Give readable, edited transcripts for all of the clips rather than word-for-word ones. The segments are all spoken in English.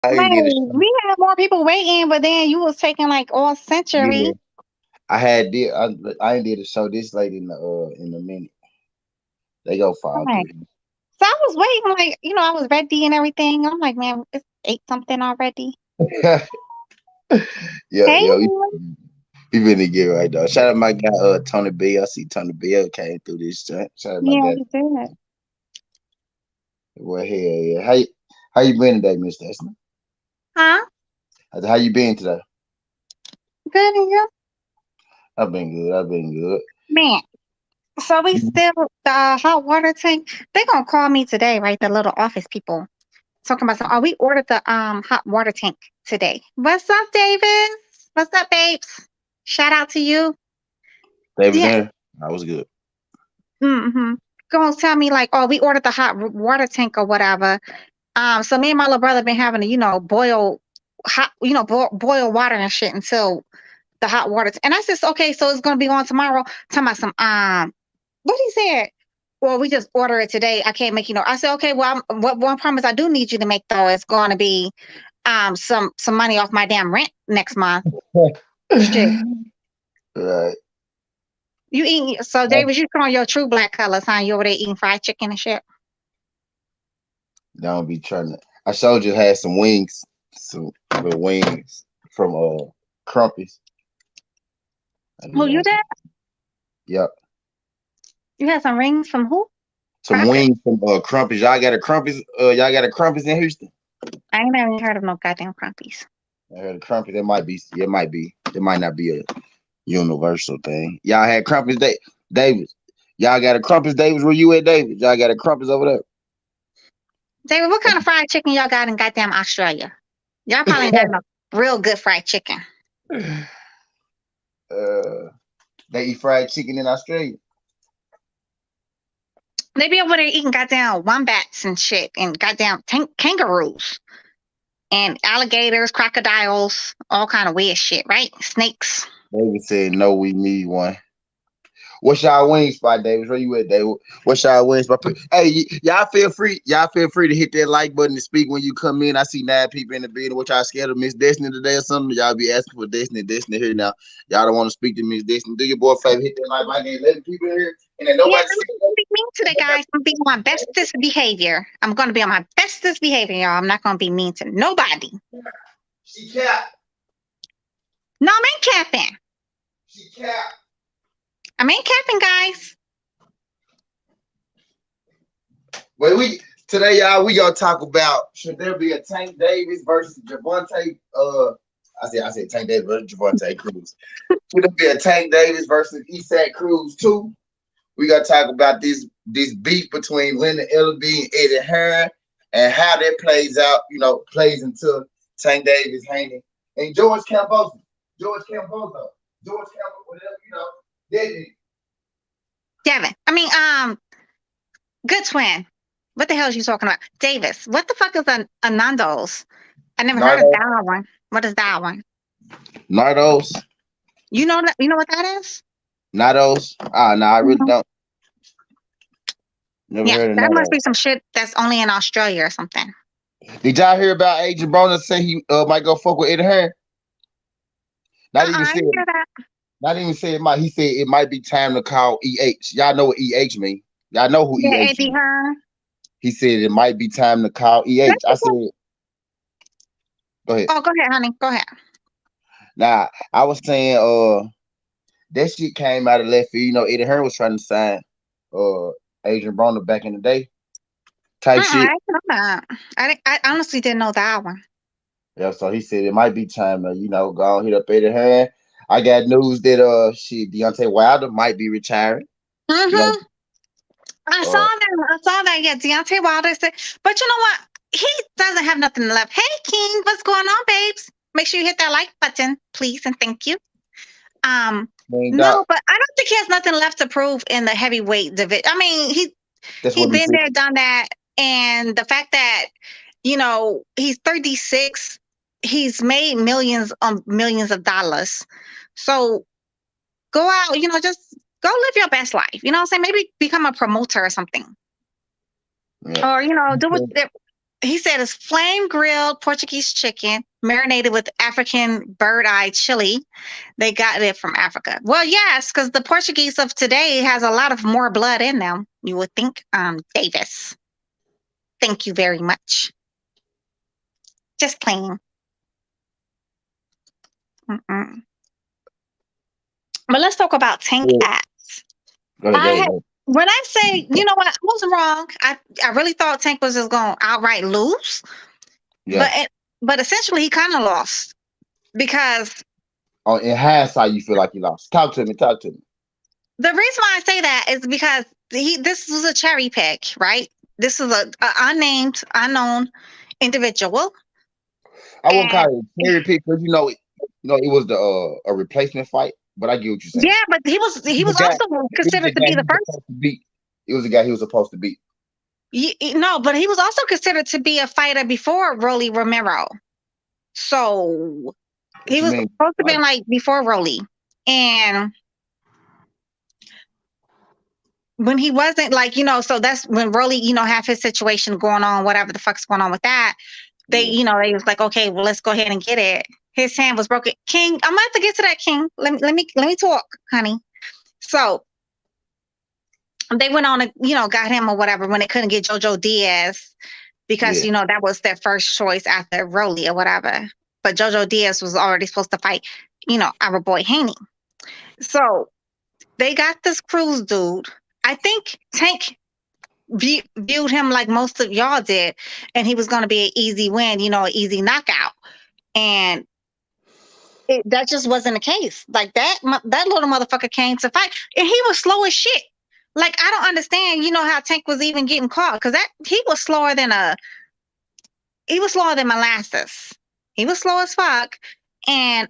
I Right. didn't get a show. We had more people waiting, but then you was taking like all Yeah, century. I ain't did a show this late in the minute. They go fall Right. through So I was waiting, like, I was ready and everything. I'm like, man, it's 8 something already. here. Yeah, Hey, yo, we really get right though. Shout out my guy Tony B. I see Tony B came through this chat. Shout out my yeah, guy. you did. Well, hell yeah. How you been today, Miss Destiny? Huh? How you been today? Good and you? I've been good. I've been good. Man, so we Mhm. still the hot water tank. They gonna call me today, right? The little office people talking about some. Oh, we ordered the hot water tank today. What's up, Davis? What's up, babes? Shout out to you. They was Yeah. there. I was good. Mm-hmm. Gonna tell me like, oh, we ordered the water tank or whatever. So me and my little brother been having to, boil hot, boil water and shit until the hot water. And I said, okay, so it's gonna be on tomorrow. Talking about some what he said. Well, we just order it today. I can't make I said, okay, well, what one promise I do need you to make though is going to be some money off my damn rent next month. Shit, Right. you eating? So David, you showing your true black colors, huh? You over there eating fried chicken and shit. Don't be trying to. I showed you had some little wings from Crumpy's. I Who just you want to. did? Yep. You had some rings from who? Some Crawford. wings from Crumpy's. Y'all got a Crumpy's in Houston? I ain't never heard of no goddamn crumpies. I heard a Crumpy's. It might be. It might be. It might not be a universal thing. Y'all had Crumpy's Davis. Y'all got a Crumpy's Davis. Where you at, Davis? Y'all got a Crumpy's over David, what kind of fried chicken y'all got in goddamn Australia? Y'all probably ain't got no real good fried chicken. there? They eat fried chicken in Australia. They be over there eating goddamn wombats and shit and goddamn kangaroos and alligators, crocodiles, all kind of weird shit, right? Snakes. David said, "No, we need one." What's y'all wing spot, Davis? Where you at, David? What's y'all wing spot? Hey, y'all feel free. Y'all feel free to hit that like button to speak when you come in. I see 9 people in the building. What y'all scared of Miss Destiny today or something? Y'all be asking for Destiny. Destiny here now. Y'all don't want to speak to Miss Destiny. Do your boy a favor. Hit that like button. I got 11 people in here, and then Yeah, nobody I'm see not gonna be mean today, guys. I'm being on my bestest behavior. I'm gonna be on my bestest behavior, y'all. I'm not gonna be mean to nobody. She cap. No, I ain't capping. She cap. I ain't capping, guys. Well, today, y'all, we gonna talk about should there be a Tank Davis versus Javante? I said Tank Davis versus Javante Cruz. Should there be a Tank Davis versus Isak Cruz too? We gotta talk about this beef between Leonard Ellerbe and Eddie Hearn and how that plays out. Plays into Tank Davis, Haney, and George Kambosos. George Kambosos. George Kambosos. Whatever That Devin. Good twin. What the hell is you talking about? Davis. What the fuck is a Nando's? I never heard of Nardo, that one. What is that one? Nardos, You know what that is? Nardos. No, I really Mhm. don't. Never Yeah, heard of that must Nardos. be some shit that's only in Australia or something. Did y'all hear about Agent Broner say he might go fuck with Eddie Hearn? Not even I said, didn't hear that. not even said it might. He said it might be time to call EH. Y'all know what EH mean. Y'all know who Yeah, EH Eddie is. Hearn. He said it might be time to call Let EH. I me said, go ahead. Oh, go ahead, honey. Go ahead. Nah, I was saying, that shit came out of left field. Eddie Hearn was trying to sign, Adrian Broner back in the day, type I shit. didn't know that. I honestly didn't know that one. Yeah, so he said it might be time to, go on hit up Eddie Hearn. I got news that shit, Deontay Wilder might be retiring. You know, Mm-hmm. I saw uh, that. I saw that. Yeah, Deontay Wilder said, but you know what? He doesn't have nothing left. Hey, King, what's going on, babes? Make sure you hit that like button, please, and thank you. Um, hanged no, out. but I don't think he has nothing left to prove in the heavyweight division. I mean, That's he what he been said. there, done that, and the fact that he's 36, he's made millions on millions of dollars. So go out, just go live your best life. You know what I'm saying? Maybe become a promoter or something, Yeah. or do what. he said it's flame grilled Portuguese chicken marinated with African bird eye chili. They got it from Africa. Well, yes, because the Portuguese of today has a lot of more blood in them. You would think, Davis. Thank you very much. Just plain. Mm-mm. But let's talk about tank apps. When I say, you know what, I was wrong. I really thought Tank was just going to outright lose. Yeah. But essentially, he kind of lost because. Oh, in hindsight, you feel like he lost. Talk to me. The reason why I say that is because this was a cherry pick, right? This is a unnamed, unknown individual. I wouldn't call it a cherry pick because it was a replacement fight. But I get what you're saying. Yeah, but he was also considered to be the first. It was the guy he was supposed to beat. No, but he was also considered to be a fighter before Rolly Romero. So he was supposed to be like before Rolly. And when he wasn't so that's when Rolly, have his situation going on, whatever the fuck's going on with that. They, they was like, okay, well, let's go ahead and get it. His hand was broken. King, I'm about to get to that, King. Let me talk, honey. So they went on and, got him or whatever when they couldn't get Jojo Diaz because, that was their first choice after Rolly or whatever. But Jojo Diaz was already supposed to fight, our boy Haney. So they got this Cruz dude. I think Tank viewed him like most of y'all did, and he was going to be an easy win, an easy knockout. And that just wasn't the case. Like that little motherfucker came to fight, and he was slow as shit. Like I don't understand, how Tank was even getting caught because he was slower than molasses. He was slow as fuck. And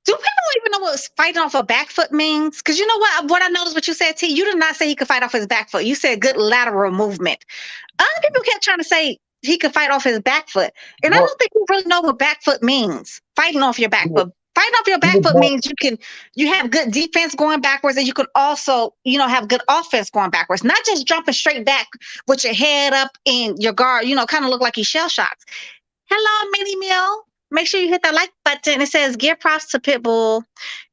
do people even know what fighting off a back foot means? Because you know what I noticed what you said, T. You did not say he could fight off his back foot. You said good lateral movement. Other people kept trying to say he could fight off his back foot. And I don't think you really know what back foot means. Fighting off your back foot. Fighting off your back foot means you have good defense going backwards, and you can also, have good offense going backwards. Not just jumping straight back with your head up in your guard, kind of look like you shell shots. Hello, Minnie Mill. Make sure you hit that like button. It says, give props to Pitbull.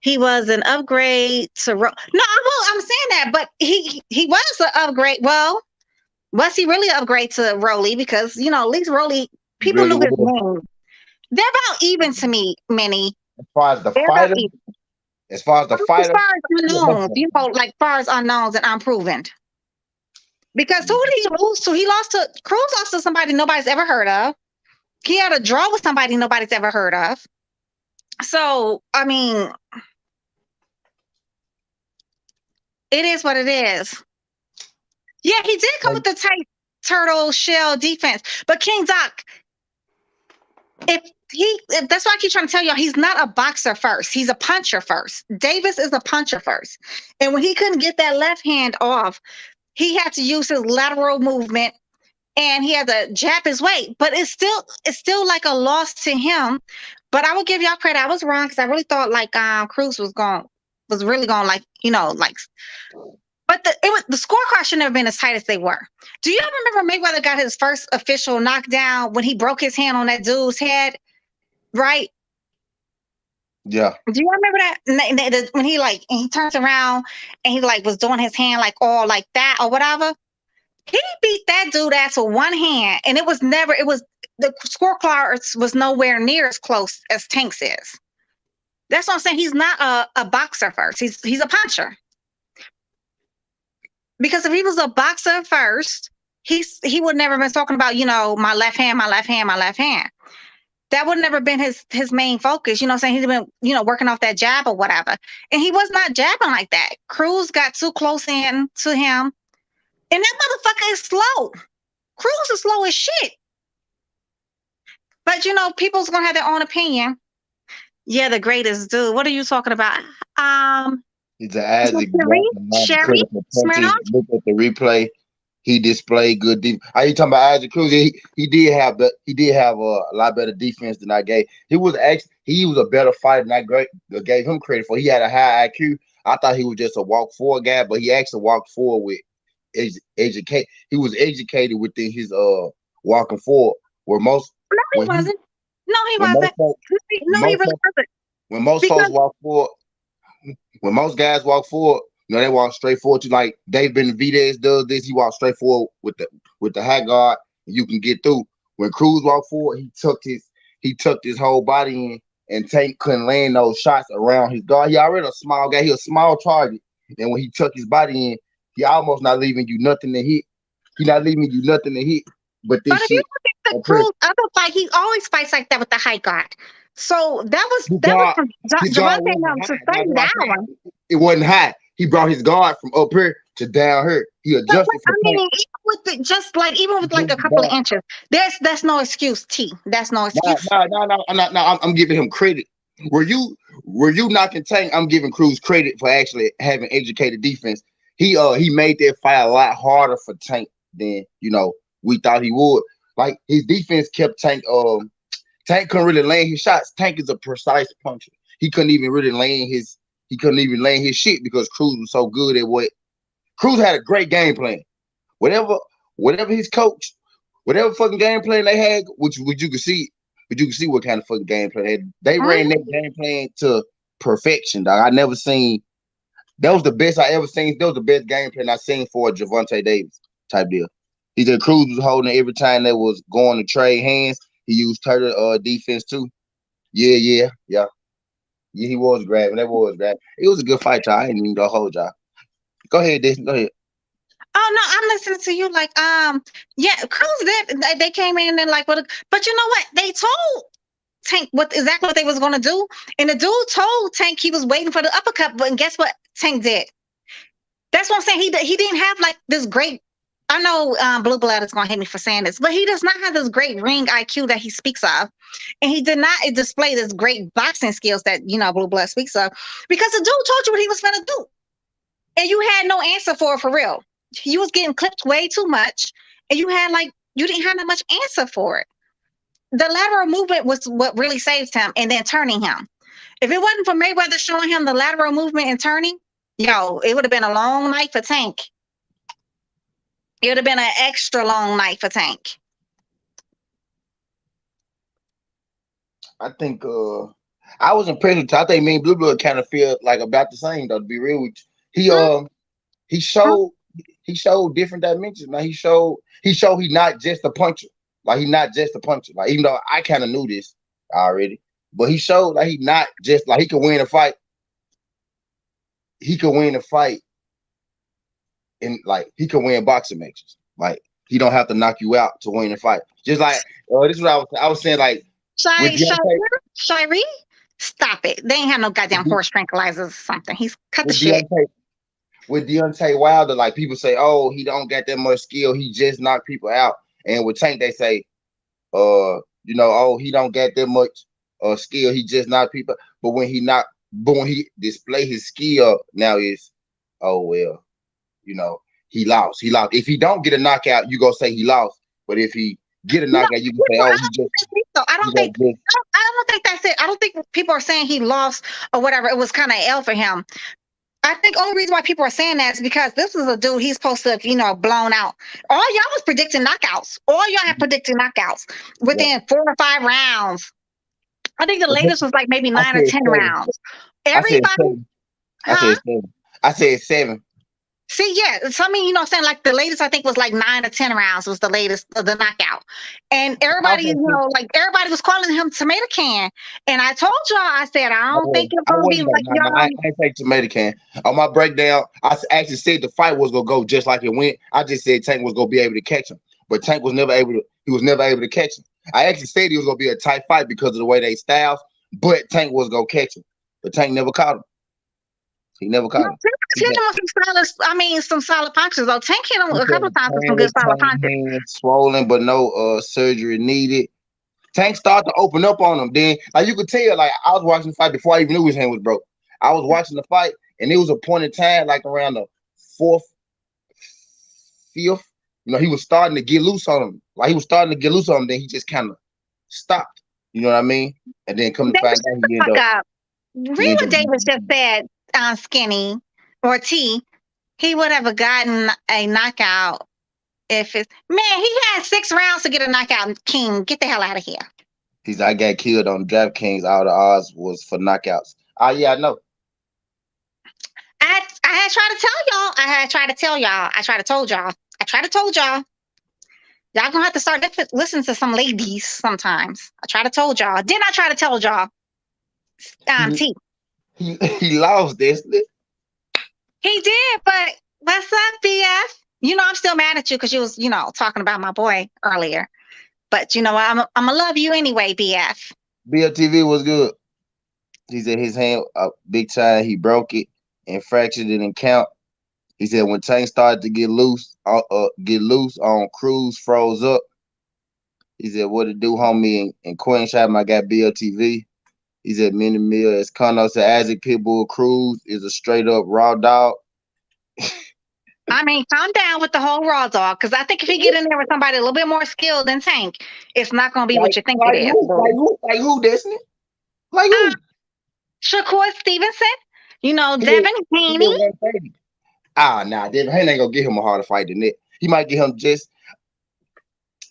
He was an upgrade to I'm saying that, but he was an upgrade. Well, was he really an upgrade to Rolly? Because, at least Rolly, people knew his name. They're about even to me, Minnie. As far as the fighter? As far as unknowns, like far as unknowns and unproven. Because who did he lose to? He lost to Cruz, lost to somebody nobody's ever heard of. He had a draw with somebody nobody's ever heard of. So, I mean, it is what it is. Yeah, he did come with the tight turtle shell defense. But King Doc, that's why I keep trying to tell y'all, he's not a boxer first. He's a puncher first. Davis is a puncher first. And when he couldn't get that left hand off, he had to use his lateral movement. And he had to jab his weight, but it's still like a loss to him. But I will give y'all credit. I was wrong because I really thought like Cruz was really going but the scorecard should never been as tight as they were. Do you remember Mayweather got his first official knockdown when he broke his hand on that dude's head, right? Yeah. Do you remember that when he turns around and he was doing his hand all like that or whatever? He beat that dude ass with one hand, and the scorecard was nowhere near as close as Tank's is. That's what I'm saying. He's not a boxer first. He's a puncher. Because if he was a boxer first, he would never been talking about, my left hand, my left hand, my left hand. That would never been his main focus. You know what I'm saying? He's been, working off that jab or whatever. And he was not jabbing like that. Cruz got too close in to him. And that motherfucker is slow. Cruz is slow as shit. But, people's going to have their own opinion. Yeah, the greatest dude. What are you talking about? He's an Isaac. Sherry? Look at the replay. He displayed good defense. Are you talking about Isaac Cruz? He did have a lot better defense than I gave. He was a better fighter than I gave him credit for. He had a high IQ. I thought he was just a walk forward guy, but he actually walked forward with educate. He was educated within his walking forward. Where most No, he when he wasn't. No, he when most wasn't. folks, when No, he most really folks, wasn't. when most folks Because walk forward, when most guys walk forward, they walk straight forward to like Dave Benavidez does this. He walks straight forward with the high guard, and you can get through. When Cruz walked forward, he tucked his whole body in, and Tank couldn't land those shots around his guard. He already a small guy. He a small target, and when he tucked his body in, he almost not leaving you nothing to hit. He not leaving you nothing to hit. But But this if you shit, look at the up here, Cruz other fight, he always fights like that with the high guard. So his that was guard, from his guard Javante wasn't to high. study That's what I'm that saying. one. It wasn't high. He brought his guard from up here to down here. He But adjusted I for mean, Tank. even with like a couple of inches, that's no excuse. That's no No, excuse. no, no, no, no, no. I'm giving him credit. Were you knocking Tank? I'm giving Cruz credit for actually having educated defense. He made that fight a lot harder for Tank than we thought he would. Like his defense kept Tank couldn't really land his shots. Tank is a precise puncher. He couldn't even really land his shit because Cruz was so good at what Cruz had a great game plan. Whatever his coach, whatever fucking game plan they had, which you could see, what kind of fucking game plan they had. They ran that game plan to perfection, dog. I never seen that was the best I ever seen. That was the best game plan I seen for a Javante Davis type deal. He said Cruz was holding it every time they was going to trade hands. He used turtle defense too. Yeah. Yeah, he was grabbing. That was grabbing. It was a good fight, y'all. I ain't even gonna hold y'all. Go ahead, Disney. Go ahead. Oh no, I'm listening to you. Like, yeah, Cruz did. They came in and like, but you know what? They told Tank exactly what they was gonna do, and the dude told Tank he was waiting for the uppercut. But guess what? Tank did. That's what I'm saying. He didn't have like this great. I know Blue Blood is gonna hate me for saying this, but he does not have this great ring IQ that he speaks of, and he did not display this great boxing skills that Blue Blood speaks of, because the dude told you what he was gonna do, and you had no answer for real. You was getting clipped way too much, and you didn't have that much answer for it. The lateral movement was what really saved him, and then turning him. If it wasn't for Mayweather showing him the lateral movement and turning, it would have been a long night for Tank. It would have been an extra long night for Tank. I think I was impressed. I think me and Blue Blood kind of feel like about the same though. To be real with you, he showed different dimensions. Like he showed he not just a puncher. Like he not just a puncher. Like even though I kind of knew this already, but he showed like he not just like he can win a fight. He can win a fight, and like he can win boxing matches. Like he don't have to knock you out to win a fight. Just like this is what I was saying. Like with Deontay, Shiree, stop it. They ain't have no goddamn horse tranquilizers or something. He's cut the shit. With Deontay Wilder, like people say, oh, he don't got that much skill. He just knocked people out. And with Tank, they say, oh, he don't got that much skill. He just knocked people. But when he display his skill now is, oh well, he lost. He lost. If he don't get a knockout, you gonna say he lost. But if he get a knockout, you can say, oh, he just. I don't think that's it. I don't think people are saying he lost or whatever. It was kind of L for him. I think only reason why people are saying that is because this is a dude he's supposed to have, blown out. All y'all was predicting knockouts. All y'all have predicted knockouts within 4 or 5 rounds. I think the latest was like maybe 9 or 10 rounds. Everybody, I said 7. See, yeah. So I mean, what I'm saying, like the latest I think was like 9 or 10 rounds was the latest of the knockout. And everybody, everybody was calling him tomato can. And I told y'all, I said, I don't think it's gonna be like y'all. I ain't take tomato can. On my breakdown, I actually said the fight was gonna go just like it went. I just said Tank was gonna be able to catch him. But Tank was never able to catch him. I actually said he was gonna be a tight fight because of the way they styles, but Tank was gonna catch him. But Tank never caught him. He never caught him. Some solid punches though. Tank hit him a couple of times with some good solid punches. Swollen, but no surgery needed. Tank started to open up on him. Then, like you could tell, like I was watching the fight before I even knew his hand was broke. I was watching the fight, and it was a point in time, like around the 4th, 5th. He was starting to get loose on him. Then he just kind of stopped. You know what I mean? And then come to find out he ended up. Read what Davis just said. Skinny or T, he would have gotten a knockout If it's man, he had 6 rounds to get a knockout. King, get the hell out of here. He's I got killed on DraftKings. All the odds was for knockouts. Oh yeah, I know. I had tried to tell y'all. I had tried to tell y'all. I tried to told y'all. I tried to told y'all. Y'all gonna have to start listening to some ladies sometimes. I tried to told y'all. Didn't I try to tell y'all? T. He lost, didn't it? He did, but what's up, BF? You know I'm still mad at you because you was, talking about my boy earlier. But you know what? I'm gonna love you anyway, BF. BFTV was good. He said his hand big time. He broke it and fractured it and count. He said when Tank started to get loose on Cruz froze up. He said, what to do, homie? And Queen shot him. I got BLTV. He said, Minnie Mill, as Connor said, Isaac Pitbull Cruz is a straight up raw dog. I mean, calm down with the whole raw dog, because I think if you get in there with somebody a little bit more skilled than Tank, it's not going to be what you think it is. Like who, Destiny? Like who? Shakur Stevenson. Devin Haney. Nah, Devin Haney ain't going to get him a harder fight than that. He might get him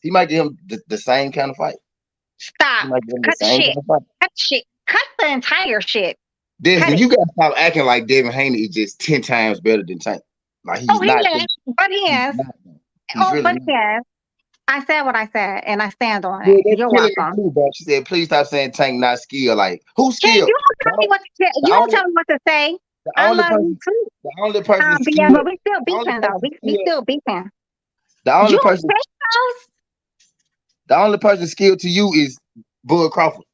the same kind of fight. Stop. Cut the shit. Cut shit. Cut the entire shit. Desmond, you gotta stop acting like Devin Haney is just 10 times better than Tank. Like he's not. But he is. But he is. I said what I said, and I stand on it. You're welcome. Too, bro. She said, "Please stop saying Tank not skilled. Like who's skilled? You don't tell me what to say. You don't tell me what to say. I love you too. The only person skilled. Yeah, but we still beefing though. We still beefing. The only person skilled to you is Bud Crawford.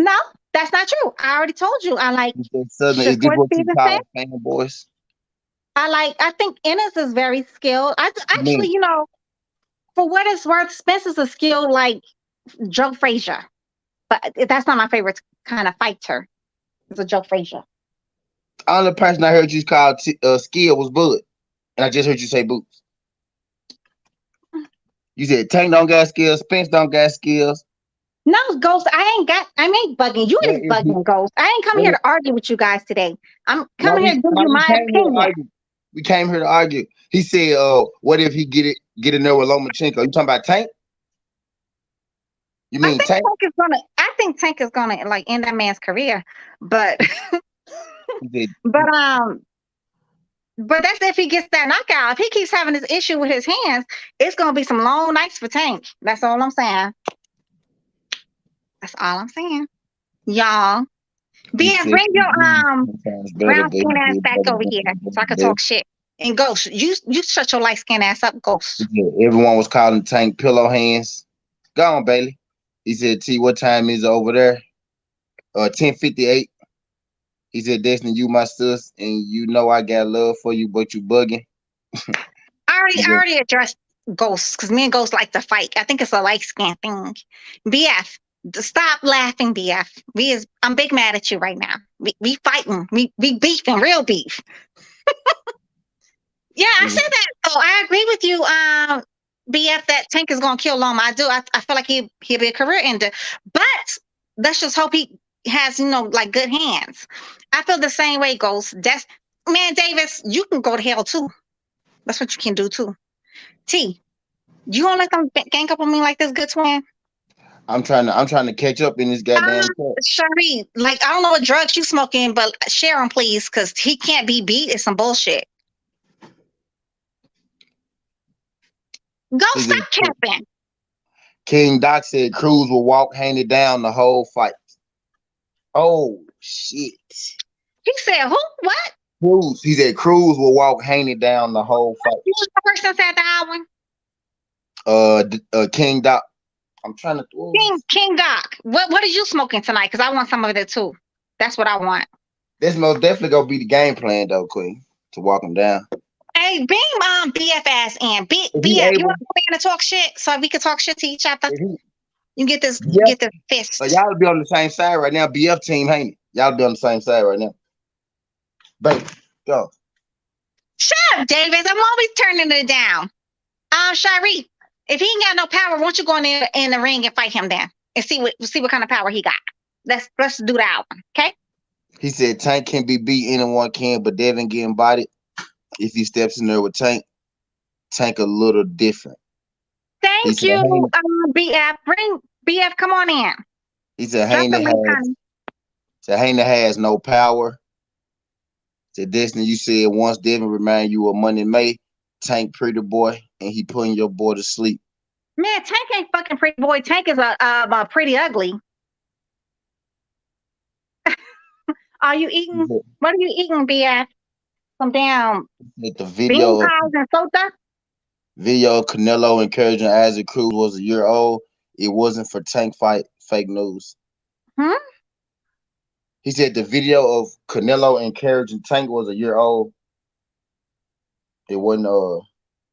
No, that's not true. I already told you. I like fanboys. I think Ennis is very skilled. Actually, for what it's worth, Spence is a skilled like Joe Frazier. But that's not my favorite kind of fighter. It's a Joe Frazier. The only person I heard you call skill was Bud. And I just heard you say Boots. You said Tank don't got skills, Spence don't got skills. No, Ghost, I ain't bugging. You is bugging, Ghost. I ain't coming here to argue with you guys today. I'm coming here to give you my opinion. We came here to argue. He said, what if he get in there with Lomachenko? You talking about Tank? You mean Tank? I think Tank is gonna like end that man's career. But but that's if he gets that knockout. If he keeps having this issue with his hands, it's gonna be some long nights for Tank. That's all I'm saying. That's all I'm saying. Y'all. BF, bring your brown skin ass back over here so I can talk shit. And Ghost, you shut your light skin ass up, Ghost. Everyone was calling Tank pillow hands. Go on, Bailey. He said, T, what time is it over there? 10:58. He said, Destiny, you my sis, and you know I got love for you, but you bugging. I already addressed Ghost, because me and Ghost like to fight. I think it's a light skin thing. BF. Stop laughing, BF. I'm big mad at you right now. We fighting. We beefing, real beef. Yeah, I said that. So I agree with you, BF, that Tank is gonna kill Loma. I do. I feel like he'll be a career ender. But let's just hope he has, like good hands. I feel the same way, Ghost. Man, Davis, you can go to hell too. That's what you can do too. T, you gonna let them gang up on me like this, good twin? I'm trying to catch up in this goddamn Shari, like I don't know what drugs you smoking, but share them please, because he can't be beat. It's some bullshit. Go stop capping. King Doc said Cruz will walk Haney down the whole fight. Oh shit. He said who? What? Cruz. He said Cruz will walk Haney down the whole fight. Who's the person said that one? King Doc. I'm trying to King Doc. What are you smoking tonight? Because I want some of it too. That's what I want. This most definitely gonna be the game plan though, Queen, to walk him down. Hey, beam BF ass in. BF, you want to come in and talk shit so we can talk shit to each other? You get this fist. So y'all be on the same side right now. BF team, ain't it? Y'all be on the same side right now. Baby, go. Shut up, Davis. I'm always turning it down. Shari, if he ain't got no power, why don't you go in the ring and fight him then and see what kind of power he got? Let's do that one, okay? He said Tank can be beat, anyone can, but Devin getting bodied if he steps in there with Tank. Tank a little different. He Thank said you, Haney, BF. Bring BF. Come on in. he said Drop the Haney link, has honey. Haney has no power. To Destiny, you said once Devin remind you of Money May, Tank pretty boy, and he putting your boy to sleep. Man, Tank ain't fucking pretty boy. Tank is a pretty ugly. Are you eating? What are you eating, BF? Some damn The bean pies and soda? video of Canelo encouraging Isaac Cruz was a year old. It wasn't for Tank fight. Fake news. Hmm? He said the video of Canelo encouraging Tank was a year old. It wasn't Well,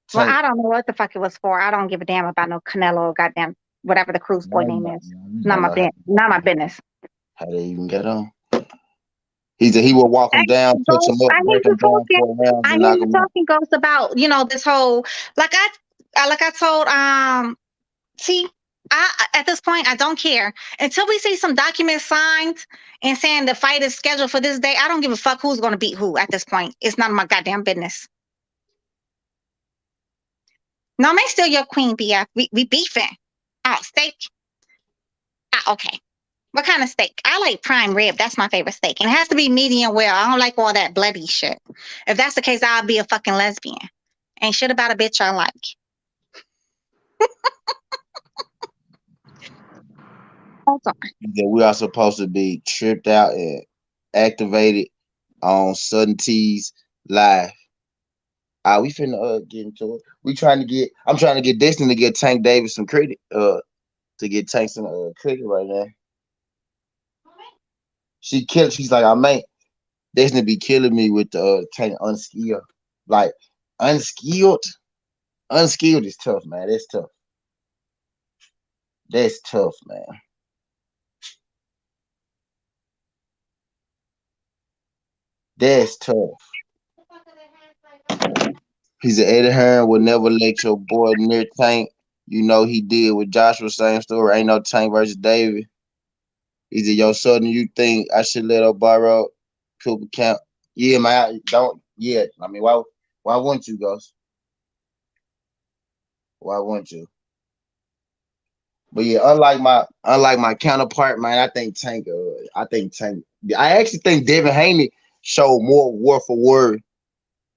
Tank. I don't know what the fuck it was for. I don't give a damn about no Canelo, goddamn, whatever the Cruz boy name is. Not my business. How they even get on? He said he will walk him down, touch him up, I hear break you him down talking. 4 rounds, I and hear knock you him out. talking, Ghost, about this whole like I told see, at this point I don't care until we see some documents signed and saying the fight is scheduled for this day. I don't give a fuck who's gonna beat who at this point. It's none of my goddamn business. No, I'm still your queen, BF. We beefing. Oh, steak. Okay. What kind of steak? I like prime rib. That's my favorite steak. And it has to be medium well. I don't like all that bloody shit. If that's the case, I'll be a fucking lesbian. Ain't shit about a bitch I like. Hold on. That we are supposed to be tripped out and activated on SouthernTea's live. We finna get into it. I'm trying to get Destiny to get Tank Davis some credit. To get Tank some credit right now. She's like, I may Destiny be killing me with the Tank unskilled. Like unskilled is tough, man. That's tough. That's tough, man. That's tough. He said Eddie Hearn would never let your boy near Tank. You know he did with Joshua, same story. Ain't no Tank versus David. He said, yo, Southern, you think I should let her borrow Cooper Camp? Yeah, man, don't. Yeah, I mean, why wouldn't you, Ghost? Why wouldn't you? But yeah, unlike my counterpart, man, I think Tank. I actually think Devin Haney showed more word for word.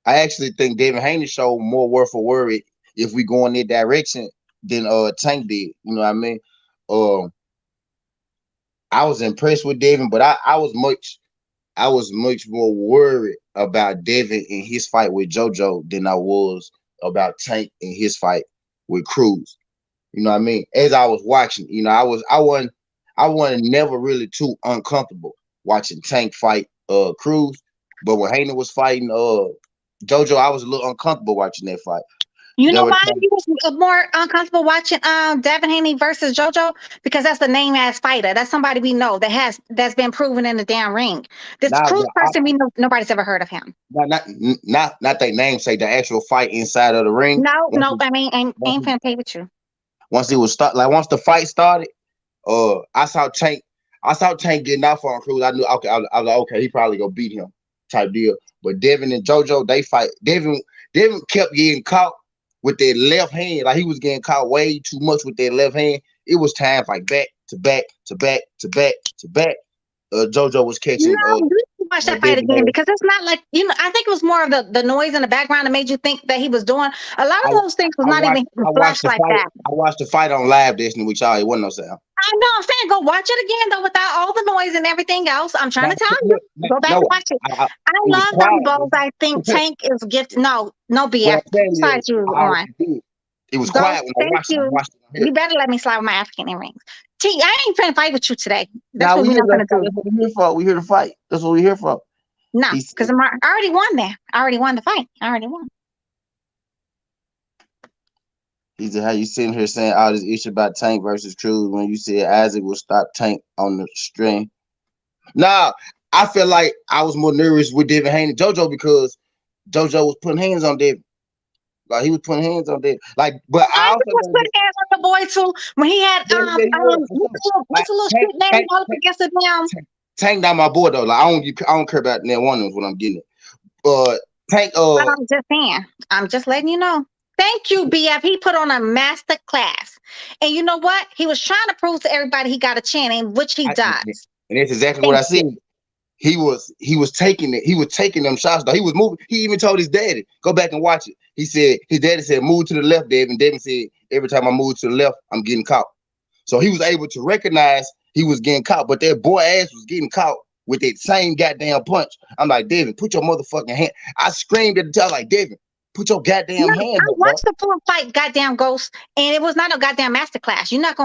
I actually think Devin Haney showed more word for word if we go in that direction than Tank did. You know what I mean? I was impressed with Devin, but I was much more worried about Devin in his fight with Jojo than I was about Tank in his fight with Cruz. You know what I mean? As I was watching, I wasn't never really too uncomfortable watching Tank fight Cruz, but when Haney was fighting Jojo, I was a little uncomfortable watching that fight. You know why you was more uncomfortable watching Devin Haney versus Jojo? Because that's the name ass fighter. That's somebody we know that's been proven in the damn ring. This Cruz person we know nobody's ever heard of him. Not their name, say the actual fight inside of the ring. No, I mean ain't finna play with you. Once once the fight started, I saw Tank getting off on Cruz. I knew okay, I was like, okay, he probably gonna beat him type deal. But Devin and Jojo, they fight. Devin kept getting caught with their left hand, like he was getting caught way too much with their left hand. It was time like back to back to back to back to back. Jojo was catching. No, watch that fight again because it's not like I think it was more of the noise in the background that made you think that he was doing a lot of those things. Was not even flash like that. I watched the fight on live, Destiny, with y'all. It wasn't no sound. I know. I'm saying go watch it again though, without all the noise and everything else. I'm trying to tell you, go back and watch it. I love them both. I think Tank is gifted. No BF. Besides you on. It was quiet when I watched it. You better let me slide with my African earrings. T, I ain't finna fight with you today. That's what we're not gonna do. That's what we're here for. We're here to fight. That's what we're here for. No, because I already won there. I already won the fight. I already won. He said, how you sitting here saying all this issue about Tank versus Cruz when you said Isaac will stop Tank on the string? Nah, I feel like I was more nervous with Devin Haney Jojo because Jojo was putting hands on Devin. Like he was putting hands on Devin. Like, but I also was putting hands on the boy too when he had what's a little street name all up against the damn. Tank down my board though. Like I don't care about that one of them when I'm getting it. Tank But I'm just saying. I'm just letting you know. Thank you, BF. He put on a master class. And you know what? He was trying to prove to everybody he got a chin, in which he does. And that's exactly what Thank I said. you. He was taking it. He was taking them shots though. He was moving. He even told his daddy, go back and watch it. He said, his daddy said, move to the left, Dave. And David said, every time I move to the left, I'm getting caught. So he was able to recognize he was getting caught, but that boy ass was getting caught with that same goddamn punch. I'm like, David, put your motherfucking hand. I screamed at the time, like, David, put your goddamn hand I up, watched the full fight, goddamn Ghost, and it was not a goddamn masterclass. You're not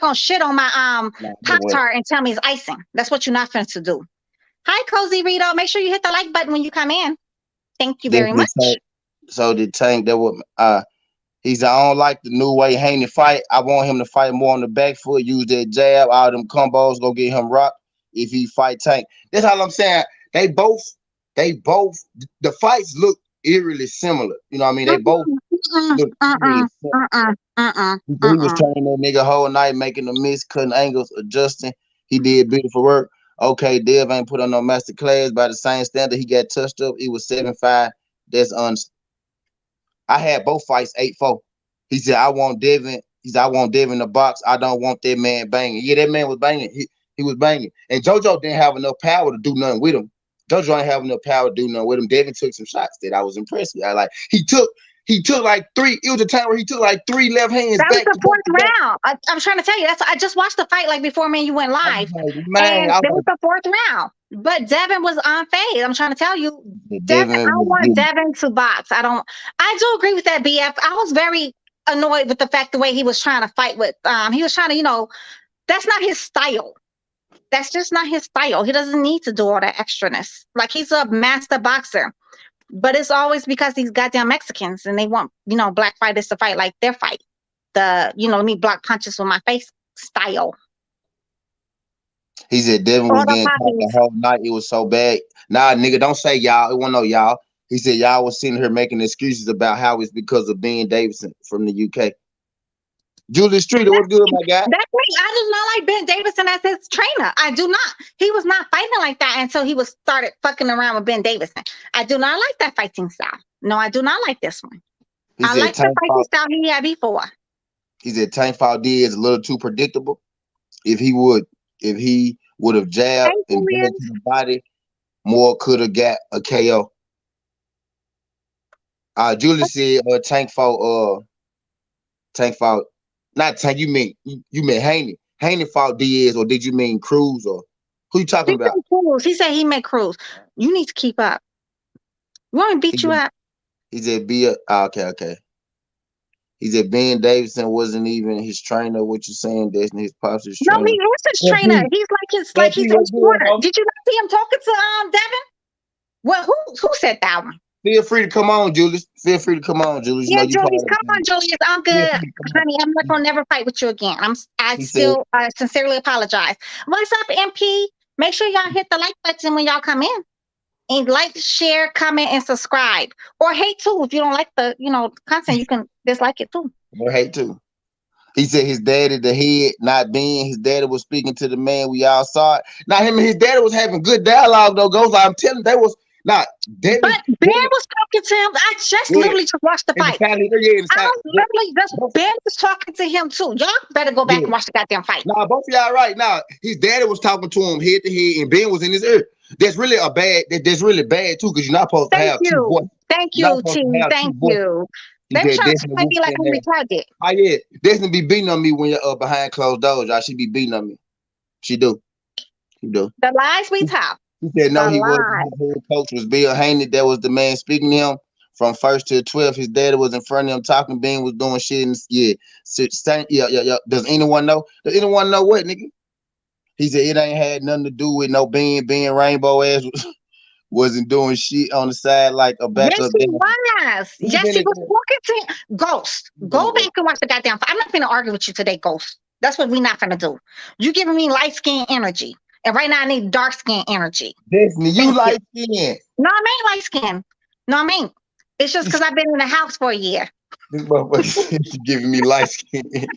gonna shit on my Pop-Tart and tell me it's icing. That's what you're not finna to do. Hi, Cozy Rito. Make sure you hit the like button when you come in. Thank you very much. So the Tank that was he said, I don't like the new way Haney fight. I want him to fight more on the back foot, use that jab, all them combos, go get him rocked if he fight Tank. That's all I'm saying. They both, the fights look eerily similar. You know what I mean? They both look eerily similar. He was training that nigga whole night, making a miss, cutting angles, adjusting. He did beautiful work. Okay, Dev ain't put on no master class by the same standard. He got touched up. He was 7-5. That's I had both fights 8-4. He said, I want Devin. He said, I want Devin in the box. I don't want that man banging. Yeah, that man was banging. He was banging. And Jojo didn't have enough power to do nothing with him. Jojo ain't have enough power to do nothing with him. Devin took some shots that I was impressed with. He took like 3. It was a time where he took like 3 left hands. That was the 4th round. I'm trying to tell you. I just watched the fight like before me and you went live. And it was the 4th round. But Devin was unfazed. I'm trying to tell you. Devin, I want Devin to box. I do agree with that, BF. I was very annoyed with the way he was trying to fight with. He was trying to, that's not his style. That's just not his style. He doesn't need to do all that extraness. Like, he's a master boxer. But it's always because these goddamn Mexicans and they want, black fighters to fight like their fight. Me block punches with my face style. He said Devin was getting caught the whole night. It was so bad. Nah, nigga, don't say y'all. It wasn't no y'all. He said y'all was sitting here making excuses about how it's because of Ben Davison from the UK. Julius Streeter, what's good, my guy? That's me. I do not like Ben Davison as his trainer. I do not. He was not fighting like that until he started fucking around with Ben Davison. I do not like that fighting style. No, I do not like this one. I like the fighting style he had before. He said Tank fought Diaz a little too predictable. If he would have jabbed and been to the body, more could have got a KO. Julius said Tank fought not Tank, you meant Haney. Haney fought Diaz, or did you mean Cruz, or who you talking about? Cruz. He said he meant Cruz. You need to keep up. You want me to beat you up? He said okay. He said Ben Davison wasn't even his trainer. What you saying? That's his pops' trainer. No, he is his trainer. He's his supporter. Did you not see him talking to Devin? Well, who said that one? Feel free to come on, Julius. Yeah, Julius, come on, Julius. I'm good, honey. I'm not gonna never fight with you again. I sincerely apologize. What's up, MP? Make sure y'all hit the like button when y'all come in, and like, share, comment, and subscribe. Or hate too. If you don't like the content, you can dislike it too. Or hate too. He said his daddy, the head, not being his daddy was speaking to the man. We all saw it. Now him and his daddy was having good dialogue though. Goes, I'm telling you, they was. But Ben was talking to him. I literally just watched the fight. Ben was talking to him too. Y'all better go back and watch the goddamn fight. Nah, both of y'all right. Now his daddy was talking to him head to head, and Ben was in his ear. That's really that's really bad too, because you're not supposed to have two voices. Thank you, T. Thank you. They trying to make me like I'm retarded. Oh yeah, Destiny be beating on me when you're behind closed doors. Y'all, she be beating on me. She do. The lies we tell. He said no, he wasn't. His head coach was Bill Haney. That was the man speaking to him from 1st to 12th. His daddy was in front of him talking. Ben was doing shit. And yeah. Does anyone know? Does anyone know what, nigga? He said it ain't had nothing to do with no Ben Rainbow ass wasn't doing shit on the side like a backup. Yes, he was talking to him. Ghost. Go back and watch the goddamn fight. I'm not gonna argue with you today, Ghost. That's what we're not gonna do. You giving me light skin energy. And right now I need dark skin energy. Destiny, you light skin. No, I ain't light skin. No, I mean. It's just because I've been in the house for a year. This motherfucker giving me light skin energy.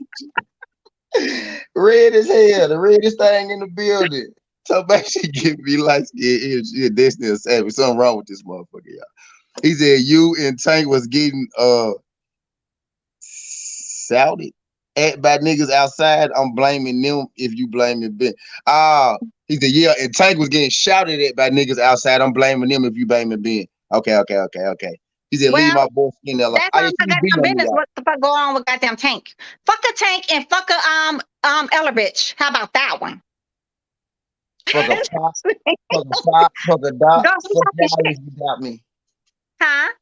Red as hell, the reddest thing in the building. So basically giving me light skin energy. Destiny is savage. Something wrong with this motherfucker, y'all. He said you and Tank was getting shouted at by niggas outside. I'm blaming them if you blaming Ben. He said, yeah, and Tank was getting shouted at by niggas outside. I'm blaming them if you blaming Ben. Okay. He said, leave Well, my boy skin there. that's I not ain't my seen Ben goddamn on me, business. y'all. What the fuck go on with goddamn Tank? Fuck a Tank and fuck a Ellerbe. How about that one? Fuck a pop, fuck a dot, Go fuck talking y'all shit, if you doubt me. huh?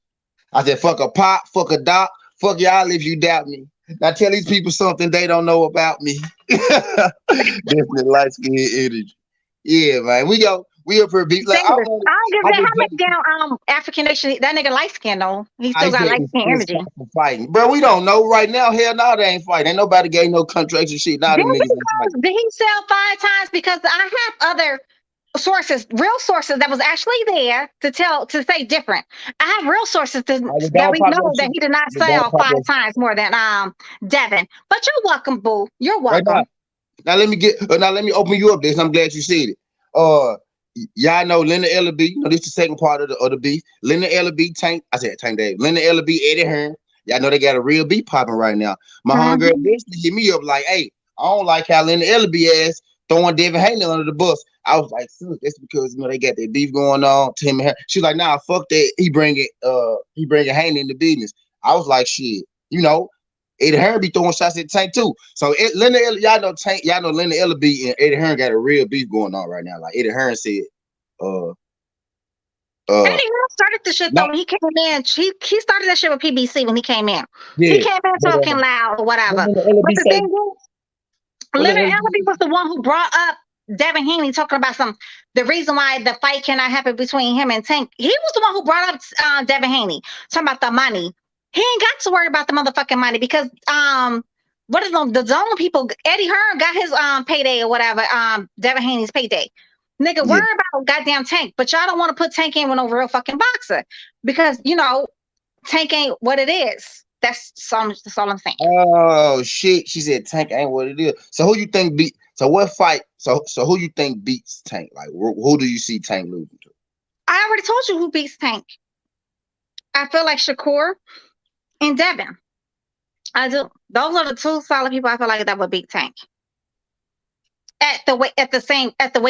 I said, fuck a pop, fuck a dot, fuck y'all if you doubt me. Now tell these people something they don't know about me. Definitely light skin energy. Yeah, man. We up for a beat. Like Davis. I don't give a I damn just how much damn African nation that nigga light skin though. He I still got said light skin it's energy. for fighting. Bro, we don't know right now. Hell no, they ain't fighting. Ain't nobody gave no contracts and shit. Now Did them niggas ain't fighting. he sell 5 times? Because I have other sources, real sources that was actually there to say different. I have real sources All right, well, that don't we pop know your that shit. he did not Well, don't sell pop five your shit. times more than Devin. But you're welcome, boo. You're Right welcome. now let me open you up this. I'm glad you said it. Y'all know Linda Ellerbe. You know this is the second part of the beef. Linda Ellerbe, Tank. I said Tank Dave. Linda Ellerbe, Eddie Hearn. Y'all know they got a real beef popping right now. My homegirl basically hit me up like, "Hey, I don't like how Linda Ellerbe ass throwing Devin Haney under the bus." I was like, "Sis, that's because they got that beef going on." Tim and her. She's like, "Nah, fuck that. He bringing Haney in the business." I was like, "Shit, you know." Eddie Hearn be throwing shots at Tank too. So y'all know Tank, y'all know Linda Ellerbe and Eddie Hearn got a real beef going on right now. Like Eddie Hearn said, Eddie Hearn started the shit though not, when he came in. He started that shit with PBC when he came in. He yeah, came in but talking loud or whatever. Linda But Ellerbe the say, thing is, what Leonard the Ellerbe was the one who brought up Devin Haney talking about the reason why the fight cannot happen between him and Tank. He was the one who brought up Devin Haney talking about the money. He ain't got to worry about the motherfucking money because what is the zone people? Eddie Hearn got his payday or whatever. Devin Haney's payday. Nigga, yeah. worry about goddamn Tank, but y'all don't want to put Tank in with no real fucking boxer because Tank ain't what it is. That's all I'm saying. Oh shit, she said Tank ain't what it is. So who you think beat? So what fight? So who you think beats Tank? Like who do you see Tank losing to? I already told you who beats Tank. I feel like Shakur and Devin. I do. Those are the two solid people I feel like that would beat Tank at the weight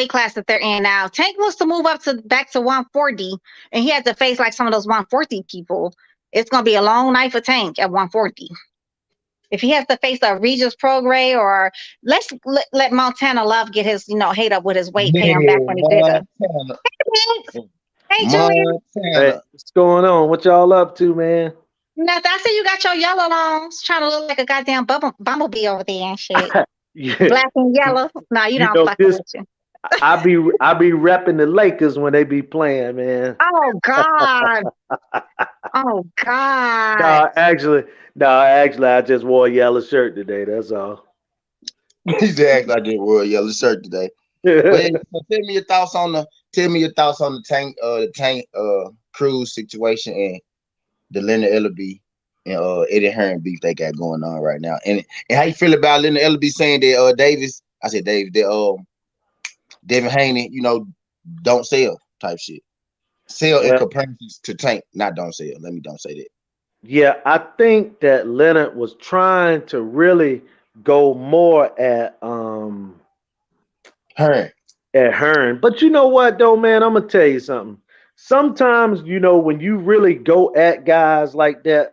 class that they're in now. Tank wants to move back to 140, and he had to face like some of those 140 people. It's gonna be a long night for Tank at 140. If he has to face a Regis Prograis or let Montana Love get his hate up with his weight, pay him back when he bigger. Montana. Hey Julian. Hey, what's going on? What y'all up to, man? Nothing. I see you got your yellow on, trying to look like a goddamn bumblebee over there and shit. Yeah, Black and yellow. No, you don't fucking this with you. I be repping the Lakers when they be playing, man. Oh God. Oh God. No, actually, I just wore a yellow shirt today. That's all. He's acting like they wore a yellow shirt today. But yeah, so tell me your thoughts on the Tank Cruz situation and the Linda Ellerbe and Eddie Hearn beef they got going on right now. And how you feel about Linda Ellerbe saying that Devin Haney, don't sell type shit. Sell in Well, comparison to Tank, not don't sell. Let me don't say that. yeah, I think that Leonard was trying to really go more Hearn. at Hearn. But you know what though, man? I'm gonna tell you something. Sometimes, when you really go at guys like that,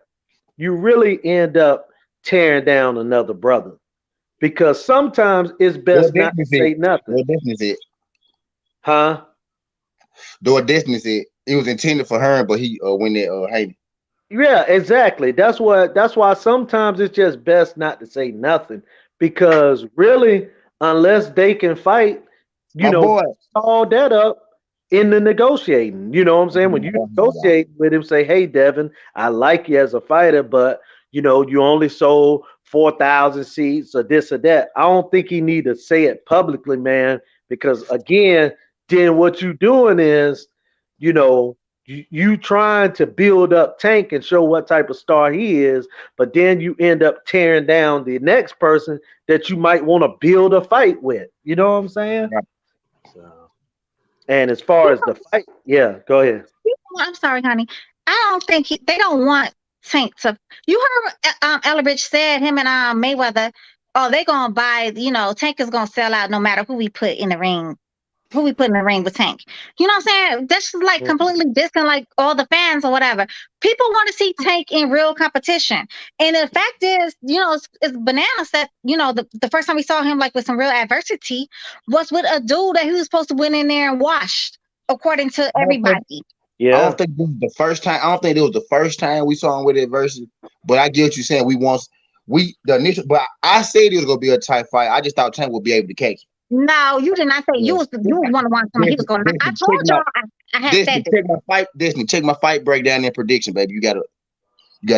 you really end up tearing down another brother. Because sometimes it's Door best not to Destiny say nothing. said. Huh? Door Destiny said it was intended for Hearn, but he went there Haney. Yeah, exactly. That's why sometimes it's just best not to say nothing. Because really, unless they can fight, My boy. all that up in the negotiating. You know what I'm saying? When you negotiate with him, say, hey, Devin, I like you as a fighter, but you only sold 4,000 seats or this or that. I don't think he need to say it publicly, man, because again, then what you doing is, you trying to build up Tank and show what type of star he is, but then you end up tearing down the next person that you might want to build a fight with. You know what I'm saying? Right. So, and as far as the fight, yeah, go ahead. I'm sorry, honey. I don't think they don't want Tank to. You heard Ellerbe said him and Mayweather. Oh, they gonna buy. Tank is gonna sell out no matter who we put in the ring. Who we put in the ring with Tank. You know what I'm saying? That's just like completely dissing like all the fans or whatever. People want to see Tank in real competition. And the fact is, it's bananas that, the first time we saw him like with some real adversity was with a dude that he was supposed to win in there and washed, according to everybody. I don't think this was the first time. I don't think it was the first time we saw him with adversity. But I get what you're saying. But I said it was gonna be a tight fight. I just thought Tank would be able to catch it. No, you did not say you was one of somebody he was going to. I told y'all I had said this. Check my fight. Disney, check my fight breakdown and prediction, baby. You gotta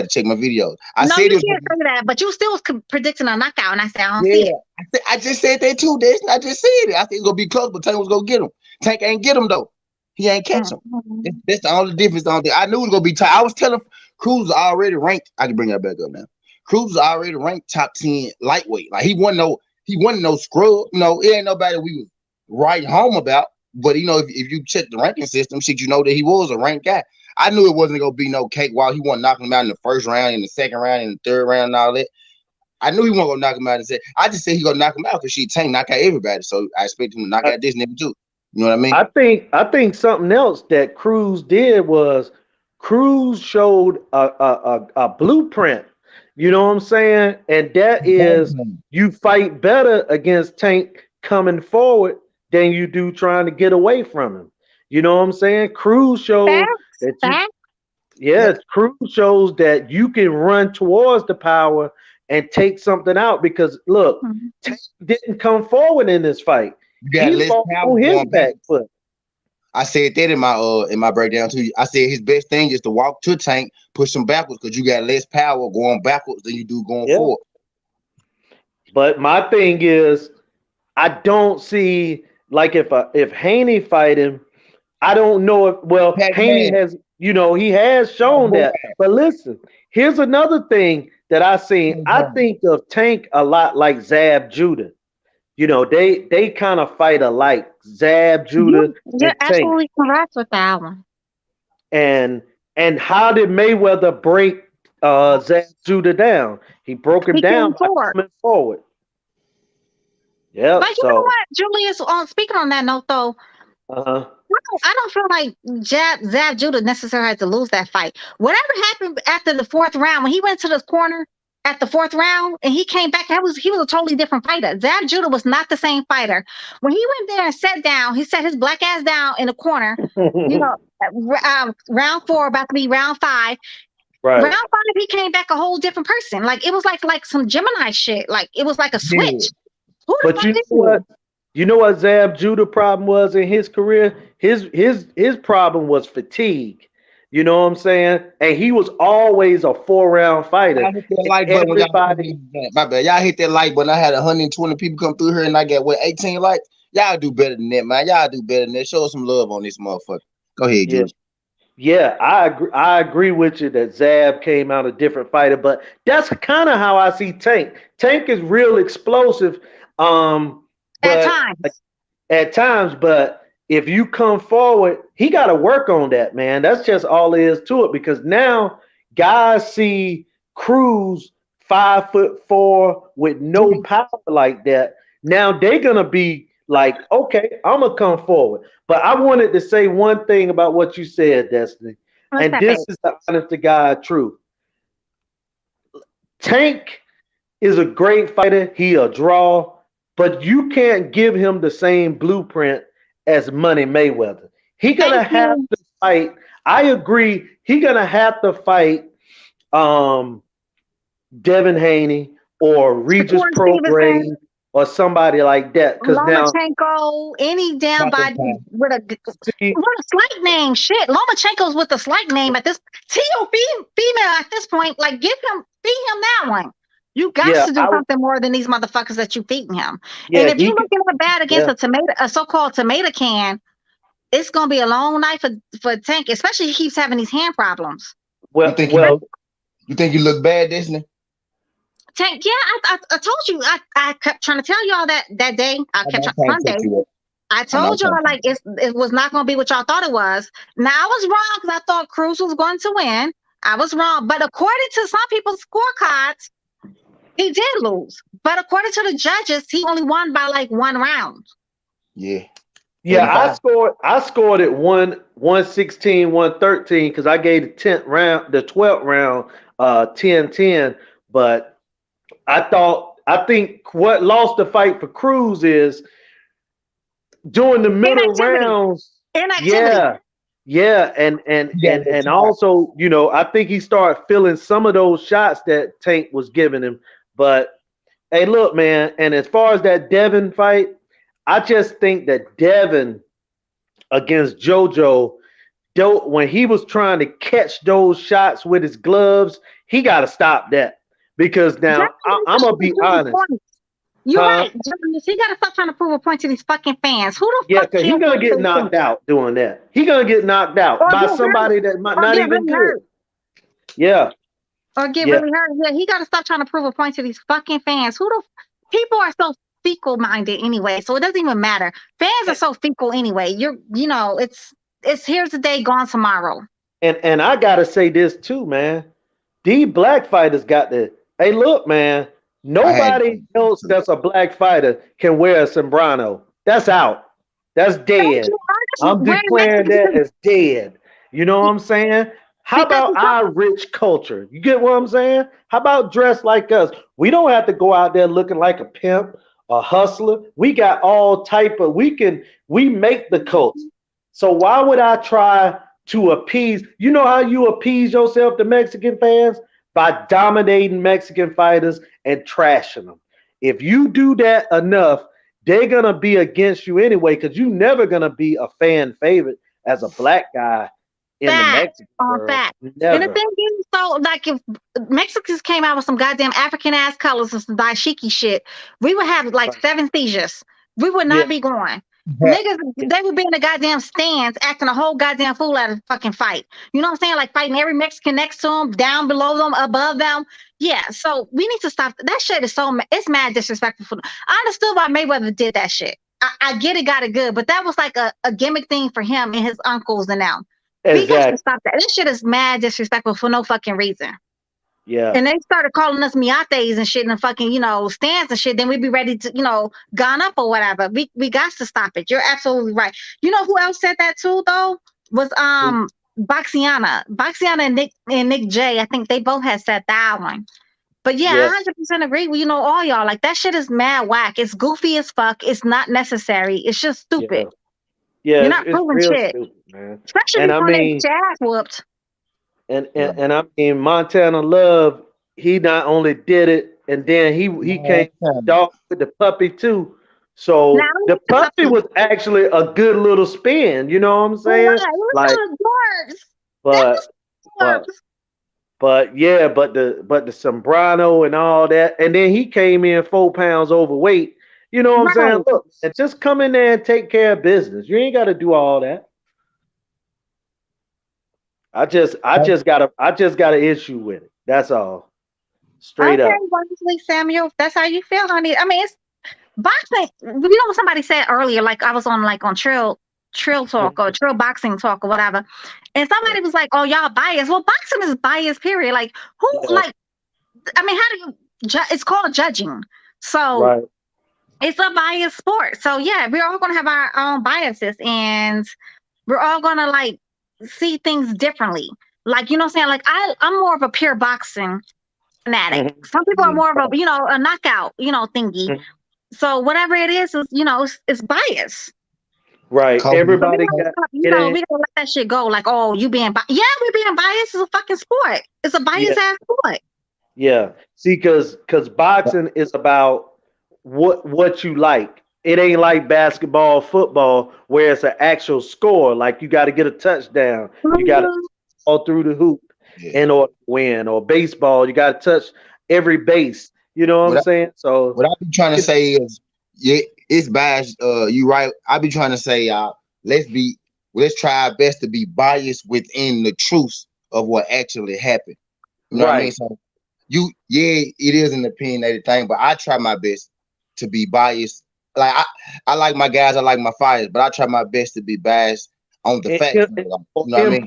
check my videos. You can't say that, but you still was predicting a knockout, and I said I don't see it. I just said that too, Disney. I just said it. I think it's gonna be close, but Tank was gonna get him. Tank ain't get him though. He ain't catch him. That's the only difference. I knew it was gonna be tight. I was telling Cruz already ranked. I can bring that back up now. Cruz was already ranked top 10 lightweight. Like he wasn't no scrub. It ain't nobody we was writing home about. But if you check the ranking system, shit, that he was a ranked guy. I knew it wasn't gonna be no cakewalk. He wasn't knocking him out in the first round, in the second round, in the third round, and all that. I knew he wasn't gonna knock him out. I just said he gonna knock him out because Tank knock out everybody. So I expect him to knock out this nigga too. You know what I mean? I think something else that Cruz did was Cruz showed a blueprint. You know what I'm saying? And that is you fight better against Tank coming forward than you do trying to get away from him. You know what I'm saying? Cruz showed Cruz shows that you can run towards the power and take something out because look, Tank didn't come forward in this fight. He fought on his back foot. I said that in my breakdown too. I said his best thing is to walk to Tank, push him backwards because you got less power going backwards than you do going forward. But my thing is, I don't see like if Haney fight him, I don't know if Haney has he has shown that. But listen, here's another thing that I seen. I think of Tank a lot like Zab Judah. They kind of fight alike. Zab, Judah. You're absolutely correct with that one. And how did Mayweather break Zab Judah down? He broke him down by coming forward. Yeah. But you know what, Julius? Speaking on that note, though, I don't feel like Zab Judah necessarily had to lose that fight. Whatever happened after the fourth round, when he went to the corner at the fourth round and he came back, he was a totally different fighter. Zab Judah was not the same fighter. When he went there and sat down, he sat his black ass down in the corner, round 4, about to be round 5. Right. Round 5, he came back a whole different person. Like it was like some Gemini shit. Like it was like a switch. But you know what? You know what Zab Judah problem was in his career? His problem was fatigue. You know what I'm saying? And he was always a 4-round fighter. Y'all hit that like button. My bad. Y'all hit that like button. I had 120 people come through here and I got 18 likes. Y'all do better than that, man. Y'all do better than that. Show us some love on this motherfucker. Go ahead, George. Yeah, I agree with you that Zab came out a different fighter, but that's kind of how I see Tank. Tank is real explosive. At times, but if you come forward, he got to work on that, man. That's just all there is to it because now guys see Cruz 5'4" with no power like that. Now they're going to be like, okay, I'm going to come forward. But I wanted to say one thing about what you said, Destiny. And this is the honest to God truth. Tank is a great fighter. He a draw. But you can't give him the same blueprint as Money Mayweather. He gonna have to fight. I agree. He gonna have to fight Devin Haney or Regis Prograis or somebody like that. Because Lomachenko, any damn body with a slight name. Shit, Lomachenko's with a slight name at this. Female at this point. Like, feed him that one. You got to do something more than these motherfuckers that you feeding him. Yeah, and if you're looking at bad against a so-called tomato can, it's gonna be a long night for Tank, especially he keeps having these hand problems. You think you look bad, Disney? Tank, I told you. I kept trying to tell y'all that day. I kept Sunday. I told y'all like it was not gonna be what y'all thought it was. Now I was wrong because I thought Cruz was going to win. I was wrong. But according to some people's scorecards, he did lose. But according to the judges, he only won by like 1 round. Yeah. Yeah, I scored it 116, 113 because I gave the 12th round 10-10. But I think what lost the fight for Cruz is during the middle rounds. Inactivity. Yeah, and also, you know, I think he started feeling some of those shots that Tank was giving him. But hey, look, man, and as far as that Devin fight, I just think that Devin against Jojo, when he was trying to catch those shots with his gloves, he got to stop that. Because now, I'm going to be honest. You're right. He got to stop trying to prove a point to these fucking fans. Who the fuck? Yeah, because he's going to get knocked out doing that. He's going to get knocked out by somebody that might not even good. Yeah. Or get really hurt. Yeah, he got to stop trying to prove a point to these fucking fans. People are so fecal minded anyway, so it doesn't even matter. Fans are so fecal anyway. It's here's the day, gone tomorrow. And I gotta say this too, man. These black fighters got to. Hey, look, man. Nobody else that's a black fighter can wear a sombrero. That's out. That's dead. I'm declaring that as dead. You know what I'm saying? How about our rich culture? You get what I'm saying? How about dress like us? We don't have to go out there looking like a pimp, a hustler. We got all type of, we make the culture. So why would I try to appease? You know how you appease yourself to Mexican fans? By dominating Mexican fighters and trashing them. If you do that enough, they're going to be against you anyway, because you're never going to be a fan favorite as a black guy in the Mexican world. And the thing is, so like if Mexicans came out with some goddamn African ass colors and some dashiki shit, we would have like 7 seizures. We would not be going. Niggas, they would be in the goddamn stands acting a whole goddamn fool at a fucking fight. You know what I'm saying? Like fighting every Mexican next to them, down below them, above them. Yeah, so we need to stop. That shit is it's mad disrespectful. I understood why Mayweather did that shit. I get it, got it good, but that was like a gimmick thing for him and his uncles and them. Exactly. We got to stop that. This shit is mad disrespectful for no fucking reason. Yeah. And they started calling us miates and shit in the fucking, stands and shit. Then we'd be ready to, gone up or whatever. We got to stop it. You're absolutely right. You know who else said that too, though? Was Boxiana. Boxiana and Nick J. I think they both had said that one. But yeah, I 100% agree with all y'all. Like that shit is mad whack. It's goofy as fuck. It's not necessary. It's just stupid. Yeah, you're not proving shit, stupid, man. Especially when they jazz whooped. And I mean, Montana Love, he not only did it, and then he came dog with the puppy too. So the puppy was actually a good little spin. You know what I'm saying? Like, but the sombrero and all that, and then he came in 4 pounds overweight. You know what I'm saying? Look, and just come in there and take care of business. You ain't got to do all that. I just got an issue with it. That's all. Straight up. Honestly, Samuel, if that's how you feel, honey. I mean, it's boxing. What somebody said earlier, like I was on trail talk or trail boxing talk or whatever, and somebody was like, "Oh, y'all biased." Well, boxing is biased. Period. Like who? Like, I mean, how do you? It's called judging. So it's a biased sport. So yeah, we're all gonna have our own biases, and we're all gonna see things differently. Like, you know what I'm saying? Like I'm more of a pure boxing fanatic. Some people are more of a knockout, thingy. So whatever it is, it's bias. Right. Everybody we gotta let that shit go. Like, oh, you being biased. Yeah, we being biased is a fucking sport. It's a biased ass sport. Yeah. See, because boxing is about what you like. It ain't like basketball, football, where it's an actual score. Like you got to get a touchdown. You got to all through the hoop in order to win. Or baseball, you got to touch every base. You know what I'm saying? So what I be trying to say is, it's biased. You right. I be trying to say, let's try our best to be biased within the truth of what actually happened. You know what I mean? So it is an opinionated thing, but I try my best to be biased. Like I like my guys, I like my fighters, but I try my best to be biased on the facts. You know what I mean?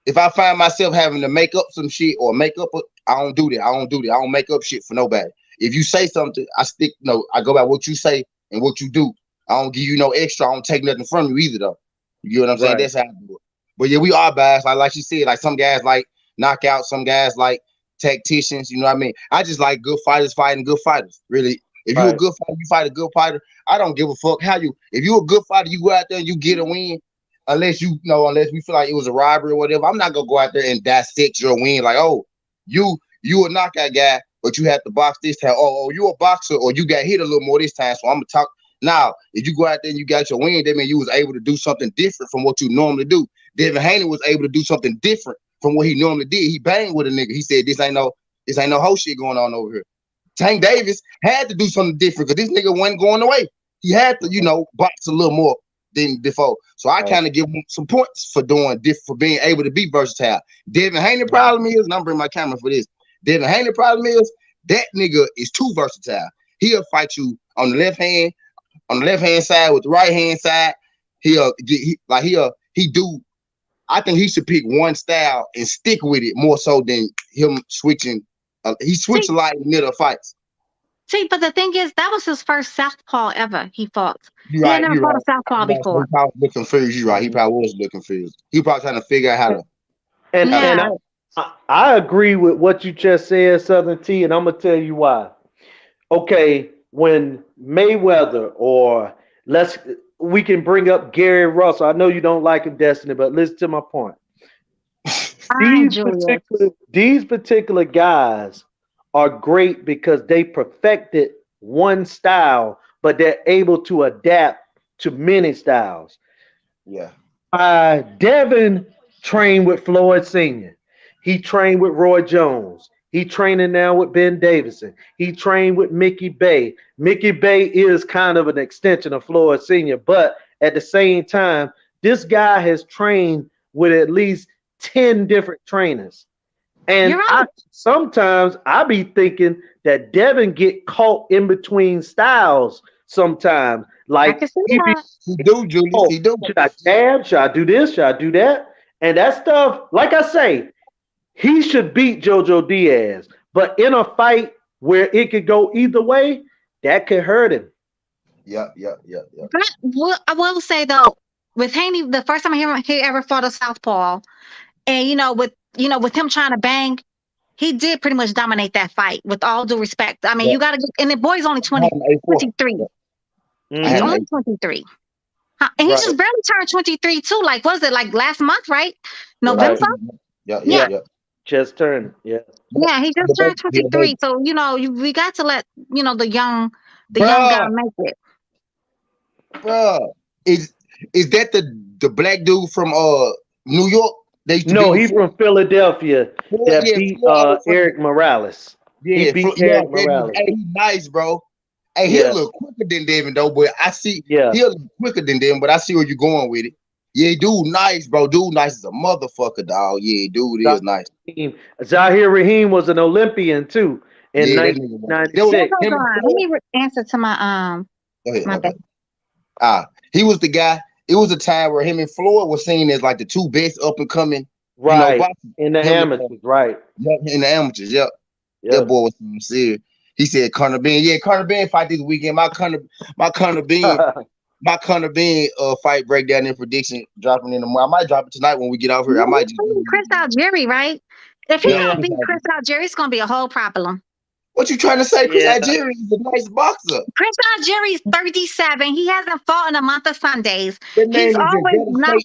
If I find myself having to make up some shit or make up, I don't do that. I don't make up shit for nobody. If you say something, I stick. No, I go by what you say and what you do. I don't give you no extra. I don't take nothing from you either, though. You get what I'm saying? That's how I do it. But yeah, we are biased. Like she said, like some guys like knockout, some guys like tacticians. You know what I mean? I just like good fighters fighting good fighters. Really, if you're a good fighter, you fight a good fighter. I don't give a fuck how you. If you're a good fighter, you go out there and you get a win. Unless unless we feel like it was a robbery or whatever, I'm not gonna go out there and dissect your win. Like, oh, you a knockout guy, but you have to box this time. Oh, you a boxer, or you got hit a little more this time. So I'm gonna talk now. If you go out there and you got your win, that means you was able to do something different from what you normally do. Devin Haney was able to do something different from what he normally did. He banged with a nigga. He said, this ain't no whole shit going on over here. Tank Davis had to do something different because this nigga wasn't going away. He had to, box a little more than before. So I kind of give him some points for for being able to be versatile. Devin Haney problem is, and I'm bringing my camera for this. Devin Haney problem is that nigga is too versatile. He'll fight you on the left hand side with the right hand side. I think he should pick one style and stick with it more so than him switching. He switched a lot in the middle of fights. See, but the thing is, that was his first southpaw ever he fought. He had never fought a southpaw before. He probably was confused. You're right. He probably was looking confused. He probably trying to figure out how to. And I agree with what you just said, SouthernTea, and I'm gonna tell you why. Okay, when Mayweather or we can bring up Gary Russell. I know you don't like him, Destiny, but listen to my point. These particular guys are great because they perfected one style, but they're able to adapt to many styles. Yeah. Devin trained with Floyd Sr. He trained with Roy Jones. He training now with Ben Davison. He trained with Mickey Bay. Mickey Bay is kind of an extension of Floyd Sr., but at the same time, this guy has trained with at least 10 different trainers. And sometimes I be thinking that Devin get caught in between styles sometimes. Like he do, Julius. He do. Should I jab? Should I do this? Should I do that? And that stuff, like I say, he should beat Jojo Diaz. But in a fight where it could go either way, that could hurt him. Yeah. But I will say though, with Haney, the first time he ever fought a southpaw, and with him trying to bang, he did pretty much dominate that fight. With all due respect, I mean, you got to. And the boy's only 23. He's only 23, and he just barely turned 23 too. Like, was it like last month, right? November. Yeah. Just turned. Yeah, he just turned 23. So we got to let the young guy make it. Bro, is that the black dude from New York? No, he's from Philadelphia. That beat Eric Morales. Yeah, he beat Eric Morales. Hey, he's nice, bro. Hey, he'll look quicker than Devin though, but I see he'll look quicker than Devin, but I see where you're going with it. Yeah, dude, nice, bro. Dude, nice as a motherfucker, dog. Yeah, dude is nice. Zahir Rahim was an Olympian too in 1996. Let me answer to my Go ahead. He was the guy. It was a time where him and Floyd were seen as like the two best up and coming, in the amateurs, right? Yeah, in the amateurs, yep. That boy was serious. He said Conor Ben fight this weekend. My Conor Ben fight breakdown and prediction dropping in the morning. I might drop it tonight when we get out here. I might just Chris Algieri, right? If he don't beat Chris Algieri, it's gonna be a whole problem. What you trying to say? Chris Algieri is a nice boxer. Chris Algieri is 37. He hasn't fought in a month of Sundays. He's always not.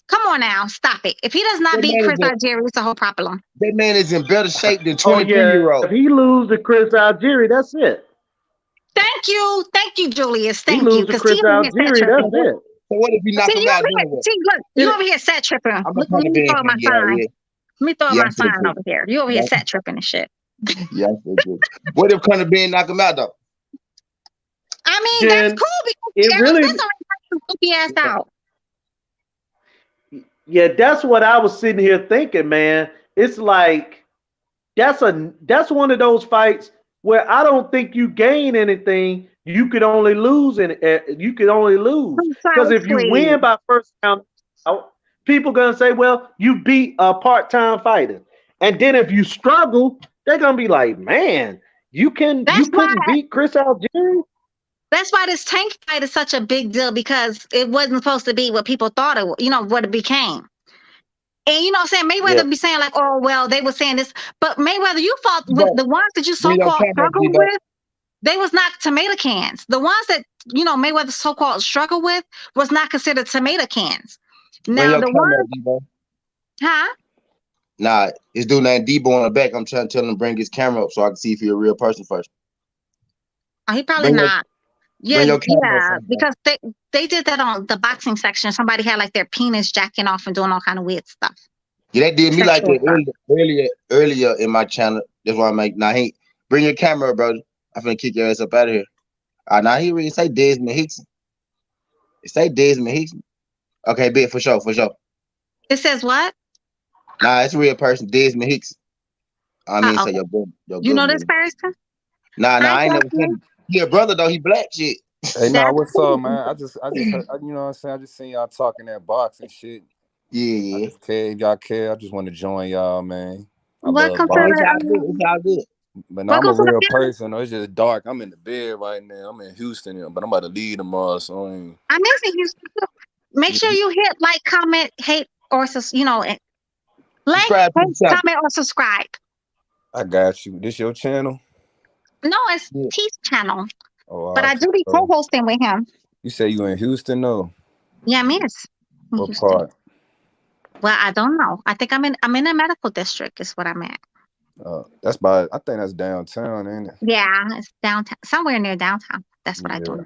Come on now, stop it. If he does not beat Chris Algieri, it's a whole problem. That man is in better shape than 23-year-old. If he loses to Chris Algieri, that's it. Thank you, Julius. Thank you. Because Chris Algieri, that's it. So what if he knock him out? Look, you over here set tripping. Let me throw my sign. Let me throw my sign over here. You over here set tripping and shit. Yeah, what if Conor Ben knock him out though? I mean, that's cool because it really goofy ass out. Yeah, that's what I was sitting here thinking, man. It's like that's one of those fights where I don't think you gain anything. You could only lose because if you win by first round, people gonna say, well, you beat a part-time fighter. And then if you struggle, they're gonna be like, man, you That's why. couldn't beat Chris Algieri. That's why this tank fight is such a big deal because it wasn't supposed to be what people thought it, what it became. And you know what I'm saying? Yeah. Mayweather be saying like, oh, well, they were saying this, but Mayweather, you fought with But the ones that you bring your so-called camera, struggled Debo. with. They was not tomato cans. The ones that, Mayweather so-called struggled with was not considered tomato cans. Bring Now your the camera, ones, Debo. huh? Nah, it's dude named Debo on the back. I'm trying to tell him to bring his camera up so I can see if you're a real person first. Oh, he probably Bring your, not. bring Yeah, your camera up yeah, first, bro. because they did that on the boxing section. Somebody had like their penis jacking off and doing all kind of weird stuff. Yeah, they did me like Sexual that stuff. earlier in my channel. That's why I make. Nah, he bring your camera, up, brother. I'm finna kick your ass up out of here. Now he really say Desmond Hickson. It say Desmond Hickson. Okay, bet for sure, for sure. It says what? Nah, it's a real person, Desmond Hickson. I mean, say Okay. your brother, your You know good this brother. person? Nah, Hi, I ain't never seen Desmond. him. He a brother though. He black shit. Hey, nah, That's what's cool. up, man? I just heard, you know what I'm saying? I just seen y'all talking that box and shit. I Yeah. just care if y'all care. I just want to join y'all, man. I love Welcome to Oh, boxing. it's all good. the It's all good. But now I'm welcome a to the real family. person. It's just dark. I'm in the bed right now. I'm in Houston, but I'm about to leave tomorrow. So I ain't... I'm missing you. Make sure you hit like, comment, hate, or like, Subscribe to the hate, channel. comment, or subscribe. I got you. This your channel? No, it's Yeah. T's channel, Oh, but I do be so co-hosting with him. you say you in Houston, though? Yeah, miss. In What Houston. part? Well, I don't know. I think I'm in a medical district. Is what I'm at. That's by. I think that's downtown, ain't it? Yeah, it's downtown, somewhere near downtown. That's what I do.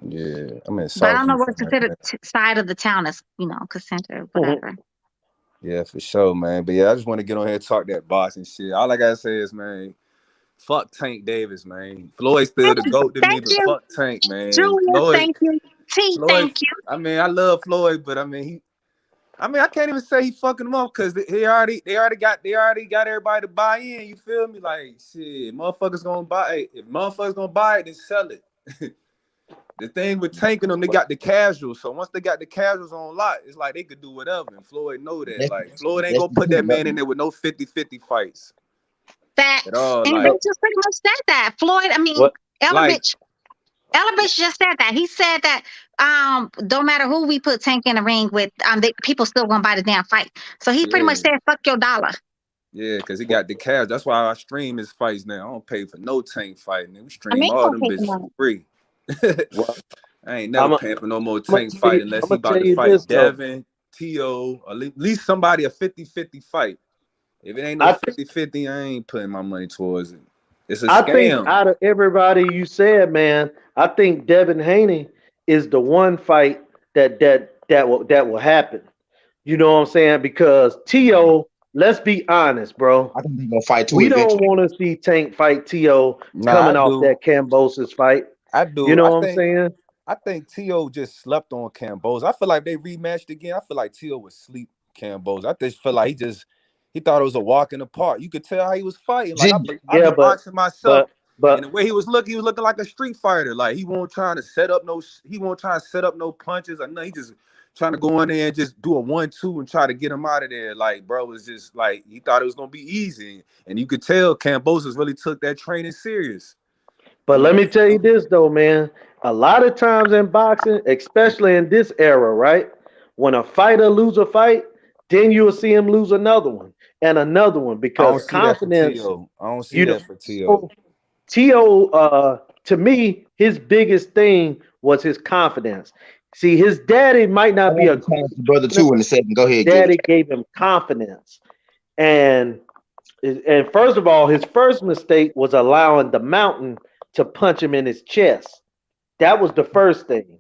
Yeah. I'm in But I South don't know what's Houston right considered now. side of the town is, considered whatever. Yeah, for sure, man. But yeah, I just want to get on here and talk that boxing shit. All I gotta say is, man, fuck Tank Davis, man. Floyd's still the GOAT to me, Thank but you, fuck Tank, man. Julia. Thank you, T. Floyd. Thank you. I mean, I love Floyd, but I can't even say he fucking him up because they already got everybody to buy in. You feel me? Like shit, motherfuckers gonna buy it. If motherfuckers gonna buy it, then sell it. The thing with tanking them, they got the casuals. So once they got the casuals on lock, it's like they could do whatever. And Floyd know that. Like Floyd ain't gonna put that man in there with no 50-50 fights. Facts. At all. And Like, they just pretty much said that. Floyd, I mean, What? Ellerbe just said that. He said that don't matter who we put Tank in the ring with, people still gonna buy the damn fight. So he pretty much said, fuck your dollar. Yeah, because he got the cash. That's why I stream his fights now. I don't pay for no Tank fighting. We I stream mean, all don't them pay for bitches money. for free. Well, I ain't never paying for no more Tank fight unless I'm he gonna about tell to you fight this though. Devin, T.O., or at least somebody a 50-50 fight. If it ain't no I 50-50, I ain't putting my money towards it. It's a think scam. out of everybody you said, man, I think Devin Haney is the one fight that will happen. You know what I'm saying? Because T.O., let's be honest, bro. I think they're gonna fight too We don't eventually. want to see Tank fight T.O. Nah, coming I off do. that Kambosos fight. I do. You know what I'm saying? I think T.O. just slept on Kambosos. I feel like they rematched again. I feel like T.O. was sleep Kambosos. I just feel like he thought it was a walk in the park. You could tell how he was fighting. Like I be boxing myself, and the way he was looking like a street fighter. Like he won't trying to set up no punches. I know he just trying to go in there and just do a 1-2 and try to get him out of there. Like, bro, was just like he thought it was gonna be easy, and you could tell Kambosos really took that training serious. But let me tell you this though, man. A lot of times in boxing, especially in this era, right? When a fighter lose a fight, then you'll see him lose another one and another one I don't because see that for confidence. T.O. I don't see that for T.O. T.O. To me, his biggest thing was his confidence. See, his daddy might I not be a want to challenge the brother too in a second. Go ahead, daddy Julie. gave him confidence. And first of all, his first mistake was allowing the mountain to punch him in his chest. That was the first thing.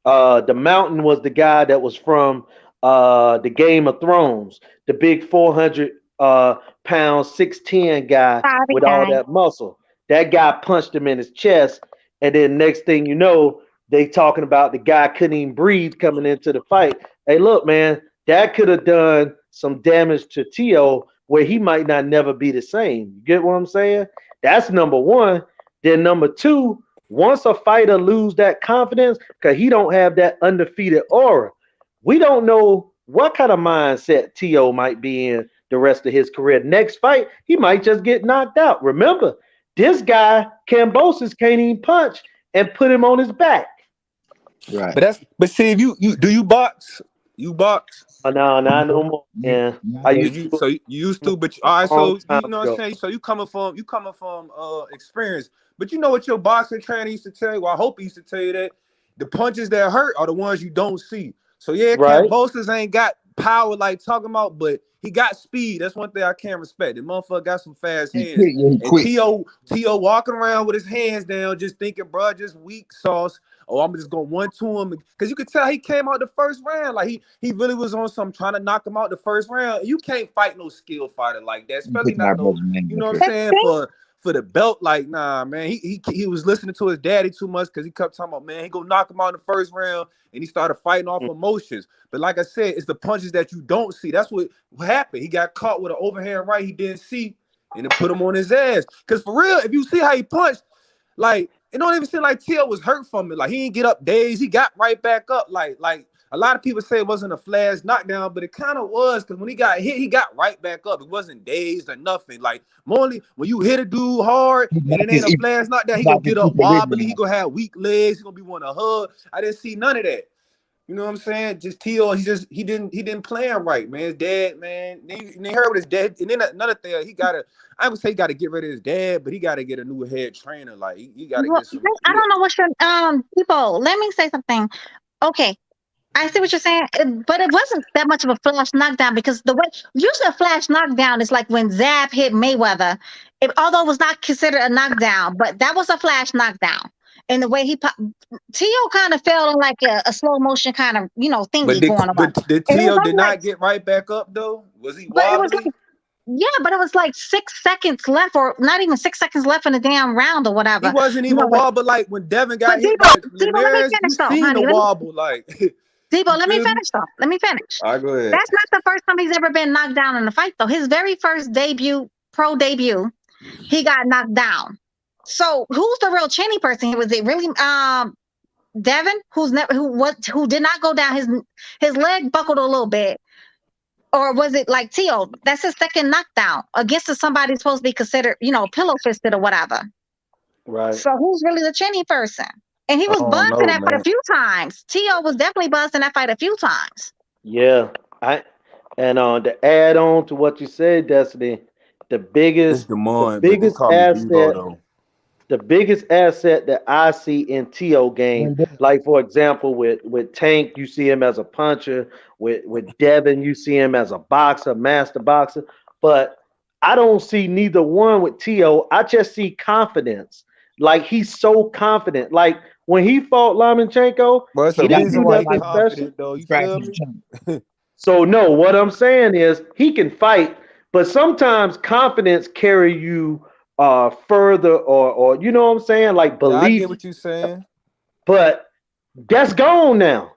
The mountain was the guy that was from the Game of Thrones, the big 400 pound 6'10" guy with all that muscle. That guy punched him in his chest, and then next thing you know, they talking about the guy couldn't even breathe coming into the fight. Hey, look, man, that could have done some damage to T.O. where he might not never be the same. You get what I'm saying? That's number one. Then number two, once a fighter lose that confidence, because he don't have that undefeated aura, we don't know what kind of mindset T.O. might be in the rest of his career. Next fight, he might just get knocked out. Remember, this guy, Kambosos, can't even punch and put him on his back. Right. But see, if you do you box? You box? Oh, no, not no more. Yeah. So you used to, but all right, so you know what I'm ago. saying? So you coming from experience. But you know what your boxing trainer used to tell you? Well, I hope he used to tell you that the punches that hurt are the ones you don't see. So yeah, Right. Kambosos ain't got power like talking about, but he got speed. That's one thing I can't respect. The motherfucker got some fast hands. And T.O. walking around with his hands down, just thinking, bro, just weak sauce. Oh, I'm just going 1-2 him. Because you could tell he came out the first round. Like he really was on some trying to knock him out the first round. You can't fight no skill fighter like that. Especially not no, you know what I'm saying, for the belt. Like, nah, man. He was listening to his daddy too much because he kept talking about, man, he gonna knock him out in the first round, and he started fighting off emotions. But like I said, it's the punches that you don't see. That's what happened. He got caught with an overhand right he didn't see, and it put him on his ass. Because for real, if you see how he punched, like, it don't even seem like Till was hurt from it. Like, he didn't get up dazed. He got right back up. Like a lot of people say it wasn't a flash knockdown, but it kind of was, because when he got hit, he got right back up. It wasn't dazed or nothing. Like, normally when you hit a dude hard and it ain't a flash knockdown, he gonna get up wobbly. He gonna have weak legs. He gonna be wanting to hug. I didn't see none of that. You know what I'm saying? Just T.O. He didn't play him right, man. His dad, man. They heard what his dad. And then another thing, I would say he gotta get rid of his dad, but he gotta get a new head trainer. Like, he gotta get some. I don't know what your people. Let me say something. Okay, I see what you're saying, but it wasn't that much of a flash knockdown, because the way usually a flash knockdown is like when Zab hit Mayweather. Although it was not considered a knockdown, but that was a flash knockdown. And the way he T.O. kind of fell in like a slow motion kind of thingy going on. But T.O. did not get right back up though. Was he wobbly? But it was like, yeah, but it was like 6 seconds left, or not even 6 seconds left in the damn round or whatever. He wasn't even wobble like when Devin got hit by Linares. You seen the wobble like. Debo, let me finish though. Let me finish. All right, go ahead. That's not the first time he's ever been knocked down in a fight though. His very first pro debut, he got knocked down. So who's the real chinny person? Was it really Devin, who did not go down? His leg buckled a little bit. Or was it like T.O.? That's his second knockdown against somebody supposed to be considered, pillow fisted or whatever. Right. So who's really the chinny person? And he was buzzed in that fight a few times. T.O. was definitely buzzed in that fight a few times. Yeah. To add on to what you said, Destiny, the biggest asset that I see in T.O. game, like for example, with Tank, you see him as a puncher. With Devin, you see him as a boxer, master boxer. But I don't see neither one with T.O. I just see confidence. Like, he's so confident. Like, when he fought Lomachenko, he didn't do nothing special. Though, you feel me? So no, what I'm saying is he can fight, but sometimes confidence carry you further, or you know what I'm saying, like belief. I get what you're saying, but that's gone now.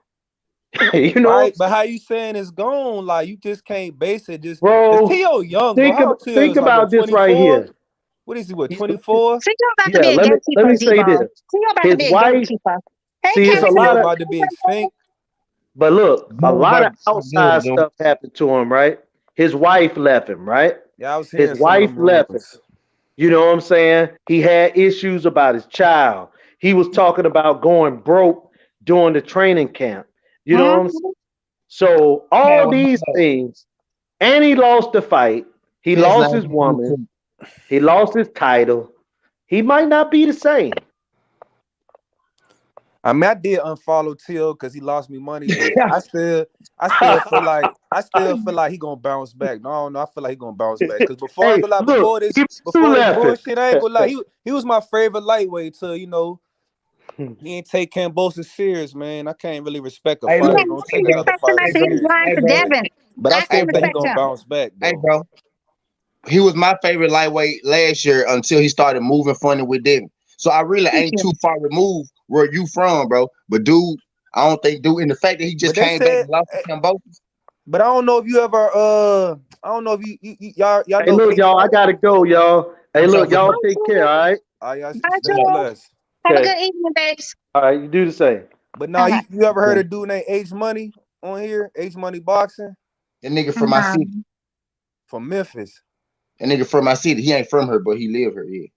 You know, right? But how you saying it's gone? Like, you just can't base it. Just bro, T.O. young. Think about this right here. What is he? What, 24? Yeah, let me say this. His wife. See, it's a lot about to be extinct. But look, a lot of outside stuff happened to him, right? His wife left him, right? Yeah, I was hearing his wife left him. You know what I'm saying? He had issues about his child. He was talking about going broke during the training camp. You know what I'm saying? So all these things, and he lost the fight. He lost his woman. He lost his title. He might not be the same. I mean, I did unfollow Till because he lost me money, but I still feel like he gonna bounce back. No, I feel like he gonna bounce back because before this bullshit, I ain't gonna lie. He was my favorite lightweight till he ain't take Kambosos serious, man. I can't really respect a fighter. Don't take another fighter serious. But I still think he gonna bounce back, though. Hey, bro. He was my favorite lightweight last year until he started moving funny with Devin. So I really ain't too far removed where you from, bro. But dude, I don't think in the fact that he just came back and lost to Kambosos. But I don't know if you ever I don't know if y'all Hey, look, y'all, I gotta go, y'all. Hey, look, y'all take care, all right? Have a good evening, babes. All right, you do the same. But now, you ever heard of a dude named H Money on here? H Money Boxing. That nigga from my city. From Memphis. That nigga from my city. He ain't from her, but he live here. Yeah.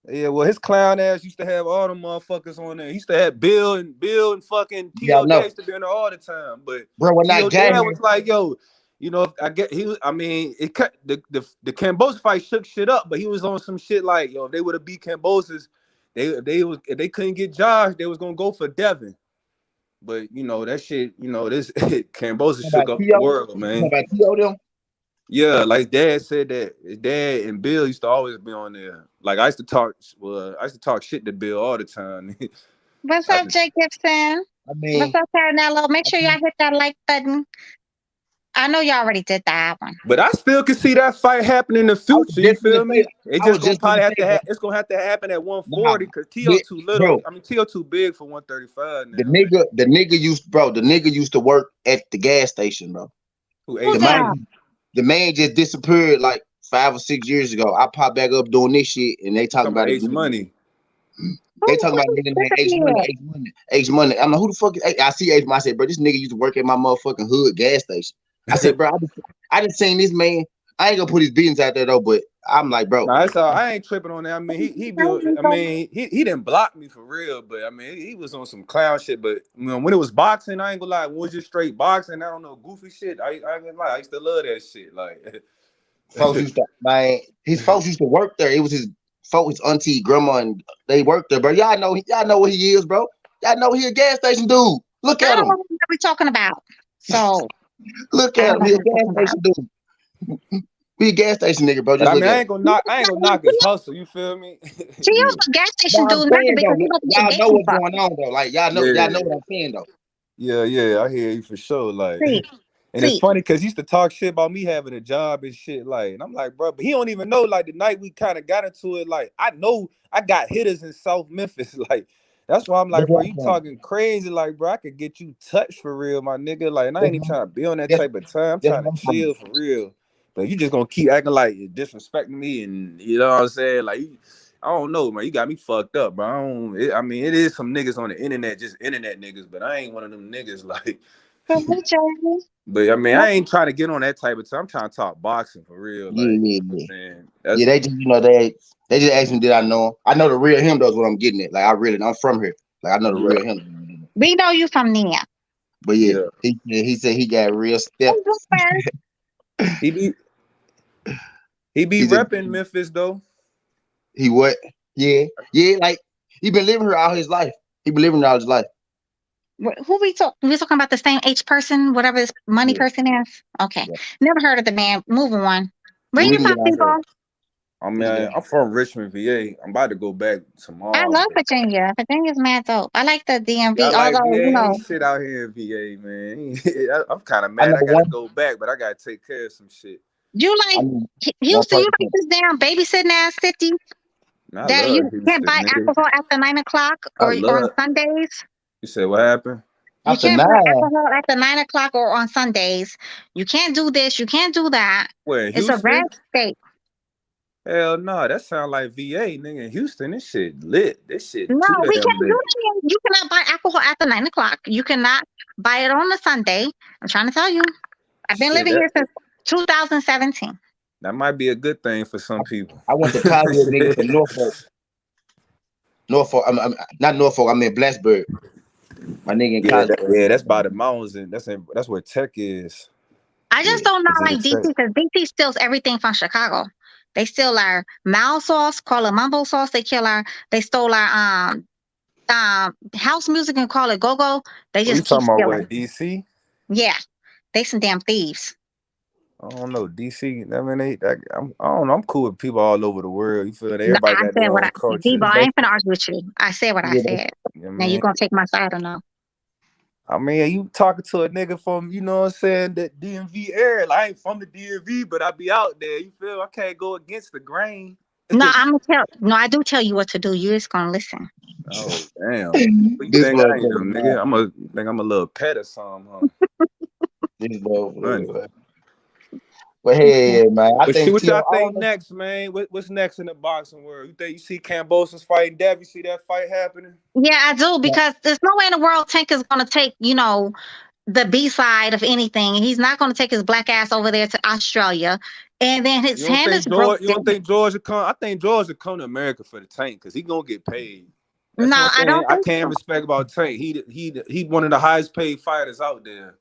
Yeah, well, his clown ass used to have all them motherfuckers on there. He used to have Bill and fucking T.O. Dad used to be on there all the time. But bro, when T.O. I Dad was like, yo, you know, it cut the Kambosos fight shook shit up, but he was on some shit like, yo, if they would have beat Kambosos, if they couldn't get Josh, they was gonna go for Devin. But you know, that shit, you know, this Kambosos shook up the world, man. About T.O. them? Yeah, like Dad said that his dad and Bill used to always be on there. Like I used to talk shit to Bill all the time. What's up, Jay Gibson? What's up, Carinello? Make sure y'all hit that like button. I know y'all already did that one. But I still can see that fight happening in the future. You feel me? It's just gonna probably have to it's gonna have to happen at 140 because T.O. too little. I mean T.O. too big for 135 now. The nigga used to work at the gas station, bro. The man just disappeared like 5 or 6 years ago. I popped back up doing this shit, and they talking about H Money. They talking about nigga named H Money. I'm like, who the fuck is I see H Money. I said, bro, this nigga used to work at my motherfucking hood gas station. I said, bro, I just seen this man. I ain't gonna put his business out there though, but I'm like, bro. Nah, that's all. I ain't tripping on that. I mean, he didn't block me for real, but I mean, he was on some clown shit. But you know, when it was boxing, I ain't gonna lie. When it was just straight boxing, I don't know, goofy shit. I ain't gonna lie. I used to love that shit. Like, his folks used to work there. It was his folks, his auntie, grandma, and they worked there. Bro, y'all know what he is, bro. Y'all know he a gas station dude. Look at him. What we talking about? So look at him. He a gas station dude. Be a gas station nigga, bro. Just I ain't gonna knock his hustle. You feel me? Gio's a gas station dude. Y'all know what's going on though. Like y'all know what I'm saying though. Yeah, I hear you for sure. Like, and it's funny because he used to talk shit about me having a job and shit. Like, and I'm like, bro, but he don't even know. Like the night we kind of got into it, like I know I got hitters in South Memphis. Like that's why I'm like, bro, you talking crazy. Like, bro, I could get you touched for real, my nigga. Like, and I ain't even trying to be on that type of time. I'm trying to chill for real. But you just gonna keep acting like you're disrespecting me, and you know what I'm saying? Like, I don't know, man. You got me fucked up, bro. I mean, it is some niggas on the internet, just internet niggas, but I ain't one of them niggas. Like, but I mean, I ain't trying to get on that type of time. I'm trying to talk boxing for real. Like, they just, you know, they just asked me, did I know him? I know the real him. That's what I'm getting at. Like, I'm from here. Like, I know the real him. We know you from there. But he said he got real steps. He be repping Memphis though. He what? Yeah. Like he been living here all his life. Who we talking about? The same H person, whatever this money person is. Okay, never heard of the man. Moving on. Where you from, people? I mean, I'm from Richmond, VA. I'm about to go back tomorrow. I love Virginia. Virginia's mad dope. I like the DMV. Although you know, shit out here in VA, man. I'm kind of mad. I gotta go back, but I gotta take care of some shit. You like Houston? You like this damn babysitting ass city that you can't buy alcohol after 9 o'clock or on Sundays? You said what happened? You can't buy alcohol after 9 o'clock or on Sundays. You can't do this. You can't do that. Where, it's a red state. Hell no, that sound like VA, nigga. In Houston, this shit lit. This shit. No, we can't do that. You cannot buy alcohol after 9 o'clock. You cannot buy it on a Sunday. I'm trying to tell you. I've been living here since 2017. That might be a good thing for some people. I went to college with niggas from Norfolk. Not Norfolk. I mean Blacksburg. My nigga in college. That's by the mountains, and that's where Tech is. I just don't know like DC because DC steals everything from Chicago. They steal our Mal sauce, call it mumbo sauce. They stole our house music and call it go-go. They just keep talking about what, DC? Yeah, they some damn thieves. I don't know, DC. I mean, I don't know. I'm cool with people all over the world. You feel that everybody got their own culture. I ain't finna argue with you. I said what I said. Now you gonna take my side or no? I mean, you talking to a nigga from, you know what I'm saying, that DMV area. Like, I ain't from the DMV, but I be out there. You feel? I can't go against the grain. No, I do tell you what to do. You just gonna listen. Oh, damn. You think I am, nigga? I'm a little pet or something, huh? This But hey, man, I think what y'all think next, man? What's next in the boxing world? You see Kambosos fighting Dev? You see that fight happening? Yeah, I do, because there's no way in the world Tank is gonna take, the B side of anything. He's not going to take his black ass over there to Australia. And then his hand is broken. You don't think George will come? I think George will come to America for the Tank because he gonna get paid. That's No, one thing I don't. I can't respect about Tank. He one of the highest paid fighters out there.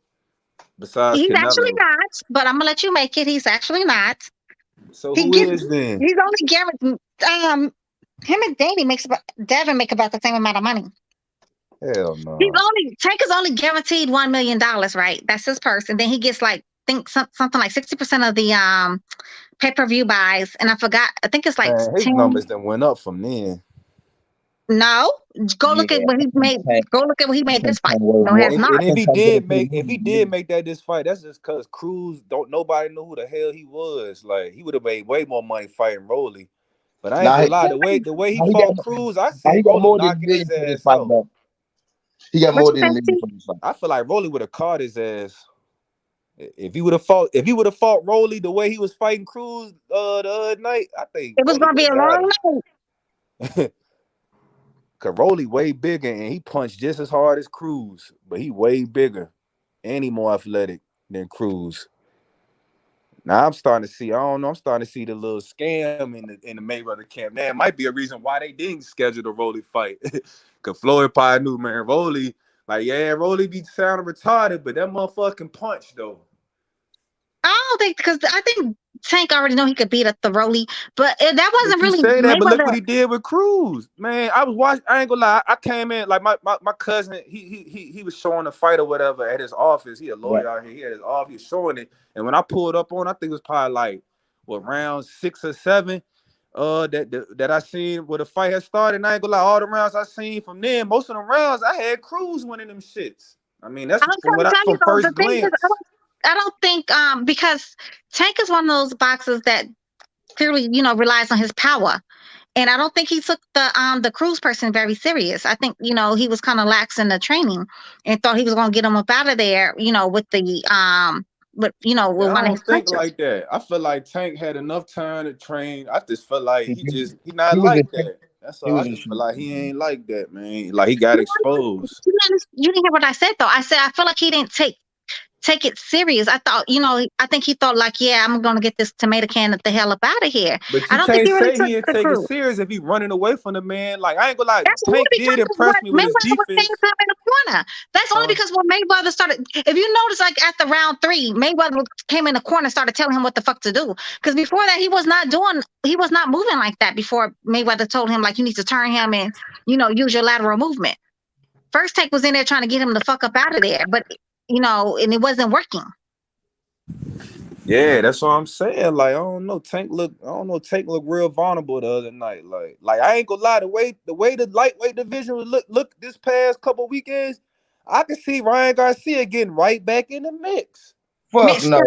Besides He's Canelo. actually not. But I'm gonna let you make it. He's actually not. So who is then? He's only guaranteed. Him and Devin make about the same amount of money. Hell no. Tank is only guaranteed $1 million, right? That's his purse, and then he gets like something like 60% of the pay-per-view buys, and I forgot. I think it's like his 10. numbers then went up from then. No, go look at what he made. Go look at what he made this fight. No, he has not. And if he did make that this fight, that's just because Cruz nobody knew who the hell he was. Like he would have made way more money fighting Rolly. But I ain't gonna lie, the way he fought Cruz, I see Rolly knocking his ass out. He got more than a million for this fight. I feel like Rolly would have caught his ass. If he would have fought Rolly the way he was fighting Cruz the other night, I think it was gonna be a long night. Cause Rolly way bigger and he punched just as hard as Cruz, but he way bigger and he more athletic than Cruz. Now I'm starting to see, I'm starting to see the little scam in the Mayweather camp. Now it might be a reason why they didn't schedule the Rolly fight. Cause Floyd probably knew, man, Rolly be sounding retarded, but that motherfucking punch though. I don't think because I think Tank already know he could beat up the Rolly, but that wasn't really. Say that, but look what he did with Cruz, man. I was watching. I ain't gonna lie. I came in like my cousin. He was showing the fight or whatever at his office. He a lawyer out here. He had his office. He was showing it, and when I pulled up on, I think it was probably like round 6 or 7. That I seen where the fight had started. And I ain't gonna lie. All the rounds I seen from then, most of the rounds I had Cruz winning them shits. I mean that's from first glance. I don't think because Tank is one of those boxers that clearly, relies on his power. And I don't think he took the Cruz person very serious. I think, he was kind of lax in the training and thought he was going to get him up out of there, with the with one of his think like that. I feel like Tank had enough time to train. I just feel like he not like that. That's all. I just feel like he ain't like that, man. Like he got exposed. You didn't hear what I said though. I said I feel like he didn't take it serious. I thought, I think he thought like, yeah, I'm gonna get this tomato can the hell up out of here. But you can't say he didn't take it serious if he running away from the man. Like I ain't gonna lie, Tank did impress me with his defense. That's only because when Mayweather started. If you notice, like at the round 3, Mayweather came in the corner and started telling him what the fuck to do. Because before that, he was not moving like that. Before Mayweather told him like you need to turn him and use your lateral movement. First Tank was in there trying to get him the fuck up out of there, but. And it wasn't working. Yeah, that's what I'm saying. Like, I don't know. Tank look real vulnerable the other night. Like I ain't gonna lie, the way the lightweight division would look this past couple weekends, I can see Ryan Garcia getting right back in the mix. Fuck no.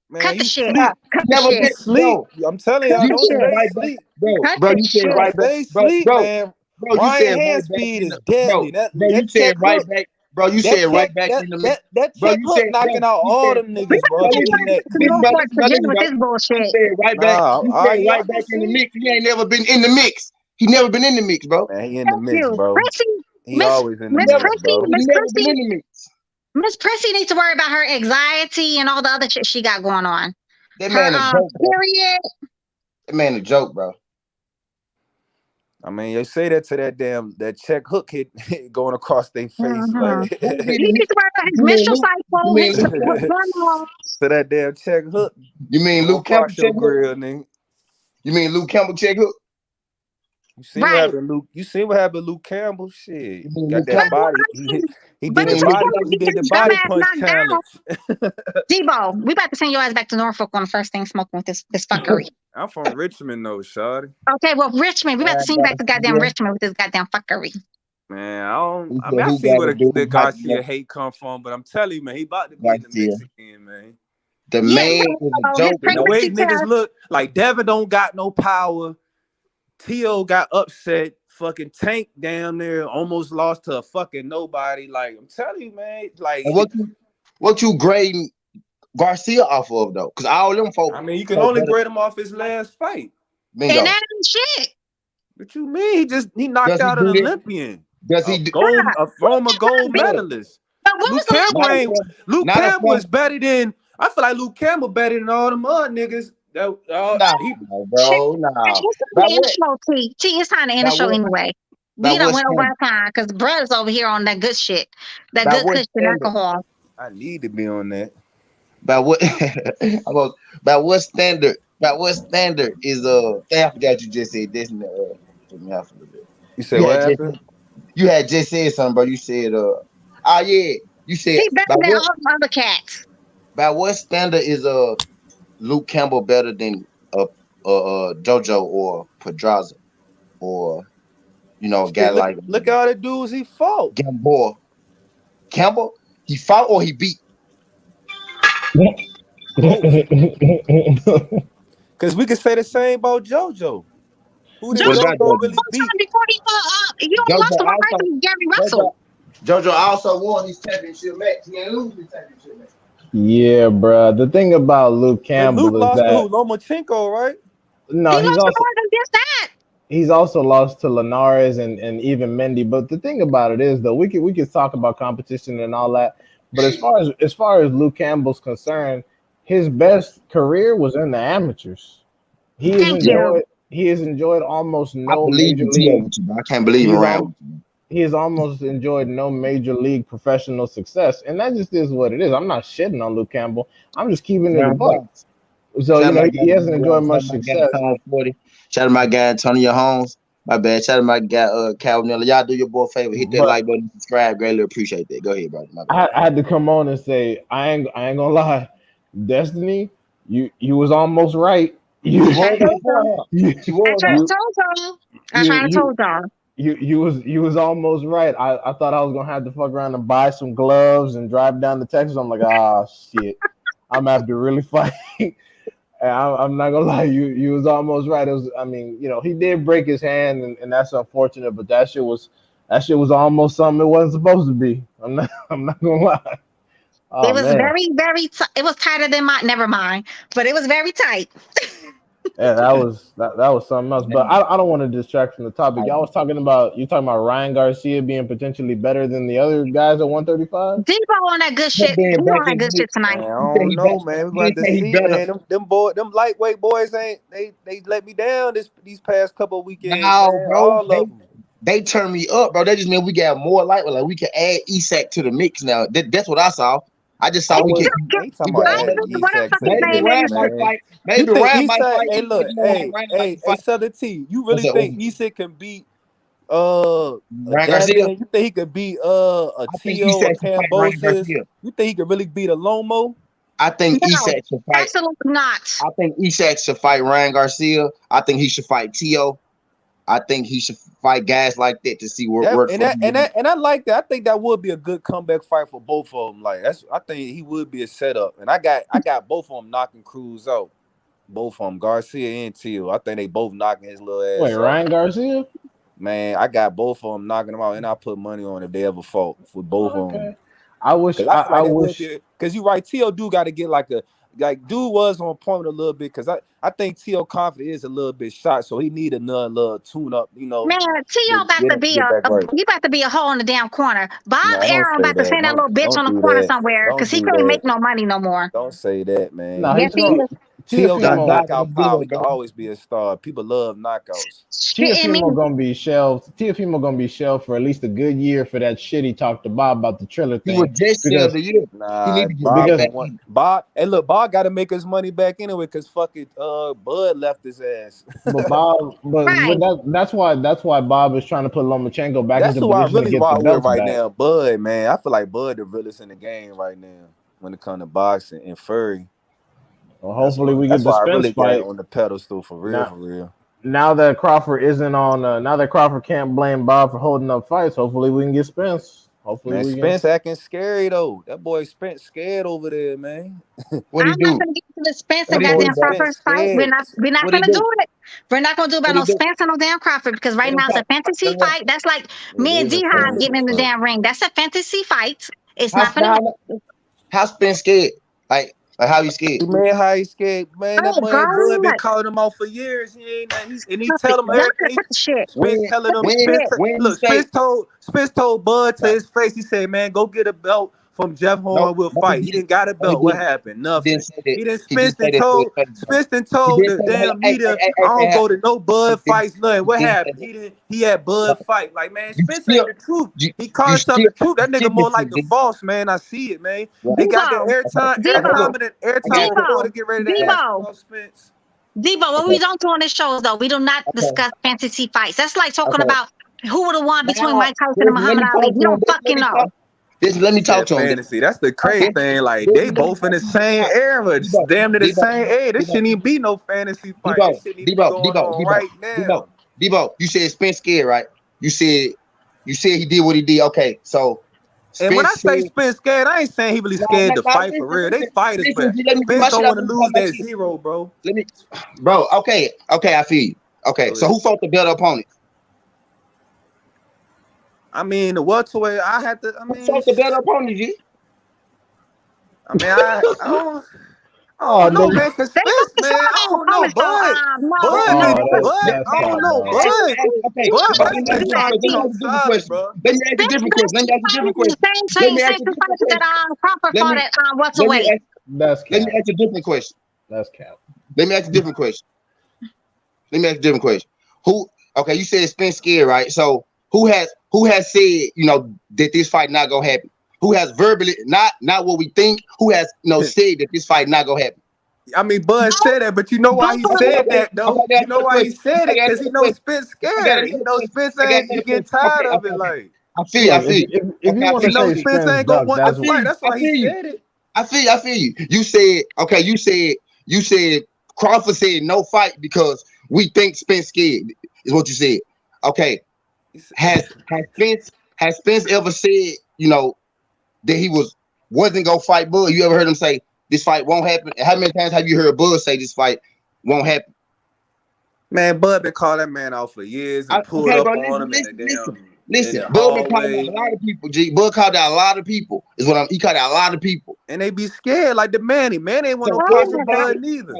Man, cut the shit. Never did sleep. I'm telling y'all, don't stay sleep. Bro, you said right back. Stay sleep, man. Bro, Ryan hand speed is deadly. Bro, you said right back. Bro, you said right back in the mix. That check hook knocking out all them niggas, bro. With this bullshit. You said right back. You said right back in the mix. He ain't never been in the mix. He never been in the mix, bro. Man, he in the mix, bro. He always in the mix, bro. He never been in the mix. Miss Prissy needs to worry about her anxiety and all the other shit she got going on. That man a joke, bro. Period. That man a joke, bro. I mean, you say that to that check hook hit going across their face. Like, he needs to worry about his menstrual cycle. To that damn check hook. You mean Luke Campbell check hook? You mean Luke Campbell check hook? You see what happened, Luke? You see what happened, Luke Campbell? Shit, got that body. He did the body punch challenge. Debo, we about to send your ass back to Norfolk on the first thing smoking with this fuckery. I'm from Richmond, though, shawty. Okay, well, Richmond. We about to send you back to goddamn Richmond with this goddamn fuckery. Man, I see where the Garcia hate come from, but I'm telling you, man, he about to be in the mix again, man. The man is a joke. The way niggas look, like Devin don't got no power. T.O. got upset. Fucking Tank down there almost lost to a fucking nobody. Like, I'm telling you, man. Like, what you grading Garcia off of, though? Because all them folks. I mean, you can only grade him off his last fight. Bingo. And that ain't shit. What you mean? He knocked out an Olympian. Does he a former gold medalist? So what Luke was the Campbell last? ain't. Luke Campbell is better than. I feel like Luke Campbell better than all the mud niggas. Nah, Shit, bro, nah. it's time By to end the what? show, T. T, it's time to end By the show what? anyway. By We done what went over standard? our time because brother's over here on that good shit, that By good what Christian standard? alcohol. I need to be on that. By what? By what standard? By what standard is I forgot you just said this and took me off a little bit. You said You what had just happened? you had just said something, bro. You said yeah. You said He better by than what all the other cats. by what standard is Luke Campbell better than Jojo or Pedraza or a guy Shit, like look at all the dudes he fought. Gamboa? Campbell, he fought or he beat? Both. Because we could say the same about Jojo. Who did What about Jojo Jojo Jojo? really beat? before he you only lost Jojo to one also person, Gary Jojo, Russell. Jojo also won his championship match. He ain't lose his championship match. Yeah, bro. The thing about Luke And Luke Campbell is lost to that who? Lomachenko, right? no, He lost to more than just that. he's also lost to Linares and even Mendy. But the thing about it is, though, we could talk about competition and all that. But as far as Luke Campbell's concerned, his best career was in the amateurs. He has Thank you. enjoyed almost I no believe major in Tio league. with you, bro. I can't believe in He's Ryan all with you. he has almost enjoyed no major league professional success, and that just is what it is. I'm not shitting on Luke Campbell. I'm just keeping it a Ryan buck. Brown. So Shout out my he guy, hasn't enjoyed shout out much my guy success. Tom 40. Shout out my guy Antonio Holmes. My bad. Shout out my guy Calvin Miller. Y'all do your boy a favor. Hit that But like button, subscribe. Greatly appreciate that. Go ahead, brother. My bad. I had to come on and say I ain't gonna lie, Destiny, you was almost right. She You was I told before y'all. her. you She was I her. you told y'all. I you tried to you told y'all. you was almost right. I thought I was gonna have to fuck around and buy some gloves and drive down to Texas. I'm like, ah shit, I'm gonna have to really fight. And I'm not gonna lie, you was almost right. It was, I mean, he did break his hand, and that's unfortunate. But that shit was almost something it wasn't supposed to be. I'm not gonna lie. It Oh was man, very, very it was tighter than my never mind. But it was very tight. yeah, that was something else. But I don't want to distract from the topic. Y'all was talking about Ryan Garcia being potentially better than the other guys at 135. Debo on that good That shit. He man back on that in good the shit Man, tonight. I He said don't he better. know, man. We're He gonna have didn't to say he see, better. man. Them lightweight boys ain't they let me down these past couple of weekends, No, man. bro. All of them. They turned me up, bro. That just mean we got more light. Like we can add Isak to the mix now. That's what I saw. I just saw I we was can. He talking We about can I add. adding what the Esac fuck to the his Maybe name mix, Ryan is? might man. fight. You Maybe think Ryan might Isak? fight. Hey, look, Ryan might hey, fight. SouthernTea. You really What's up? think Isak can beat a Ryan Garcia. Devin? You think he could beat a I think Tio, a Isak should fight Ryan Kambosos? Garcia. You think he could really beat a Lomo? I think No, Isak should fight. absolutely not. I think Isak should fight Ryan Garcia. I think he should fight Tio. I think he should fight guys like that to see what works for him. And I like that. I think that would be a good comeback fight for both of them. Like I think he would be a setup. And I got both of them knocking Cruz out. Both of them, Garcia and Teal. I think they both knocking his little ass wait, out. Ryan Garcia. Man, I got both of them knocking them out, and I put money on if they ever fought for both of them. I wish. Because I feel like I that would wish. be because you right. Teal do got to get dude was on point a little bit because I think Teal confident is a little bit shot, so he need another little tune up, Man, Tio about to be get back right. he about to be a hole in the damn corner. Bob No, don't Aaron say about to that. send that little bitch Don't on the do corner that. somewhere because Don't he do can't that. make no money no more. Don't say that, man. No, Yes, he's he gonna. is. Teal got Teofimo, knockout power. He can always be a star. People love knockouts. Shitting me. Teofimo gonna be shelved. Teofimo gonna be shelved for at least a good year for that shit he talked to Bob about the Triller He was thing. just Because the year. He Nah, need to get Bob right because back don't want in. Bob. Hey, look, Bob got to make his money back anyway because fucking Bud left his ass. but Bob, Right. that's why Bob is trying to put Lomachenko back That's into who I position to really get the rock with belts right back. now, Bud. Man, I feel like Bud the realest in the game right now when it comes to boxing and Furry. Well, hopefully we get That's the why I Spence really got fight. on the pedestal for real, for real. Now that Crawford isn't on, now that Crawford can't blame Bob for holding up fights, hopefully we can get Spence. Hopefully Man, we Spence acting scary though. That boy Spence scared over there, man. What he I'm not do? gonna get to the Spence What and he Boy do, goddamn bro? Crawford Spence fight. scared. We're not What he gonna do do? it. We're not gonna do about What he no do? Spence and no damn Crawford because right Let him now it's a talk. fantasy Let him fight. That's like It me and is a Jihad getting fantasy in the fight. damn ring. That's a fantasy fight. It's How not gonna how Spence scared? Like how you scared? Man, how he scared? Man, that oh man Bud been God. calling him out for years. He ain't that. He Stop tell it. him Y'all better everything. cut the shit. When Spence telling Cut him. the when shit. when he Look, say Spence told Bud to his face. He said, "Man, go get a belt from Jeff Horn will fight. He didn't got a belt. What happened? Nothing. He didn't Spence and told the damn media, I don't go to no Bud fights, nothing. What happened? He had Bud fight. Like, man, Spence ain't the truth. He called himself the truth. That nigga more like the false, man. I see it, man. They got that airtime before to get ready to ask about Spence. Debo, what we don't do on this show, though, we do not discuss fantasy fights. That's like talking about who would have won between Mike Tyson and Muhammad Ali. You don't fucking know. Let me talk to him. Fantasy. That's the crazy thing. Like, they both in the same era. Damn near the same age. This shouldn't even be no fantasy fight. This shouldn't even be going on right now. Debo, you said Spence scared, right? You said he did what he did. Okay, so Spence, and when I say Spence scared, I ain't saying he really scared to fight for real. They fighters, but Spence don't want to lose that zero, bro. Okay, I feel you. Okay, so who fought the better opponent? I mean, the welterweight, who fought the better opponent, G? I don't know, man, because Spence, man, I don't know, Bud. I don't know, Bud. Let me ask you a different question. That's cap. Let me ask you a different question. That's cap. Let me ask you a different question. Okay, you said Spence scared, right? So who has said, that this fight not gonna happen? Who has verbally, not what we think, who has said that this fight not gonna happen? I mean, Bud said that, but you know why he said that, though? You know why he said it? Because he knows Spence scared. He knows Spence ain't getting tired of it. Like, I feel you. If you want to say Spence ain't gonna want to fight, that's why he said it. I feel you. You said Crawford said no fight because we think Spence scared, is what you said. Okay. Has Spence ever said, that he wasn't gonna fight Bud? You ever heard him say this fight won't happen? How many times have you heard Bud say this fight won't happen? Man, Bud been calling that man out for years and pulled up on him in the damn. Listen, Bud been calling out a lot of people. G, Bud called out a lot of people. He called out a lot of people, and they be scared like the Manny. Man ain't want no parts of Bud neither.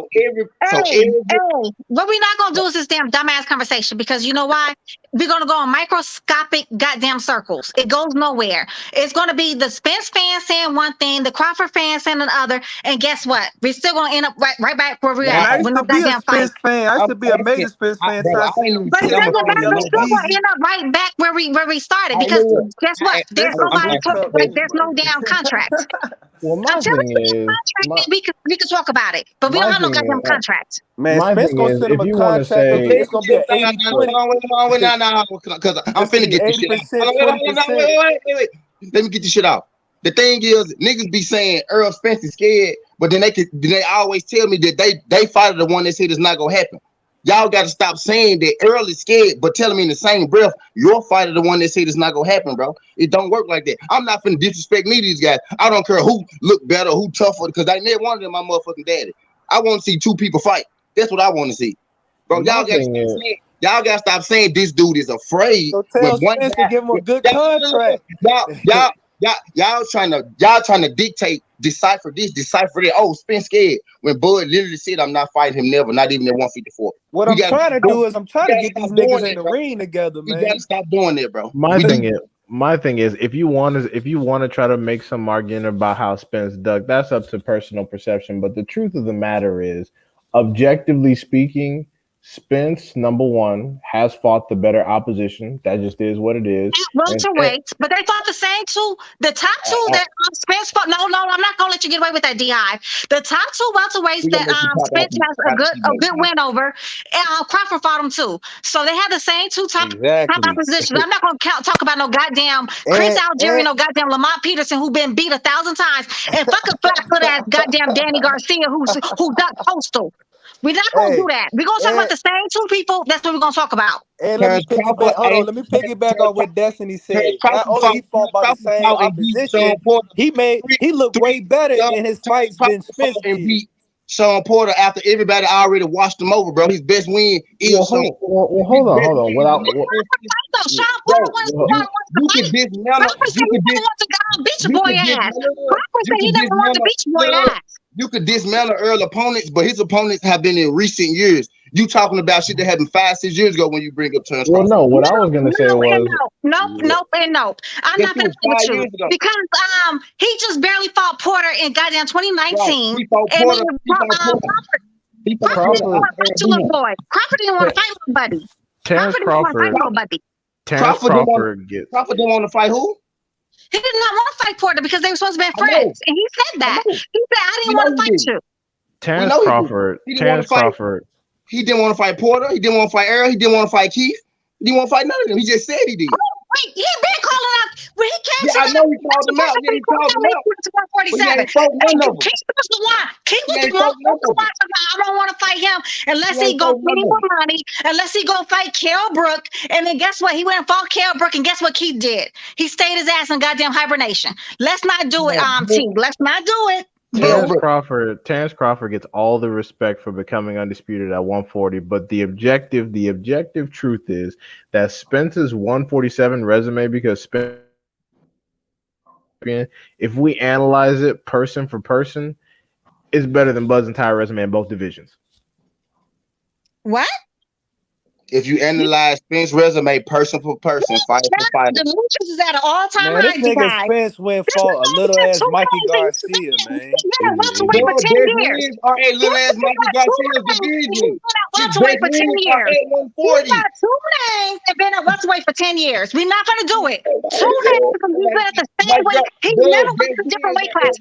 What we not gonna do is this damn dumbass conversation, because you know why? We're gonna go in microscopic goddamn circles. It goes nowhere. It's gonna be the Spence fans saying one thing, the Crawford fans saying another, and guess what? We're still gonna end up right back where we're at. I used to be a Spence fan. I used to be a major Spence fan. But we're still gonna end up right back where we started, because guess what? There's no damn contract. Well, my thing is, we can talk about it, but we don't have no goddamn contract. Man, Spence gonna send him a contract. It's gonna be an 80-20. Because I'm finna get this shit out. Wait. Let me get this shit out. The thing is, niggas be saying Earl Spence is scared, but then they always tell me that they fight the one that said it's not gonna happen. Y'all got to stop saying that Earl is scared, but telling me in the same breath, your fighter the one that said it's not gonna happen, bro. It don't work like that. I'm not finna disrespect neither of these guys. I don't care who look better, who tougher, because I never wanted my motherfucking daddy. I want to see two people fight. That's what I want to see, bro. Y'all gotta stop saying this dude is afraid. So tell Spence to give him a good contract. Y'all trying to dictate, decipher this, decipher that. Oh, Spence scared. When Bud literally said, I'm not fighting him never, not even at 154. What I'm trying to do is I'm trying to get these niggas in the ring together, man. You gotta stop doing that, bro. My thing is, if you want to try to make some argument about how Spence ducked, that's up to personal perception. But the truth of the matter is, objectively speaking, Spence, number one, has fought the better opposition. That just is what it is. Welterweight, but they fought the same two. The top two that Spence fought. No, I'm not gonna let you get away with that, Di. The top two welterweights that Spence has a good win over. Crawford fought them too. So they had the same two top opposition. I'm not gonna talk about no goddamn Chris Algieri, no goddamn Lamont Peterson, who been beat 1,000 times, and fucking flat-foot ass goddamn Danny Garcia, who ducked Postal. We're not gonna do that. We're gonna talk about the same two people. That's what we're gonna talk about. And let me piggyback on what Destiny said. Not only he fought by the same opposition, he looked way better in his fights than Spence did. Sean Porter after everybody already washed him over, bro. His best win is Sean. Well, hold on. Sean Porter you can dismantle. He never wanted to beat your boy ass. You could dismantle Earl opponents, but his opponents have been in recent years. You talking about shit that happened 5-6 years ago when you bring up Terrence Well, Crawford. no, what I was gonna say was nope. I'm not gonna with you because he just barely fought Porter in goddamn 2019. He fought And Porter. then Crawford didn't want to fight your little boy. Crawford didn't want to fight nobody. Terrence Crawford. Crawford didn't want to fight who? He did not want to fight Porter because they were supposed to be friends, and he said that. He said, "I didn't want to fight you." Terrence Crawford. He didn't want to fight Porter. He didn't want to fight Earl. He didn't want to fight Keith. He didn't want to fight none of them. He just said he did. Wait, he been calling out when he came to I know he called them out. Yeah, he called them out. 147. Keith was the one. Keith was the one. I don't want to fight him unless he go pay more money, unless he go fight Kell Brook. And then guess what? He went and fought Kell Brook, and guess what Keith did? He stayed his ass in goddamn hibernation. Let's not do it, T. Let's not do it. Terrence Crawford gets all the respect for becoming undisputed at 140, but the objective truth is that Spence's 147 resume, because Spence, if we analyze it person for person, is better than Bud's entire resume in both divisions. What? If you analyze Spence's resume person for person, fighter for fighter. Demetrius is at an all-time high. This nigga Spence went for a little ass Mikey Garcia, man. Yeah, welterweight for 10 years. Or a little ass Mikey Garcia's division. Welterweight for 10 years. We got two names that been at welterweight for 10 years. We're not going to do it. Two names because he's been at the same weight. He never went to different weight classes.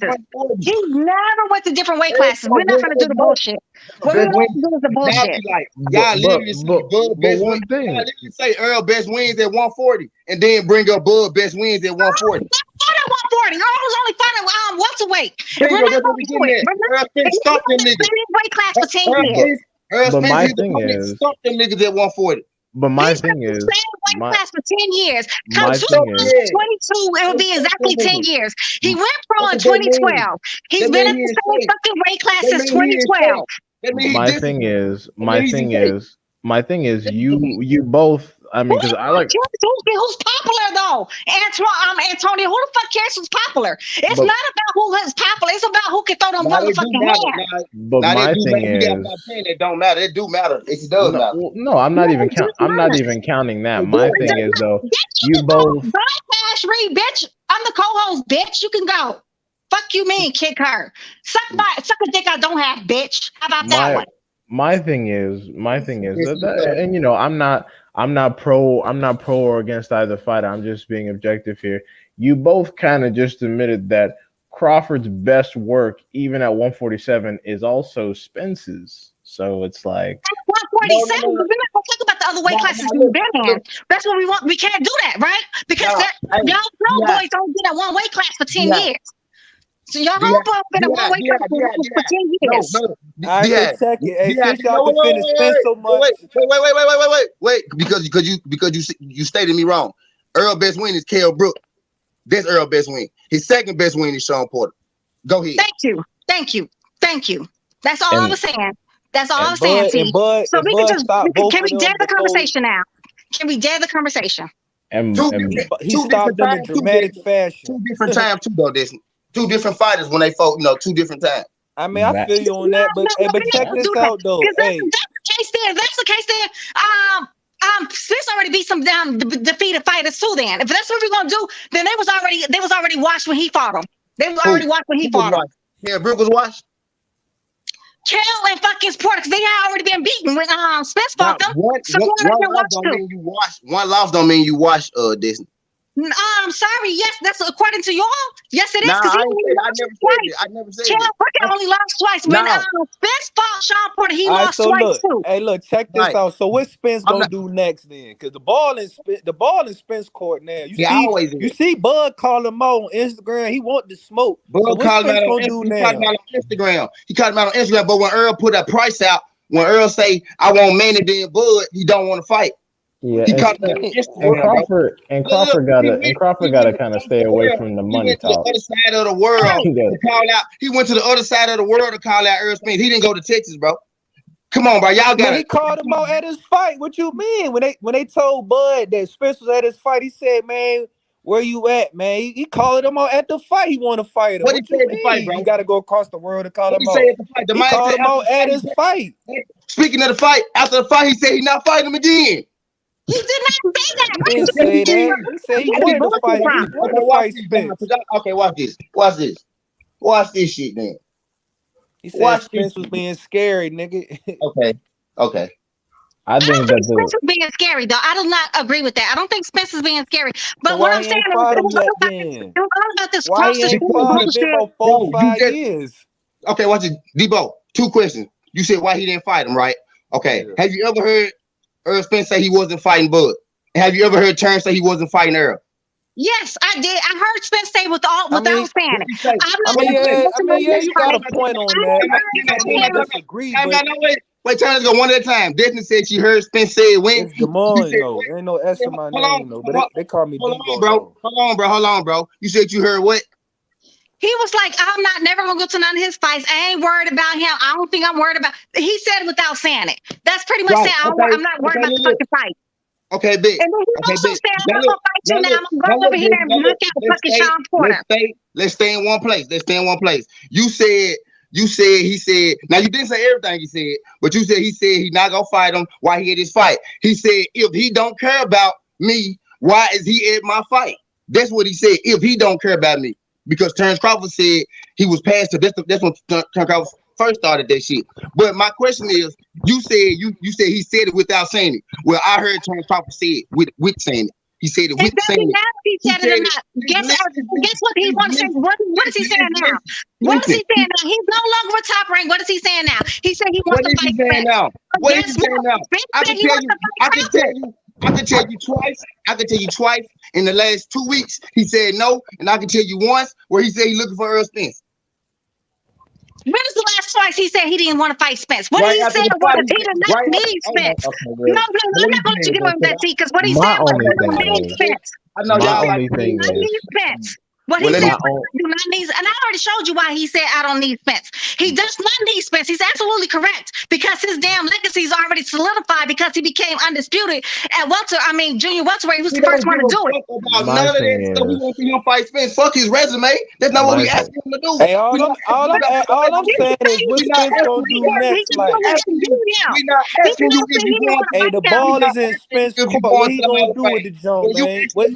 He never went to different weight classes. We're not going to do the bullshit. What we're going to do is the bullshit. Y'all literally say Earl best wins at 140 and then bring up Bud best wins at 140. At 140. Earl was only fighting welterweight. Earl Spence stopped them niggas. Weight class for 10 years. Earl Spence stopped them niggas at 140. But my thing is, weight class for 10 years. Come 2022, it would be exactly 10 years. He went pro in 2012. He's been in the same fucking weight class since 2012. My thing is, you both. I mean, because I like who's popular though. Antonio, who the fuck cares who's popular? It's not about who is popular. It's about who can throw them motherfucking hands. But my thing is, it don't matter. It do matter. It does matter. No, I'm not even counting that. My thing is though, you both. Cash Reed, bitch. I'm the co-host, bitch. You can go. Fuck you, mean kick her. Suck a dick I don't have, bitch. How about that one? My thing is that, and you know, I'm not pro or against either fighter. I'm just being objective here. You both kind of just admitted that Crawford's best work, even at 147, is also Spence's. So it's like 147. We're not gonna talk about the other weight classes we've been in. That's what we want. We can't do that, right? Because y'all pro boys don't get at one weight class for 10 years. So y'all homeboy been at one weight class for 10 years. I ain't check it. Hey, since y'all defending Spence so much. Wait, because you stated me wrong. Earl best win is Kell Brook. That's Earl best win. His second best win is Sean Porter. Go ahead. Thank you. That's all I was saying. That's all I was saying, T. So we can just can we dead the conversation now? Can we dead the conversation? He stopped them in dramatic fashion. Two different times too, though. This. Two different fighters when they fought, two different times. I mean, I feel you on that, but check this out though. Hey, that's the case there. Spence already beat some down defeated fighters too. Then, if that's what we're gonna do, then they was already washed when he fought them. They was already washed when he fought them. Yeah, Brook was washed. Kell and fucking Porter, because they had already been beaten when Spence fought them. One loss don't mean you watch Disney. I'm sorry. Yes, that's according to y'all. Yes, it is. I never said it. Porter only lost twice. When Spence fought Sean Porter, he lost twice too. Hey, look, check this out. So what Spence gonna do next then? Because the ball in Spence court now. You see Bud call him out on Instagram. He want the smoke. Bud called him out on Instagram. He called him out on Instagram. But when Earl put that price out, when Earl say I want Manny then Bud, he don't want to fight. Yeah, and Crawford gotta kind of stay away from the money talk. Other side of the world to call out. He went to the other side of the world to call out Earl Spence. He didn't go to Texas, bro. Come on, bro. Y'all got. He called him out at his fight. What you mean? When they told Bud that Spence was at his fight, he said, "Man, Where you at, man? He calling him out at the fight. He want to fight him. What What he you say at mean? the fight, bro? You got to go across the world to call What him he out. say at the fight? He called him out at his fight. Speaking of the fight, after the fight, he said he not fighting him again. He did not say that. He didn't say that. He said he wanted to fight. He wanted to fight Spence. Okay, watch this. Watch this. Watch this shit, then. He said Spence was being scary, nigga. Okay. I think that Spence is being scary, though. I do not agree with that. I don't think Spence is being scary. But So what why I'm he saying ain't is, fought it him was yet all then? about this Why cross he the ain't street fought him? Been about 4-5 years. Okay, watch it. Debo, 2 questions. You said why he didn't fight him, right? Okay. Yeah. Have you ever heard Spence say he wasn't fighting Bud? And have you ever heard Turn say he wasn't fighting Earl? Yes, I did. I heard Spence say without saying it. Yeah, you got a point on that. You can't disagree, but wait, turn, let's go one at a time. Destiny said she heard Spence say it when. it's Gamon, though. There ain't no S in my name, though. But they call me Debo, bro. Hold on, bro. You said you heard what? He was like, I'm never gonna go to none of his fights. I ain't worried about him. I don't think I'm worried about. He said it without saying it. That's pretty much saying I'm not worried about the fucking fight. Okay, big. And then he also said, I'm gonna fight you now. I'm gonna go over here and look at fucking Sean Porter. Let's stay in one place. You said he said. Now you didn't say everything he said, but you said he not gonna fight him. Why he at his fight? He said if he don't care about me, why is he at my fight? That's what he said. If he don't care about me, because Terrence Crawford said he was past. That's when Terrence Crawford first started that shit. But my question is, you said he said it without saying it. Well, I heard Terrence Crawford say it with saying it. He said it with saying it. He said it or not. Guess what he wants to say? What is he saying now? What is he saying now? He's no longer a top rank. What is he saying now? He said he wants to fight Spence. What is he saying now? I can tell you twice in the last 2 weeks he said no, and I can tell you once where he said he's looking for Earl Spence. When is the last twice he said he didn't want to fight Spence? What did he say was he did not need Spence? No, I'm not going to give him that seat because what he said was he don't need Spence. I know y'all only thing I need Spence. What he said, I do not need, and I already showed you why he said I don't need Spence. He does not need Spence. He's absolutely correct because his damn legacy is already solidified because he became undisputed at junior welterweight. He was the first one to do it. None of that stuff. We want to see him fight Spence. Fuck his resume. That's not what we asking him to do. Hey, all I'm saying is what Spence gonna do next. Like, we not asking you if you want. Hey, the ball is in Spence court. What he gonna do with the joint,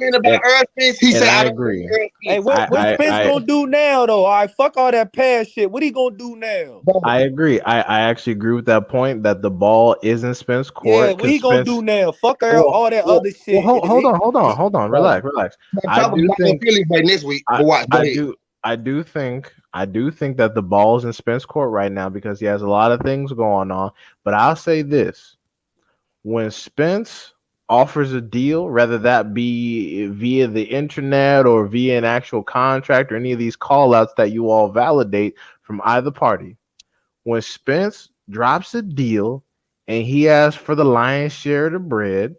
man? About Earl Spence, he said I agree. Hey, what Spence gonna do now, though? All right, fuck all that past shit. What he gonna do now? I agree. I actually agree with that point that the ball is in Spence court. Yeah, what he gonna do now? Fuck all that other shit. Well, hold on. Relax. I do think this week. I do think that the ball's in Spence court right now because he has a lot of things going on. But I'll say this: when Spence offers a deal, whether that be via the internet or via an actual contract or any of these call outs that you all validate from either party, when Spence drops a deal and he asks for the lion's share of the bread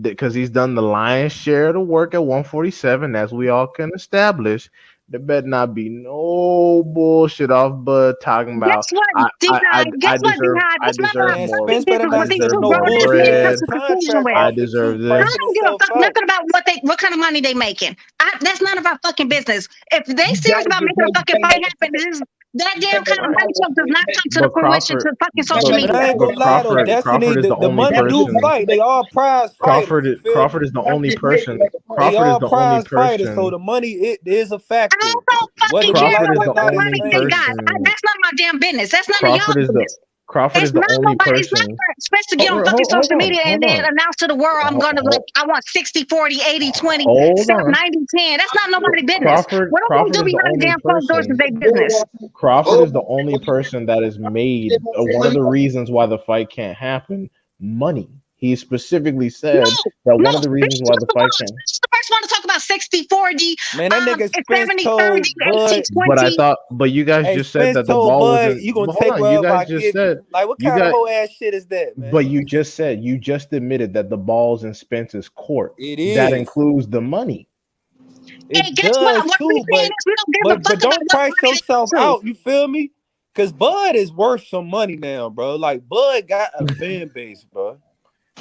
because he's done the lion's share of the work at 147, as we all can establish, there better not be no bullshit off Bud talking about. Guess what? I deserve more. I deserve this. I don't give a fuck nothing about what kind of money they making. That's none of our fucking business. If they serious about making a fucking fight happen, that damn kind of money does not come to the fruition to fucking social media. I ain't gonna lie though, Destiny, the money do fight. They all prize fighters. Crawford is the only person. They all prize fighters, so the money it is a factor. I don't fucking care what money they got. That's not my damn business. That's none of y'all business. Crawford is the only person. It's not supposed to get on fucking social media and then announce to the world I want 60, 40, 80, 20, 90, 10. That's not nobody's business. What do we do behind the damn closed doors is their business? Crawford is the only person that has made one of the reasons why the fight can't happen, money. He specifically said that one of the reasons why the fight can't. The first one to talk about 60, 40, man, that nigga 70, 30, 80, 20. But you guys just said that the ball wasn't. You gonna take you guys just said, like, what kind of whole ass shit is that, man? But you just admitted that the ball's in Spence's court. It is. That includes the money. It does too, but don't price yourself out. You feel me? Because Bud is worth some money now, bro. Like, Bud got a fan base, bro.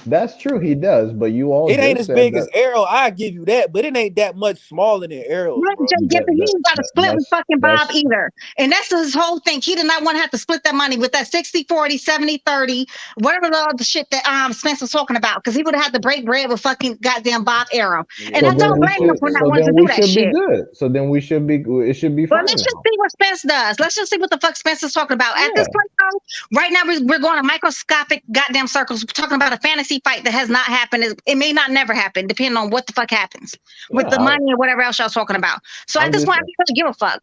That's true, he does. But you all It ain't just as said big that. as Arrow. I give you that, but it ain't that much smaller than Arrow's, Right, bro. Jay Giffen, he ain't got to split with fucking Bob that's either. And that's his whole thing. He did not want to have to split that money with that 60-40, 70-30, whatever the other shit that Spence was talking about. Because he would have had to break bread with fucking goddamn Bob Arrow. Yeah, And I so then don't we blame him should for not so wanting then to we do that should be shit. good. So then we should be it should be But fine let's just now. see what Spence does. Let's just see what the fuck Spence is talking about. At this point, though, right now we're going to microscopic goddamn circles. We're talking about a fantasy fight that has not happened. It may not never happen, depending on what the fuck happens with the money or whatever else y'all talking about. So at this point, I don't really give a fuck.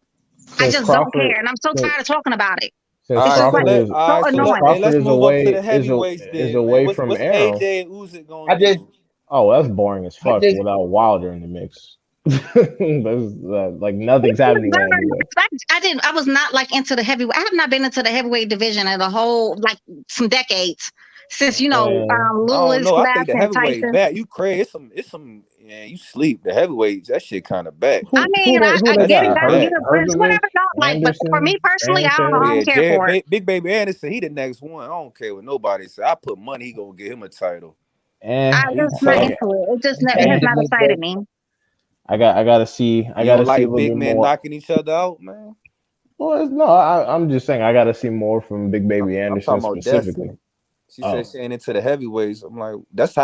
I just don't care, and I'm so tired of talking about it. Since It's just like so annoying. Let's move up to the is heavyweights then, man. away from What's Arrow. AJ and Usyk gonna do? Oh, that's boring as fuck without Wilder in the mix. Like nothing's happening. I was not like into the heavyweight. I have not been into the heavyweight division in the whole like some decades since Lewis, I Glass, think the and heavyweight Tyson. back. You crazy? It's some. Yeah, you sleep. The heavyweights, that shit kind of back. I mean, I get it. I get it. It's whatever y'all like. But for me personally, I don't care for it. Big Baby Anderson, he the next one. I don't care what nobody say. I put money. He gonna get him a title. I just not into it. It just has not excited me. I gotta see. I gotta see a little big bit men more. knocking each other out, man. Well, no, I'm just saying I gotta see more from Big Baby Anderson specifically. She said she ain't into the heavyweights. I'm like, that's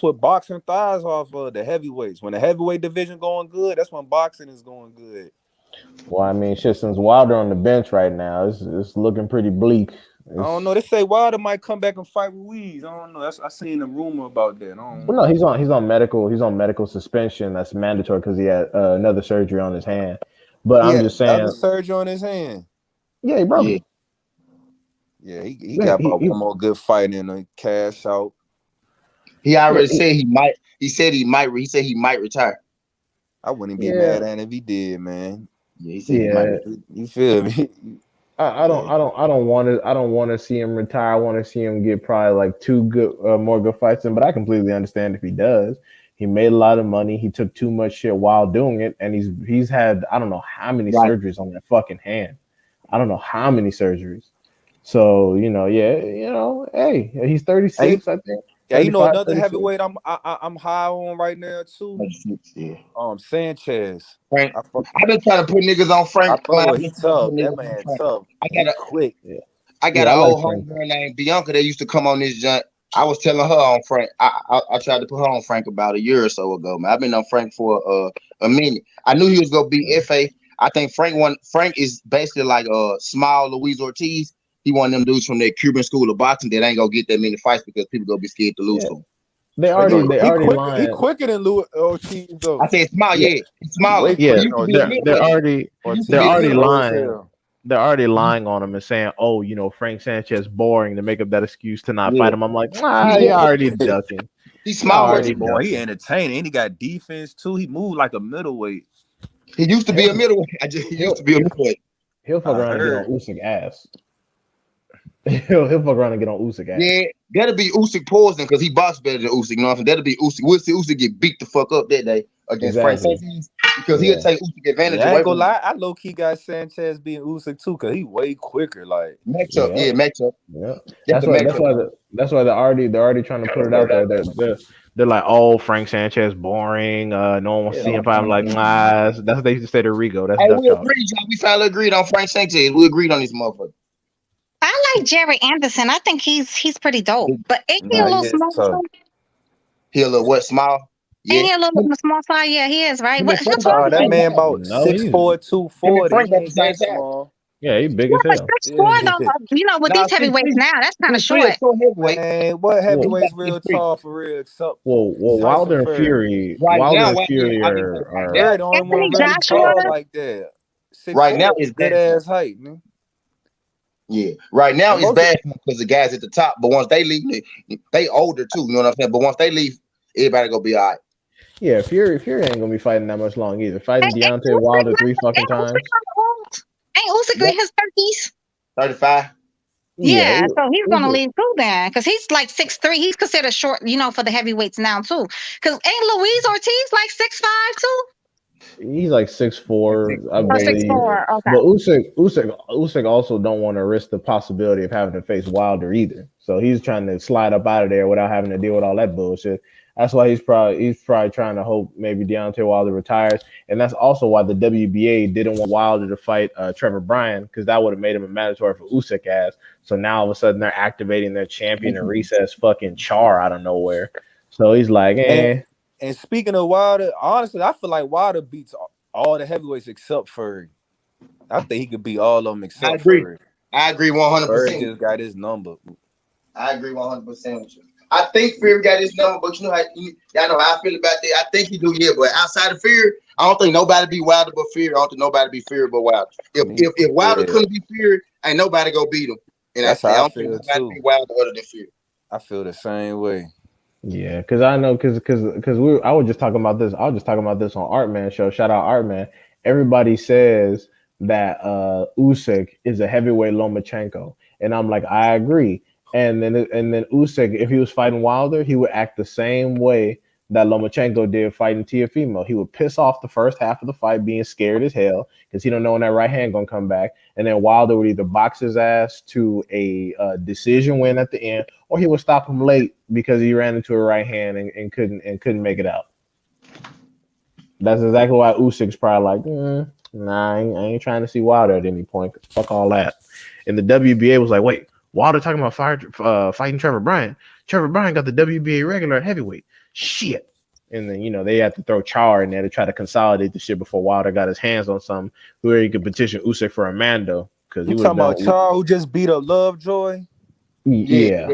what boxing thrives off of, the heavyweights. When the heavyweight division going good, that's when boxing is going good. Well, I mean, shit, since Wilder on the bench right now, it's looking pretty bleak. I don't know. They say Wilder might come back and fight Ruiz. I don't know. I seen a rumor about that. Well, no, he's on medical suspension. That's mandatory because he had another surgery on his hand. But I'm just saying, another surgery on his hand. Yeah, he broke it. Yeah, he got about one more good fight in a cash out. He already said he might. He said he might. He said he might retire. I wouldn't be mad at him if he did, man. Yeah, he said he might. You feel me? I don't want to see him retire. I want to see him get probably like two more good fights in. But I completely understand if he does. He made a lot of money. He took too much shit while doing it, and he's had I don't know how many surgeries on that fucking hand. I don't know how many surgeries. So hey, he's 36. I think. Yeah, another 36. Heavyweight I'm high on right now too. Sanchez. Frank. I've been trying to put niggas on Frank. He's tough. That man tough. Quick. I got an old homegirl named Bianca that used to come on this joint. I was telling her on Frank. I tried to put her on Frank about a year or so ago, man. I've been on Frank for a minute. I knew he was gonna beat FA. I think Frank is basically like a small Luis Ortiz. He one of them dudes from that Cuban school of boxing that ain't gonna get that many fights because people gonna be scared to lose to him. They already lying. He quicker than Luis Ortiz though. I said small, it's smaller. Yeah, they're already lying. They're already lying on him and saying, "Oh, Frank Sanchez boring" to make up that excuse to not fight him. I'm like, you already ducking. He's small. He entertaining. And he got defense too. He moved like a middleweight. He used to be a middleweight. He used to be a middleweight. He'll fuck around and get on Usyk ass. He'll fuck around and get on Usyk ass. Yeah, that'll be Usyk poison because he boxed better than Usyk. You know what I'm saying? That'll be Usyk. We'll see Usyk get beat the fuck up that day against Frank Sanchez because he'll take Usyk advantage. I ain't gonna lie, I low key got Sanchez being Usyk too because he way quicker. Like matchup. Yeah. That's why they're already trying to put it out there. They're like, oh, Frank Sanchez boring. No one wants to see him fight. I'm like, nah. That's what they used to say to Rigo. That's we agreed. We finally agreed on Frank Sanchez. We agreed on this motherfucker. I like Jerry Anderson. I think he's pretty dope. But ain't he a little small? He a little what small? Yeah. Ain't he a little small side? Yeah, he is, right? That man about 6'4", 240. Yeah, he's big as hell. 6'4" though, with these heavyweights now, that's kind of short. Man, what heavyweights real tall for real? Except Wilder and Fury. Wilder and Fury are the only one really tall like that. Right now is good ass height, man. Yeah, right now it's bad because the guys at the top, but once they leave, they older too. You know what I'm saying? But once they leave, everybody gonna be all right. Yeah, Fury ain't gonna be fighting that much long either. Fighting Deontay Wilder 3 fucking times. Ain't Usyk in his 30s? 35. Yeah, so he's gonna leave too then, because he's like 6'3". He's considered short, for the heavyweights now too. Because ain't Luis Ortiz like 6'5" too? He's like 6'4", I Or six believe. four. Okay. But Usyk also don't want to risk the possibility of having to face Wilder either. So he's trying to slide up out of there without having to deal with all that bullshit. That's why he's probably trying to hope maybe Deontay Wilder retires, and that's also why the WBA didn't want Wilder to fight Trevor Bryan, because that would have made him a mandatory for Usyk ass. So now all of a sudden they're activating their champion and recess fucking Char out of nowhere. So he's like, And speaking of Wilder, honestly, I feel like Wilder beats all the heavyweights except Fury. I think he could beat all of them except Fury. I agree 100%. Fury just got his number. I agree 100% with you. I think Fury got his number, but you know y'all know how I feel about that. I think he do, yeah. But outside of Fury, I don't think nobody be Wilder but Fury. I don't think nobody be Fury but Wilder. If Wilder couldn't be Fury, ain't nobody go beat him. And that's I how I don't feel think nobody too. be Wilder other than Fury. I feel the same way. Yeah, because I know because I was just talking about this. I was just talking about this on Artman show. Shout out Artman. Everybody says that Usyk is a heavyweight Lomachenko, and I'm like, I agree. And then Usyk, if he was fighting Wilder, he would act the same way that Lomachenko did fighting Teofimo. He would piss off the first half of the fight, being scared as hell because he don't know when that right hand gonna come back. And then Wilder would either box his ass to a decision win at the end, or he would stop him late because he ran into a right hand and couldn't make it out. That's exactly why Usyk's probably like, nah, I ain't trying to see Wilder at any point. Fuck all that. And the WBA was like, wait, Wilder talking about fighting Trevor Bryan. Trevor Bryan got the WBA regular at heavyweight. Shit. And then, they had to throw Char in there to try to consolidate the shit before Wilder got his hands on something where he could petition Usyk for a Mando. Because he was talking about Char who just beat up Lovejoy? Yeah.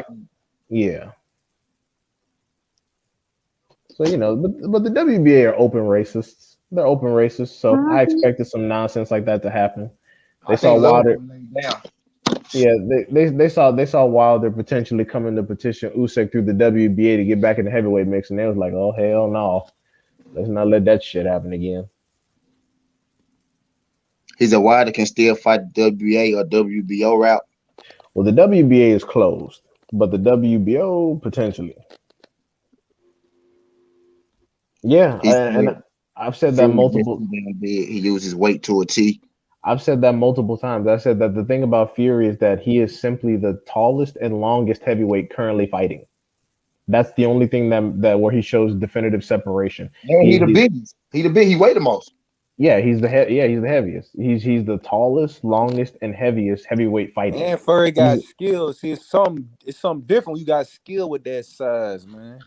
So, but the WBA are open racists. They're open racists. So I expected some nonsense like that to happen. They saw Wilder. Yeah, they saw Wilder potentially coming to petition Usyk through the WBA to get back in the heavyweight mix, and they was like, "Oh hell no, let's not let that shit happen again." Is it Wilder can still fight the WBA or WBO route? Well, the WBA is closed, but the WBO potentially. Yeah, and I've said that multiple. He uses weight to a T. I've said that multiple times. I said that the thing about Fury is that he is simply the tallest and longest heavyweight currently fighting. That's the only thing that where he shows definitive separation. And he the biggest. He weigh the most. Yeah, he's the heaviest. He's the tallest, longest, and heaviest heavyweight fighting. And Fury got skills. See, it's something different when you got skill with that size, man.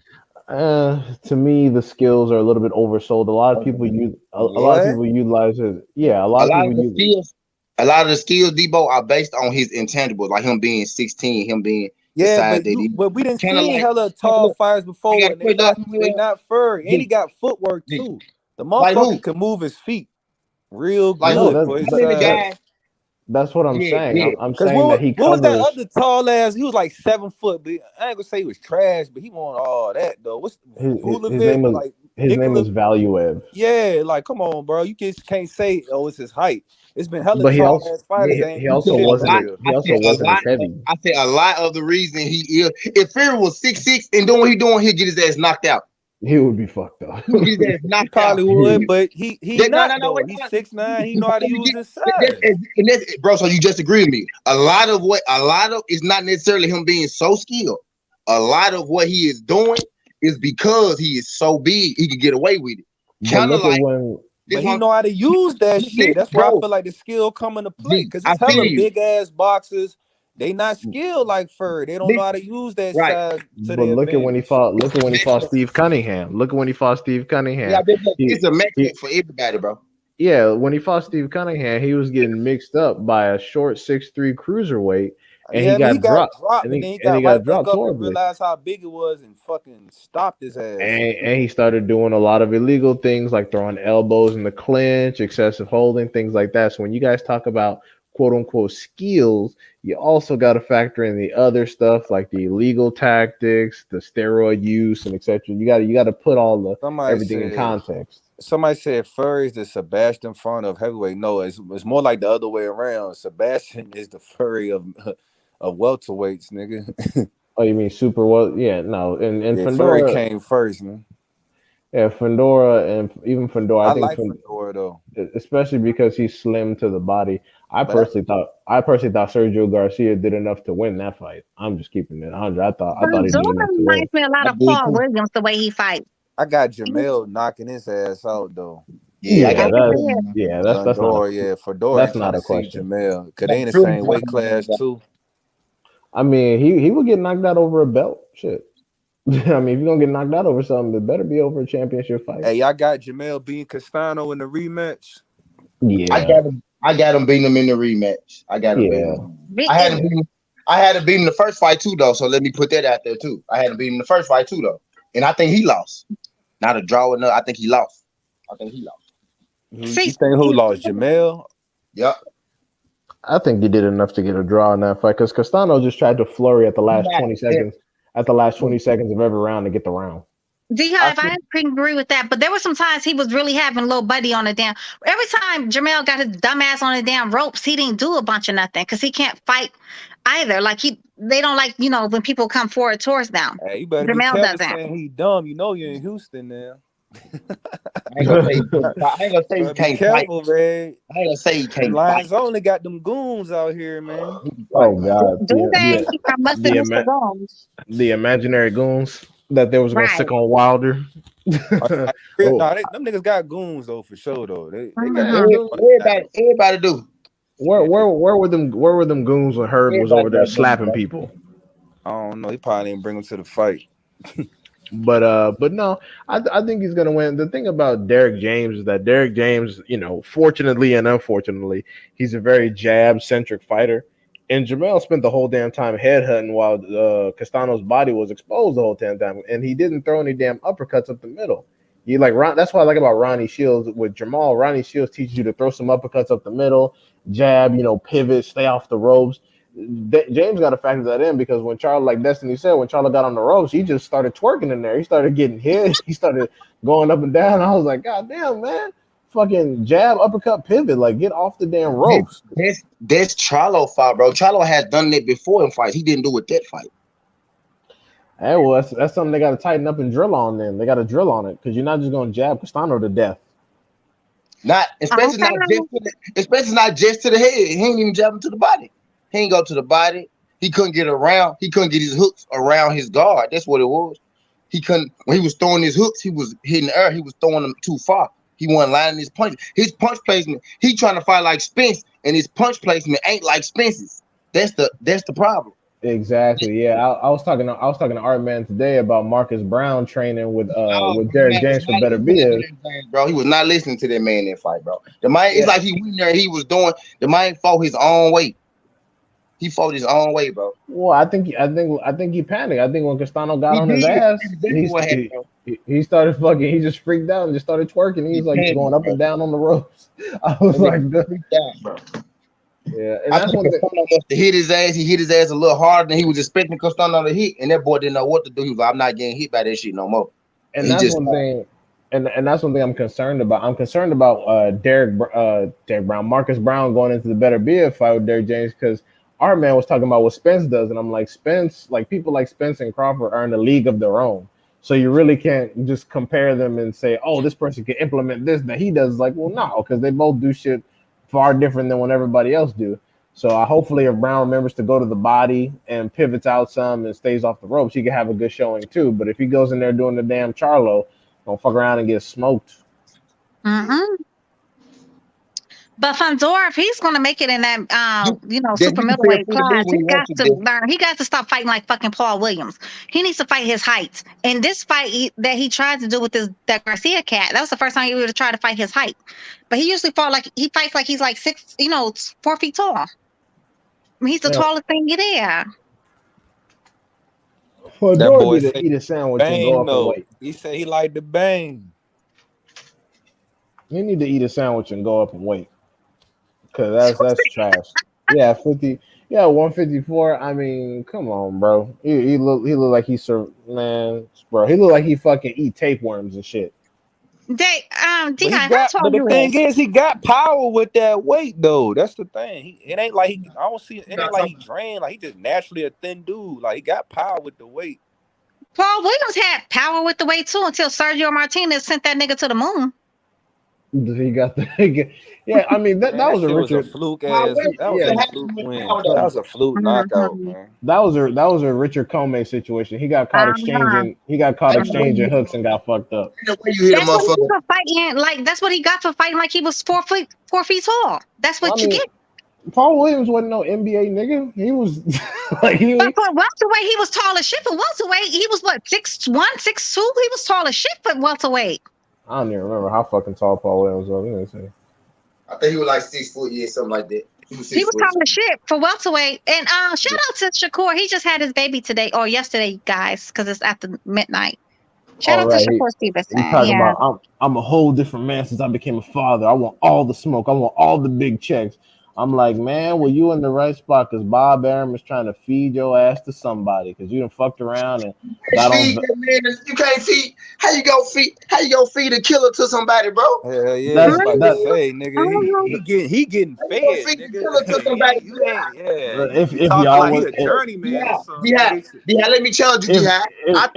To me, the skills are a little bit oversold. A lot of people use a lot of people utilize it. Yeah, a lot of the skills, Debo, are based on his intangibles, like him being 16, him being but we didn't see hella tall fighters before. They not Fury, and he got footwork too. The motherfucker can move his feet real good for his size. That's what I'm saying. I'm saying that he covers. What was that other tall ass? He was like 7 foot, but I ain't gonna say he was trash, but he won all that though. What's his name was? His name was Valuev. Yeah, like come on, bro. You just can't say it's his height. It's been hella tall ass fighters. He also wasn't as heavy. I said a lot of the reason he is. If Fury was 6'6" and doing what he doing, he'll get his ass knocked out. He would be fucked up. He probably would, but he's not. No, he's 6'9". He know how to use his size. Bro, so you just agree with me. A lot of is not necessarily him being so skilled. A lot of what he is doing is because he is so big, he can get away with it. Kind of like, but he know how to use that shit. That's why I feel like the skill come into play. Because it's hella big ass boxers. They not skilled like Fury. They don't know how to use that size. But look at when he fought. Look at when he fought Steve Cunningham. Yeah, it's a match for everybody, bro. Yeah, when he fought Steve Cunningham, he was getting mixed up by a short 6'3" cruiserweight, and he got dropped. And then he got dropped horribly. Realized how big it was and fucking stopped his ass. And he started doing a lot of illegal things like throwing elbows in the clinch, excessive holding, things like that. So when you guys talk about quote unquote skills, you also got to factor in the other stuff like the illegal tactics, the steroid use, and etc. You got to put all everything in context. Somebody said Fury is the Sebastian Font of heavyweight. No, it's more like the other way around. Sebastian is the Fury of welterweights, nigga. Oh, you mean super well? Yeah, no. And Fury came first, man. Yeah, Fedora and even Fedora. I I think like Fedora though. especially because he's slim to the body. I But personally thought Sergio Garcia did enough to win that fight. I'm just keeping it 100. I thought he did Fedora enough to win. reminds me a lot I of did Paul too. Williams the way he fights. I got Jamel knocking his ass out though. Yeah, I Yeah, got Fedora that's ain't trying not to a see question. Jamel. Cause they in the same weight class too. I mean, he would get knocked out over a belt. Shit. I mean, if you're gonna get knocked out over something, it better be over a championship fight. Hey, y'all got Jamel beating Castano in the rematch. Yeah, I got him beating him in the rematch. I got him beating yeah. him. I had him beat him the first fight too, though. So let me put that out there too. I had him beat him the first fight too, though, and I think he lost. Not a draw or nothing. I think he lost. You think who lost? Jamel? Yep. I think he did enough to get a draw in that fight because Castano just tried to flurry at the last 20 seconds. At the last 20 seconds of every round to get the round. D-Hive, I agree with that, but there were some times he was really having little buddy on the damn. Every time Jamel got his dumbass on the damn ropes, he didn't do a bunch of nothing because he can't fight either. Like they don't like when people come forward towards them. Hey, you better Jamel be careful doesn't. saying he dumb. You know you're in Houston now. I ain't gonna say he can't fight. Careful, man. I ain't gonna say he can't Lions fight. only got them goons out here, man. Oh God, Do they? I must have missed the goons. The imaginary goons that they was gonna Right. sick on Wilder. Nah, them niggas got goons though for sure though. They got Everybody do. Where were them goons when Hearn was over there slapping people? I don't know. He probably didn't bring them to the fight. But no, I think he's gonna win. The thing about Derek James is that Derek James, fortunately and unfortunately, he's a very jab centric fighter. And Jamel spent the whole damn time headhunting while Castano's body was exposed the whole damn time, and he didn't throw any damn uppercuts up the middle. That's what I like about Ronnie Shields with Jamal. Ronnie Shields teaches you to throw some uppercuts up the middle, jab, pivot, stay off the ropes. James got to factor that in because when Charlo, like Destiny said, when Charlo got on the ropes, he just started twerking in there. He started getting hit. He started going up and down. I was like, God damn, man. Fucking jab, uppercut, pivot. Like, get off the damn ropes. That's Charlo fight, bro. Charlo has done that before in fights. He didn't do it that fight. Hey, well, that's something they got to tighten up and drill on then. They got to drill on it because you're not just going to jab Castano to death. Especially not just to the head. He ain't even jab him to the body. He ain't go to the body. He couldn't get around. He couldn't get his hooks around his guard. That's what it was. He couldn't. When he was throwing his hooks, he was hitting the air. He was throwing them too far. He wasn't lining his punch. His punch placement. He trying to fight like Spence, and his punch placement ain't like Spence's. That's the problem. Exactly. Yeah, I was talking to Art Man today about Marcus Brown training with Derek James for better Diaz. Bro, he was not listening to that man in that fight, bro. The man, it's like he went there. He was doing the man fought his own way. He fought his own way, bro. Well, I think he panicked. I think when Castano got on his ass, he started fucking. He just freaked out and just started twerking. He was like going up and down on the ropes. I was like, freaked out, bro. Yeah, and that's one thing. Must have hit his ass. He hit his ass a little harder than he was expecting Castano to hit, and that boy didn't know what to do. He was like, "I'm not getting hit by that shit no more." And that's one thing. And that's one thing I'm concerned about. I'm concerned about Derek Brown, Marcus Brown going into the better BF fight with Derek James because our man was talking about what Spence does, and I'm like, Spence, like people like Spence and Crawford are in a league of their own. So you really can't just compare them and say, oh, this person can implement this that he does. Like, well, no, because they both do shit far different than what everybody else do. So hopefully if Brown remembers to go to the body and pivots out some and stays off the ropes, he can have a good showing too. But if he goes in there doing the damn Charlo, don't fuck around and get smoked. Mm-hmm. But Fedora, if he's going to make it in that, super middleweight class, he got to learn. He got to stop fighting like fucking Paul Williams. He needs to fight his height. And this fight that he tried to do with that Garcia cat, that was the first time he would have tried to fight his height. But he usually fights like he's like 4 feet tall. I mean, he's the tallest thing there. Well, that boy need to eat a sandwich and go up and wait. He said he liked the bang. You need to eat a sandwich and go up and wait. Because that's trash. Yeah, 50. Yeah, 154. I mean, come on, bro. He look like he man, bro. He look like he fucking eat tapeworms and shit. But the thing is, he got power with that weight, though. That's the thing. It ain't like I don't see it. It ain't like he drained. Like he just naturally a thin dude. Like he got power with the weight. Paul Williams had power with the weight too until Sergio Martinez sent that nigga to the moon. He got the yeah. I mean that was a Richard fluke ass. That was a fluke win. That was a fluke knockout, man. That was a Richard Comey situation. He got caught exchanging. He got caught exchanging hooks and got fucked up. That's what he got for fighting. Like that's what he got for fighting. Like he was 4 feet tall. That's what you get. Paul Williams wasn't no NBA nigga. He was like he was. But for welterweight, he was tall as shit. For welterweight, he was what 6'1", 6'2". He was tall as shit for welterweight. I don't even remember how fucking tall Paul Williams was. I think he was like 6 foot, something like that. He was tall as shit for welterweight. And shout out to Shakur. He just had his baby today or yesterday, guys, because it's after midnight. Shout out to Shakur Stevenson. He's talking about I'm a whole different man since I became a father. I want all the smoke. I want all the big checks. I'm like, man, well, you in the right spot because Bob Arum is trying to feed your ass to somebody because you done fucked around and got on. You can't feed. How you go feed a killer to somebody, bro? Hell yeah, that's like to say, nigga. He getting fed. Nigga. To somebody. If y'all like was a journeyman, let me challenge you, Diaz. I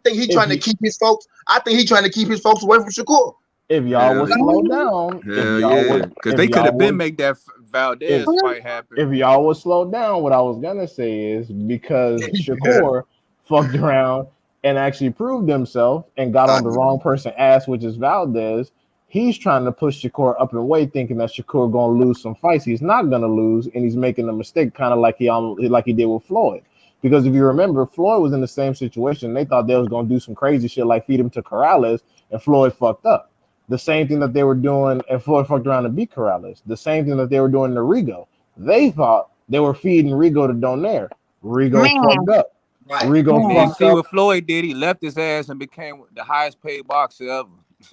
think he's trying to keep his folks. I think he's trying to keep his folks away from Shakur. If y'all would slow down, because they could have been make that Valdez fight happen. If y'all would slow down, what I was gonna say is because Shakur fucked around and actually proved himself and got on the wrong person's ass, which is Valdez. He's trying to push Shakur up in weight, thinking that Shakur gonna lose some fights. He's not gonna lose, and he's making a mistake, kind of like he did with Floyd. Because if you remember, Floyd was in the same situation. They thought they was gonna do some crazy shit like feed him to Corrales, and Floyd fucked up. The same thing that they were doing, and Floyd fucked around and beat Corrales. The same thing that they were doing to Rigo. They thought they were feeding Rigo to Donaire. Rigo fucked up. Right. Rigo fucked see up. what Floyd did. He left his ass and became the highest paid boxer ever.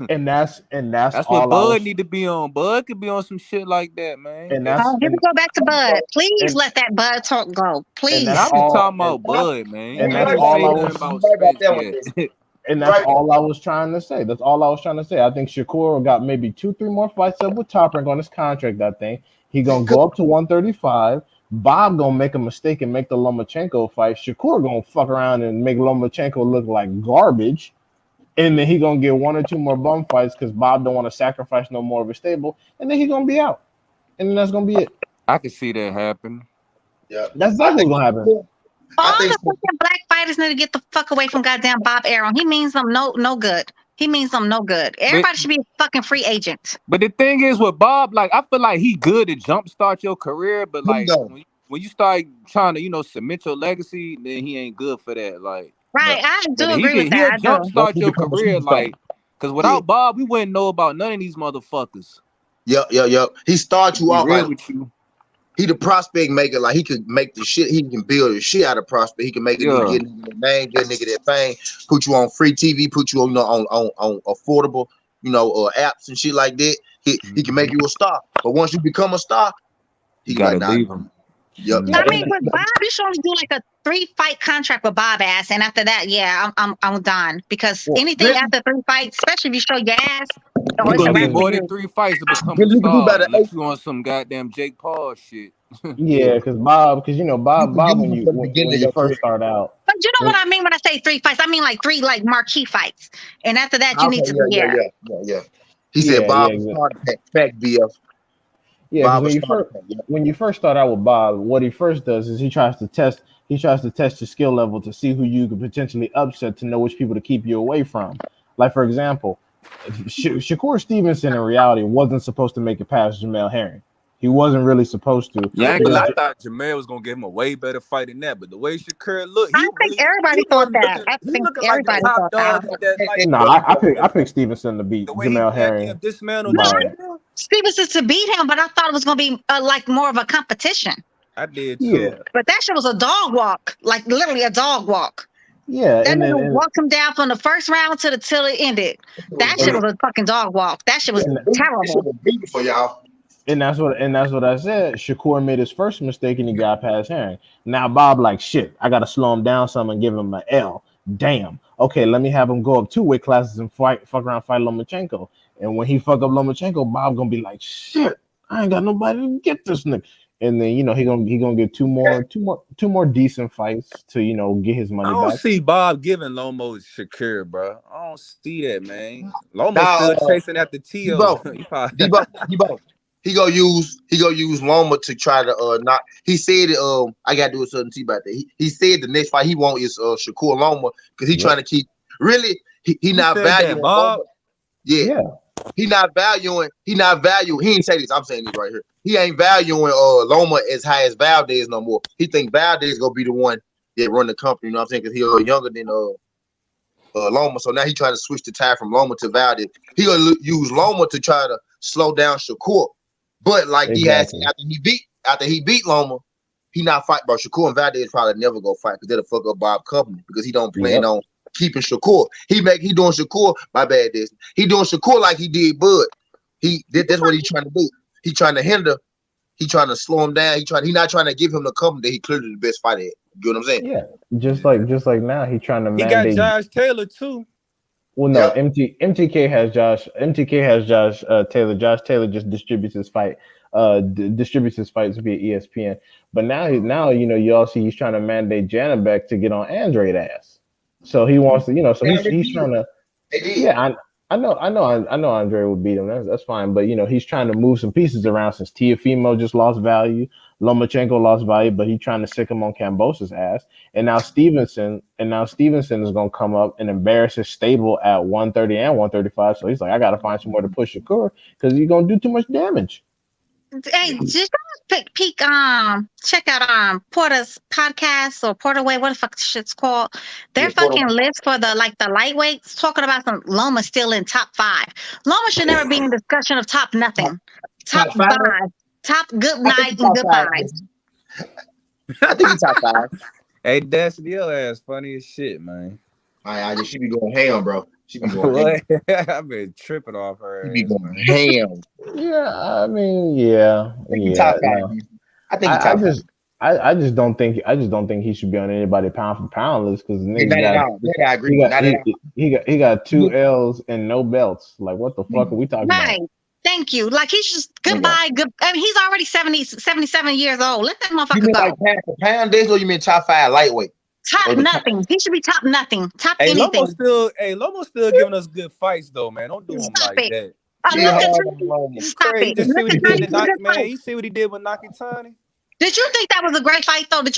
and that's what Bud need to be on. Bud could be on some shit like that, man. And that's here we go back to Bud. Please let that Bud talk go. Please. And I'm just talking about Bud, man. And that's all I was about Spence. And that's all I was trying to say. I think Shakur got maybe 2-3 more fights up with Top Rank on his contract, I think. He going to go up to 135. Bob going to make a mistake and make the Lomachenko fight. Shakur going to fuck around and make Lomachenko look like garbage. And then he going to get 1 or 2 more bum fights because Bob don't want to sacrifice no more of his stable. And then he going to be out. And then that's going to be it. I can see that happen. Yeah. That's exactly what's going to happen. All the fucking black fighters need to get the fuck away from goddamn Bob Arum. He means them no good. He means them no good. Everybody should be a fucking free agent. But the thing is with Bob, like I feel like he good to jumpstart your career, but like when you start trying to, cement your legacy, then he ain't good for that. Like right, I do agree with that. He'll jumpstart your career, like because without Bob, we wouldn't know about none of these motherfuckers. Yep. He starts you off like with you. He the prospect maker, like he could make the shit. He can build the shit out of prospect. He can make it get the name, get nigga that fame, put you on free TV, put you on on affordable, apps and shit like that. He can make you a star. But once you become a star, he gotta leave him. Yep. I mean, with Bob, you should only do like a 3-fight contract with Bob ass, and after that, I'm done. Because anything after 3 fights, especially if you show your ass, you're gonna need more than 3 fights to become a star. Unless you on some goddamn Jake Paul shit. Yeah, because Bob, when you first start out. But you know what I mean when I say 3 fights? I mean like 3 like marquee fights, and after that, you need to Yeah. He said Bob fact BF. Yeah, when you first start out with Bob, what he first does is he tries to test your skill level to see who you could potentially upset to know which people to keep you away from. Like for example, Shakur Stevenson in reality wasn't supposed to make it past Jamel Herring. He wasn't really supposed to. Yeah, I thought Jamel was gonna give him a way better fight than that, but the way Shakur looked, everybody thought that. I think everybody thought that. No, I picked Stevenson to beat Jamel Herring. Stevenson to beat him, but I thought it was gonna be like more of a competition. I did too. Yeah. But that shit was a dog walk, like literally a dog walk. Yeah, that nigga walked him down from the first round till it ended. That shit was a fucking dog walk. That shit was terrible. For y'all. And that's what I said. Shakur made his first mistake and he got past Herring. Now Bob like shit. I gotta slow him down some and give him an L. Damn. Okay, let me have him go up 2 weight classes and fuck around fight Lomachenko. And when he fuck up Lomachenko, Bob gonna be like, shit, I ain't got nobody to get this nigga. and then he gonna get two more decent fights to get his money I don't back. see Bob giving Lomo Shakir, bro. I don't see that, man. Lomo's still chasing after Tio. Debo. He gonna use Loma to try to not. He said I gotta do a SouthernTea about that. He said the next fight he want is Shakur Loma because he trying to keep he not valuing Bob. Loma. Yeah. He not valuing. He ain't say this. I'm saying this right here. He ain't valuing Loma as high as Valdez no more. He think Valdez gonna be the one that run the company. You know what I'm saying? Because he's younger than Loma. So now he trying to switch the tire from Loma to Valdez. He gonna use Loma to try to slow down Shakur. But like Diaz, after he beat Loma, he not fight. Bro, Shakur and Valdez probably never go fight because they'll fuck up Bob company because he don't plan on keeping Shakur. He doing Shakur. My bad, this. He doing Shakur like he did Bud. That's what he trying to do. He trying to hinder. He trying to slow him down. He not trying to give him the company that he clearly the best fighter at. You know what I'm saying? Yeah, just like now he trying to mandate. He got Josh Taylor too. Well, no, MTK has Josh. MTK has Josh Taylor. Josh Taylor just distributes his fights via ESPN. But now y'all see he's trying to mandate Janabek to get on Andrade's ass. So he wants to, so he's trying to. Yeah, I know Andre would beat him. That's fine. But he's trying to move some pieces around since Teofimo just lost value. Lomachenko lost value, but he's trying to sick him on Kambosos' ass. And now Stevenson is gonna come up and embarrass his stable at 130 and 135. So he's like, I gotta find somewhere to push Shakur because he's gonna do too much damage. Hey, just check out Porter's podcast or Porterway, what the fuck shit's called. Their fucking list for the lightweights talking about some Loma still in top 5. Loma should never be in discussion of top nothing. Top 5. Top good night and goodbye. I think he's top 5. Hey, Destiny, your ass funny as shit, man. She be going ham, bro. She be going ham. I've been tripping off her. She be going ham. Yeah, I mean, yeah. I think he's top 5. No. I think he's top 5. I just don't think he should be on anybody pound for pound list because I agree. He got 2 L's and no belts. Like, what the fuck are we talking about? Thank you. Like, he's just goodbye. Good. I mean, he's already 77 years old. Let that motherfucker you mean go. Like pound for pound this, or you mean top 5 lightweight? Top nothing. He should be top nothing. Top anything. Lomo's still giving us good fights though, man. Don't do him like that. Stop it. You see what he did to man? You see what he did with Nakatani? Did you think that was a great fight though? Did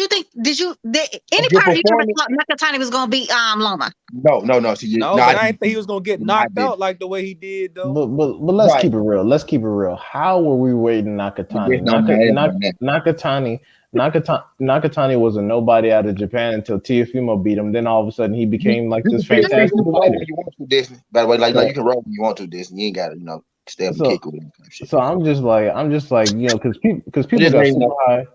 any part of you ever thought Nakatani was gonna beat Loma? No. But I didn't think he was gonna get knocked out like the way he did though. But let's keep it real. Let's keep it real. How were we waiting Nakatani? Nakatani was a nobody out of Japan until Teofimo beat him. Then all of a sudden he became like this fantastic fighter. You want to, Disney. By the way, like you can roll when you want to, Disney. You ain't got to, stay up and kick with him. So I'm just like, because people got super high.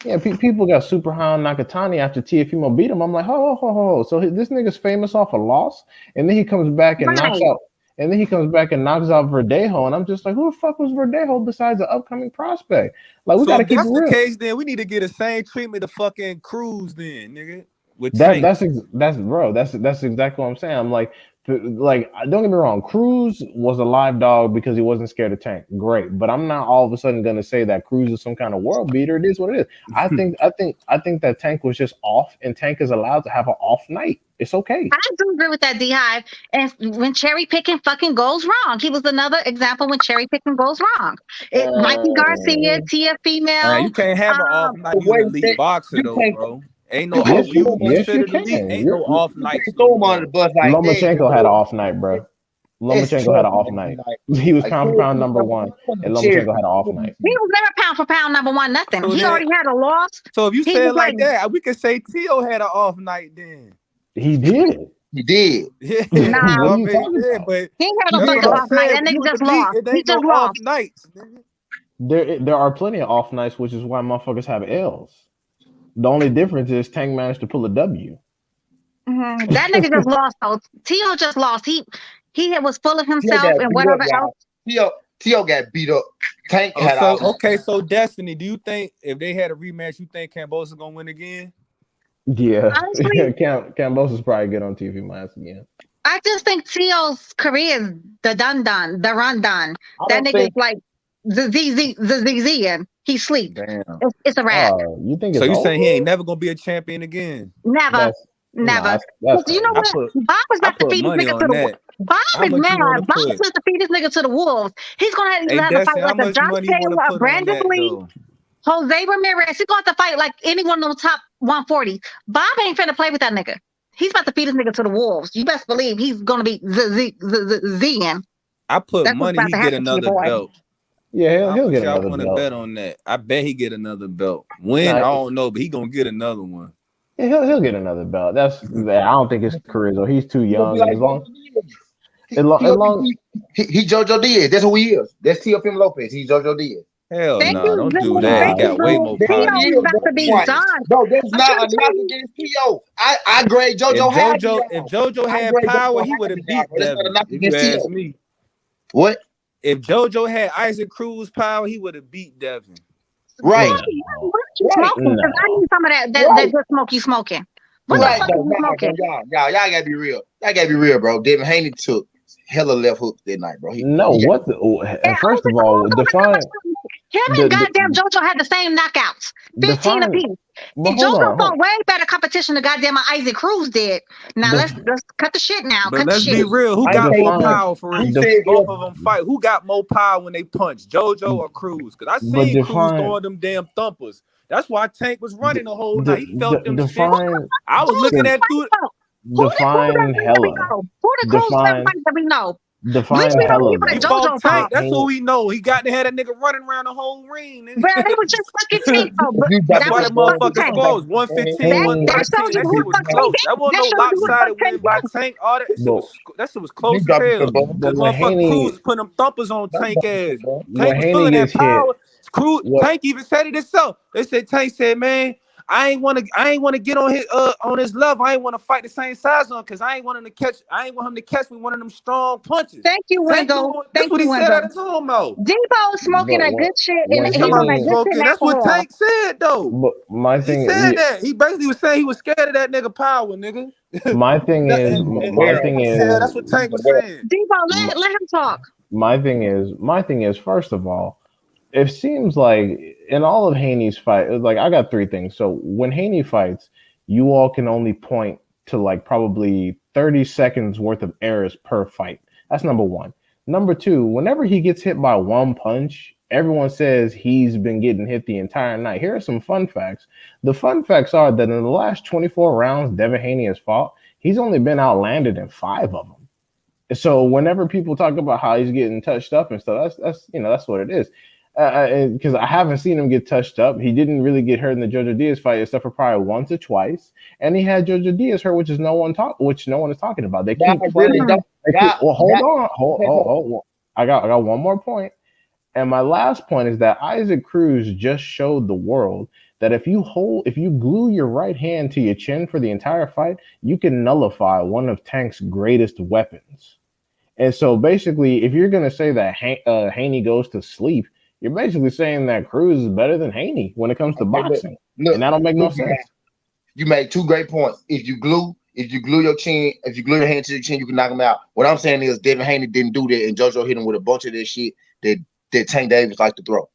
Yeah, people got super high on Nakatani after Teofimo beat him. I'm like, ho. So this nigga's famous off a loss, and then he comes back and knocks out. And then he comes back and knocks out Verdejo, and I'm just like, who the fuck was Verdejo besides the upcoming prospect? Like, we gotta keep it real. That's the case. Then we need to get the same treatment to fucking Cruz, then, nigga. That's exactly what I'm saying. I'm like, don't get me wrong. Cruz was a live dog because he wasn't scared of Tank. Great, but I'm not all of a sudden going to say that Cruz is some kind of world beater. It is what it is. I think that Tank was just off, and Tank is allowed to have an off night. It's okay. I do agree with that, D-Hive. And when cherry picking fucking goes wrong, he was another example when cherry picking goes wrong. Mikey Garcia, Tia female. You can't have an off night. You an elite boxer though, bro. Ain't no off. Ain't no off night. Lomachenko had an off night, bro. Lomachenko had an off night. He was pound for pound number 1, and Lomachenko had an off night. He was never pound for pound number 1, nothing. He already had a loss. So if you say it like that, we could say Tio had an off night then. He did. Yeah. Nah, but he had a fucking off night. That nigga just lost. He just lost. Nights. There are plenty of off nights, which is why motherfuckers have L's. The only difference is Tank managed to pull a W. Mm-hmm. That nigga just lost though. Tio just lost. He was full of himself and whatever else. Tio got beat up. Tank had so Destiny, do you think if they had a rematch, you think Kambosos gonna win again? Yeah. Honestly, Kambosos probably get on TV minus again. I just think Tio's career is the rundown. That nigga's like the ZZ. He sleep. Damn. It's a wrap. You think So it's you saying he over? ain't never gonna be a champion again? Never. Never. That's You know crazy. what? Bob is I about to put feed this money nigga to on the that. Bob How is much you want mad. to Bob put? is about to feed this nigga to the wolves. He's gonna have Hey, to fight Dustin, how like a much John money you want to Taylor, put on Brandon that Lee, though? Jose Ramirez. He's going to fight like any one of them top 140. Bob ain't finna play with that nigga. He's about to feed this nigga to the wolves. You best believe he's gonna be Zen. I put That's what's money about he to get happen to your another boy. belt. Yeah, How he'll much get y'all another want to belt. bet on that? I bet he get another belt. When? I don't know, but he gonna get another one. Yeah, he'll get another belt. That's I don't think his career is over. He's too young. Like As long he Jojo Diaz. That's who he is. That's Teofimo Lopez. He's Jojo Diaz. Hell Thank no, you, don't do Drew. that. He Thank you, got way Drew. more Theo power than is about to be Diaz. done. Bro, that's I'm not trying a to knock tell you. against T.O. I grade JoJo high. If JoJo had power, he would have beat Devin. If you ask me. What? If JoJo had Isaac Cruz power, he would have beat Devin. Right. What you smoking? Because I need some of that good smoke you smoking. What the fuck are you smoking? Y'all gotta be real. Y'all gotta be real, bro. Devin Haney took hella left hooks that night, bro. First of all, define. Him and goddamn JoJo had the same knockouts, 15 apiece. JoJo fought way better competition than goddamn Isaac Cruz did. Now let's cut the shit now. But let's be real. Who got more power for real? Both of them fight. Who got more power when they punch? JoJo or Cruz? Because I seen Cruz throwing them damn thumpers. That's why Tank was running the whole night. He felt them shit. I was looking at through. Define hella. Who the Cruz that we know? Define hella. He fought Tank. That's who we know. He got to have that nigga running around the whole ring. Bro, they were just fucking Tank. That's why the motherfucker score was 115, 113. That shit was close. That wasn't no lopsided win by Tank. All that shit was close as hell. Because motherfucker Cruz was putting them thumpers on Tank ass. Tank was feeling that power. Tank even said it himself. They said Tank said, man, I ain't want to get on his level. I ain't want to fight the same size on because I ain't want him to catch me one of them strong punches. Thank you, Wendell. That's what he said out his own mouth. Debo is smoking that good shit. That's what Tank said though. But my thing he said that. He basically was saying he was scared of that nigga power, nigga. My thing is that's what Tank was saying. Debo, let him talk. My thing is, first of all, it seems like in all of Haney's fight, like I got three things. So when Haney fights, you all can only point to like probably 30 seconds worth of errors per fight. That's number one. Number two, whenever he gets hit by one punch, everyone says he's been getting hit the entire night. Here are some fun facts. The fun facts are that in the last 24 rounds Devin Haney has fought, he's only been outlanded in 5 of them. So whenever people talk about how he's getting touched up and stuff, that's what it is. Because I haven't seen him get touched up. He didn't really get hurt in the Jojo Diaz fight, except for probably once or twice. And he had Jojo Diaz hurt, which no one is talking about. They keep hold on. I got one more point. And my last point is that Isaac Cruz just showed the world that if you glue your right hand to your chin for the entire fight, you can nullify one of Tank's greatest weapons. And so basically, if you're gonna say that Haney goes to sleep, you're basically saying that Cruz is better than Haney when it comes to boxing. Look, and that don't make no sense. You made 2 great points. If you glue your chin, if you glue your hand to your chin, you can knock him out. What I'm saying is Devin Haney didn't do that, and JoJo hit him with a bunch of this shit that Tank Davis likes to throw.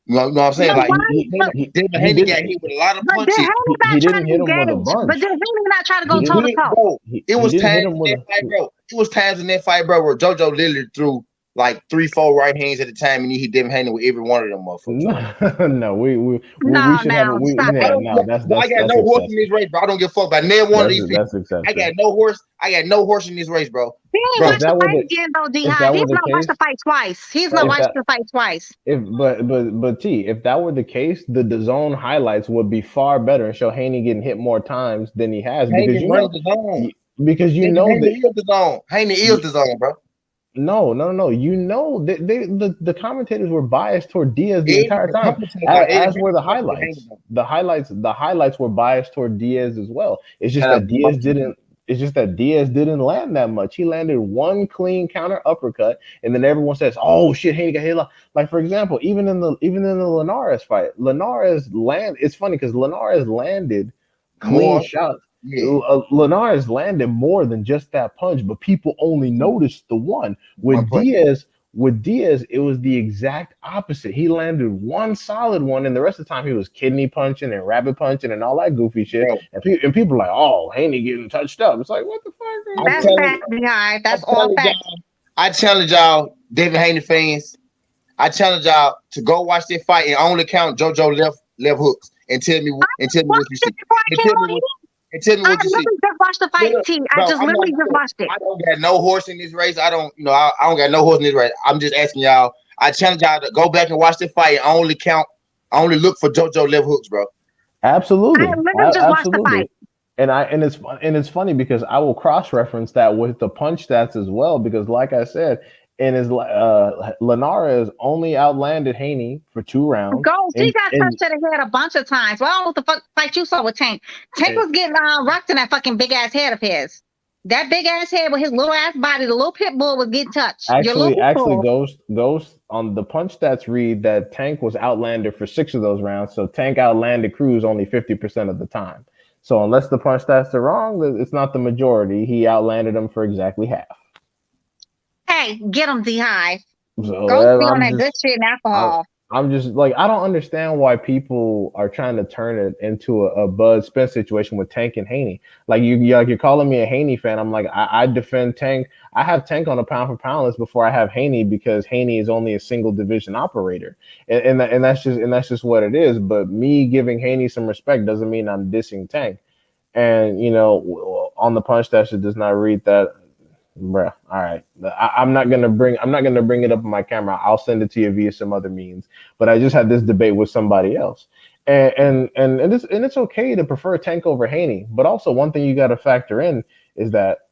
You know what I'm saying? Devin Haney got hit with a lot of punches. He didn't hit him with a bunch. But did Haney not try to go toe to toe? It was times in that fight, bro. It was times in that fight, bro, where JoJo literally threw like 3-4 right hands at a time, and he hit Devin Haney with every one of them motherfuckers. No, we should have. I got no horse in this race, bro. I don't give a fuck about neither one of these people. I got no horse in this race, bro. He ain't watched the fight again, though, D-High. He's not watched the fight twice. He's not watched the fight twice. But T, if that were the case, the DAZN highlights would be far better and show Haney getting hit more times than he has Haney is the zone. Haney is the zone, bro. No. You know, the commentators were biased toward Diaz the entire time, as were the highlights. The highlights were biased toward Diaz as well. It's just that Diaz didn't land that much. He landed one clean counter uppercut, and then everyone says, "Oh shit, Haney got hit." Like for example, even in the Linares fight, it's funny because Linares landed clean shots. Yeah. Linares landed more than just that punch, but people only noticed the one. With Diaz, With Diaz, it was the exact opposite. He landed one solid one, and the rest of the time he was kidney punching and rabbit punching and all that goofy shit. Bro. And people are like, "Oh, Haney getting touched up." It's like, what the fuck? That's fact, Beehive. That's all fact. I challenge y'all, David Haney fans. I challenge y'all to go watch that fight and only count Jojo left hooks and tell me what you see. And tell me what you see. I literally just watched the fight, T. I just literally just watched it. I don't got no horse in this race. I don't got no horse in this race. I'm just asking y'all. I challenge y'all to go back and watch the fight and only look for JoJo left hooks, bro. Absolutely. I literally just watched the fight. And it's funny because I will cross-reference that with the punch stats as well, because like I said, Linares only outlanded Haney for 2 rounds. He got touched to the head a bunch of times. Well, I don't know what the fuck fight you saw with Tank. Tank was getting rocked in that fucking big ass head of his. That big ass head with his little ass body, the little pit bull was getting touched. Actually, Ghost on the punch stats read that Tank was outlanded for 6 of those rounds. So Tank outlanded Cruz only 50% of the time. So unless the punch stats are wrong, it's not the majority. He outlanded him for exactly half. Hey, get him, Beehive. So go be on that good shit and alcohol. I'm just like, I don't understand why people are trying to turn it into a Bud Spence situation with Tank and Haney. Like you're calling me a Haney fan. I'm like, I defend Tank. I have Tank on a pound for pound list before I have Haney because Haney is only a single division operator, and that's just what it is. But me giving Haney some respect doesn't mean I'm dissing Tank. And on the punch that shit does not read that. Bruh, all right. I'm not gonna bring it up on my camera. I'll send it to you via some other means. But I just had this debate with somebody else, and it's okay to prefer Tank over Haney. But also one thing you got to factor in is that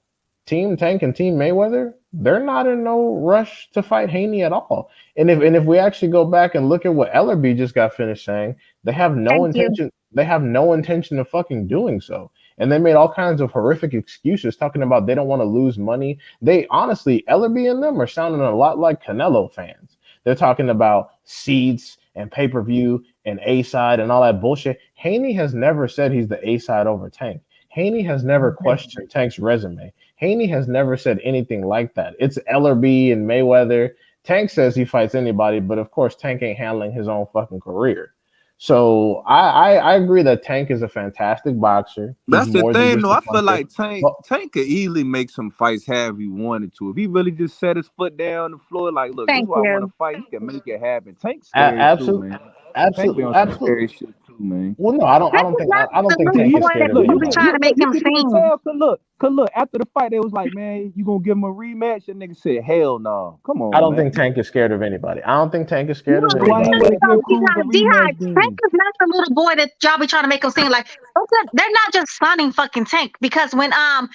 Team Tank and Team Mayweather, they're not in no rush to fight Haney at all. And if we actually go back and look at what Ellerbe just got finished saying, they have no intention. They have no intention of fucking doing so. And they made all kinds of horrific excuses talking about they don't want to lose money. They honestly, Ellerbe and them are sounding a lot like Canelo fans. They're talking about seats and pay-per-view and A-side and all that bullshit. Haney has never said he's the A-side over Tank. Haney has never questioned Tank's resume. Haney has never said anything like that. It's Ellerbe and Mayweather. Tank says he fights anybody, but of course Tank ain't handling his own fucking career. So I agree that Tank is a fantastic boxer. That's the thing, though. I feel like Tank could easily make some fights have he wanted to. If he really just set his foot down on the floor, like, look, this is what I want to fight, he can make it happen. Tank's scary too, man. Absolutely. Shit too, man. Well, no, I don't think Tank is scared of him. Trying to make him sing. Cause look, after the fight, they was like, man, you gonna give him a rematch? And nigga said, hell no. Come on. I don't think Tank is scared of anybody. I don't think Tank is scared of anybody. Tank is not the little boy that y'all be trying to make him seem like. They're not just signing fucking Tank because whenever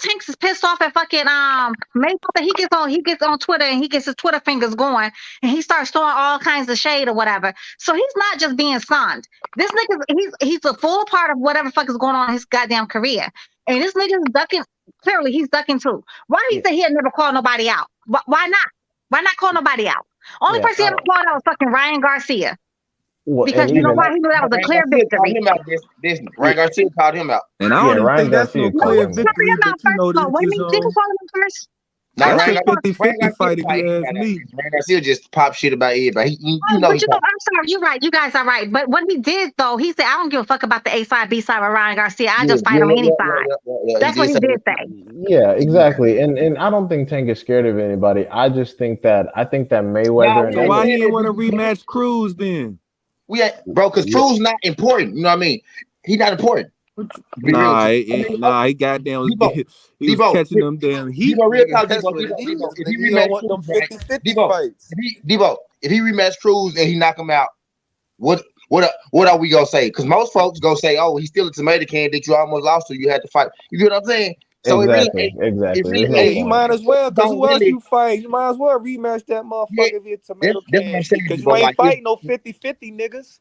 Tank is pissed off at fucking Mayweather, he gets on Twitter and he gets his Twitter fingers going and he starts throwing all kinds of shade or whatever. So he's not just being signed. This nigga, he's a full part of whatever fuck is going on in his goddamn career. And this nigga is ducking. Clearly, he's ducking too. Why he say he'll never call nobody out? Why not? Why not call nobody out? Only person he ever called out was fucking Ryan Garcia. Well, because you know why? He knew that was a clear victory. Ryan Garcia called him out. And I don't think that's no clear victory. That's a 50-50 fight if you ask me. Ryan Garcia just pop shit about everybody. I'm sorry, you're right. You guys are right. But what he did, though, he said, I don't give a fuck about the A-side, B-side with Ryan Garcia. I just fight on any side. That's what he did say. Yeah, exactly. And I don't think Tank is scared of anybody. I just think that Mayweather. Why he didn't want to rematch Cruz then? Bro, because Cruz not important. You know what I mean? He's not important. Nah, he goddamn he was catching them damn heat. If he rematch them 50-50 fights. If he rematch Cruz and he knock him out, what are we gonna say? Because most folks gonna say, "Oh, he's still a tomato can that you almost lost to. You had to fight." You get what I'm saying? So exactly. Hey, you might as well, because who else you fight? You might as well rematch that motherfucker if you're a tomato can. Because you ain't fighting no 50-50 niggas.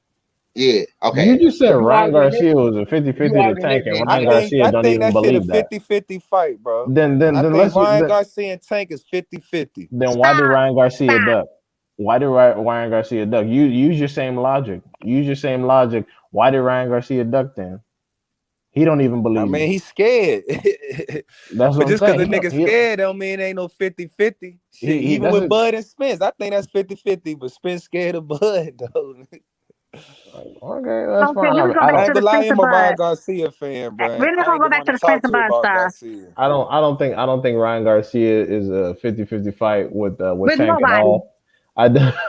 Yeah, okay. You just said Ryan Garcia was a 50-50 to Tank, and Ryan Garcia don't even believe that. I think that shit a 50-50 fight, bro. Then Ryan Garcia and Tank is 50-50. Then why did Ryan Garcia duck? Why did Ryan Garcia duck? Use your same logic. Why did Ryan Garcia duck then? He don't even believe. I mean, me. he's scared. That's what but just I'm because saying. the nigga scared don't mean it ain't no 50-50. Shit, even with Bud and Spence, I think that's 50-50, but Spence scared of Bud, though. Okay, that's fine. Let's go back to the I Spence am a Ryan Bud. Garcia fan, bro. We're not gonna go back to the Spence Bud stuff. I don't think Ryan Garcia is a 50-50 fight with Tank nobody. at all. I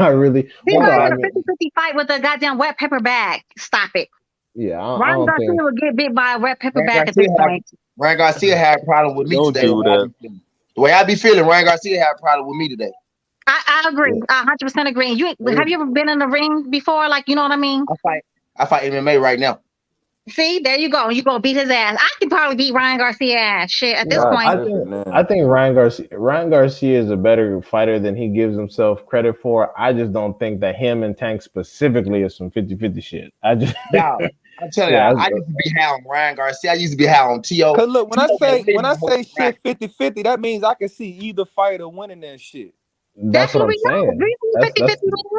really. He's not in a 50-50 fight with a goddamn wet pepper bag. Stop it. Yeah, Ryan Garcia will get bit by a wet pepper bag at this point. Ryan Garcia had a problem with me Don't today. do that. The way I be feeling, Ryan Garcia had a problem with me today. I agree. I 100% agree. Have you ever been in the ring before? Like, you know what I mean? I fight MMA right now. See, there you go. You gonna beat his ass. I can probably beat Ryan Garcia ass. Shit, at this point. I think Ryan Garcia is a better fighter than he gives himself credit for. I just don't think that him and Tank specifically is some 50-50 shit. I'm telling you, I used to be high on Ryan Garcia. I used to be high on T.O. Cause look, when I say shit 50-50, that means I can see either fighter winning that shit. That's what I'm saying.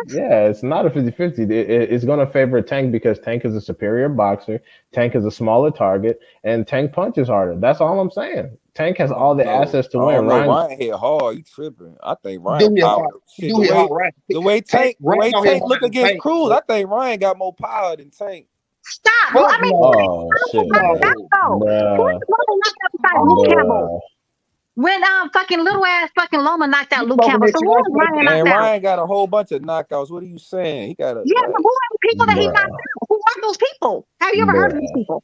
Yeah, it's not a 50-50. It's going to favor Tank because Tank is a superior boxer. Tank is a smaller target, and Tank punches harder. That's all I'm saying. Tank has all the assets to win. Ryan hit hard. You tripping? I think Ryan power. The way Tank look against Cruz, I think Ryan got more power than Tank. Stop. Well, I mean, when fucking little ass fucking Loma knocked out Luke Campbell, so who is Ryan knocked out? Ryan got a whole bunch of knockouts. What are you saying? He got a but who are the people that he knocked out? Who are those people? Have you ever heard of these people?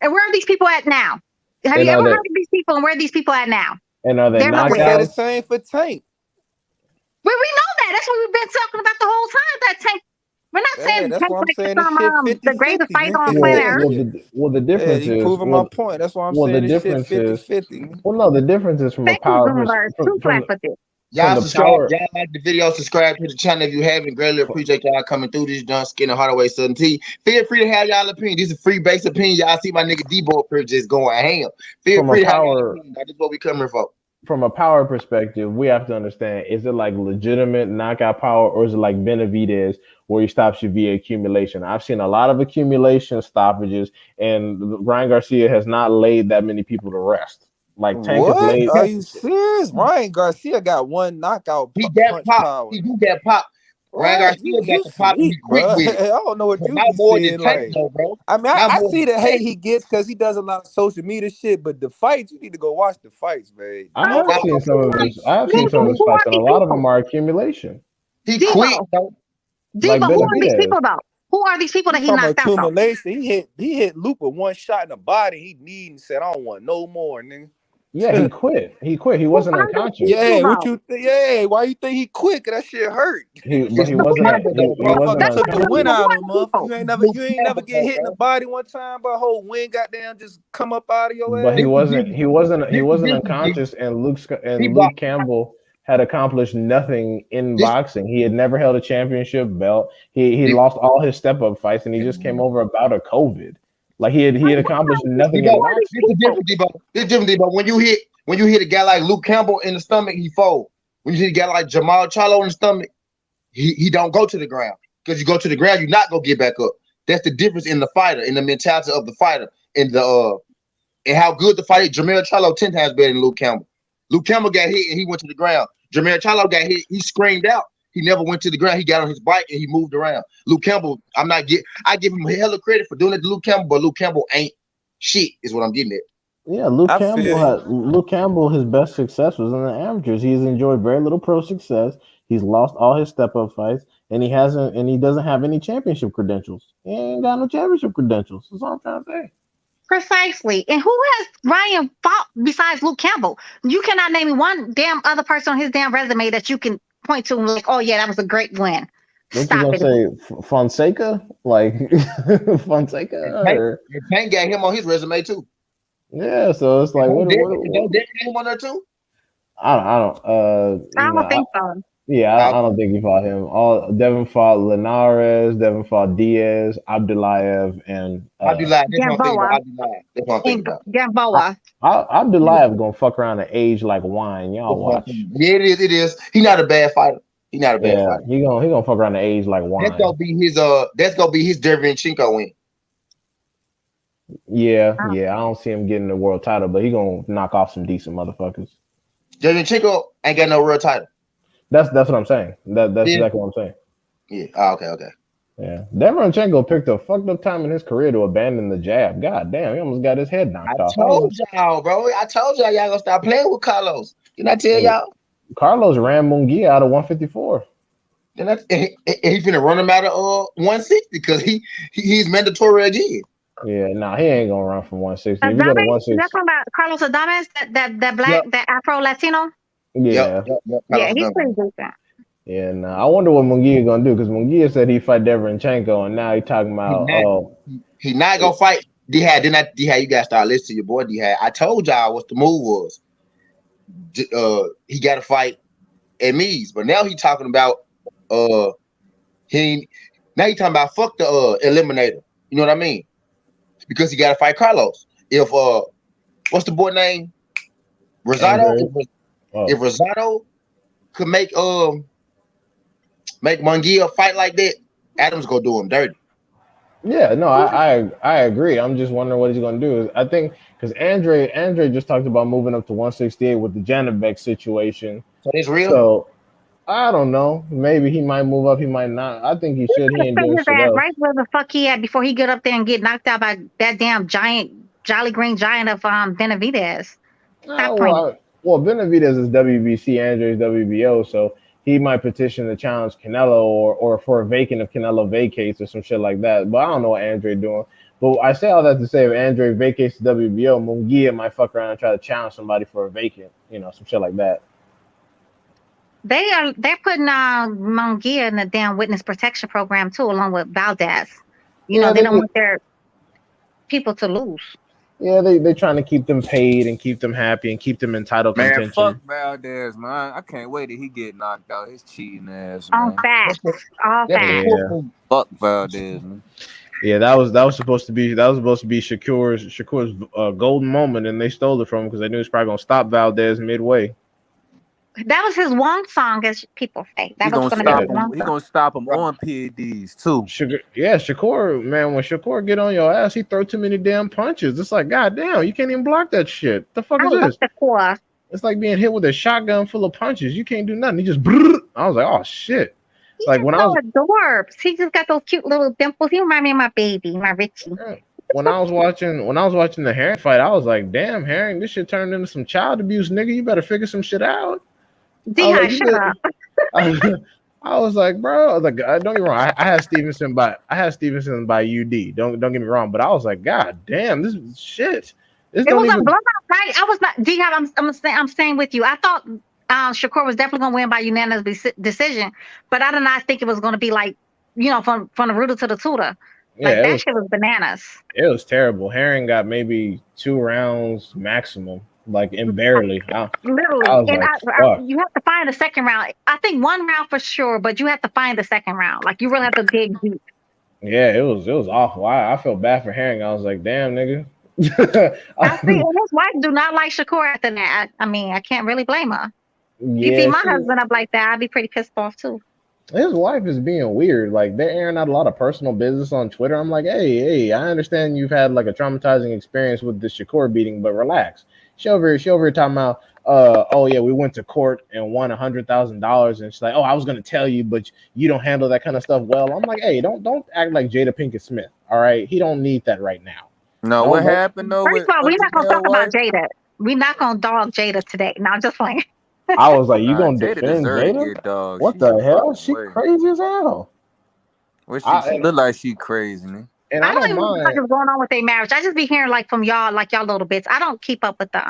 And where are these people at now? Have you ever heard of these people? And where are these people at now? And are they knocked out? The same for Tank. Well, we know that. That's what we've been talking about the whole time. That Tank. We're not saying that's what I'm saying. The greatest fight on planet Earth. Well, the difference is proving my point. That's why I'm saying the difference is 50-50. Well, no, the difference is from a power perspective. Y'all subscribe. Y'all like the video. Subscribe to the channel if you haven't. Greatly appreciate y'all coming through this. John Skinner, Hardaway, SouthernTea. Feel free to have y'all opinion. This is a free base opinion. Y'all see my nigga Debo up here just going ham. Feel free to have y'all opinion. That's what we coming for. From a power perspective, we have to understand: is it like legitimate knockout power, or is it like Benavidez, where he stops you via accumulation? I've seen a lot of accumulation stoppages, and Ryan Garcia has not laid that many people to rest. Like Tank has laid. Are you serious? Ryan Garcia got one knockout. He got pop. Power. He do that pop. Ryan Garcia got the pop. He quick with it. I don't know what you saying. Like, bro. I mean, I see the hate he gets because he does a lot of social media shit. But the fights, you need to go watch the fights, man. I've seen some of his fights, and a lot of them are accumulation. He quick, though. Debo, who are these people though? Who are these people that he knocked out? Accumulation. He hit Luke with one shot in the body. He kneed and said, "I don't want no more, nigga." Yeah, he quit. He wasn't unconscious. Yeah, what you think? Yeah, why you think he quit? Cause that shit hurt. He wasn't took the wind out of him, motherfucker. You ain't never get hit in the body one time, but whole wind goddamn just come up out of your ass. But he wasn't unconscious, and Luke Campbell had accomplished nothing in boxing. He had never held a championship belt. He lost all his step-up fights, and he just came over about a COVID. Like he had accomplished nothing. This is different, Debo. When you hit a guy like Luke Campbell in the stomach, he fold. When you hit a guy like Jamal Charlo in the stomach, he don't go to the ground. Because you go to the ground, you're not gonna get back up. That's the difference in the fighter, in the mentality of the fighter, and how good the fight is. Jamal Charlo 10 times better than Luke Campbell. Luke Campbell got hit and he went to the ground. Jamal Charlo got hit, he screamed out. He never went to the ground. He got on his bike and he moved around. Luke Campbell, I give him hella credit for doing it to Luke Campbell, but Luke Campbell ain't shit, is what I'm getting at. Yeah, Luke Campbell, his best success was in the amateurs. He's enjoyed very little pro success. He's lost all his step-up fights, and he doesn't have any championship credentials. He ain't got no championship credentials. That's all I'm trying to say. Precisely. And who has Ryan fought besides Luke Campbell? You cannot name me one damn other person on his damn resume that you can point to and like, oh yeah, that was a great win. What you gonna say, Fonseca? Like Fonseca? Tank got him on his resume too. Yeah, so it's like what him on there too? I don't think so. Yeah, I don't think he fought him. Devin fought Linares, Devin fought Diaz, Abdulayev, and Gamboa. Abdulayev gonna fuck around and age like wine. Y'all watch. Yeah, it is. He's not a bad fighter. He gonna fuck around and age like wine. That's gonna be his Derevyanchenko win. Yeah. I don't see him getting the world title, but he gonna knock off some decent motherfuckers. Shevchenko ain't got no world title. That's what I'm saying. That's exactly what I'm saying. Yeah. Oh, okay. Yeah. Deverenchenko picked a fucked up time in his career to abandon the jab. God damn, he almost got his head knocked off. I told y'all, bro. I told y'all gonna stop playing with Carlos. Didn't I tell y'all? Carlos ran Munguia out of 154. Then he finna run him out of 160 because he's mandatory again. Yeah, he ain't gonna run from 160. If you go to 160, that's about Carlos Adames, that black, that Afro Latino. Yeah, yeah, he's pretty decent. Yeah, I wonder what Munguia gonna do because Munguia said he fight Deverenchenko, and now he talking about he not gonna fight D-Had. D-Had, you gotta start listening to your boy D-Had. I told y'all what the move was. He got to fight Amiz, but now he talking about he talking about fuck the eliminator. You know what I mean? Because he got to fight Carlos. If what's the boy name? Rosado. If Rosado could make Munguia fight like that, Adams gonna do him dirty. Yeah, no, I agree. I'm just wondering what he's gonna do. I think because Andre just talked about moving up to 168 with the Janibek situation. So it's real. So I don't know. Maybe he might move up. He might not. I think he should. He ain't doing shit else. Right where the fuck he at before he get up there and get knocked out by that damn giant, Jolly Green Giant of Benavidez. Well, Benavidez is WBC, Andre's WBO, so he might petition to challenge Canelo or for a vacant if Canelo vacates or some shit like that. But I don't know what Andre doing. But I say all that to say if Andre vacates the WBO, Munguia might fuck around and try to challenge somebody for a vacant, some shit like that. They're putting Munguia in the damn witness protection program too, along with Valdez. They don't want their people to lose. Yeah, they trying to keep them paid and keep them happy and keep them in title contention. Man, fuck Valdez, man. I can't wait till he get knocked out. His cheating ass, man. All facts. Yeah. Fuck Valdez, man. Yeah, that was supposed to be Shakur's golden moment, and they stole it from him because they knew he was probably gonna stop Valdez midway. That was his one song, as people say. He's gonna stop him on PEDs too. Shakur, man, when Shakur get on your ass, he throw too many damn punches. It's like, goddamn, you can't even block that shit. The fuck is this? It's like being hit with a shotgun full of punches. You can't do nothing. He just, I was like, oh shit. He's adorbs. He just got those cute little dimples. He remind me of my baby, my Richie. When I was watching the Hearn fight, I was like, damn, Hearn, this shit turned into some child abuse, nigga. You better figure some shit out. Shut up. I was like, bro, don't get me wrong. I had Stevenson by UD. Don't get me wrong, but I was like, god damn, this is shit. It was a blowout, right? I was not. I'm staying with you. I thought Shakur was definitely gonna win by unanimous decision, but I did not think it was gonna be like, from the rooter to the tutor. That shit was bananas. It was terrible. Hearn got maybe 2 rounds maximum. And barely. Literally. You have to find the second round. I think 1 round for sure, but you have to find the second round. You really have to dig deep. Yeah, it was awful. I felt bad for Hearn. I was like, damn, nigga. I see. His wife do not like Shakur after that. I can't really blame her. You see my husband up like that, I'd be pretty pissed off too. His wife is being weird. They're airing out a lot of personal business on Twitter. I'm like, hey, I understand you've had a traumatizing experience with the Shakur beating, but relax. She over here talking about, we went to court and won $100,000, and she's like, I was gonna tell you, but you don't handle that kind of stuff well. I'm like, hey, don't act like Jada Pinkett Smith. All right, he don't need that right now. No, what happened though? First of all, we're not gonna talk about Jada. We're not gonna dog Jada today. No, I'm just playing. I was like, you gonna defend Jada? What the hell? She crazy as hell. She look like she crazy, man. And I don't even know what's going on with their marriage. I just be hearing from y'all, y'all little bits. I don't keep up with the.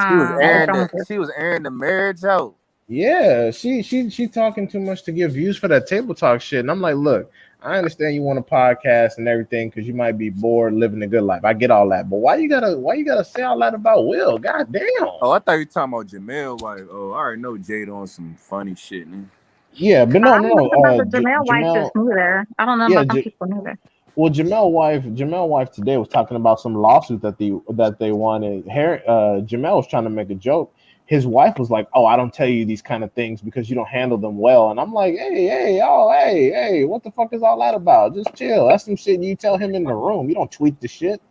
She was airing the marriage out. Yeah, she talking too much to get views for that table talk shit. And I'm like, look, I understand you want a podcast and everything because you might be bored living a good life. I get all that, but why you gotta say all that about Will? God damn. Oh, I thought you were talking about Jamel. I already know Jada on some funny shit, man. Yeah, but no. Jamel wife is neither. I don't know about them people neither. Well, Jamel wife today was talking about some lawsuit that they won. And Jamel was trying to make a joke. His wife was like, I don't tell you these kind of things because you don't handle them well. And I'm like, hey, what the fuck is all that about? Just chill. That's some shit you tell him in the room. You don't tweet the shit.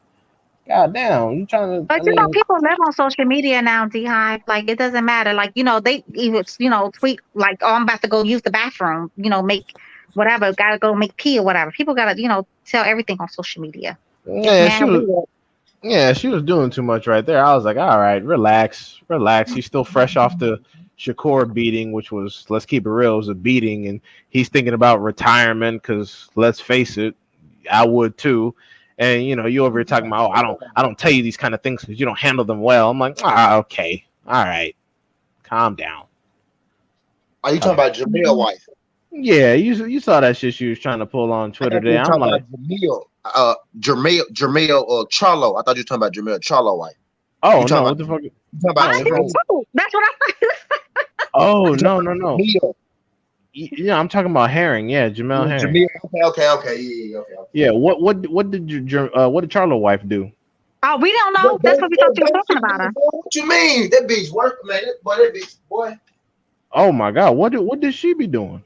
God damn, you trying to? But people live on social media now, D-Hive. Like it doesn't matter. Like, they even, tweet like, oh, I'm about to go use the bathroom, make whatever, gotta go make pee or whatever. People gotta, tell everything on social media. Yeah, she was doing too much right there. I was like, all right, relax. He's still fresh off the Shakur beating, which was, let's keep it real, it was a beating, and he's thinking about retirement because let's face it, I would too. And you over here talking about, oh, I don't tell you these kind of things because you don't handle them well. I'm like, okay, all right, calm down. Are you talking about Jamel's wife? Yeah, you saw that shit she was trying to pull on Twitter today. I'm like, Jamel or Charlo. I thought you were talking about Jamel Charlo wife. Oh no, what the fuck? That's what I thought. Oh no. Yeah, I'm talking about Hearn. Yeah, Jamel Hearn. Okay. Yeah, what did Charlo wife do? Oh, we don't know. That's what we thought you were talking about her. What you mean? That bitch working, man. That bitch, boy. Oh my God, what did she be doing?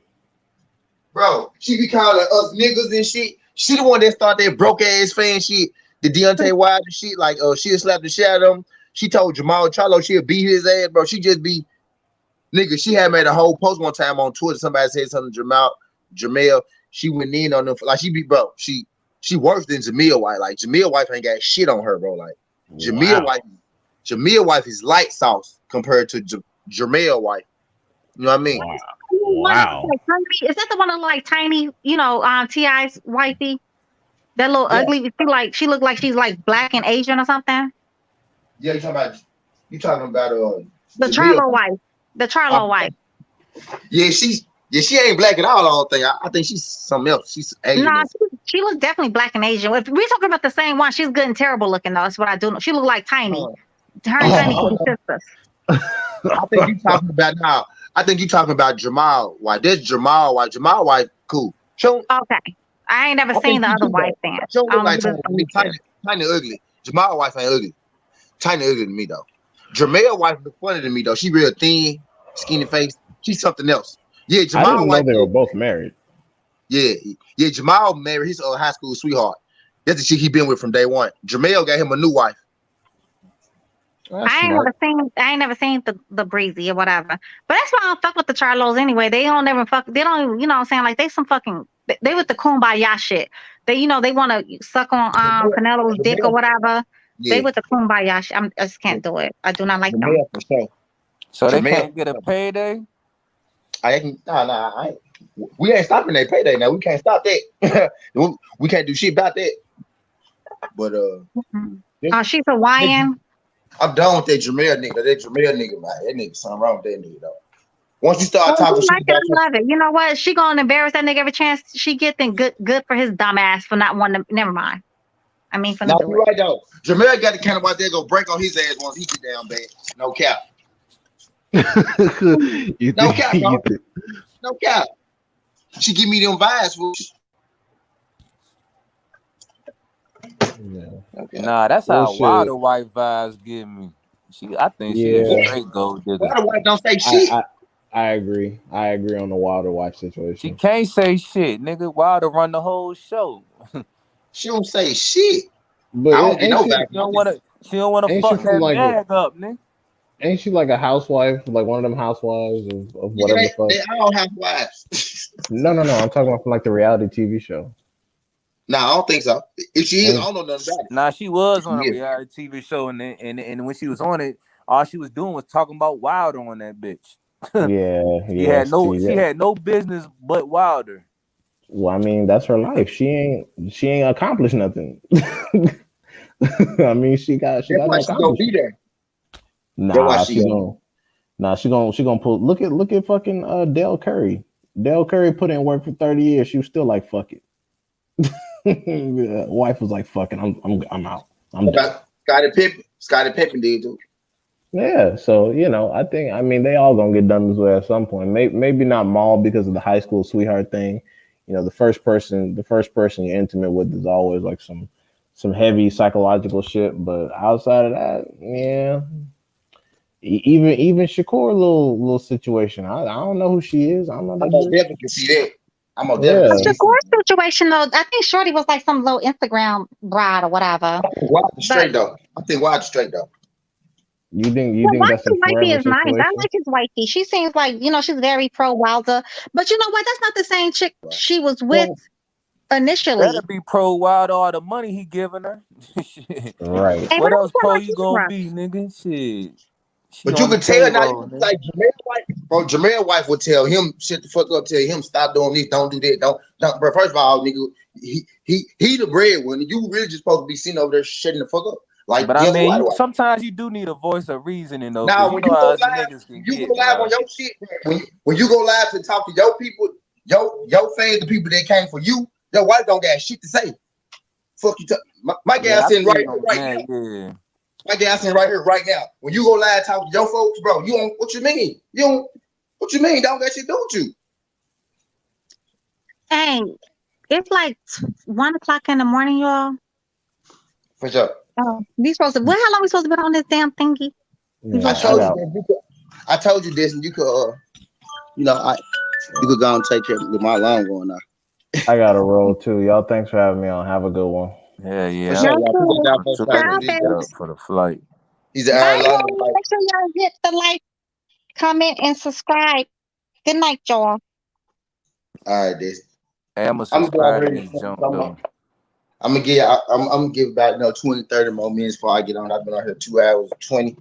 Bro, she be calling us niggas and shit. She the one that started that broke ass fan shit. The Deontay Wilder shit, like she'll slap the shit out of him. She told Jamal Charlo she'll beat his ass, bro. She just be nigga. She had made a whole post one time on Twitter. Somebody said something to Jamel. She went in on them like she be, bro. She worse than Jamel wife. Like Jamel wife ain't got shit on her, bro. Like Jamel wife is light sauce compared to Jamel wife. You know what I mean? Wow. Is that the one that like tiny? T.I.'s wifey. That little ugly. She look like she's like black and Asian or something. Yeah, you talking about the Charlo wife. The Charlo wife. Yeah, she ain't black at all. I don't think. I think she's something else. She's Asian. Nah, she looks definitely black and Asian. If we talking about the same one, she's good and terrible looking though. That's what I do know. She look like Tiny. Her and Tiny could be sisters. I think you talking about now. I think you talking about Jamal wife. There's Jamal wife. Jamal wife, cool. Okay. I ain't never seen the other wife then. She don't look like Tiny ugly. Jamal wife ain't ugly. Tiny ugly to me though. Jamel wife look funny to me though. She real thin, skinny face. She's something else. Yeah, Jamal I didn't wife. know they were both married. Yeah. Jamal married his high school sweetheart. That's the chick he been with from day one. Jamel got him a new wife. I ain't never seen the Breezy or whatever. But that's why I don't fuck with the Charlos anyway. They don't ever fuck. They don't even, what I'm saying? Like they some fucking. They with the kumbaya shit. They they want to suck on Canelo's dick or whatever. Yeah. They with the kumbaya shit. I just can't do it. I do not like them. For sure. So they can't get a payday. We ain't stopping that payday now. We can't stop that. We can't do shit about that. But she's Hawaiian. I'm done with that Jamel nigga. That Jamel nigga, man. That nigga, something wrong with that nigga though. Once you start talking shit about love it. You know what? She gonna embarrass that nigga every chance she get. Then good for his dumb ass for not wanting to. Never mind. I mean, for no, you're right though. Jamel got the kind of wife that go break on his ass once he get down bad. No cap. No cap, bro. No cap. She give me them vibes, fool. Yeah. Okay. Nah, that's how Wilder wife vibes give me. I think she a straight gold digger. Wilder wife don't say shit. I agree. I agree on the Wilder wife situation. She can't say shit, nigga. Wilder run the whole show. She don't say shit. But I don't know that. She don't wanna fuck that like bag up, nigga. Ain't she like a housewife, like one of them housewives of whatever the fuck? They all housewives. No. I'm talking about from like the reality TV show. No, I don't think so. If she is, I don't know nothing about it. Nah, she was on a reality TV show, and when she was on it, all she was doing was talking about Wilder on that bitch. She had no business but Wilder. Well, I mean, that's her life. She ain't accomplished nothing. I mean, she got no gonna be there. She gonna pull. Look at fucking Dale Curry. Dale Curry put in work for 30 years. She was still like, fuck it. Wife was like, fucking, I'm out. I'm done. Scottie Pippen did too. Yeah, so I mean they all gonna get done this way at some point. Maybe not Maul because of the high school sweetheart thing. The first person you're intimate with is always like some heavy psychological shit. But outside of that, yeah. Even Shakur little situation. I don't know who she is. I don't know. I definitely can see that. I'm gonna Yeah. definitely see. Shakur situation though, I think Shorty was like some little Instagram bride or whatever. Watch straight though. I think watch straight though. You think Well, that's a Wifey forever is nice. I situation? like his wifey. She seems like, she's very pro Wilder. But you know what? That's not the same chick she was with initially. Better be pro Wild all the money he giving her. Right. Hey, What else pro like you gonna be, nigga? Shit. She But you on the could tell now, payroll, nigga. like Jamel's wife, bro. Jamel's wife would tell him, "Shut the fuck up." Tell him, "Stop doing this. Don't do that. Don't." But first of all, nigga, he the breadwinner. You really just supposed to be sitting over there shutting the fuck up. Like, But I yeah, mean, sometimes you do need a voice of reasoning, though, because now you when know you how go us live, niggas can get, on your shit, when you go live to talk to your people, your fans, the people that came for you, your wife don't got shit to say. Fuck you. My gas in right here, right now. Yeah. My gas in right here, right now. When you go live talk to your folks, bro, you don't. What you mean? You don't. What you mean? Don't got shit to do with you. Hey, it's like 1 o'clock in the morning, y'all. For sure. Oh, how long we supposed to be on this damn thingy? Yeah, I told you this, and you could, you could go and take care of my alarm going on. I got to roll too. Y'all, thanks for having me on. Have a good one. Yeah. For sure, Get up for the flight. He's an Bye, Aaron y'all. Make sure y'all hit the like, comment, and subscribe. Good night, y'all. All right, this. Hey, I'm gonna subscribe to this jump though. I'm gonna give about 20, 30 more minutes before I get on. I've been on here 2 hours 20.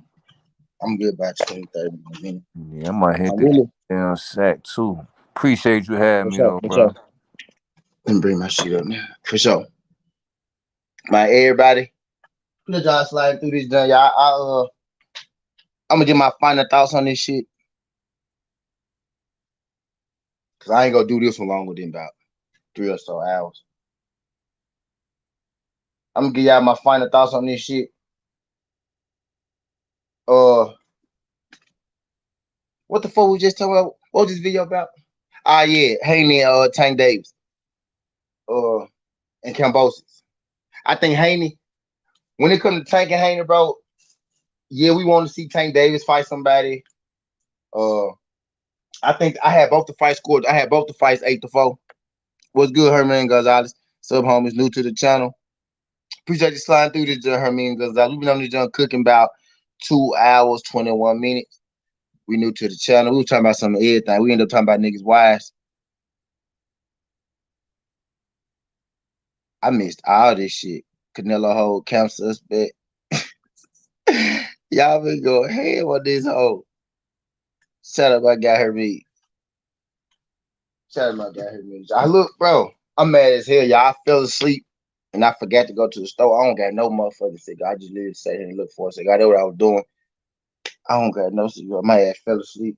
I'm gonna give about 20, 30 more minutes. Yeah, I might hit the damn sack too. Appreciate you having me though, bro. Let me bring my shit up now. For sure. My everybody. Let y'all slide through this done, y'all. I'm gonna get my final thoughts on this shit. Cause I ain't gonna do this for longer than about 3 or so hours. I'm gonna give y'all my final thoughts on this shit. What the fuck we just talking about? What was this video about? Yeah, Haney and Tank Davis. And Kambosos. I think Haney, when it comes to Tank and Haney, bro, yeah, we want to see Tank Davis fight somebody. I think I had both the fights scored. I had both the fights 8-4. What's good, Herman Gonzalez? Sub homies new to the channel. Appreciate you sliding through this, Herman Gonzalez. We've been on this junk cooking about 2 hours, 21 minutes. We new to the channel. We were talking about some of everything. We ended up talking about niggas' wives. I missed all this shit. Canelo hold camp suspect. Y'all been going ham on this hoe. Shut up, I got her beat. Shut up, I got her beat. I look, bro, I'm mad as hell, y'all. I fell asleep and I forgot to go to the store. I don't got no motherfucking cigar. I just literally sat here and looked for a cigar. That's what I was doing. I don't got no cigar. My ass fell asleep.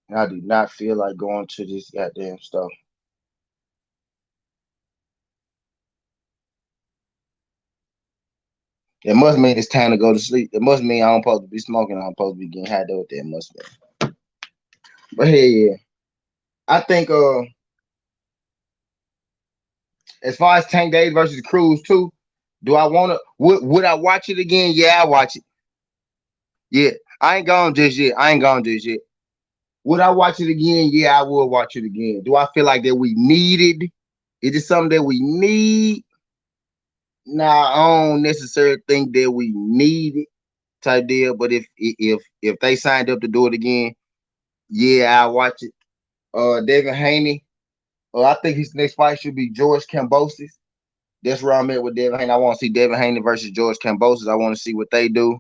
And I do not feel like going to this goddamn store. It must mean it's time to go to sleep. It must mean I don't supposed to be smoking. I'm supposed to be getting high with that. Must mean. But hey, yeah. I think as far as Tank Davis versus Cruz too, do I want to? Would I watch it again? Yeah, I watch it. Yeah, I ain't gone just yet. Would I watch it again? Yeah, I would watch it again. Do I feel like that we needed? Is it something that we need? Nah, I don't necessarily think that we need it type deal. But if they signed up to do it again, yeah, I'll watch it. Devin Haney. I think his next fight should be George Kambosos. That's where I'm at with Devin Haney. I want to see Devin Haney versus George Kambosos. I want to see what they do.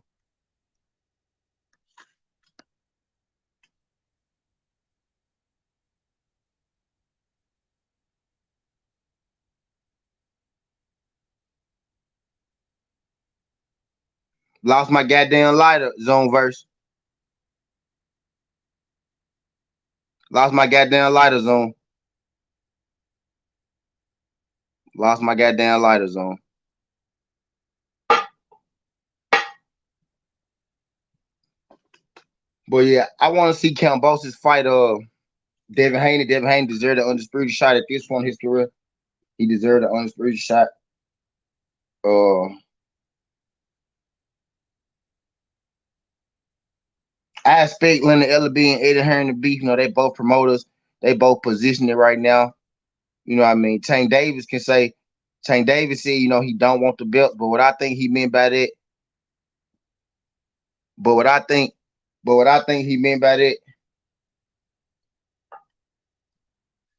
Lost my goddamn lighter, zone verse. Lost my goddamn lighter, zone. Lost my goddamn lighter, zone. But yeah, I want to see Kambosos fight Devin Haney. Devin Haney deserved an undisputed shot at this point in his career. He deserved an undisputed shot. I expect Leonard Ellerbe and Eddie Hearn to beef. They both promoters. They both positioned it right now. You know what I mean? Tank Davis said, you know, he don't want the belt, but what I think he meant by that, he meant by that,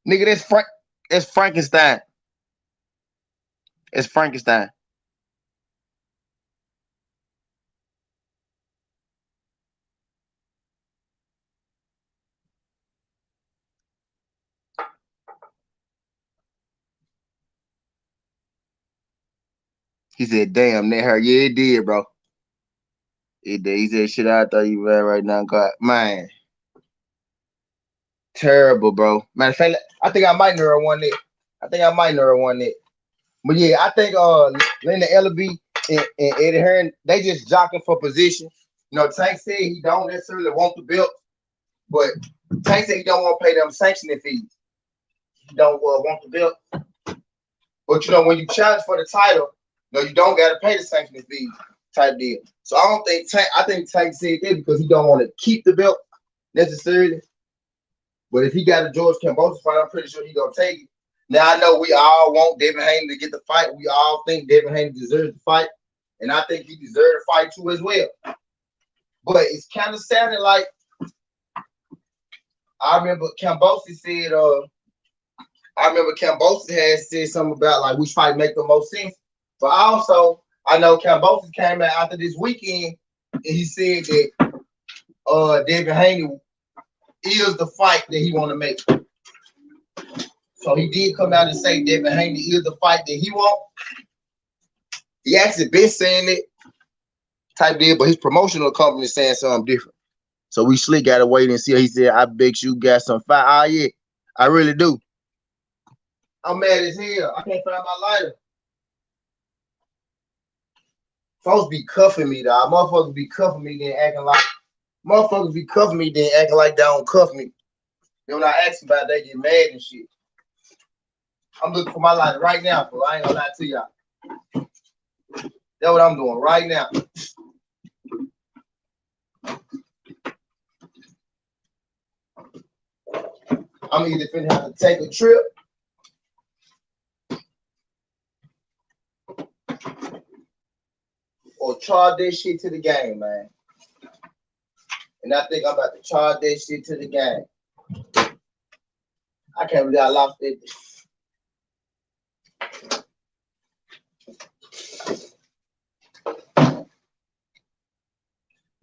nigga, that's Frankenstein. It's Frankenstein. He said, damn, that hurt. Yeah, it did, bro. It did. He said, shit, I thought you were right now. God, man. Terrible, bro. Matter of fact, I think I might know one that. But yeah, I think Linda Ellerbe and Eddie Hearn, they just jockeying for position. You know, Tank said he don't necessarily want the belt, but Tank said he don't want to pay them sanctioning fees. He don't want the belt. But you know, when you challenge for the title, you know, you don't gotta pay the sanctioning fees type deal. So I don't think I think Tank said that because he don't want to keep the belt necessarily. But if he got a George Kambosos fight, I'm pretty sure he gonna take it. Now I know we all want Devin Haney to get the fight. We all think Devin Haney deserves the fight, and I think he deserves the fight too as well. But it's kind of sounding like I remember Kambosos said. I remember Kambosos had said something about like which fight make the most sense. But also I know Kambosos came out after this weekend and he said that Devin Haney is the fight that he want to make. So he did come out and say Devin Haney is the fight that he want. He actually been saying it type deal, but his promotional company is saying something different. So we slick gotta wait and see. He said, I bet you got some fight. Oh yeah, I really do. I'm mad as hell. I can't find my lighter. Folks be cuffing me, dog. Motherfuckers be cuffing me, then acting like they don't cuff me. Then when I ask about it, they get mad and shit. I'm looking for my lighter right now, bro. I ain't gonna lie to y'all. That's what I'm doing right now. I'm either finna have to take a trip or charge that shit to the game, man. And I think I'm about to charge that shit to the game. I can't believe I lost it.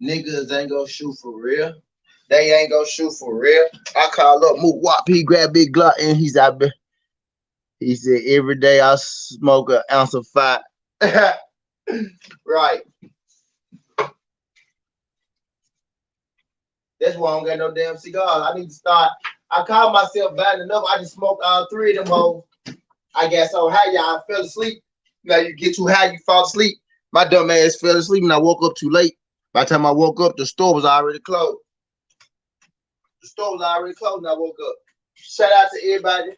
Niggas ain't gonna shoot for real. They ain't gonna shoot for real. I call up Moot Wop. He grab big Glock and he's out there. He said, every day I smoke an ounce of fat. Right. That's why I don't got no damn cigars. I need to start. I call myself bad enough. I just smoked all three of them hoes. I got so high, y'all fell asleep. You know, you get too high, you fall asleep. My dumb ass fell asleep and I woke up too late. By the time I woke up, the store was already closed. And I woke up. Shout out to everybody.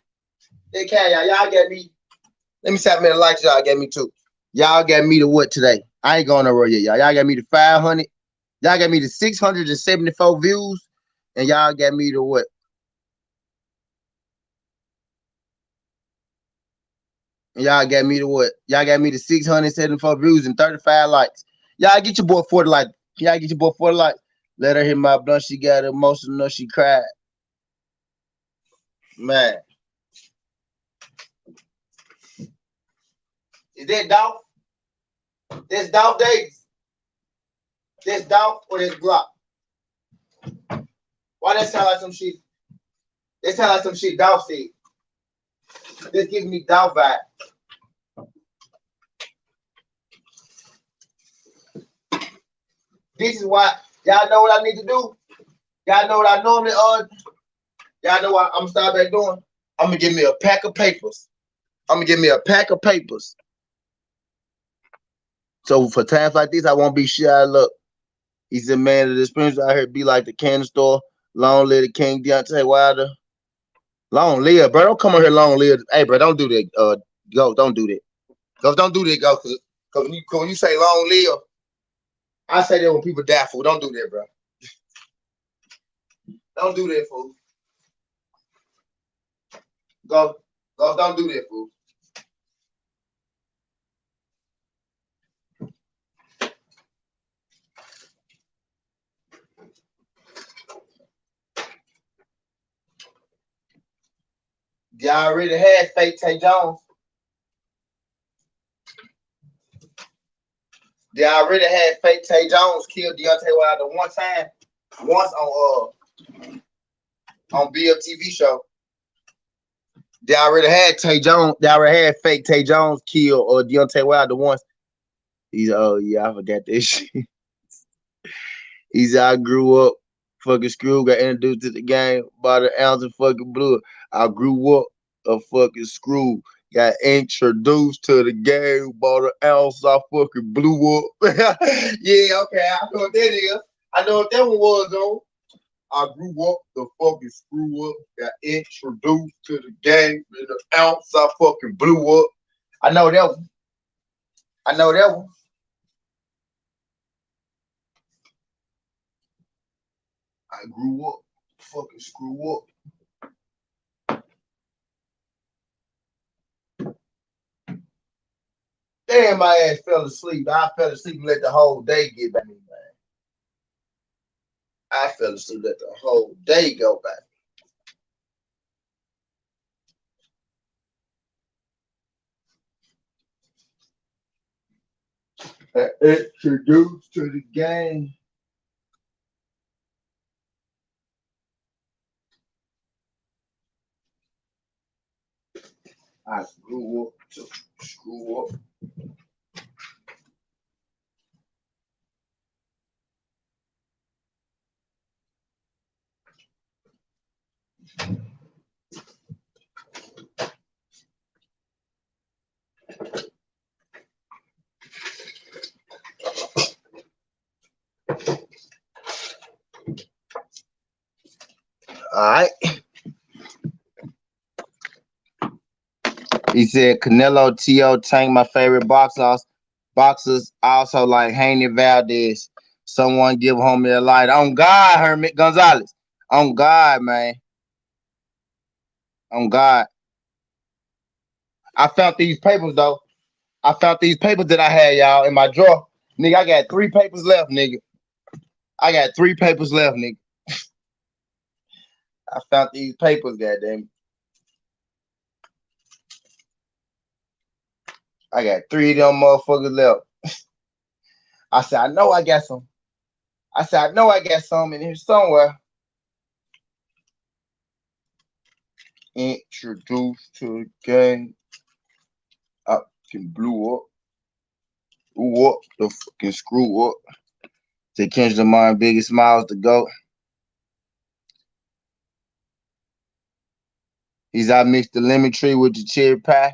They can y'all got me. Let me tap me the likes y'all got me too. Y'all got me to what today? I ain't going nowhere yet, y'all. Y'all got me to 500. Y'all got me to 674 views. And y'all got me to what? Y'all got me to what? Y'all got me to 674 views and 35 likes. Y'all get your boy 40 likes. Y'all get your boy 40 likes. Let her hit my blunt. She got emotional. She cried. Man. Is that Dolph? That's Dolph Davis. That's Dolph or that's Glock? Why that sound like some shit? That sound like some shit Dolph said. This gives me Dolph vibe. This is why y'all know what I need to do. Y'all know what I normally y'all know what I'm gonna start back doing. I'm gonna give me a pack of papers. So for times like this, I won't be shy. Look, he's a man of the experience out here. Be like the candy store. Long live the King Deontay Wilder. Long live, bro. Don't come on here, long live. Hey, bro, don't do that. Go, don't do that. Go, don't do that. Go, cause when you say long live, I say that when people die, fool. Don't do that, bro. Don't do that, fool. Go Ghost, don't do that, fool. Y'all already had fake Tay Jones. They already had fake Tay Jones killed Deontay Wilder one time, once on Bill TV show. They already had Tay Jones. They already had fake Tay Jones kill Deontay Wilder once. He's yeah, I forgot this shit. He's I grew up, fucking screw, got introduced to the game, bought an ounce of fucking blue. I grew up a fucking screw, got introduced to the game, bought an ounce, I fucking blew up. Yeah, okay, I know what that is. I know what that one was though. I grew up the fucking screw up, got introduced to the game, and an ounce I fucking blew up. I know that one. I know that one. I grew up, fucking screw up. Damn, my ass fell asleep. I fell asleep and let the whole day get by me, man. I fell asleep, let the whole day go by. Introduced to the game. I grew up to screw up. All right. He said Canelo, T.O., Tank, my favorite boxers. Boxers also like Haney, Valdez. Someone give homie a light. On God, Hermit Gonzalez. On God, man. On God. I found these papers though. I found these papers that I had, y'all, in my drawer. Nigga, I got 3 papers left, nigga. I got 3 papers left, nigga. I found these papers, goddamn. I got 3 of them motherfuckers left. I said, I know I got some. I said, I know I got some in here somewhere. Introduced to the game. I fucking blew up. Blew up. The fucking screw up. To Kendrick Lamar, biggest smiles to go. He's I mixed the lemon tree with the cherry pie.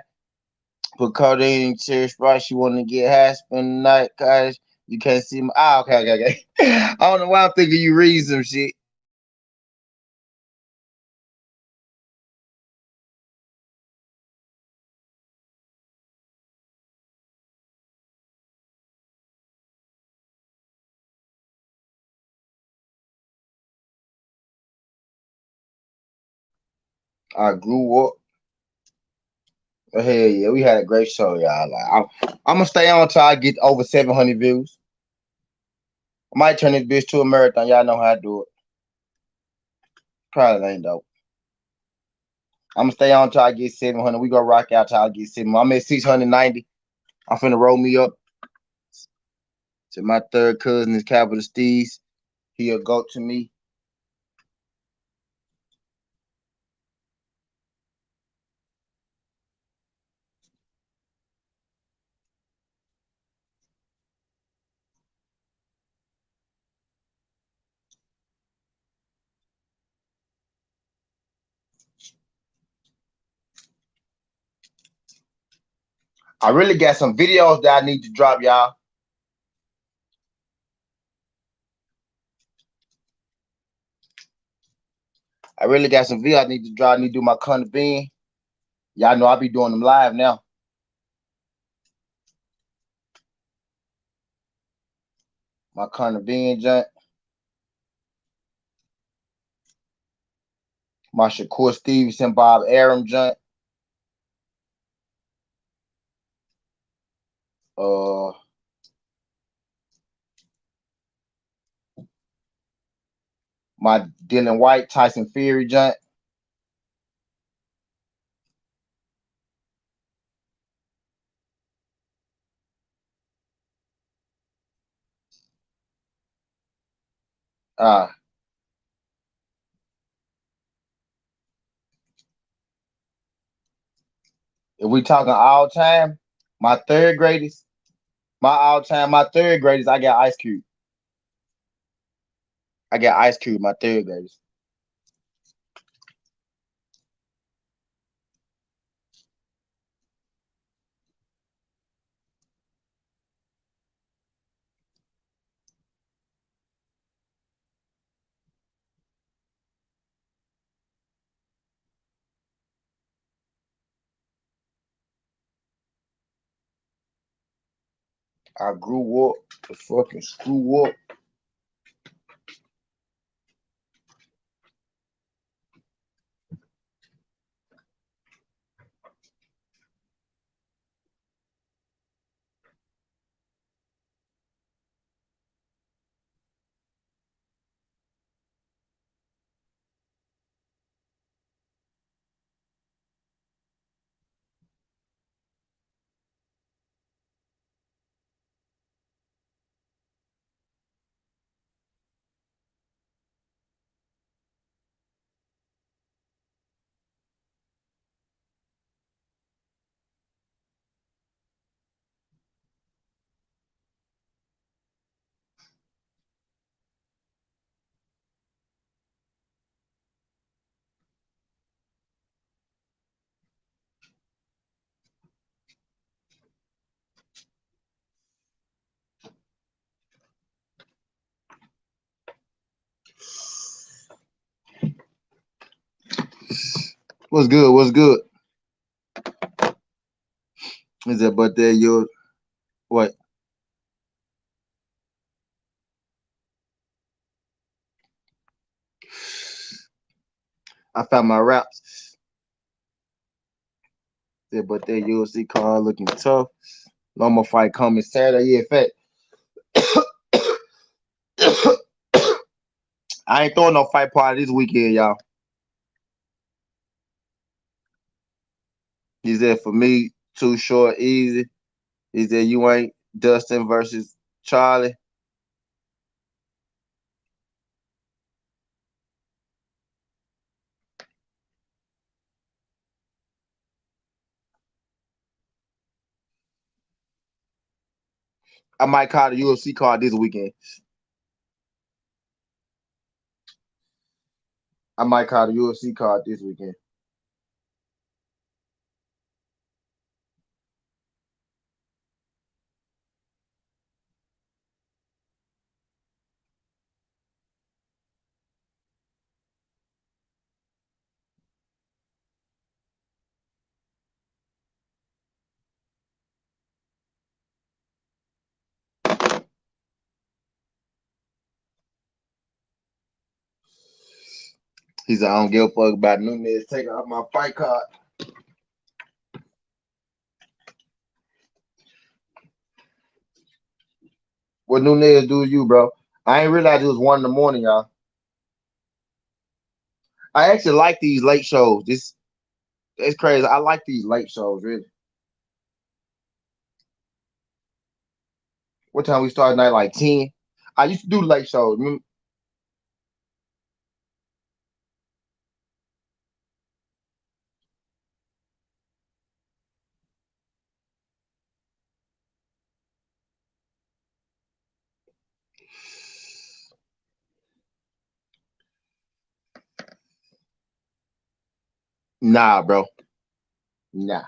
Put codeine in cherry spice. You want to get high, spend the night, cause you can't see my. Ah, okay. I don't know why I'm thinking you read some shit. I grew up. But hell yeah, we had a great show, y'all. Like, I'm gonna stay on until I get over 700 views. I might turn this bitch to a marathon. Y'all know how I do it. Probably ain't dope. I'm gonna stay on until I get 700. We gonna rock out till I get 700. I'm at 690. I'm finna roll me up to my third cousin is Capital Steez. He'll go to me. I really got some videos that I need to drop, y'all. I really got some videos I need to drop. I need to do my Conor Bean. Y'all know I be doing them live now. My Conor Bean joint. My Shakur Stevenson, Bob Arum joint. My Dylan White, Tyson Fury joint. If we talking all time, my third greatest, my third greatest, I got Ice Cube. I got Ice Cube, my third greatest. I grew up to fucking screw up. What's good? What's good? Is that but there your what? I found my raps. Yeah, but that UFC card looking tough. Normal fight coming Saturday. Yeah, in fact. I ain't throwing no fight party this weekend, y'all. He said for me, too short, easy. He said you ain't Dustin versus Charlie. I might call the UFC card this weekend. I might call the UFC card this weekend. He said, I don't give a fuck about Nunes taking off my fight card. What Nunes do to you, bro? I ain't realize it was 1 a.m, y'all. I actually like these late shows. It's crazy. I like these late shows, really. What time we start tonight? Like 10. I used to do late shows. Nah, bro. Nah.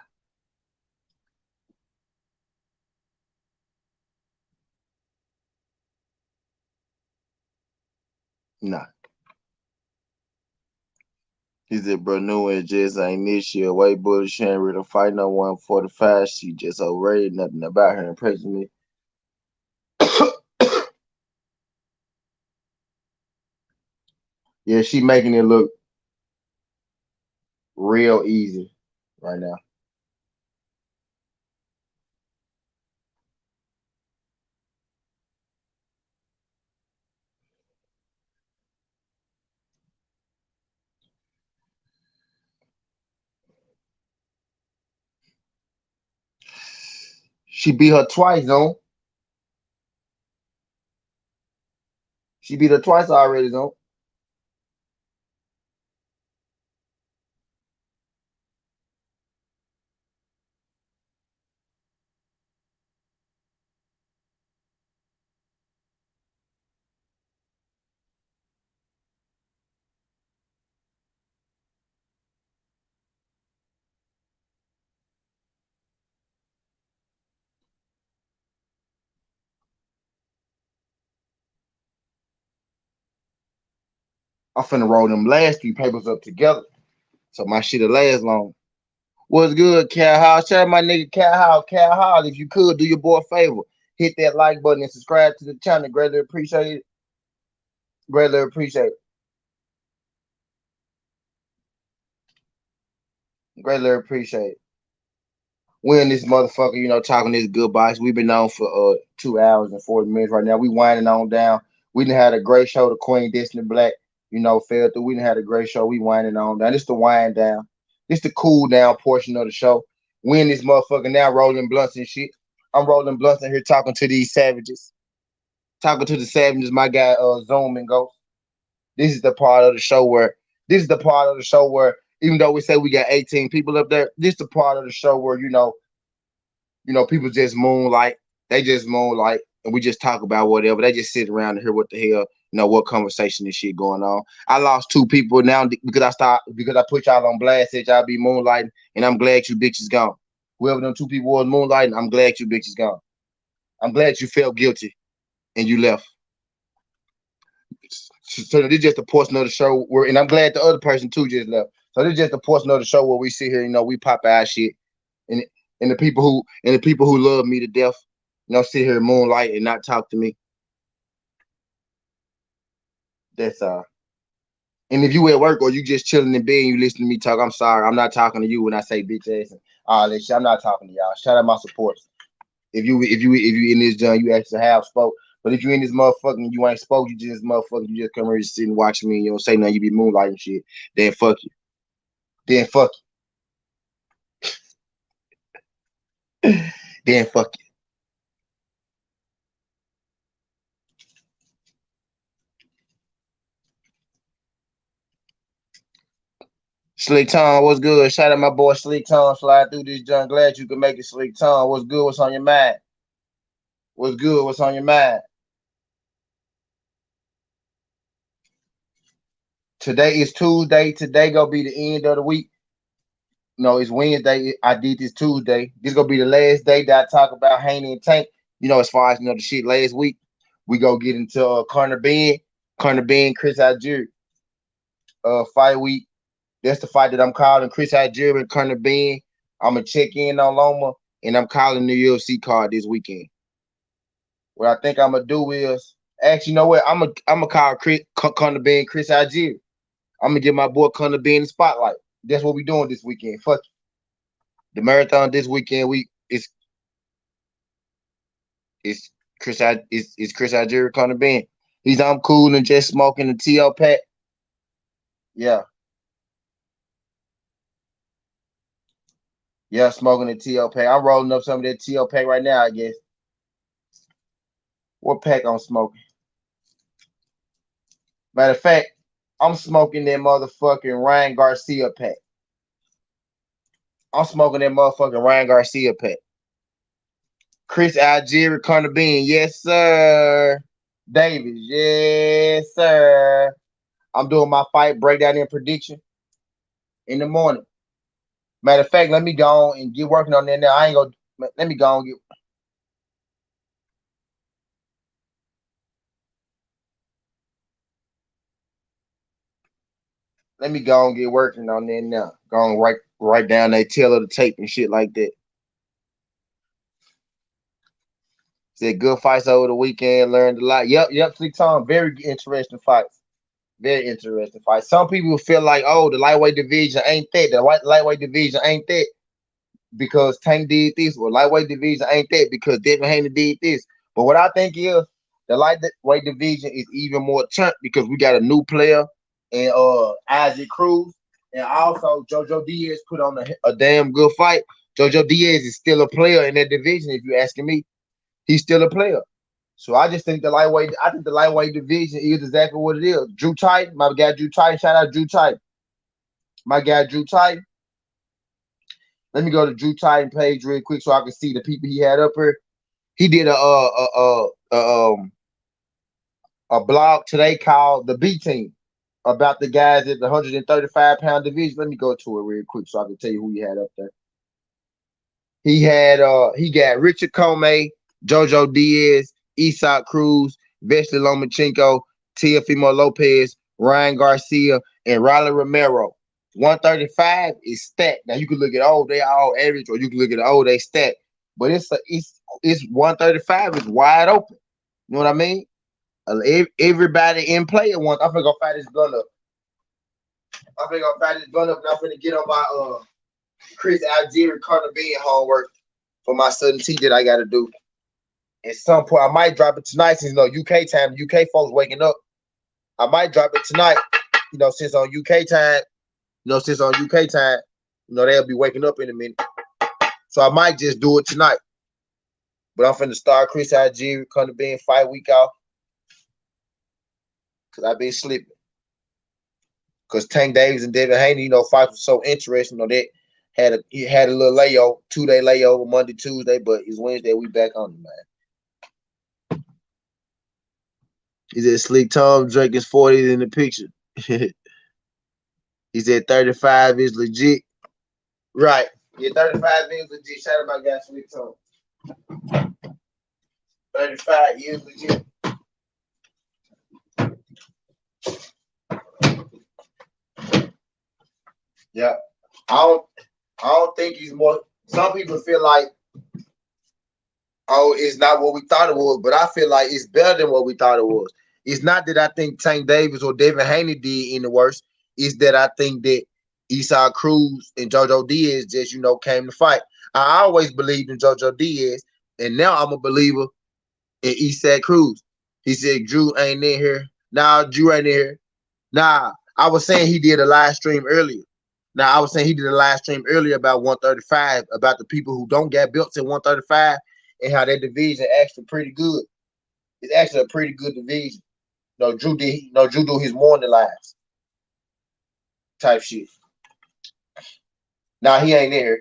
Nah. He said, bro, Nunes just ain't this year. Way bullish. She ain't ready to fight no 145. She just overrated. Nothing about her impressing me. Yeah, she making it look real easy right now. She beat her twice, though. She beat her twice already, though. I'm finna roll them last 3 papers up together so my shit'll last long. What's good, Cal Hall? Shout out my nigga Cal Hall. Cal Hall, if you could, do your boy a favor. Hit that like button and subscribe to the channel. Greatly appreciate it. Greatly appreciate it. Greatly appreciate it. We in this motherfucker, talking this good box. We've been on for 2 hours and 40 minutes right now. We winding on down. We done had a great show. The Queen Destiny Black, fell through. We done had a great show. We winding on down. This the wind down. This the cool down portion of the show. We in this motherfucker now rolling blunts and shit. I'm rolling blunts in here talking to these savages. Talking to the savages, my guy Zoom and Ghost. This is the part of the show where even though we say we got 18 people up there, this is the part of the show where people just moonlight. They just moonlight, and we just talk about whatever. They just sit around and hear what the hell, what conversation and shit going on. I lost 2 people now because I put y'all on blast, said y'all be moonlighting, and I'm glad you bitches gone. Whoever them 2 people was moonlighting, I'm glad you bitches gone. I'm glad you felt guilty and you left. So this is just a portion of the show and I'm glad the other person too just left. So this is just a portion of the show where we sit here, we pop our shit, and the people who love me to death, sit here moonlight and not talk to me. That's And if you at work or you just chilling in bed and you listen to me talk, I'm sorry, I'm not talking to you when I say bitch ass and all that shit. I'm not talking to y'all. Shout out my supporters. If you in this joint, you actually have spoke. But if you in this motherfucker and you ain't spoke, you just come here and sit and watch me and you don't say nothing, you be moonlighting shit, then fuck you. Then fuck you. Then fuck you. Slick Tom, what's good? Shout out my boy Slick Tom, slide through this junk. Glad you can make it, Slick Tom. What's good? What's on your mind? What's good? What's on your mind? Today is Tuesday. Today gonna be the end of the week. No, it's Wednesday. I did this Tuesday. This gonna be the last day that I talk about Haney and Tank. As far as the shit last week, we go get into Conor Ben, Chris Algieri. Fight week. That's the fight that I'm calling. Chris Algieri and Conor Ben. I'm gonna check in on Loma, and I'm calling the UFC card this weekend. What I think I'm gonna do is actually, you know what? I'm gonna call Conor Ben, Chris Algieri. I'm gonna give my boy Conor Ben the spotlight. That's what we doing this weekend. Fuck it. The marathon this weekend. It's Chris Algieri, Conor Ben. I'm cool and just smoking the TL pack. Yeah. Yeah, smoking the TL pack. I'm rolling up some of that TL pack right now, I guess. What pack I'm smoking? Matter of fact, I'm smoking that motherfucking Ryan Garcia pack. I'm smoking that motherfucking Ryan Garcia pack. Chris Algieri, Conor Ben. Yes, sir. Davis. Yes, sir. I'm doing my fight breakdown and prediction in the morning. Matter of fact, let me go on and get working on that now. Let me go on and get. Let me go and get working on that now. Go and write down that tail of the tape and shit like that. Said good fights over the weekend. Learned a lot. Yep. Slick Tom. Very interesting fights. Very interesting fights. Some people feel like, oh, the lightweight division ain't that. The lightweight division ain't that because Tank did this. Or lightweight division ain't that because Devin Haney did this. But what I think is the lightweight division is even more chunk because we got a new player and Isaac Cruz, and also Jojo Diaz put on a damn good fight. Jojo Diaz is still a player in that division. If you're asking me, he's still a player. So I just think the lightweight division is exactly what it is. Drew Titan, my guy Drew Titan. Shout out Drew Titan. My guy Drew Titan. Let me go to Drew Titan page real quick so I can see the people he had up here. He did a blog today called The B Team about the guys at the 135-pound division. Let me go to it real quick so I can tell you who he had up there. He got Richard Comey, Jojo Diaz, Isak Cruz, Vesely Lomachenko, Teofimo Lopez, Ryan Garcia, and Riley Romero. 135 is stacked. Now you can look at they all average, or you can look at they stacked. But it's 135 is wide open. You know what I mean? Everybody in play at once. I'm gonna go fight this gun up. And I'm gonna get on my Chris Algieri Carter Bean homework for my SouthernTea that I gotta do. At some point, I might drop it tonight since UK time, UK folks waking up. I might drop it tonight, since on UK time, they'll be waking up in a minute. So I might just do it tonight. But I'm finna start Chris Algieri Carter Bean fight week off. Cause I've been sleeping. Cause Tank Davis and Devin Haney, fights was so interesting. He had a little layover, 2-day layover, Monday, Tuesday, but it's Wednesday. We back on it, man. He said Sleek Tom drinking 40s in the picture. He said 35 is legit. Right. Yeah, 35 is legit. Shout out my guy Sleek Tom. 35 is legit. Yeah. I don't think he's more. Some people feel like, it's not what we thought it was, but I feel like it's better than what we thought it was. It's not that I think Tank Davis or Devin Haney did any worse. It's that I think that Isak Cruz and Jojo Diaz just, came to fight. I always believed in Jojo Diaz, and now I'm a believer in Isak Cruz. He said Drew ain't in here. Nah, Drew ain't in here. Nah, I was saying he did a live stream earlier. Now, I was saying he did a live stream earlier about 135, about the people who don't get belts at 135 and how that division actually pretty good. It's actually a pretty good division. Drew do his morning lives type shit. Now, he ain't there.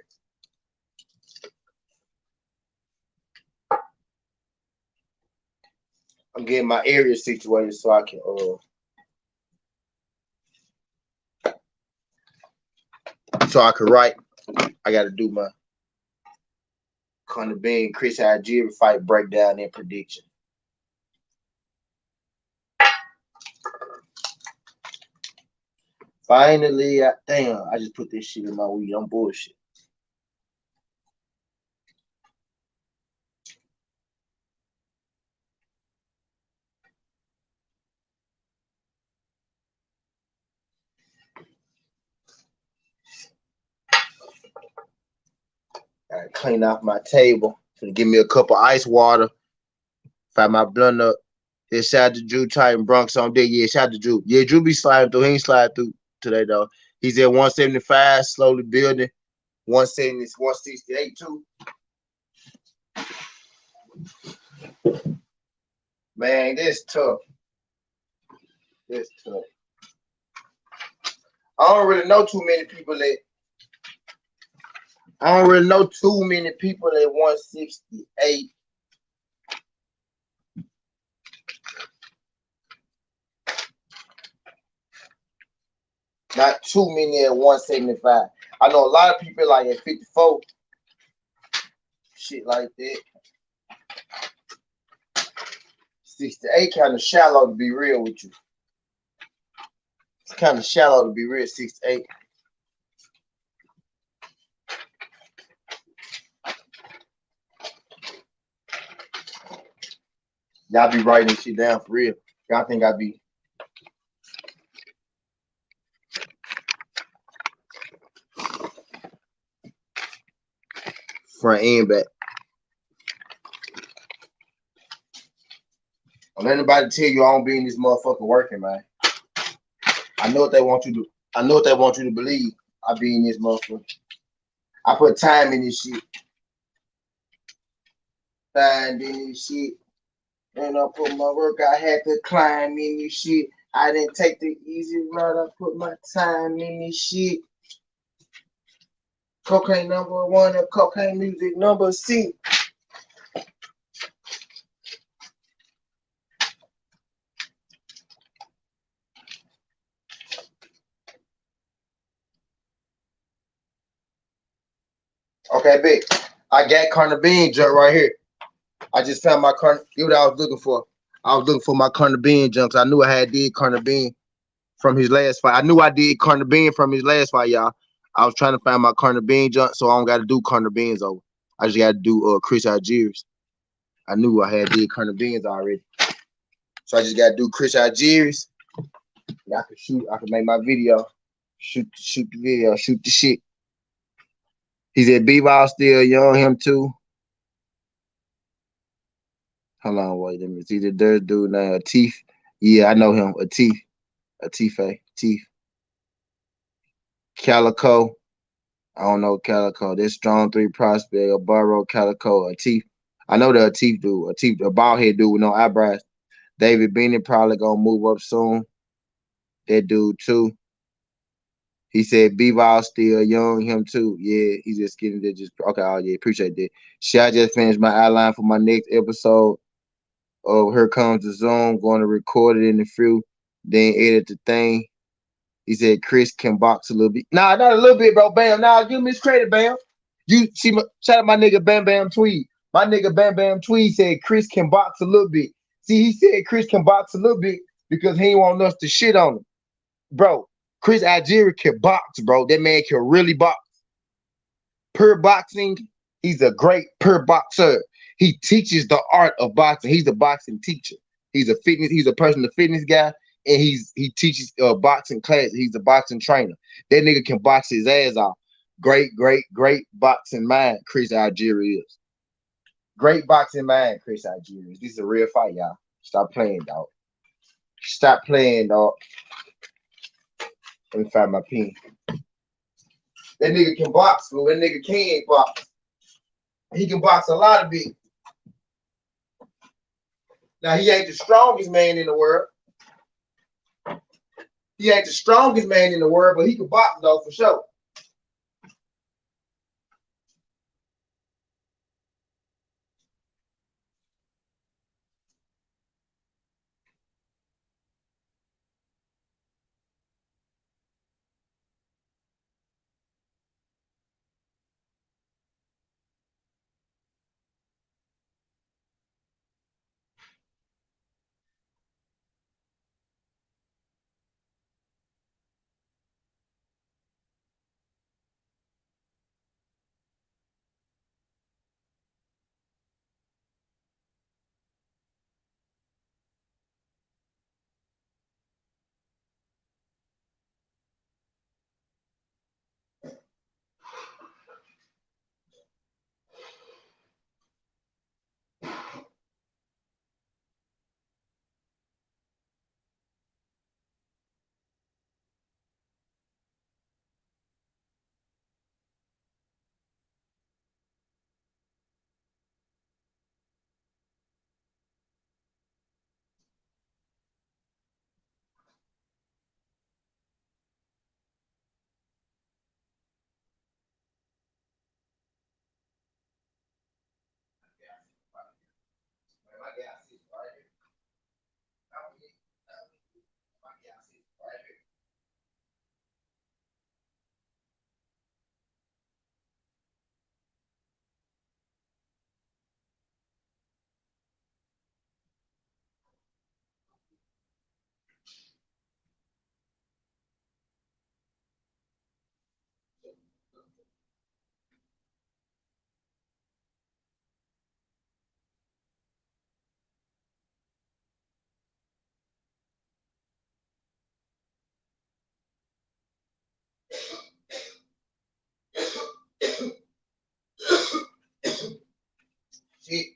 I'm getting my area situated so I can write. I got to do my Conor Bean, Chris Algieri fight breakdown and prediction. Finally, damn, I just put this shit in my weed. I'm bullshit. Gotta clean off my table. Gonna give me a cup of ice water. Fire my blunt up. Yeah, shout out to Drew Titan Bronx on there. Yeah, shout out to Drew. Yeah, Drew be sliding through. He ain't sliding through today, though. He's at 175, slowly building. 170, 168 too. Man, this tough. This tough. I don't really know too many people at 168. Not too many at 175. I know a lot of people like at 54. Shit like that. 68 kind of shallow to be real with you. It's kind of shallow to be real, 68. Y'all be writing this shit down for real. Y'all think I be. Front and back. Don't let anybody tell you I don't be in this motherfucker working, man. I know what they want you to. I know what they want you to believe. I be in this motherfucker. I put time in this shit. Time in this shit. And I put my work, I had to climb in this shit. I didn't take the easy route, I put my time in this shit. Cocaine #1 and cocaine music #C. Okay, big. I got Carter Bean junk right here. I just found my Carter. What I was looking for. I was looking for my Carter Bean junk. I knew I had did Carter Bean from his last fight. I knew I did Carter Bean from his last fight, y'all. I was trying to find my Carter Bean junk, so I don't got to do Carter Beans over. I just got to do Chris Algiers. I knew I had did Carter Beans already, so I just got to do Chris Algiers. I could shoot. I could make my video. Shoot the video. Shoot the shit. He said B-Ball still young. Him too. Hold on, wait a minute. It's either there's dude named Atif. Yeah, I know him. Atif. Atif. Calico. I don't know Calico. This strong 3 prospect, a Burrow, Calico, Atif. I know the Atif dude. Atif, the bald head dude with no eyebrows. David Beanie probably gonna move up soon. That dude too. He said B-Ball still young, him too. Yeah, he's just getting there. Just okay. Oh yeah, appreciate that. Shit, I just finished my outline for my next episode. Oh, Here Comes the Zoom. Going to record it in the few, then edit the thing. He said Chris can box a little bit. Nah, not a little bit, bro. Bam. Nah, you miscredit, Bam. You see, shout out my nigga Bam Bam Tweed. My nigga Bam Bam Tweed said Chris can box a little bit. See, he said Chris can box a little bit because he ain't want us to shit on him. Bro, Chris Algieri can box, bro. That man can really box. Pure boxing, he's a great pure boxer. He teaches the art of boxing. He's a boxing teacher. He's a personal fitness guy, and he teaches boxing class. He's a boxing trainer. That nigga can box his ass off. Great boxing mind, Chris Algieri is. Great boxing mind, Chris Algieri is. This is a real fight, y'all. Stop playing, dog. Stop playing, dog. Let me find my pen. That nigga can box, but that nigga can't box. He can box a lot of big. Now, he ain't the strongest man in the world. He ain't the strongest man in the world, but he can box, though, for sure. Shit.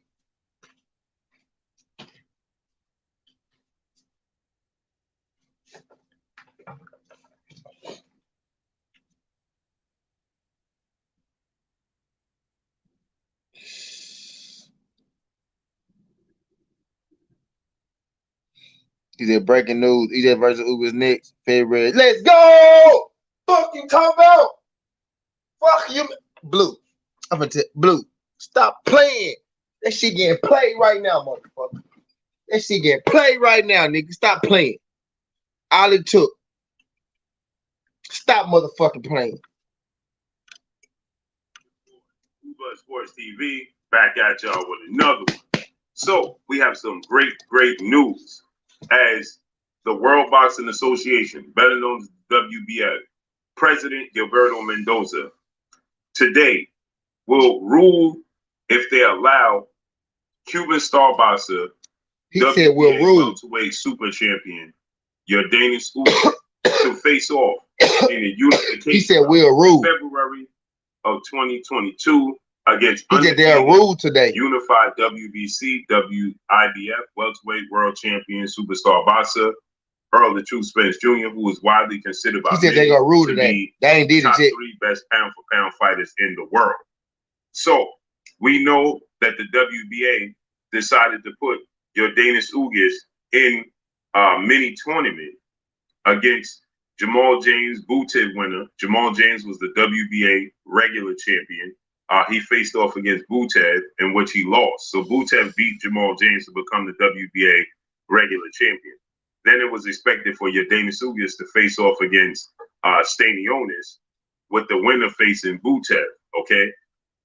He said breaking news. EJ versus Ugas next February. Let's go. Fuck you talking about? Fuck you, Blue. I'm gonna tell Blue. Stop playing. That shit getting played right now, motherfucker. That shit getting played right now, nigga. Stop playing. All it took. Stop motherfucking playing. Sports TV back at y'all with another one. So we have some great news as the World Boxing Association, better known as WBA, President Gilberto Mendoza today will rule if they allow Cuban star boxer, he said we'll rule, welterweight super champion, Yordenis Ugas to face off in a unification. He said we'll rule February of 2022 against he said they'll rule today. Unified WBC, WIBF welterweight world champion superstar boxer Earl the True Spence Jr., who is widely considered by he said they're gonna rule today. They ain't did top it yet. 3 best pound for pound fighters in the world. So we know that the WBA decided to put Yordenis Ugas in a mini tournament against Jamal James, Butev winner. Jamal James was the WBA regular champion. He faced off against Butev, in which he lost. So Butev beat Jamal James to become the WBA regular champion. Then it was expected for Yordenis Ugas to face off against Stanionis, with the winner facing Butev. Okay,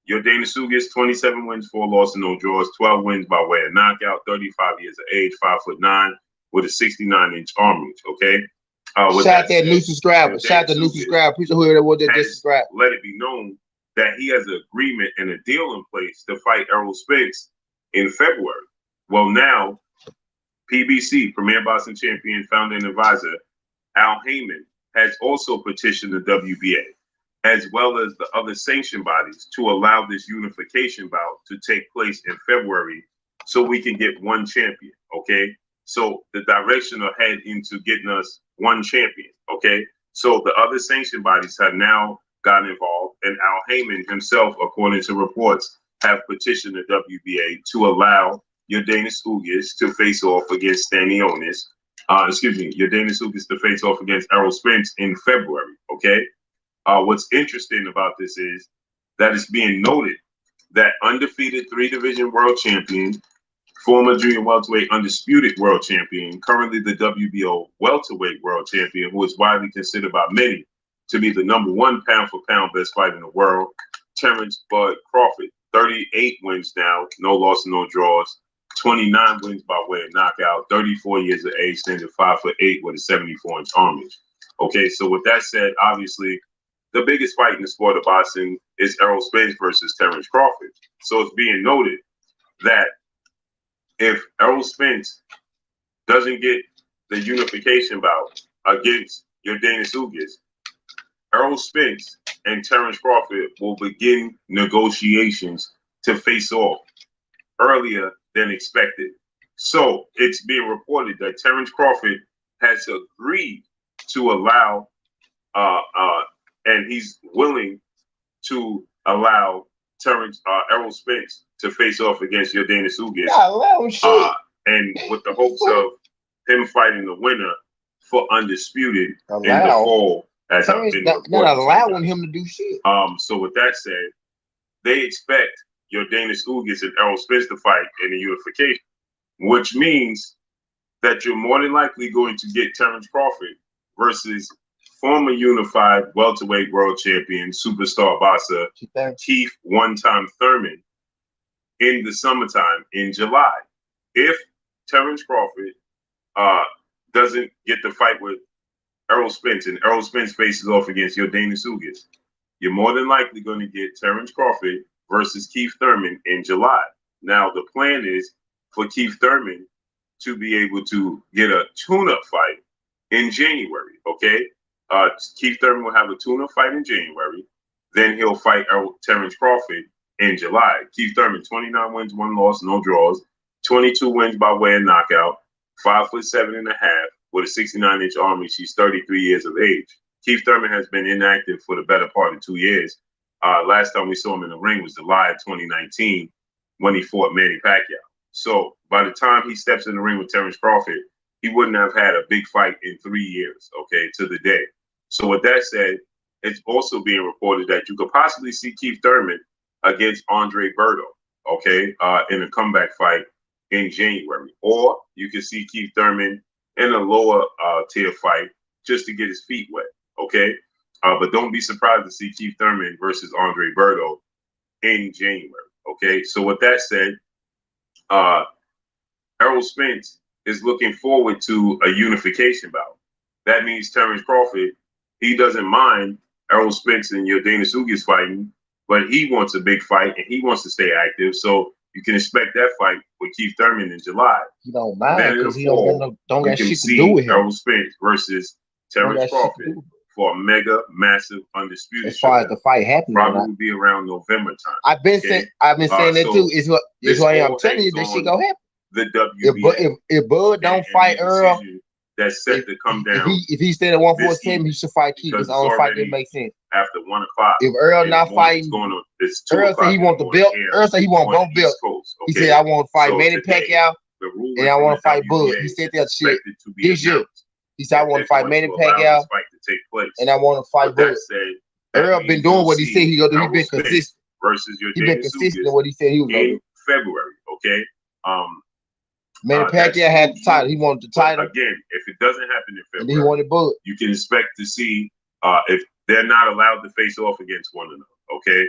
Yordenis Ugas, 27 wins, 4 losses, no draws, 12 wins by way of knockout, 35 years of age, 5'9", with a 69-inch arm reach. Okay. Shout that new subscriber. Shout the new subscriber. Appreciate whoever that was that just subscribed. Let it be known that he has an agreement and a deal in place to fight Errol Spence in February. Well, now PBC, Premier Boxing Champion, founder and advisor, Al Heyman, has also petitioned the WBA, as well as the other sanction bodies, to allow this unification bout to take place in February so we can get one champion, okay? So the direction will head into getting us one champion, okay? So the other sanction bodies have now gotten involved, and Al Heyman himself, according to reports, have petitioned the WBA to allow Yordenis Ugas to face off against Yordenis Ugas to face off against Errol Spence in February, okay? What's interesting about this is that it's being noted that undefeated 3-division world champion, former junior welterweight undisputed world champion, currently the WBO welterweight world champion, who is widely considered by many to be the #1 pound-for-pound best fighter in the world, Terrence Bud Crawford, 38 wins now, no loss, no draws, 29 wins by way of knockout, 34 years of age, standing 5'8" with a 74-inch arm reach. Okay, so with that said, obviously, the biggest fight in the sport of boxing is Errol Spence versus Terrence Crawford. So it's being noted that if Errol Spence doesn't get the unification bout against Yordenis Ugas, Errol Spence and Terrence Crawford will begin negotiations to face off earlier than expected. So it's being reported that Terrence Crawford has agreed to allow, and he's willing to allow Errol Spence to face off against Yordenis Ugas, and with the hopes of him fighting the winner for undisputed in the fall. As I've been not allowing him to do shit. So with that said, they expect Yordenis Ugas and Errol Spence to fight in a unification, which means that you're more than likely going to get Terrence Crawford versus former unified welterweight world champion, superstar boxer Keith one-time Thurman in the summertime in July. If Terrence Crawford doesn't get the fight with Errol Spence and Errol Spence faces off against Yordenis Ugas, you're more than likely going to get Terrence Crawford versus Keith Thurman in July. Now, the plan is for Keith Thurman to be able to get a tune-up fight in January, okay? Keith Thurman will have a tune-up fight in January. Then he'll fight Terrence Crawford in July. Keith Thurman, 29 wins, 1 loss, no draws, 22 wins by way of knockout, 5'7.5", with a 69-inch arm reach. He's 33 years of age. Keith Thurman has been inactive for the better part of 2 years. Last time we saw him in the ring was July of 2019 when he fought Manny Pacquiao. So by the time he steps in the ring with Terrence Crawford, he wouldn't have had a big fight in 3 years, okay, to the day. So with that said, it's also being reported that you could possibly see Keith Thurman against Andre Berto, okay, in a comeback fight in January. Or you could see Keith Thurman in a lower tier fight just to get his feet wet, okay? But don't be surprised to see Keith Thurman versus Andre Berto in January, okay? So with that said, Errol Spence is looking forward to a unification bout. That means Terrence Crawford, he doesn't mind Errol Spence and Yordenis Ugas fighting, but he wants a big fight and he wants to stay active. So you can expect that fight with Keith Thurman in July. He don't mind because he don't got you shit can to do with see him. Errol Spence versus Terrence Crawford for a mega massive undisputed. As far as the fight happening, probably will be around November time. I've been saying that too. Is what I'm telling you. This shit gonna happen. The WBA. If Bud don't fight Earl, that's set to come down. If he stayed at 147, he should fight Keith. It's the only fight that makes sense. After 1 o'clock. If Earl not fighting, Earl said he want the belt. Earl said he want both belts. He said I want to fight Manny Pacquiao and I want to fight Bud. He said that shit this year. He said I want to fight Manny Pacquiao and I want to fight Bud. Earl been doing what he said he gonna do. He been consistent. He been consistent in what he said he was gonna do. In February, okay. Manny Pacquiao had the title. He wanted the title. Again, if it doesn't happen in February, and he wanted Bud. You can expect to see if they're not allowed to face off against one another. Okay,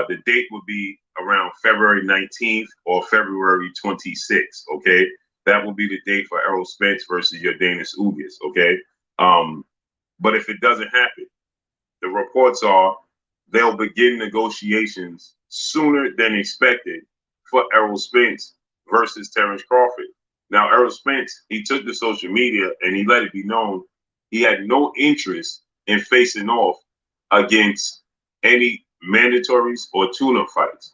the date would be around February 19th or February 26th. Okay, that will be the date for Errol Spence versus Yordenis Ugas. Okay, but if it doesn't happen, the reports are they'll begin negotiations sooner than expected for Errol Spence versus Terrence Crawford. Now, Errol Spence, he took to social media and he let it be known he had no interest in facing off against any mandatories or tune-up fights.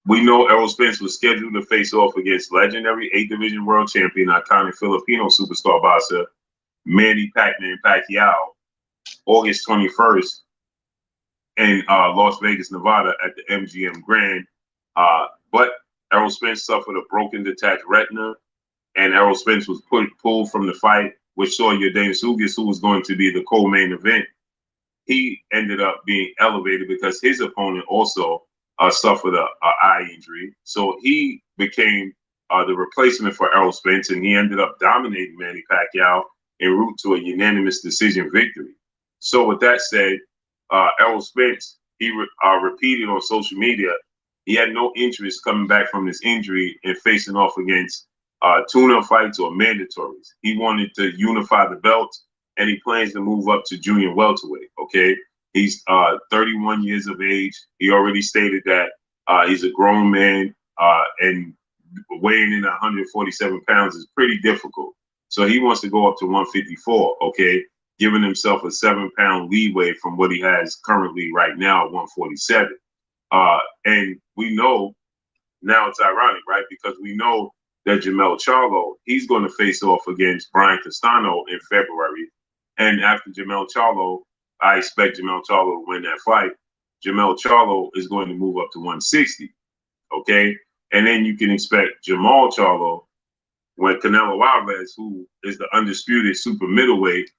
We know Errol Spence was scheduled to face off against legendary 8-division world champion, iconic Filipino superstar boxer Manny Pacquiao, August 21st in Las Vegas, Nevada at the MGM Grand. But Errol Spence suffered a broken detached retina, and Errol Spence was pulled from the fight, which saw Yordenis Ugas, who was going to be the co-main event. He ended up being elevated because his opponent also suffered a eye injury. So he became the replacement for Errol Spence, and he ended up dominating Manny Pacquiao en route to a unanimous decision victory. So with that said, Errol Spence, he repeated on social media, he had no interest coming back from this injury and facing off against tune-up fights or mandatories. He wanted to unify the belts, and he plans to move up to junior welterweight, okay? He's 31 years of age. He already stated that he's a grown man, and weighing in 147 pounds is pretty difficult. So he wants to go up to 154, okay? Giving himself a 7-pound leeway from what he has currently right now at 147. And we know, now it's ironic, right? Because we know that Jermell Charlo, he's going to face off against Brian Castano in February. And after Jermell Charlo, I expect Jermell Charlo to win that fight. Jermell Charlo is going to move up to 160, okay? And then you can expect Jermall Charlo, when Canelo Alvarez, who is the undisputed super middleweight,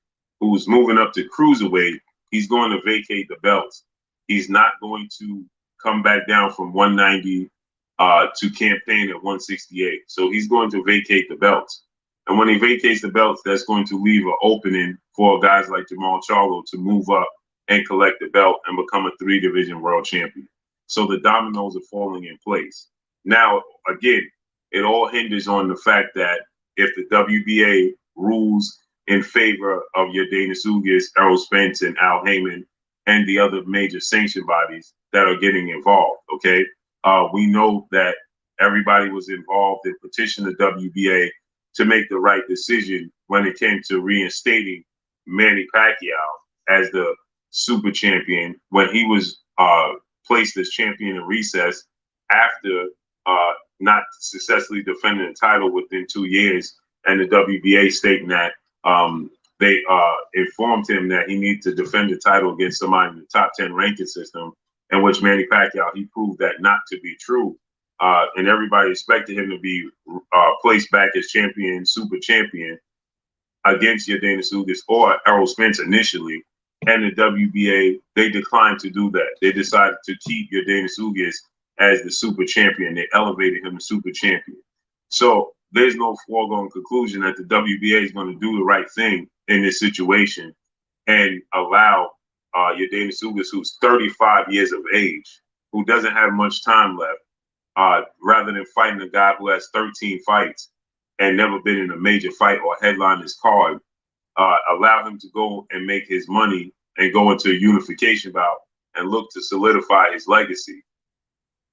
who's moving up to cruiserweight, he's going to vacate the belts. He's not going to come back down from 190 to campaign at 168. So he's going to vacate the belts. And when he vacates the belts, that's going to leave an opening for guys like Jermall Charlo to move up and collect the belt and become a 3-division world champion. So the dominoes are falling in place. Now, again, it all hinges on the fact that if the WBA rules in favor of Yordenis Ugas, Errol Spence, and Al Heyman, and the other major sanction bodies that are getting involved, okay? We know that everybody was involved and petitioned the WBA to make the right decision when it came to reinstating Manny Pacquiao as the super champion when he was placed as champion in recess after not successfully defending the title within 2 years, and the WBA stating that they informed him that he needed to defend the title against somebody in the top 10 ranking system, in which Manny Pacquiao, he proved that not to be true. And everybody expected him to be placed back as champion, super champion. against Dana Sugas or Errol Spence initially, and the WBA, they declined to do that. They decided to keep Dana Sugas as the super champion. They elevated him to super champion. So there's no foregone conclusion that the WBA is going to do the right thing in this situation and allow Dana Sugas, who's 35 years of age, who doesn't have much time left, rather than fighting a guy who has 13 fights and never been in a major fight or headline his card, allow him to go and make his money and go into a unification bout and look to solidify his legacy.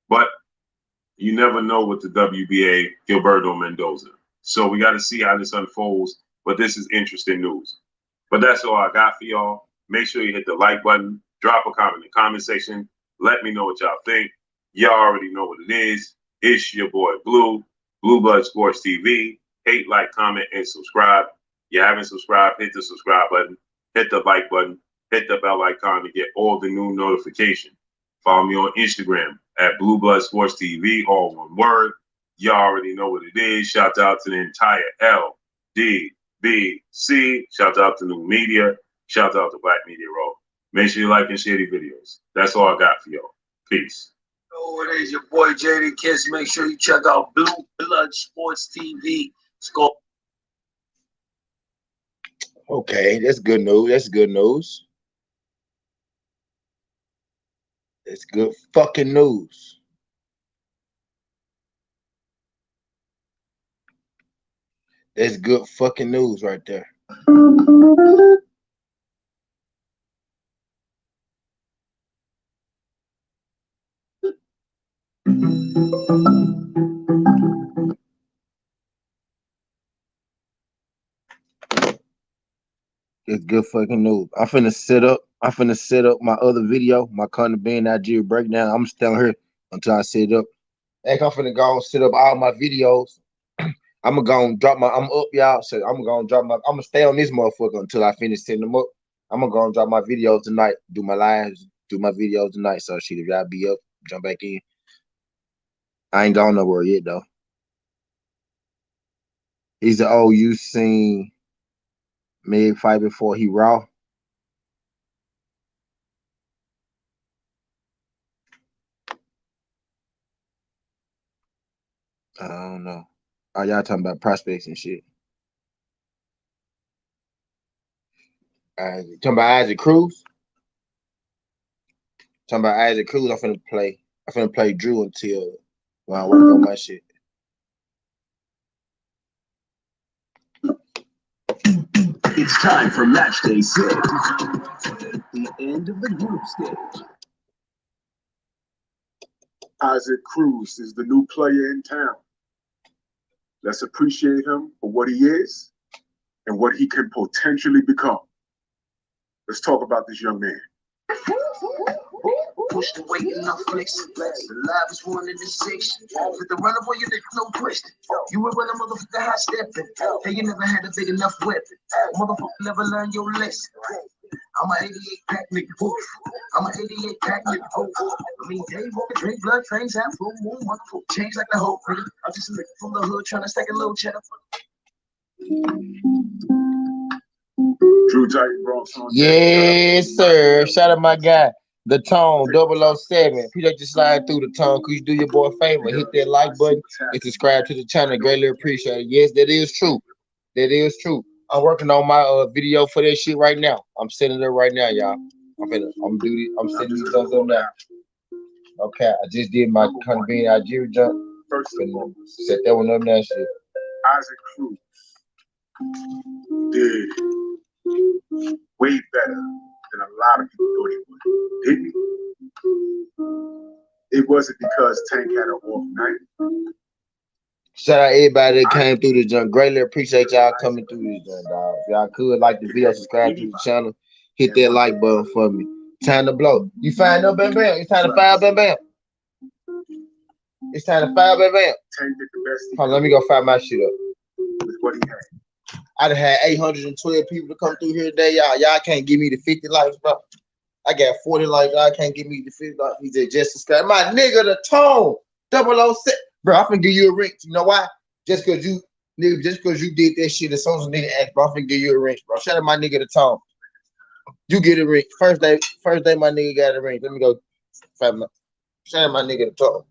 But you never know with the WBA, Gilberto Mendoza. So we got to see how this unfolds. But this is interesting news. But that's all I got for y'all. Make sure you hit the like button, drop a comment in the comment section. Let me know what y'all think. Y'all already know what it is. It's your boy Blue, Blue Blood Sports TV. Hate, like, comment, and subscribe. You haven't subscribed, hit the subscribe button, hit the like button, hit the bell icon to get all the new notifications. Follow me on Instagram at Blue Blood Sports TV, all one word. Y'all already know what it is. Shout out to the entire LDBC. Shout out to New Media. Shout out to Black Media Row. Make sure you like and share these videos. That's all I got for y'all. Peace. Oh, it is your boy Jaden Kiss. Make sure you check out Blue Blood Sports TV. Score. Okay, that's good news. That's good news. That's good fucking news. That's good fucking news right there. It's good fucking news. I'm finna set up my other video, my Conor Ben Nigeria breakdown. I'm still here until I set it up. I'm finna go and set up all my videos. I'm gonna drop my. I'm up, y'all. So I'm gonna stay on this motherfucker until I finish setting them up. I'm gonna go and drop my videos tonight. Do my lives. Do my videos tonight. So shit, if y'all be up, jump back in. I ain't going nowhere yet though. He's the old you seen me fight before he raw. I don't know. Oh, y'all talking about prospects and shit. Talking about Isaac Cruz. Talking about Isaac Cruz. I'm finna play Drew until when I work on my shit. It's time for match day 6. The end of the group stage. Isaac Cruz is the new player in town. Let's appreciate him for what he is and what he can potentially become. Let's talk about this young man. Push the weight and no flex. The live is one in the 6. With the runner boy, you did no twist. You were running motherfucker high stepping. Hey, you never had a big enough weapon. Motherfucker never learned your lesson. I'm an 88 pack nigga. I'm an 88 pack nigga. I mean, Dave walking, drink blood, trains out, full moon, wonderful, change like the whole nigga. I'm just a nigga from the hood trying to stack a little cheddar. Drew Titan Bronx on. Yes, sir. Shout out my guy. The Tone 007. If you like to slide through the Tone, could you do your boy a favor? Hit that like button and subscribe to the channel. Greatly appreciate it. Yes, that is true. That is true. I'm working on my video for that shit right now. I'm setting it up right now, y'all. I'm setting these things up now. Okay, I just did my convenient Nigeria jump. Set that one up now, shit. Isaac Cruz did way better than a lot of people thought he would, didn't he? It wasn't because Tank had an off night. Shout out everybody that came through the jump. Greatly appreciate y'all coming through this jump, dog. If y'all could like the video, subscribe to the channel, hit that like button for me. Time to blow. You find up, bam, bam. It's time to fire, bam, bam. It's time to fire, bam, bam. Tank did the best. Hold on, let me go fire my shit up. With what he had. I done had 812 people to come through here today, y'all. Y'all can't give me the 50 likes, bro. I got 40 likes. Y'all can't give me the 50 likes. He said, just subscribe. My nigga, the Tone 007. Bro, I'm finna give you a ring. You know why? Just because you Nigga, just because you did that shit, as soon as a nigga asked, bro, I'm finna give you a ring, bro. Shout out my nigga to Tom. You get a ring. First day my nigga got a ring. Let me go. Shout out my nigga to Tom.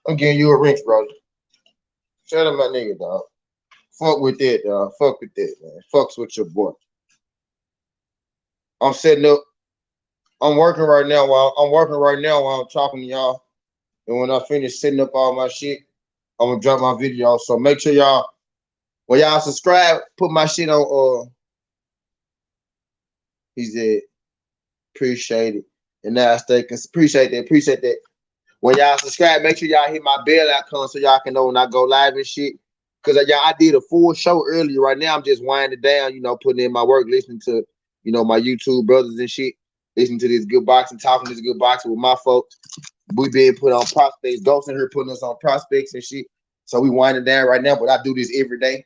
I'm giving you a ring, bro. Shout out my nigga, dog. Fuck with that, dog. Fuck with that, man. Fucks with your boy. I'm setting up. I'm working right now while I'm talking to y'all. And when I finish setting up all my shit, I'm gonna drop my video. So make sure y'all, when y'all subscribe, put my shit on. He said, appreciate it. And now I stay appreciate that. When y'all subscribe, make sure y'all hit my bell icon so y'all can know when I go live and shit. Cause I did a full show earlier. Right now I'm just winding down, putting in my work, listening to, my YouTube brothers and shit. Listening to this good boxing, talking this good boxing with my folks. We being put on prospects. Ghost in here putting us on prospects and shit. So we winding down right now, but I do this every day.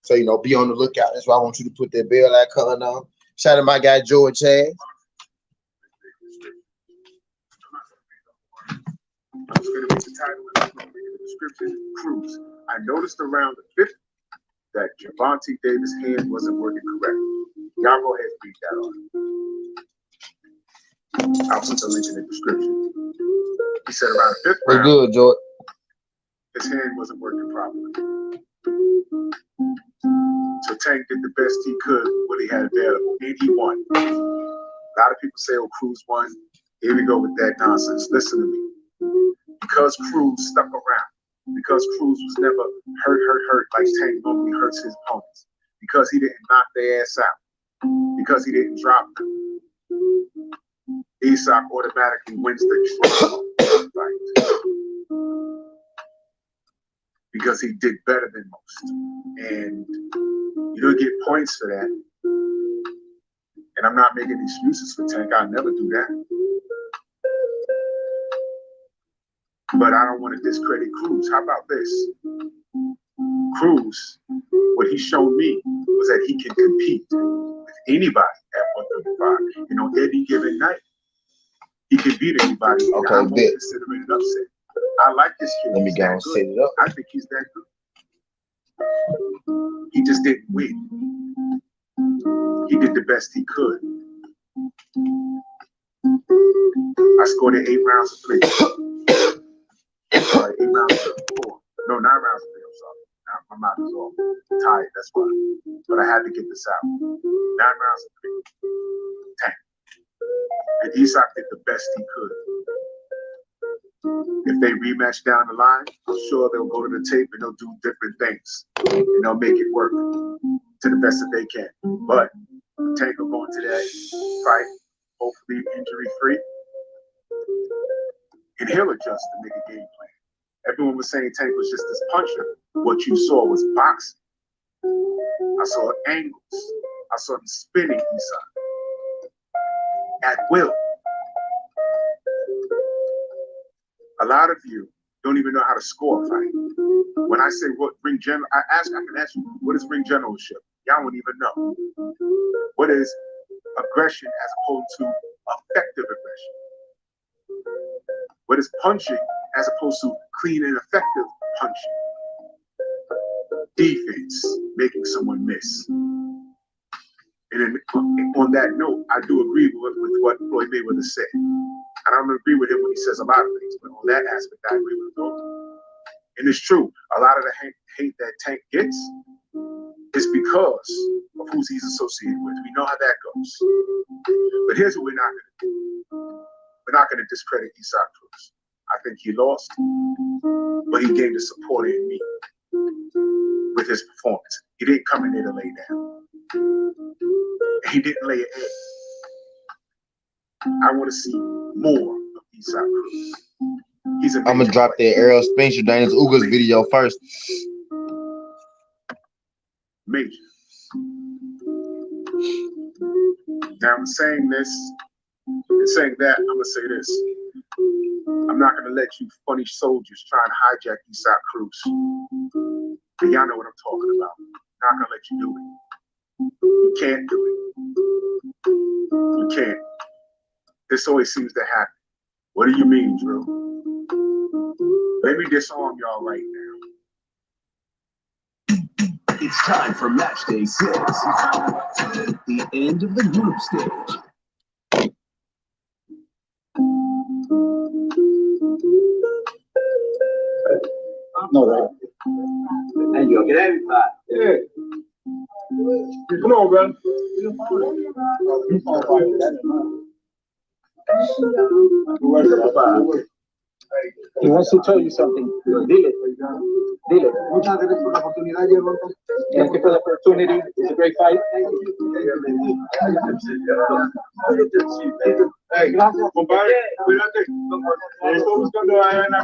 So, be on the lookout. That's why I want you to put that bell icon on. Shout out my guy, Joe and Chad. I'm just going to read the title and I'm going to read the description. Cruz. I noticed around the 5th that Gervonta Davis' hand wasn't working correct. Y'all go ahead and read that on. I'll put the link in the description. He said around the 5th round. Good, George. His hand wasn't working properly. So Tank did the best he could with what he had available, and he won. A lot of people say, oh, Cruz won. Here we go with that nonsense. Listen to me. Because Cruz stuck around, because Cruz was never hurt like Tank normally hurts his opponents, because he didn't knock their ass out, because he didn't drop them, Isak automatically wins the fight. Because he did better than most. And you don't get points for that. And I'm not making excuses for Tank. I'll never do that. But I don't want to discredit Cruz. How about this? Cruz, what he's shown me was that he can compete with anybody at 135. Any given night, he can beat anybody. Okay, I won't consider it an upset. I like this kid. Let me go and set it up. I think he's that good. He just didn't win. He did the best he could. I scored in 8 rounds of 3. Sorry, 8 rounds of 4. No, 9 rounds of 3. I'm sorry. My mouth is all tired. That's why. But I had to get this out. 9 rounds of 3. Tank. And Isak did the best he could. If they rematch down the line, I'm sure they'll go to the tape and they'll do different things. And they'll make it work to the best that they can. But Tank will go into that fight, hopefully injury-free. And he'll adjust to make a game plan. Everyone was saying Tank was just this puncher. What you saw was boxing. I saw angles. I saw him spinning Isak at will. A lot of you don't even know how to score a fight. When I say what ring general, I can ask you, what is ring generalship? Y'all won't even know. What is aggression as opposed to effective aggression? What is punching as opposed to clean and effective punching? Defense, making someone miss. And then, on that note, I do agree with what Floyd Mayweather said. And I don't agree with him when he says a lot of things, but on that aspect, I agree with him. And it's true. A lot of the hate that Tank gets is because of who he's associated with. We know how that goes. But here's what we're not going to do. We're not going to discredit Isak Cruz. I think he lost, but he gained the support in me with his performance. He didn't come in there to lay down. He didn't lay an egg. I want to see more of Isak Cruz. I'm going to drop that Errol Spencer Daniels Ugas video first. Major. Now I'm saying this and saying that, I'm going to say this. I'm not going to let you funny soldiers try and hijack Isak Cruz. But y'all know what I'm talking about. I'm not going to let you do it. You can't do it. You can't. This always seems to happen. What do you mean, Drew? Let me disarm y'all right now. It's time for match day 6. The end of the group stage. No, and you get everybody. Yeah. Come on, bro. He wants to tell you something. Dile. Muchas gracias por la oportunidad, Diego. Thank you for the opportunity. It's a great fight. Hey, gracias, compadre. Cuídate. Estoy buscando a Hearn.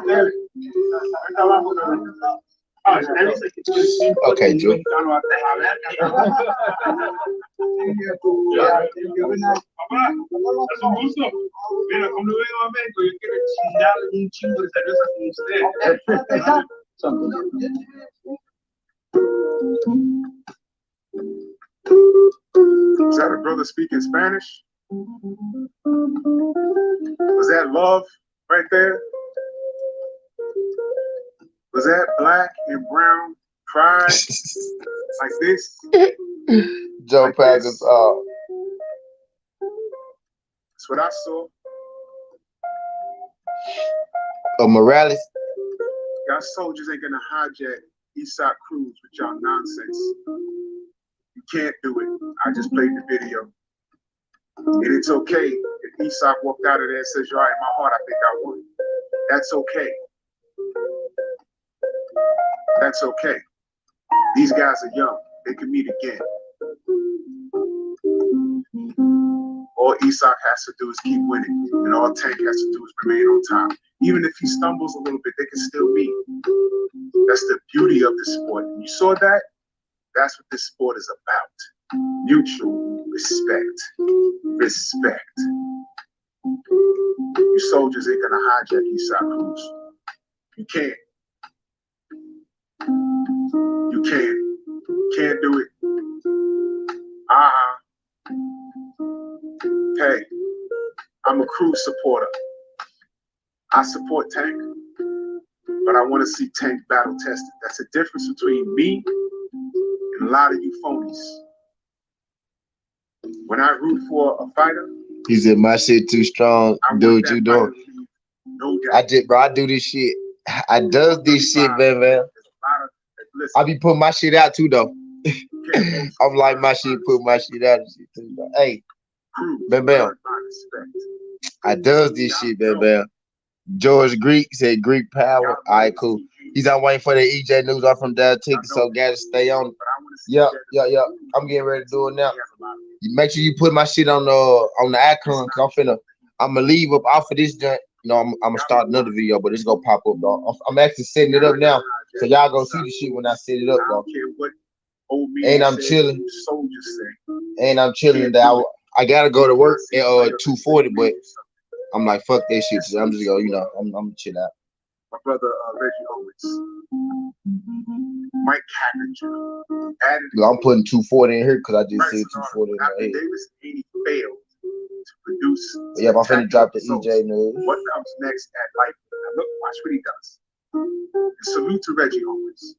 Okay, Joe. Es un gusto. Mira, como lo veo a México, yo quiero chingarle un chingo de cerveza con usted. Is that a brother speaking Spanish? Was that love right there? Was that black and brown pride like this? Joe like Packers. this? That's what I saw. Morales. Y'all soldiers ain't gonna hijack Eastside Cruz with y'all nonsense. You can't do it. I just played the video. And it's okay if Eastside walked out of there and says, you're right, in my heart, I think I won. That's okay. That's okay. These guys are young. They can meet again. All Isak has to do is keep winning, and all Tank has to do is remain on top. Even if he stumbles a little bit, they can still meet. That's the beauty of the sport. You saw that? That's what this sport is about. Mutual respect. Respect. You soldiers ain't gonna hijack Isak Cruz. You can't. You can't. Can't do it. Hey, I'm a Cruz supporter. I support Tank, but I want to see Tank battle tested. That's the difference between me and a lot of you phonies. When I root for a fighter, he said my shit too strong. Do what you doing. No I do this shit. I does this shit, man. I be putting my shit out too, though. I'm like my shit, put my shit out and shit too, though. Hey, Bam. I does this shit, Bam. George Greek said Greek power. All right, cool. He's out waiting for the EJ news off from that ticket, so gotta stay on it. Yeah. I'm getting ready to do it now. You make sure you put my shit on the icon. I'm gonna leave up off of this joint. You know, I'm gonna start another video, but it's gonna pop up, dog. I'm actually setting it up now, so y'all gonna see the shit when I set it up, dog. And I'm chilling. That I gotta go to work at 2:40, but I'm like, fuck that shit. So I'm just gonna, I'm gonna chill out. My brother Reggie Owens, Mike Cavender. I'm putting 240 in here because I just said 240 in my head. Davis Haney failed to produce. Yeah, I'm finna drop the EJ news. What comes next at Life? Now look, watch what he does. And salute to Reggie Owens.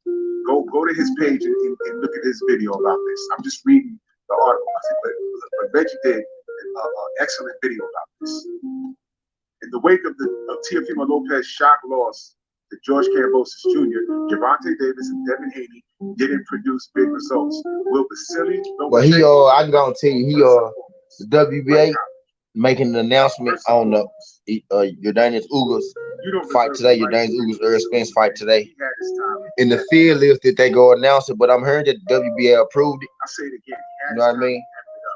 Go to his page and look at his video about this. I'm just reading the article, but Reggie did an excellent video about this. In the wake of Teofimo Lopez shock loss to George Kambosos Jr., Gervonta Davis and Devin Haney didn't produce big results. Will Vasily Well, I'm gonna tell you, the WBA making an announcement on the Jordanis Ugas fight today. Jordanis Ugas Spence fight today. In the field is that they go announce it, but I'm hearing that the WBA approved it. I'll say it again. You know what I mean?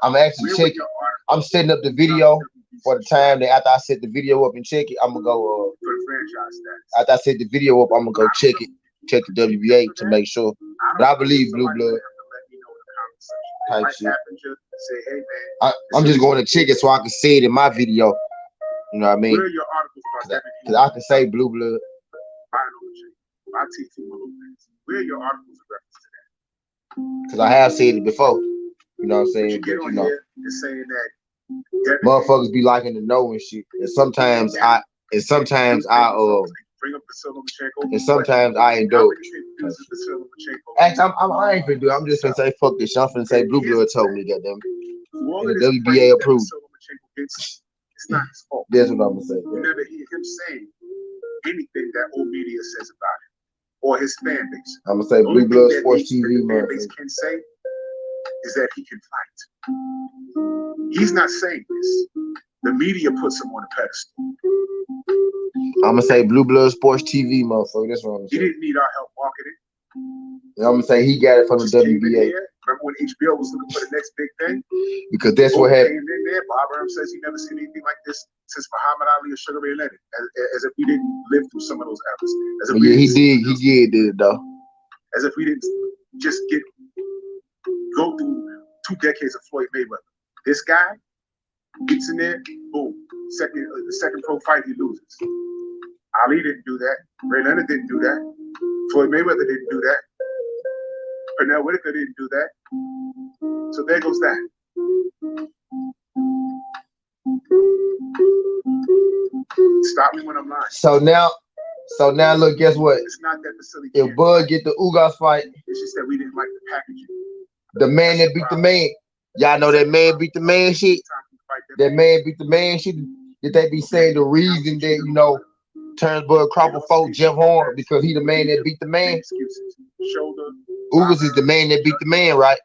I'm actually checking. I'm setting up the video for the time that after I set the video up and check it, I'm gonna go. After I set the video up, I'm gonna go check the WBA to make sure. But I believe Blue Blood type shit. I'm just going to check it so I can say it in my video. You know what I mean? Because I can say Blue Blood. Where are your articles of reference to that? Because I have said it before. You know what I'm saying? But you know, saying that motherfuckers be liking to know and shit. And sometimes I bring up Vasily Lomachenko. And sometimes I indulge. Actually, I ain't finna do it. I'm just finna say fuck this. I'm finna say Blue Blood told me, goddamn. And the WBA approved. It's not his fault. That's what I'm gonna say. You never hear him saying anything that old media says about him or his fan base. I'm gonna say Blue Blood Sports TV, man. Fan base can say is that he can fight. He's not saying this. The media puts him on a pedestal. I'm gonna say Blue Blood Sports TV, motherfucker. That's what I'm gonna say. He didn't need our help marketing. And I'm gonna say he got it from the WBA. Remember when HBO was looking for the next big thing? Because that's what happened. Came in there. Bob Arum says he never seen anything like this since Muhammad Ali or Sugar Ray Leonard. As if we didn't live through some of those eras. As if he did it though. As if we didn't just go through 2 decades of Floyd Mayweather. This guy gets in there, boom. The second pro fight he loses. Ali didn't do that. Ray Leonard didn't do that. Floyd Mayweather didn't do that. Pernell Whitaker didn't do that. So there goes that. Stop me when I'm lying. So now look, guess what? It's not that Vasily if Bud get the Ugas fight, it's just that we didn't like the packaging. The man that beat the man. Y'all know that man beat the man shit. That man beat the man shit. Did they be saying the reason that turns Bud Crawford fought Jeff Hearn because he the man that beat the man? Ugas is the man that beat the man, right?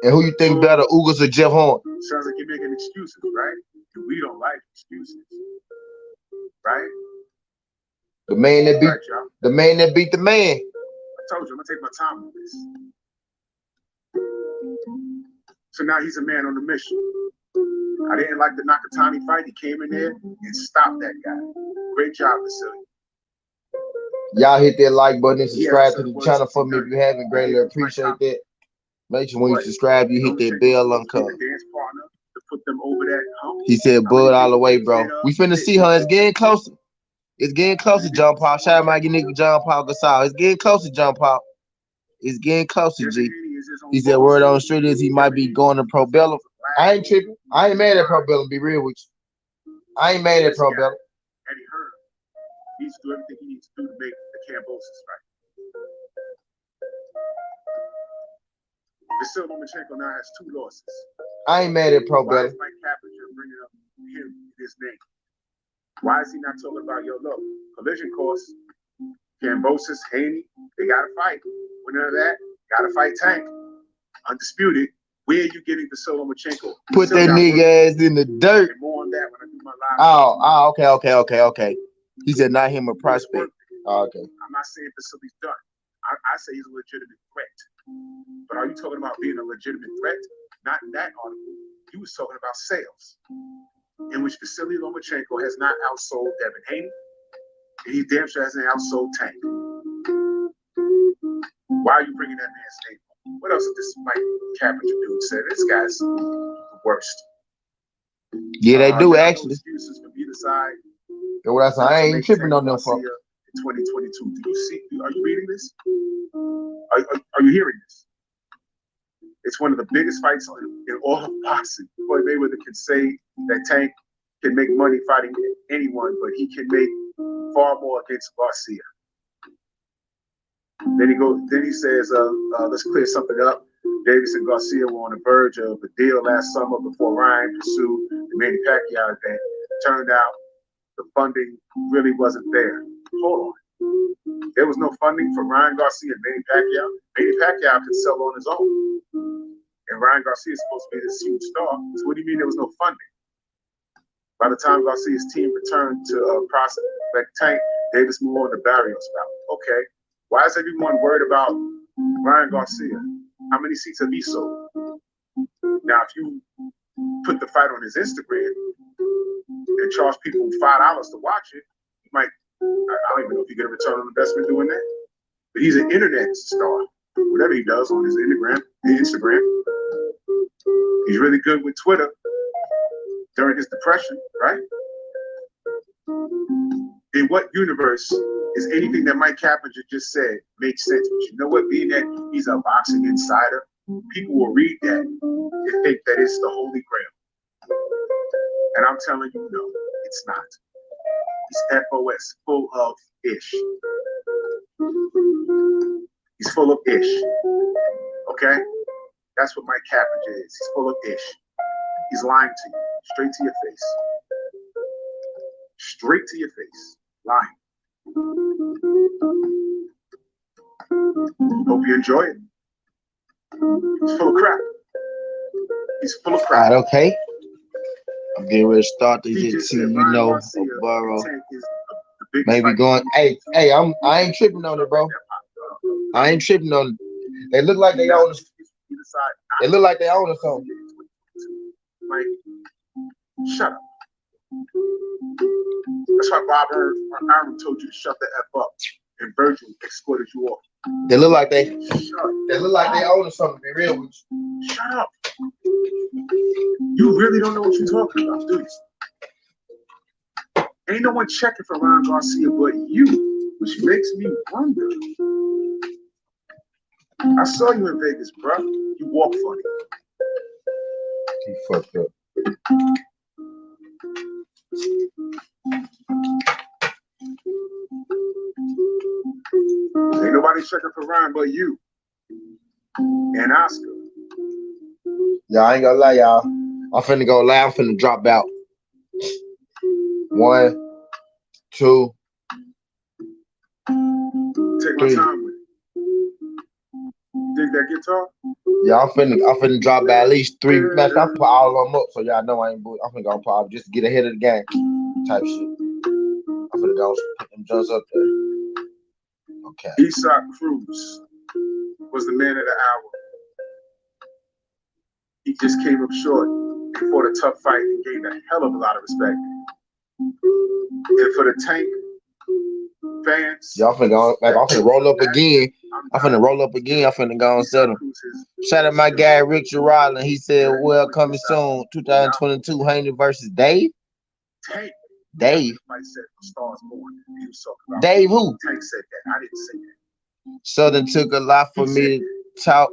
And who you think better, Ugas or Jeff Hearn? Sounds like you're making excuses, right? We don't like excuses, right? The man that beat the man. I told you, I'm gonna take my time with this. So now he's a man on a mission. I didn't like the Nakatani fight. He came in there and stopped that guy. Great job, Vasily. Y'all hit that like button and subscribe to the channel for me if you haven't. Greatly appreciate that. Make sure when you subscribe, you hit that bell uncut. He said, Bud all the way, bro. We finna see her. It's getting closer. It's getting closer, John Paul. Shout out my nigga John Paul Gasol. It's getting closer, John Paul. It's getting closer, G. He said word on the street is he might be going to Pro Bellum. I ain't tripping. I ain't mad at Pro Bellum, be real with you. I ain't mad at Pro Bellum. And he heard he needs to do everything he needs to do to make the Kambosos fight. Vasily Lomachenko now has 2 losses. I ain't mad at Pro Bellum. Why is Mike Kaplinger bringing up him, his name? Why is he not talking about, look, collision course, Kambosos, Haney, they got to fight. Winner of that, got to fight Tank. Undisputed. Where are you getting Vasily Lomachenko? Put that nigga ass in the dirt. And more on that when I do my live. Okay. He said not him a prospect. Oh, okay. I'm not saying Vasily's done. I say he's a legitimate threat. But are you talking about being a legitimate threat? Not in that article. He was talking about sales, in which Vasily Lomachenko has not outsold Devin Haney, and he damn sure hasn't outsold Tank. Why are you bringing that man's name up? What else did this Mike Kaplinger dude say? This guy's the worst. Yeah, they do actually. Excuses from either side. That's what I said. I ain't tripping on them folks. 2022. Do you see? Are you reading this? Are you hearing this? It's one of the biggest fights in all of boxing. Floyd Mayweather can say that Tank can make money fighting anyone, but he can make far more against Garcia. Then he says, let's clear something up. Davis and Garcia were on the verge of a deal last summer before Ryan pursued the Manny Pacquiao event. Turned out the funding really wasn't there. Hold on. There was no funding for Ryan Garcia and Manny Pacquiao. Manny Pacquiao could sell on his own. And Ryan Garcia is supposed to be this huge star. So what do you mean there was no funding? By the time Garcia's team returned to prospect Tank, Davis moved on to Barrios bout. Okay. Why is everyone worried about Ryan Garcia? How many seats have he sold? Now, if you put the fight on his Instagram and charge people $5 to watch it, you might, I don't even know if you get a return on investment doing that. But he's an internet star. Whatever he does on his Instagram. He's really good with Twitter during his depression, right? In what universe is anything that Mike Kaplinger just said makes sense? But you know what? Being that he's a boxing insider, people will read that and think that it's the Holy Grail. And I'm telling you, no, it's not. He's FOS, full of ish. He's full of ish. Okay? That's what Mike Capinger is. He's full of ish. He's lying to you, straight to your face. Straight to your face. Lying. Hope you enjoy it. He's full of crap. He's full of crap. All right, okay. I'm getting ready to start to get to, borrow. Maybe going, hey, I ain't tripping on it, bro. I ain't tripping on it. They look like they own us. They look like they own us something. Like, shut up. That's why Bob Aaron told you to shut the F up, and Virgil escorted you off. They look like they own us something. Be real with you. Shut up. You really don't know what you're talking about, do you? Ain't no one checking for Ryan Garcia but you, which makes me wonder. I saw you in Vegas, bro. You walk funny. He fucked up. Ain't nobody checking for Ryan but you and Oscar. Yeah, I ain't gonna lie, y'all. I'm finna go live. I'm finna drop out. 1, 2, Take my 3. time with it. Dig that guitar? Yeah, I'm finna drop by at least 3 matches. I'm put all of them up, so y'all know I ain't. I'm finna go pop just to get ahead of the game, type shit. I'm finna go put them jumps up there. Okay. Eastside Cruz was the man of the hour. He just came up short and fought a tough fight and gained a hell of a lot of respect. And for the Tank fans, y'all finna go. Like, I'm finna roll up again. I'm finna go and settle. Shout out my guy Richard Rollin. He said, "Well, coming soon, 2022, Haney versus Dave." Tank. Dave. Dave who? Tank said that. I didn't say that. Southern took a lot for me to talk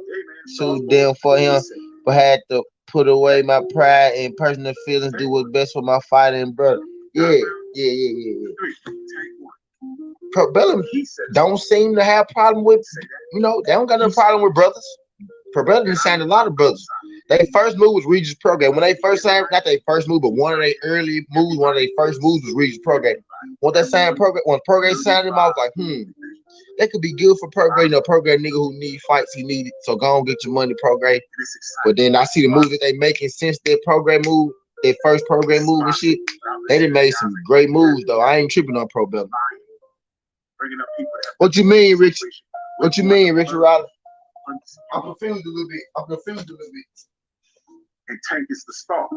to them for him, but had to put away my pride and personal feelings, do what's best for my fighting brother. Yeah. Bellum don't seem to have problem with, they don't got no problem with brothers. Bellum signed a lot of brothers. Their first move was Regis Program. When they first signed, not their first move, but one of their early moves, one of their first moves was Regis Program. When they signed Program, when Program signed him, I was like, that could be good for Program. Program nigga who need fights, he need it. So go on, get your money, Program. But then I see the moves that they making since their Program move, their first Program move and shit. They done made some great moves though. I ain't tripping on Pro Bellum. What you mean, Rich? What you mean, Richard Riley? I'm confused a little bit. And Tank is the star.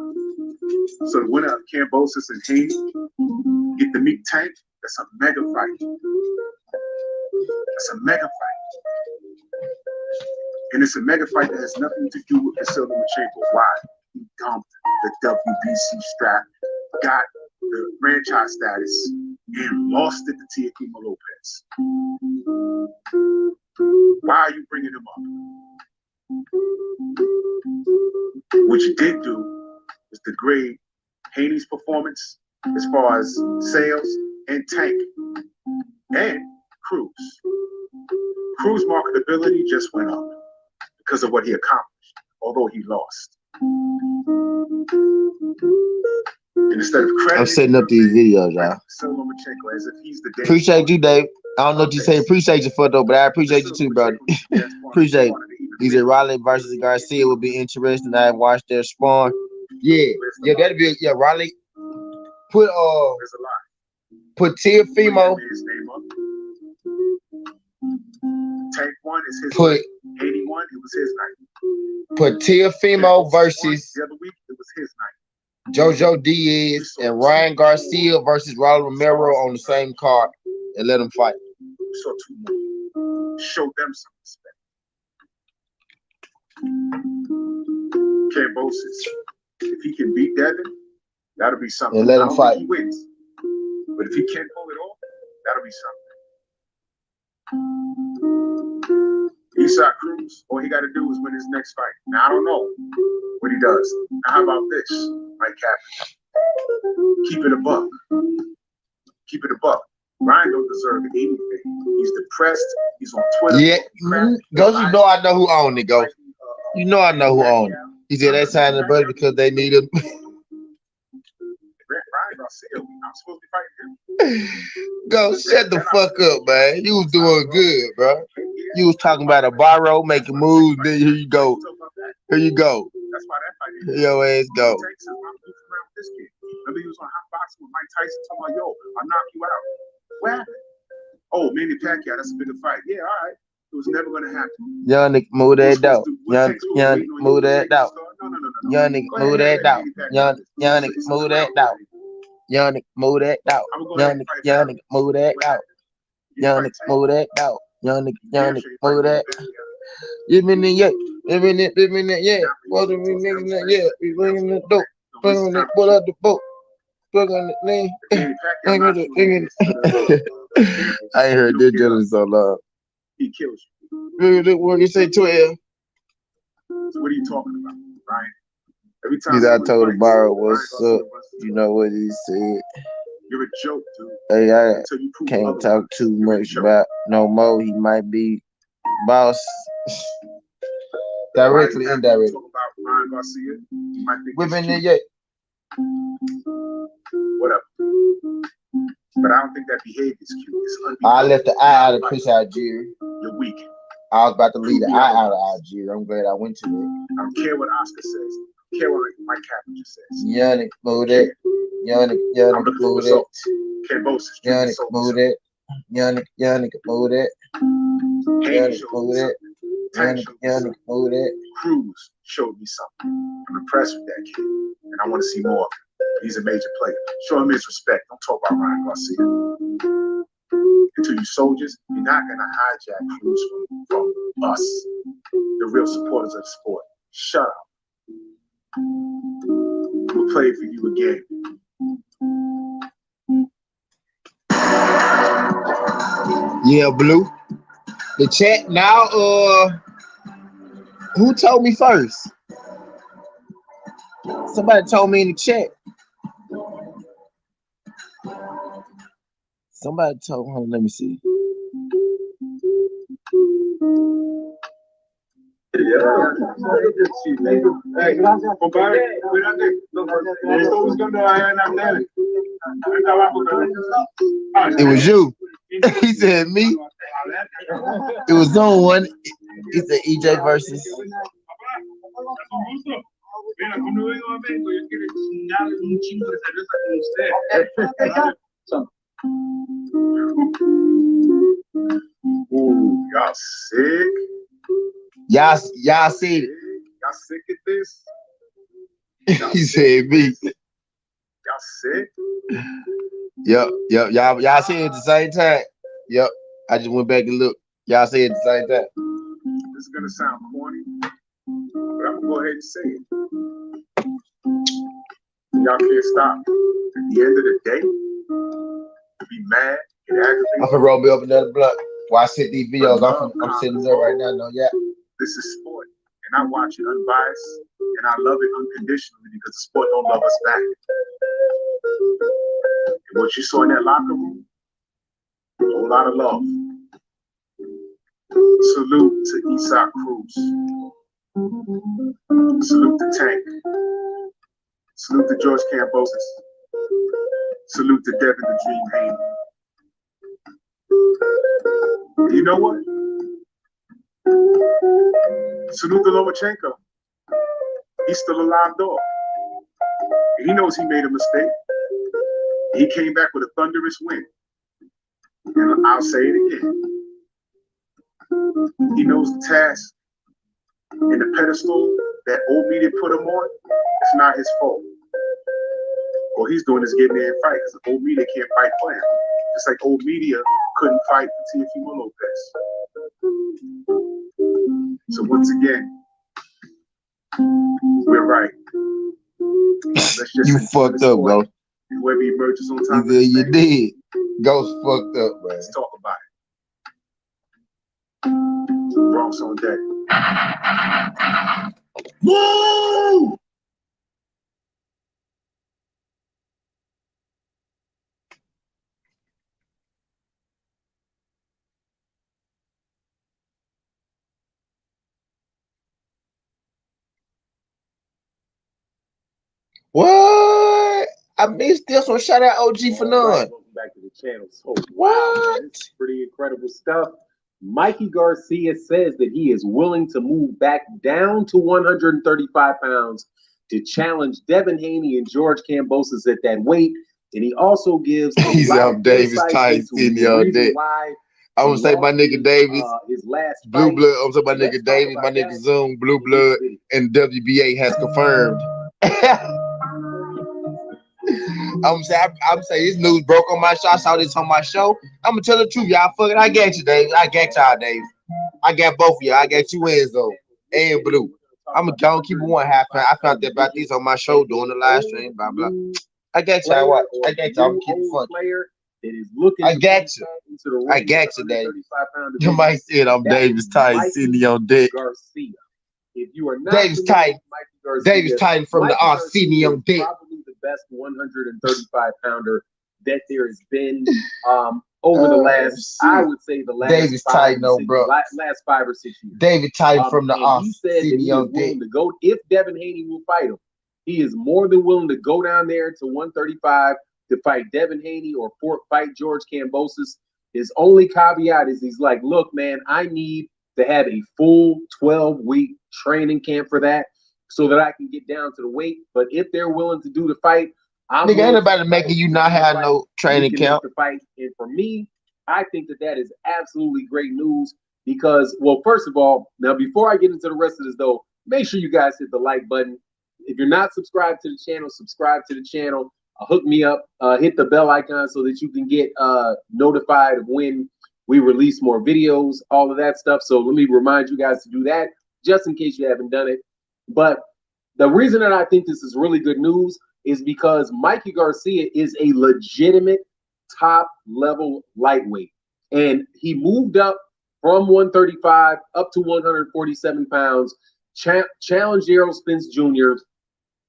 So the winner of Kambosos and Haney get to meet Tank. That's a mega fight. And it's a mega fight that has nothing to do with Vasily Lomachenko. Why? He dumped the WBC strap, got the franchise status, and lost it to Teofimo Lopez. Why are you bringing him up? What you did do is degrade Haney's performance as far as sales and Tank and Cruz. Cruz marketability just went up because of what he accomplished, although he lost. And instead of credit, I'm setting up these videos, y'all. As if he's the appreciate you, Dave. I don't know what you say appreciate you for though, but I appreciate you too, brother. Appreciate it. He said Riley versus Garcia would be interesting. I watched their spawn. Yeah, that'd be Riley. Put Teofimo. Tank 1 is his night. 81, it was his night. Put Teofimo versus the other week, it was his night. Jojo Diaz and Ryan Garcia versus Raul Romero on the same card and let them fight. So two more. Show them some respect. Kambosos, if he can beat Devin, that'll be something. And let him fight. He wins. But if he can't pull it off, that'll be something. Eastside Cruz, all he got to do is win his next fight. Now, I don't know what he does. Now, how about this, Mike Captain? Keep it a buck. Keep it a buck. Ryan don't deserve anything. He's depressed. He's on Twitter. Yeah, Ghost, you know I know who owned it, Ghost. You know I know who owned it. He said they signed the budget because they need him. Ryan Garcia, I'm supposed to be fighting him. Go shut the fuck up, man. You was doing good, bro. You was talking about a borrow, making moves. Then here you go. Here you go. That's why that fight. Here your ass go. Remember he was on hot boxing with Mike Tyson talking about, yo, I'll knock you out. What happened? Oh, Manny Pacquiao, that's a bigger fight. Yeah, all right. It was never gonna happen. Young nigga, move that out. Young nigga, move that out. Young nigga, move that out. Young nigga, move that out. Young nigga, move that out. Young nigga, move that out. Young nigga, move that out. Young nigga, move that. Even the yeah, even the yeah. What do we nigga yeah? We bringing the dope. Bringing the pull out the boat. Bringing the name. I ain't heard that gentleman so long. He kills you. What you say, 12? So what are you talking about, Ryan? Every time I told the borrower what's up. You know what he said. You're a joke, dude. Hey, I can't talk too much about no more. He might be boss. Directly, indirectly. Talk about Ryan Garcia. You might think we've been there yet. Whatever. But I don't think that behavior is cute. It's I left the eye out of Chris Algier. You're weak. I was about to leave the eye out of Algier. I'm glad I went to it. I don't care what Oscar says. I don't care what Mike Capper says. Yannick, move that. Yannick, move that. Kambosos. Yannick, move that. Yannick, move that. Yannick, move that. Yannick, move that. Cruz showed me something. I'm impressed with that kid, and I want to see more of him. He's a major player. Show him his respect. Don't talk about Ryan Garcia. And to you soldiers, you're not going to hijack Cruz from us, the real supporters of the sport. Shut up. We'll play for you again. Yeah, Blue. The chat now, who told me first? Somebody told me in the chat. Somebody told me, let me see. It was you. He said me. It was on one. He said EJ versus. Ooh, y'all sick. Y'all see it. Y'all sick at this? He said me. Y'all sick? Yep. Y'all see it at the same time. Yep. I just went back and looked. Y'all see it at the same time. This is gonna sound corny, but I'm gonna go ahead and say it. Y'all can't stop. At the end of the day, to be mad, get aggravated. I'm gonna roll me up another blunt. While I sit these videos, I'm sitting there right now. No, yeah. This is sport, and I watch it unbiased, and I love it unconditionally because the sport don't love us back. And what you saw in that locker room, a whole lot of love. Salute to Isak Cruz. Salute to Tank. Salute to George Kambosos. Salute to Devin the Dream Haney. You know what? Salute to Lomachenko. He's still a live dog. He knows he made a mistake. He came back with a thunderous win. And I'll say it again. He knows the task and the pedestal that old media put him on. It's not his fault. All he's doing is getting there and fight because the old media can't fight for him. Just like old media couldn't fight for Teofimo Lopez. So once again, we're right. You fucked up, bro. Whoever emerges on top of you did. Ghost fucked up, man. Let's talk about it. Bronx on deck. Woo! What? I missed this one. Shout out OG for none. Welcome back to the channel. So wow, man, this is pretty incredible stuff. Mikey Garcia says that he is willing to move back down to 135 pounds to challenge Devin Haney and George Kambosos at that weight. And he also gives He's up Davis tight in your day. I would say my nigga Davis, his last Blue fight. Blood. I'm saying my nigga Davis, my nigga Zoom, Blue Blood, and WBA has confirmed. I'm saying this news broke on my show. I saw this on my show. I'm gonna tell the truth, y'all. Fuck it, I got you, Davis. I got y'all, Davis. I got both of y'all. I got you, Enzo and Blue. I'm gonna go keep it 1 half. I found that about these on my show during the live stream. Blah blah. I got y'all. What? I got y'all. I'm keep it fun. I got you. I got you, Davis. You might see it. I'm Davis Tight, sitting on deck. If you are not Davis Tight, Davis Tight from the Arsenio deck. Probably the best 135 pounder that there has been over the last, I would say the last Davis Tight, no bro. Last 5 or 6 years. David Tight from the Arsenio. He said that he is willing to go if Devin Haney will fight him. He is more than willing to go down there to 135 to fight Devin Haney or fight George Kambosos. His only caveat is he's like, look, man, I need to have a full 12-week training camp for that so that I can get down to the weight. But if they're willing to do the fight, I'm nigga, anybody making you not have no training camp. The fight. And for me, I think that is absolutely great news because, well, first of all, now before I get into the rest of this, though, make sure you guys hit the like button. If you're not subscribed to the channel, subscribe to the channel. Hook me up. Hit the bell icon so that you can get notified of when we release more videos, all of that stuff. So let me remind you guys to do that just in case you haven't done it. But the reason that I think this is really good news is because Mikey Garcia is a legitimate top level lightweight. And he moved up from 135 up to 147 pounds, challenged Errol Spence Jr.,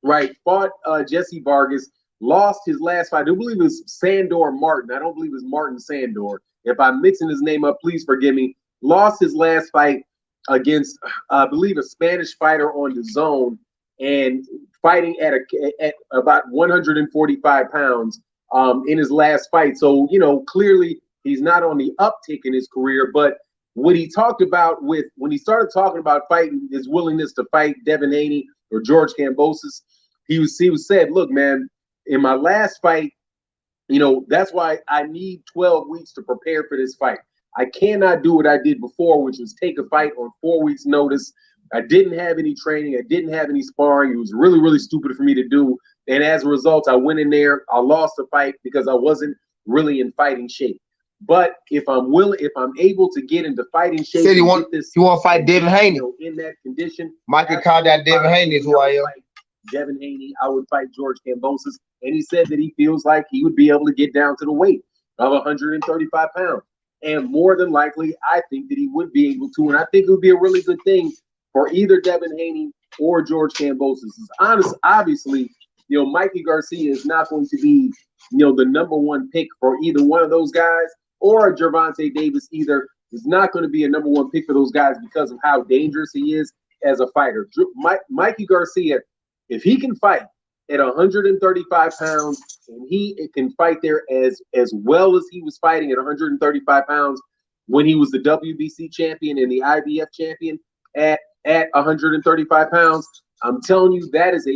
right? Fought Jesse Vargas, lost his last fight. I do believe it was Sandor Martin. I don't believe it was Martin Sandor. If I'm mixing his name up, please forgive me. Lost his last fight against, I believe, a Spanish fighter on the zone and fighting at about 145 pounds in his last fight. So, you know, clearly he's not on the uptick in his career. But what he talked about when he started talking about fighting, his willingness to fight Devin Haney or George Kambosos, he said, look, man, in my last fight, you know, that's why I need 12 weeks to prepare for this fight. I cannot do what I did before, which was take a fight on 4 weeks' notice. I didn't have any training. I didn't have any sparring. It was really, really stupid for me to do. And as a result, I went in there. I lost the fight because I wasn't really in fighting shape. But if I'm able to get into fighting shape, said you want to fight Devin Haney, you know, in that condition. Mikey called that Devin Haney is who I am. Devin Haney, I would fight George Kambosos, and he said that he feels like he would be able to get down to the weight of 135 pounds. And more than likely, I think that he would be able to, and I think it would be a really good thing for either Devin Haney or George Kambosos. Obviously, you know, Mikey Garcia is not going to be, you know, the #1 pick for either one of those guys, or Gervonta Davis either is not going to be a #1 pick for those guys because of how dangerous he is as a fighter. Mikey Garcia, if he can fight at 135 pounds and he can fight there as well as he was fighting at 135 pounds when he was the WBC champion and the IBF champion at 135 pounds, I'm telling you, that is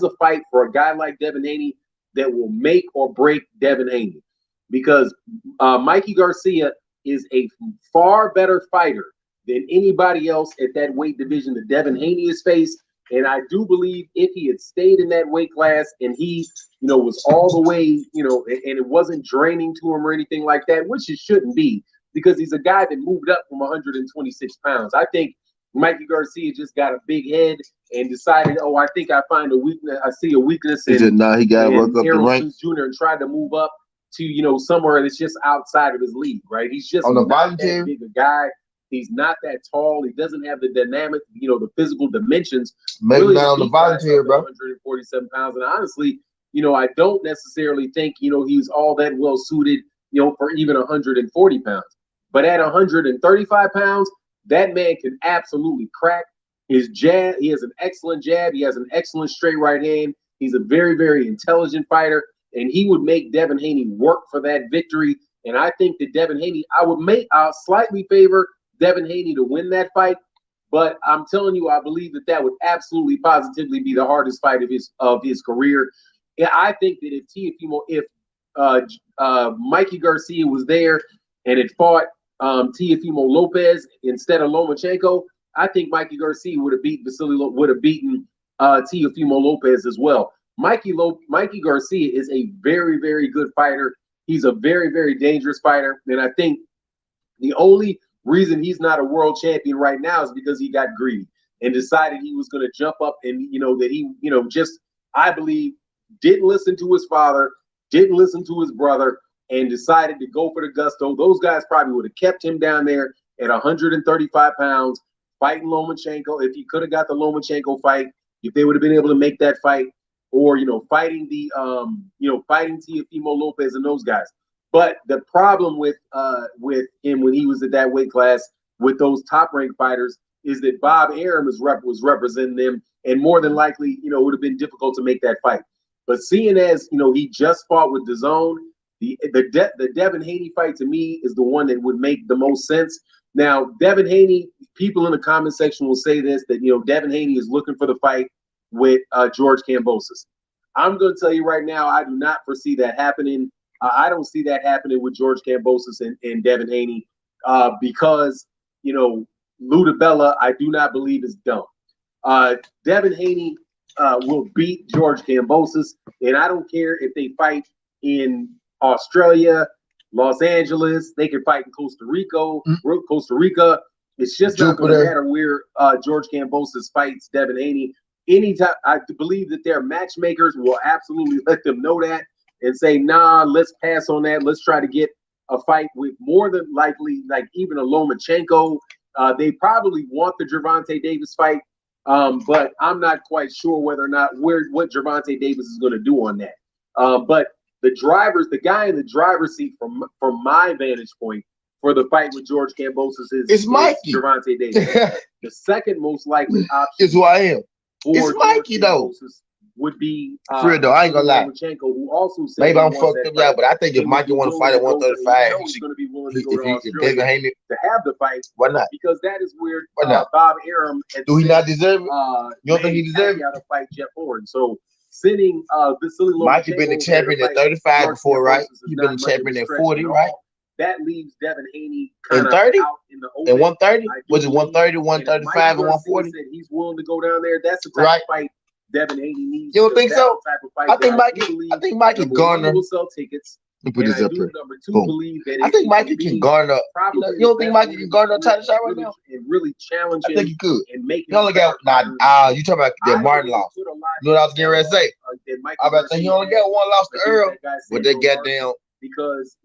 a fight for a guy like Devin Haney that will make or break Devin Haney, because Mikey Garcia is a far better fighter than anybody else at that weight division that Devin Haney has faced. And I do believe if he had stayed in that weight class and he, you know, was all the way, you know, and it wasn't draining to him or anything like that, which it shouldn't be, because he's a guy that moved up from 126 pounds. I think Mikey Garcia just got a big head and decided, oh, I think I find a weakness. I see a weakness in he got to work up the rank. Jr. and tried to move up to, you know, somewhere that's just outside of his league, right? He's just on the not that big a guy. He's not that tall. He doesn't have the dynamic, you know, the physical dimensions. Maybe really not on the volunteer, bro. 147 pounds. And honestly, you know, I don't necessarily think, you know, he's all that well suited, you know, for even 140 pounds. But at 135 pounds, that man can absolutely crack his jab. He has an excellent jab. He has an excellent straight right hand. He's a very, very intelligent fighter, and he would make Devin Haney work for that victory. And I think that Devin Haney, I'll slightly favor Devin Haney to win that fight. But I'm telling you, I believe that would absolutely positively be the hardest fight of his career. Yeah, I think that if Mikey Garcia was there and it fought Teofimo Lopez instead of Lomachenko, I think Mikey Garcia would have beaten Teofimo Lopez as well. Mikey Garcia is a very, very good fighter. He's a very, very dangerous fighter, and I think the only reason he's not a world champion right now is because he got greedy and decided he was going to jump up and, that he, I believe, didn't listen to his father, didn't listen to his brother, and decided to go for the gusto. Those guys probably would have kept him down there at 135 pounds, fighting Lomachenko. If he could have got the Lomachenko fight, if they would have been able to make that fight, or, fighting fighting Teofimo Lopez and those guys. But the problem with him when he was at that weight class with those top ranked fighters is that Bob Arum was representing them, and more than likely, it would have been difficult to make that fight. But seeing as he just fought with DAZN, the Devin Haney fight to me is the one that would make the most sense. Now, Devin Haney, people in the comment section will say this, that Devin Haney is looking for the fight with George Kambosos. I'm going to tell you right now, I do not foresee that happening. I don't see that happening with George Kambosos and Devin Haney because, Luda Bella, I do not believe is done. Devin Haney will beat George Kambosos, and I don't care if they fight in Australia, Los Angeles, they can fight in Costa Rica. It's just not going to matter where George Kambosos fights Devin Haney. Anytime, I believe that their matchmakers will absolutely let them know that and say, nah, let's pass on that. Let's try to get a fight with more than likely, like even a Lomachenko. They probably want the Gervonta Davis fight, but I'm not quite sure whether or not what Gervonta Davis is going to do on that. But the guy in the driver's seat from my vantage point for the fight with George Kambosos is Gervonta Davis. The second most likely option is who I am. It's Mikey though. Would be Fred though. I ain't gonna lie. Lomachenko, who also said maybe I'm fucked up, yeah, but I think if Mikey want to fight at 135, he's going to be willing to go if he Devin Haney to have the fight. Why not? Because that is where Bob Arum do he not deserve it? You don't think he deserves it? To fight Jeff Horn. So sending Vasily Lomachenko, Mikey been the champion at 35 before, right? He been the champion at 40, right? That leaves Devin Haney in 30 out in the open. And 130 was it 130, 135, and 140? Said he's willing to go down there. That's the type of fight Devin Haney needs. You don't think so? I think Mikey Garner will sell tickets. Let me put this up here. Number two, believe that I think Mikey can garner. You don't think Mikey can garner a title shot right now? And really challenge him. I think he could. And make he only got you talking about that Martin loss. You know what I was getting ready to say? I about to say he only got one loss to Earl, but they got down. Because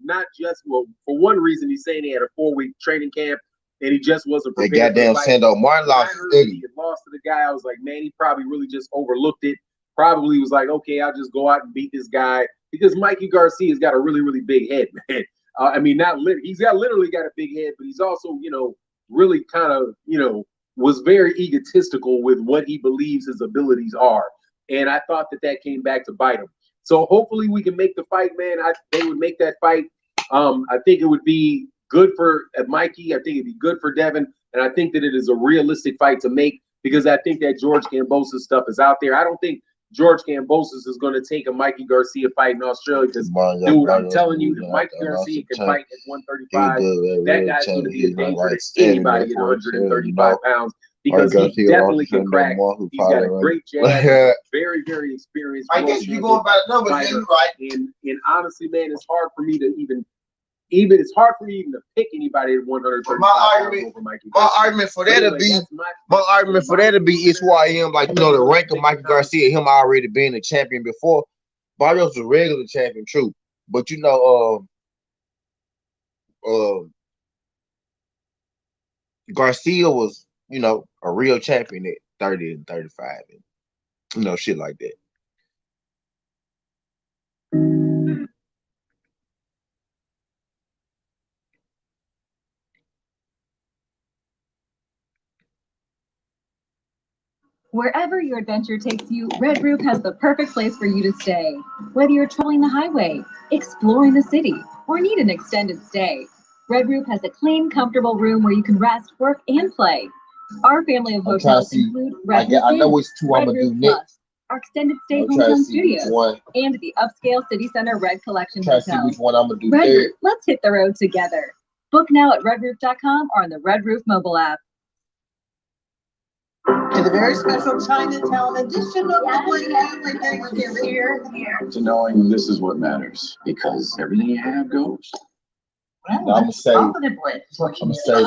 not just for one reason, he's saying he had a 4-week training camp and he just wasn't prepared. They goddamn Sando Martin lost. He had lost to the guy. I was like, man, he probably really just overlooked it. Probably was like, okay, I'll just go out and beat this guy because Mikey Garcia's got a really, really big head, man. I mean, he's literally got a big head, but he's also, really kind of, was very egotistical with what he believes his abilities are. And I thought that came back to bite him. So hopefully we can make the fight, man. They would make that fight. I think it would be good for Mikey. I think it'd be good for Devin. And I think that it is a realistic fight to make because I think that George Kambosos stuff is out there. I don't think George Kambosos is going to take a Mikey Garcia fight in Australia because, dude, I'm telling you, if Mikey Garcia can fight at 135, that guy's going to be a danger to anybody at 135 pounds. Because he definitely can crack. He's got a great jab. Very, very experienced. I guess if you're going by the numbers, then you're right. And honestly, man, it's hard for me to even it's hard for you even to pick anybody at 135. My argument for that to be is who I am. Like, the rank of Mikey Garcia, him already being a champion before. Barrios was a regular champion, true. But Garcia was, a real champion at 30 and 35 and, shit like that. Wherever your adventure takes you, Red Roof has the perfect place for you to stay. Whether you're traveling the highway, exploring the city, or need an extended stay, Red Roof has a clean, comfortable room where you can rest, work, and play. Our family of hotels include Red Roof Inn, Red Roof Plus, our extended stay hometown studios, and the upscale City Center Red Collection Hotel. Red Roof, let's hit the road together. Book now at redroof.com or on the Red Roof mobile app. To the very special Chinatown edition of the Blake Family Thanksgiving here. To knowing this is what matters, because everything you have goes. Well, I'm gonna say, I'm gonna say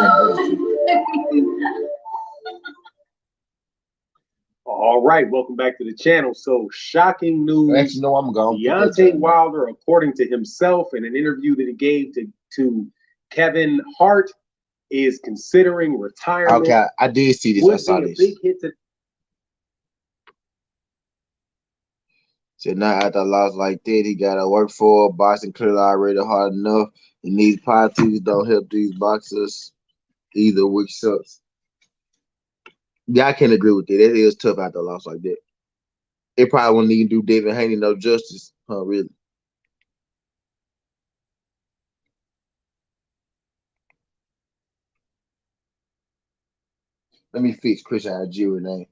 All right, welcome back to the channel. So, shocking news. Actually, no, I'm going. Deontay Wilder, according to himself in an interview that he gave to Kevin Hart, is considering retirement. Okay, I did see this. I saw this. Big hit to So now after a loss like that, he got to work for boxing clearly already hard enough. And these politics don't help these boxers either, which sucks. Yeah, I can't agree with that. That is tough after a loss like that. It probably wouldn't even do David Haney no justice, huh? Really. Let me fix Chris Algieri name.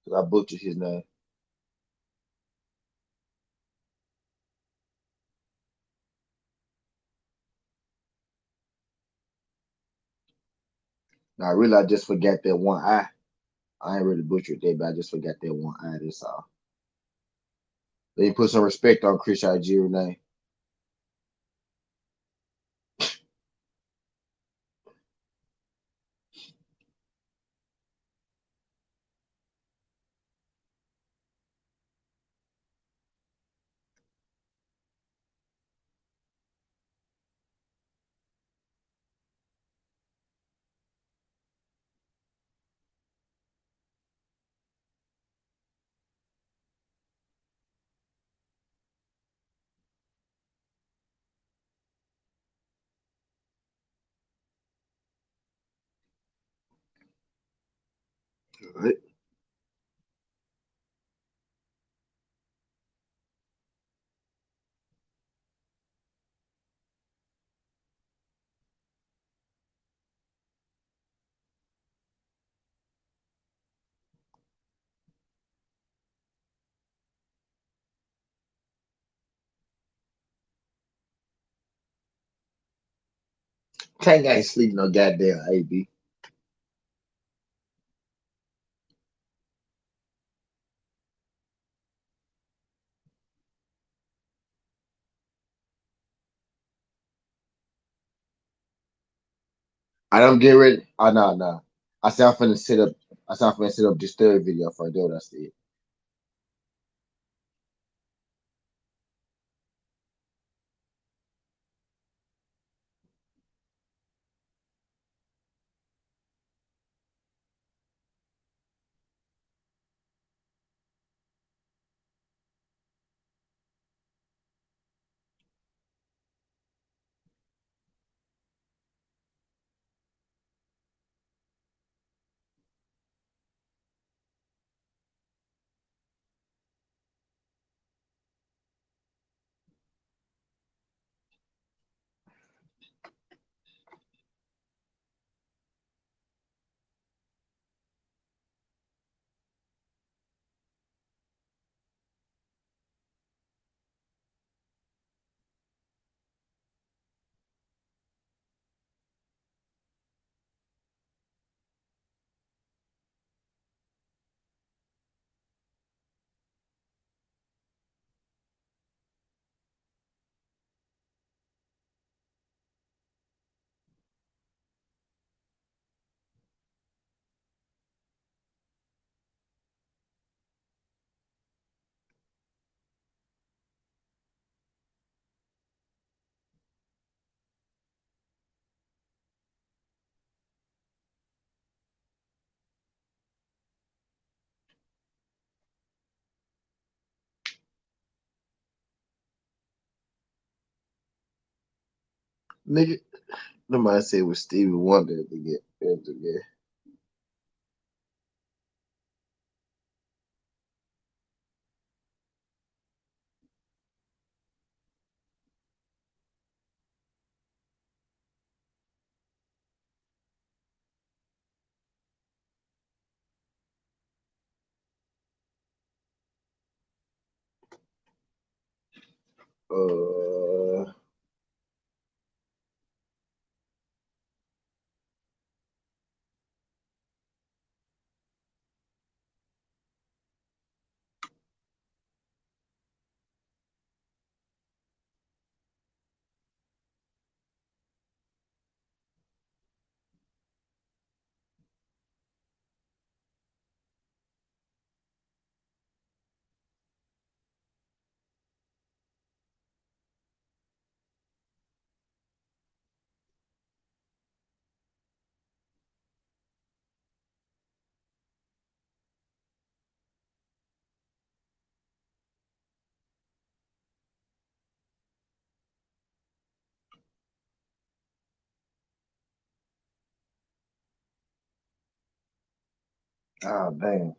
Because I butchered his name. Now, really, I just forgot that one eye. I ain't really butchered that, but I just forgot that one eye. That's all. They put some respect on Chris Algieri name. All right. Tank ain't sleep no goddamn AB. I don't get ready. Oh no. I said I'm finna set up. I said I'm finna set up this third video for that. What I said. Nigga, nobody said it was Stevie Wonder to get. Oh, damn.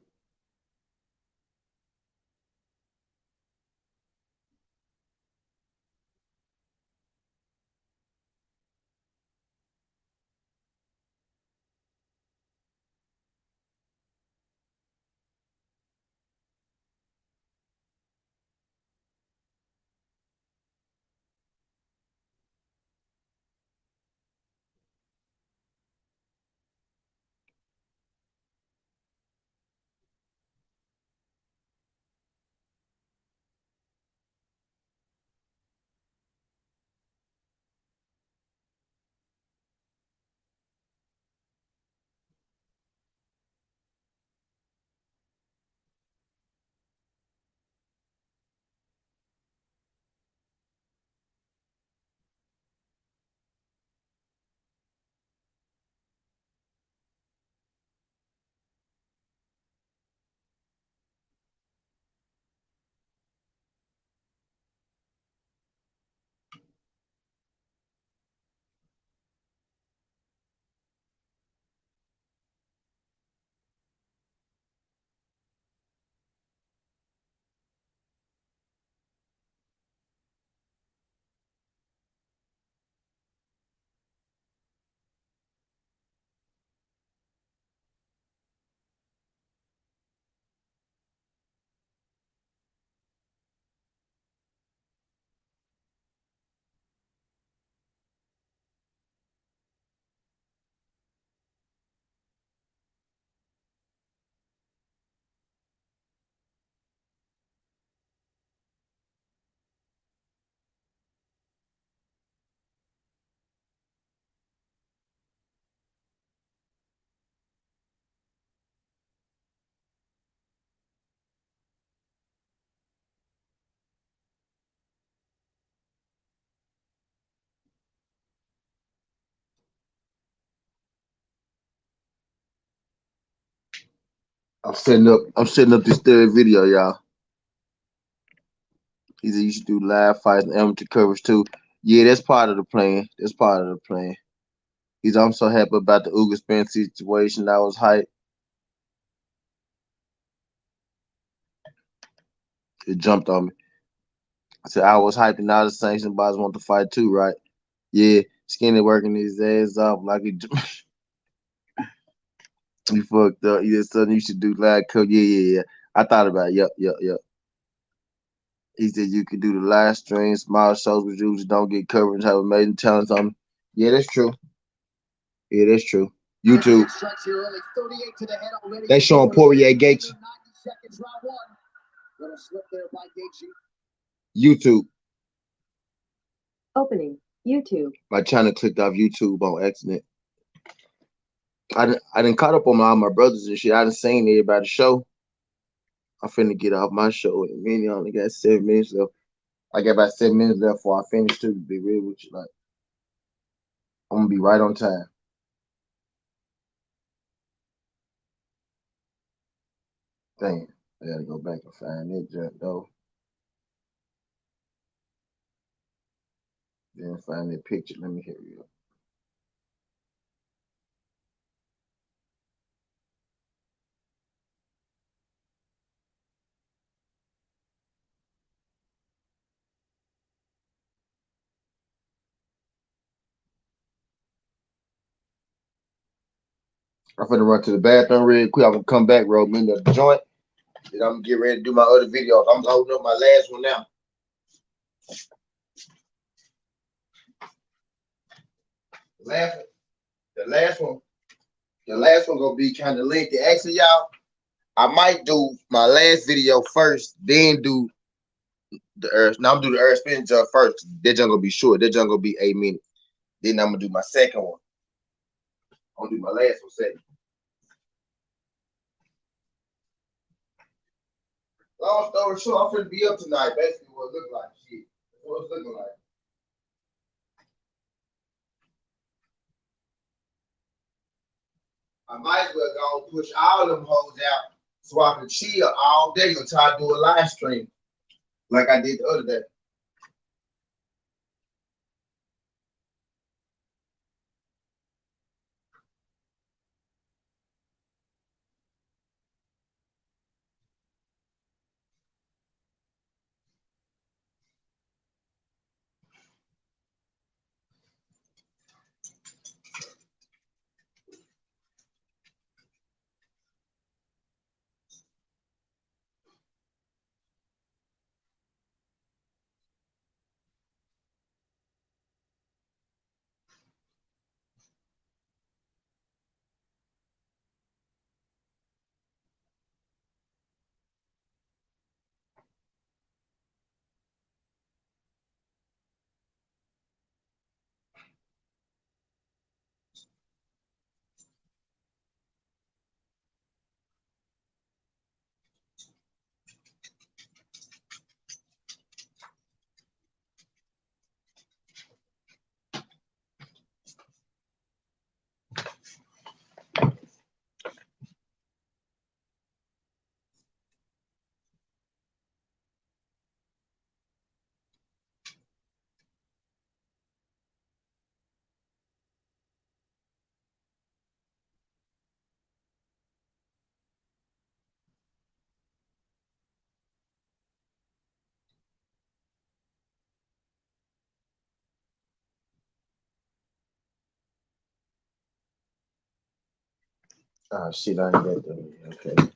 I'm setting up this third video, y'all. He said you should do live fights and amateur coverage too. Yeah, that's part of the plan. That's part of the plan. I'm so happy about the Uga Spence situation. That was hype. It jumped on me. I said I was hyped and now the sanctioned bodies want to fight too, right? Yeah, Skinny working his ass up like he he fucked up. He said something you should do live coverage. Yeah. I thought about it. Yep. He said you could do the live stream, small shows with you don't get coverage, have amazing talent on. Yeah, that's true. YouTube. They showing Poirier Gaethje. YouTube. Opening YouTube. My channel clicked off YouTube on accident. I didn't caught up on all my brothers and shit. I done seen everybody show. I'm finna get off my show in a minute. I only got 7 minutes left. I got about 7 minutes left before I finish too, to be real with you. Like, I'm gonna be right on time. Damn, I gotta go back and find that junk though. Then find that picture. Let me hear you. I'm finna run to the bathroom real quick. I'm gonna come back, roll me the joint. Then I'm gonna get ready to do my other video. I'm holding up my last one now. Last one, the last one, the last one gonna be kind of lengthy. Actually, y'all, I might do my last video first, then do the earth. Now I'm gonna do the earth spin jump first. That jump gonna be short. That jump gonna be 8 minutes. Then I'm gonna do my second one. I'm gonna do my last one second. Long story short, I'm finna be up tonight. Basically, what it look like. Shit, that's what it's looking like. I might as well go and push all them hoes out so I can chill all day until I do a live stream like I did the other day. Oh shit, I ain't got that. Okay.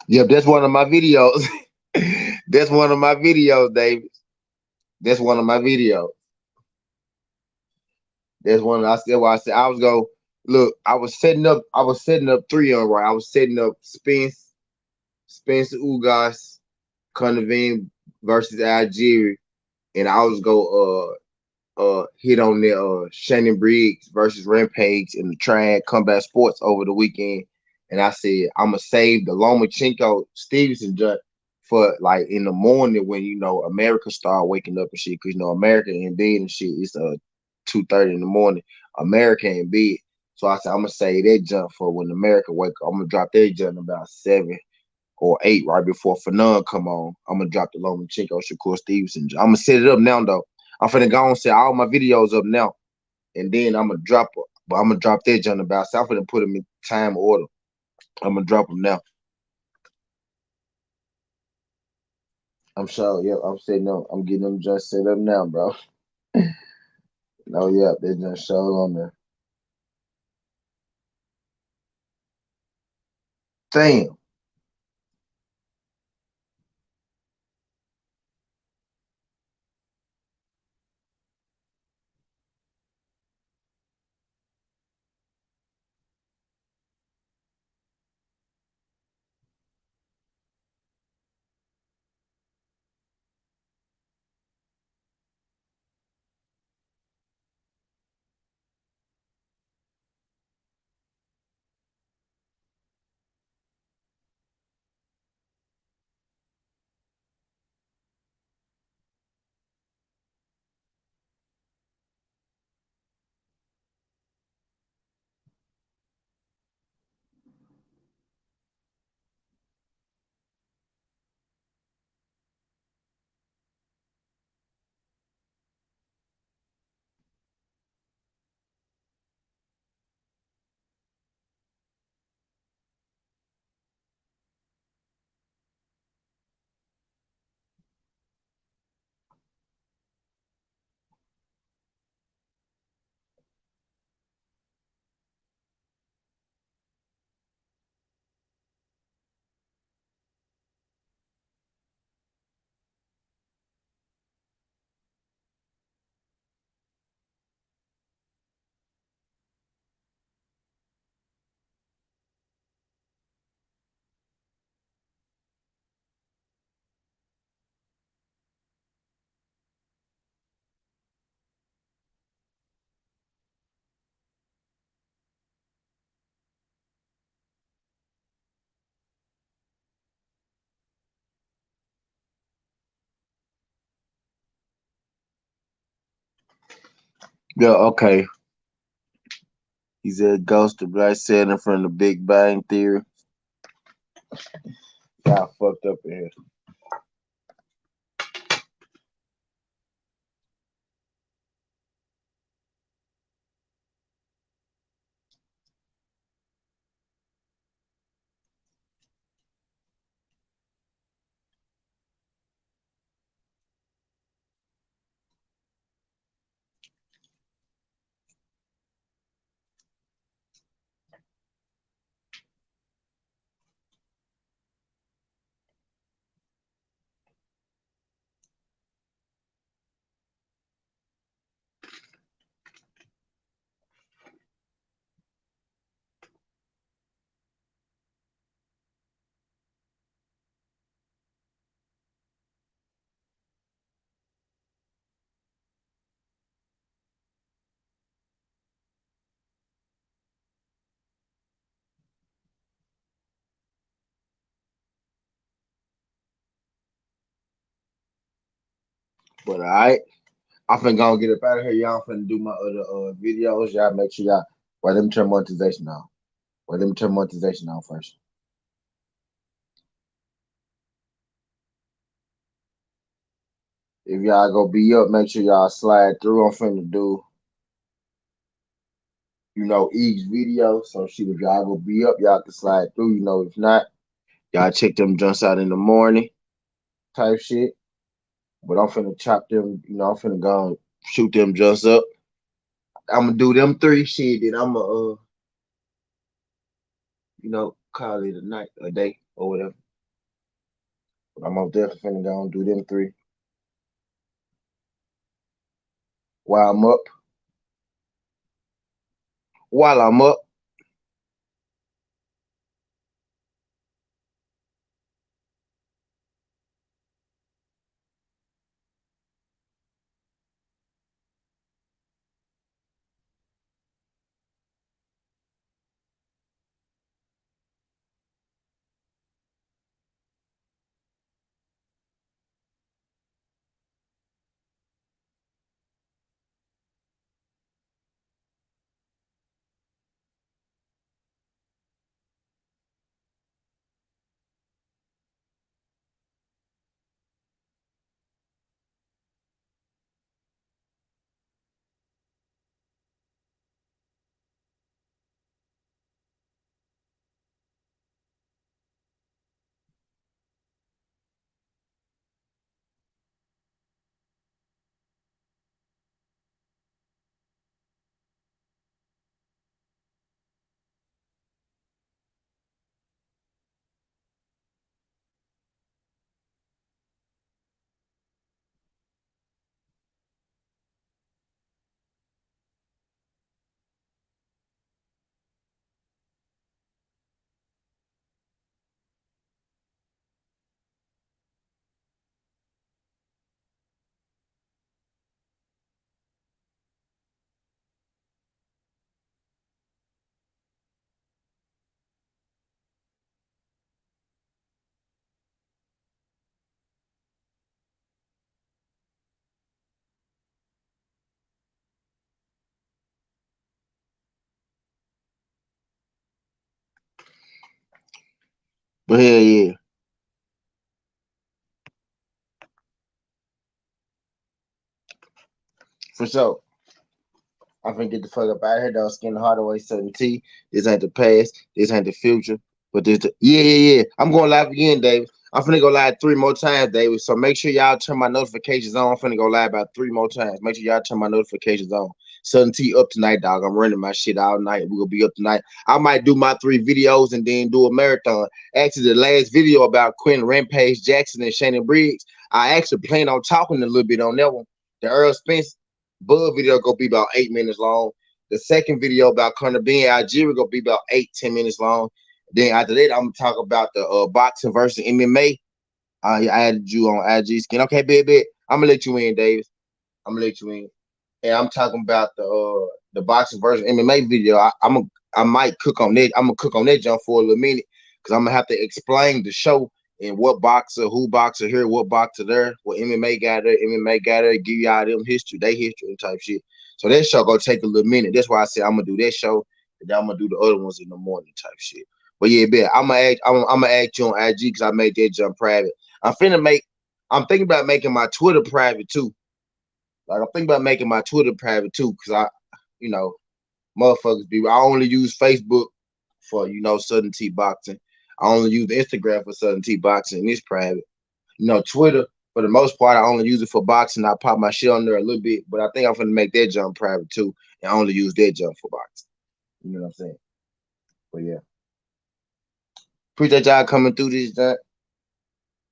Yep, that's one of my videos. That's one of my videos, David. That's one of my videos. That's one. I said. Why I said I was go. Look, I was setting up. I was setting up 3 on right. I was setting up Spence Ugas, Cunningham versus Algeria, and I was go hit on the Shannon Briggs versus Rampage in the Trad Combat Sports over the weekend. And I said I'm gonna save the Lomachenko Stevenson judge for like in the morning when America start waking up and shit, because America in bed and shit. It's 2:30 in the morning. America in bed. So I said I'm gonna save that jump for when America wake up. I'm gonna drop that jump about 7 or 8 right before Fanon come on. I'm gonna drop the Lomachenko Shakur Stevenson. I'm gonna set it up now though. I'm finna go and set all my videos up now, and then I'm gonna drop that jump about. So I'm finna put them in time order. I'm gonna drop them now. I'm sure. Yep, I'm setting up. I'm getting them just set up now, bro. No, yep, they just showed on there. Damn. Yeah, okay. He said Ghost of Black Saturn from the Big Bang Theory. Got fucked up in here. But all right, I'm finna go and get up out of here. Y'all finna do my other videos. Y'all make sure y'all let me turn monetization on. Let me turn monetization on first. If y'all go be up, make sure y'all slide through. I'm finna do, each video. So shit, if y'all go be up, y'all can slide through. If not, y'all check them junks out in the morning type shit. But I'm finna chop them, I'm finna go and shoot them junks up. I'm gonna do them 3 shit, then I'm gonna call it a night, a day, or whatever. But I'm definitely finna go and do them 3 while I'm up. While I'm up. But hell yeah. For sure. I'm finna get the fuck up out of here. Don't skin the heart away. SouthernTea. This ain't the past. This ain't the future. But this yeah. I'm going live again, David. I'm finna go live 3 more times, David. So make sure y'all turn my notifications on. I'm finna go live about 3 more times. Make sure y'all turn my notifications on. SouthernTea up tonight, dog. I'm running my shit all night. We're gonna be up tonight. I might do my 3 videos and then do a marathon. Actually, the last video about Quentin Rampage Jackson and Shannon Briggs, I actually plan on talking a little bit on that one. The Earl Spence Bud video gonna be about 8 minutes long. The second video about Conor being Algeria gonna be about 8-10 minutes long. Then after that, I'm gonna talk about the boxing versus MMA. I added you on IG skin. Okay, baby, I'm gonna let you in, Davis. I'm gonna let you in. And I'm talking about the boxing versus MMA video. I might cook on that. I'm gonna cook on that jump for a little minute because I'm gonna have to explain the show and what boxer, who boxer here, what boxer there, what MMA got there, give y'all them history, they history and type shit. So that show gonna take a little minute. That's why I said I'm gonna do that show, and then I'm gonna do the other ones in the morning type shit. But yeah, bet I'm gonna add you on IG because I made that jump private. I'm thinking about making my Twitter private too. Like I'm thinking about making my Twitter private too, because motherfuckers be. I only use Facebook for SouthernTea boxing. I only use Instagram for SouthernTea boxing, and it's private. Twitter for the most part, I only use it for boxing. I pop my shit on there a little bit, but I think I'm gonna make that jump private too, and only use that jump for boxing. You know what I'm saying? But yeah, appreciate y'all coming through this.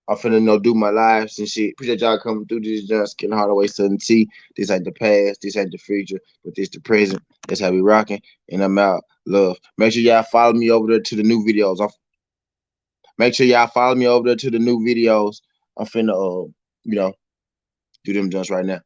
I'm finna do my lives and shit. Appreciate y'all coming through this. Just getting Hardaway SouthernTea. This ain't the past. This ain't the future, but this the present. That's how we rocking. And I'm out. Love. Make sure y'all follow me over there to the new videos. Make sure y'all follow me over there to the new videos. I'm finna do them just right now.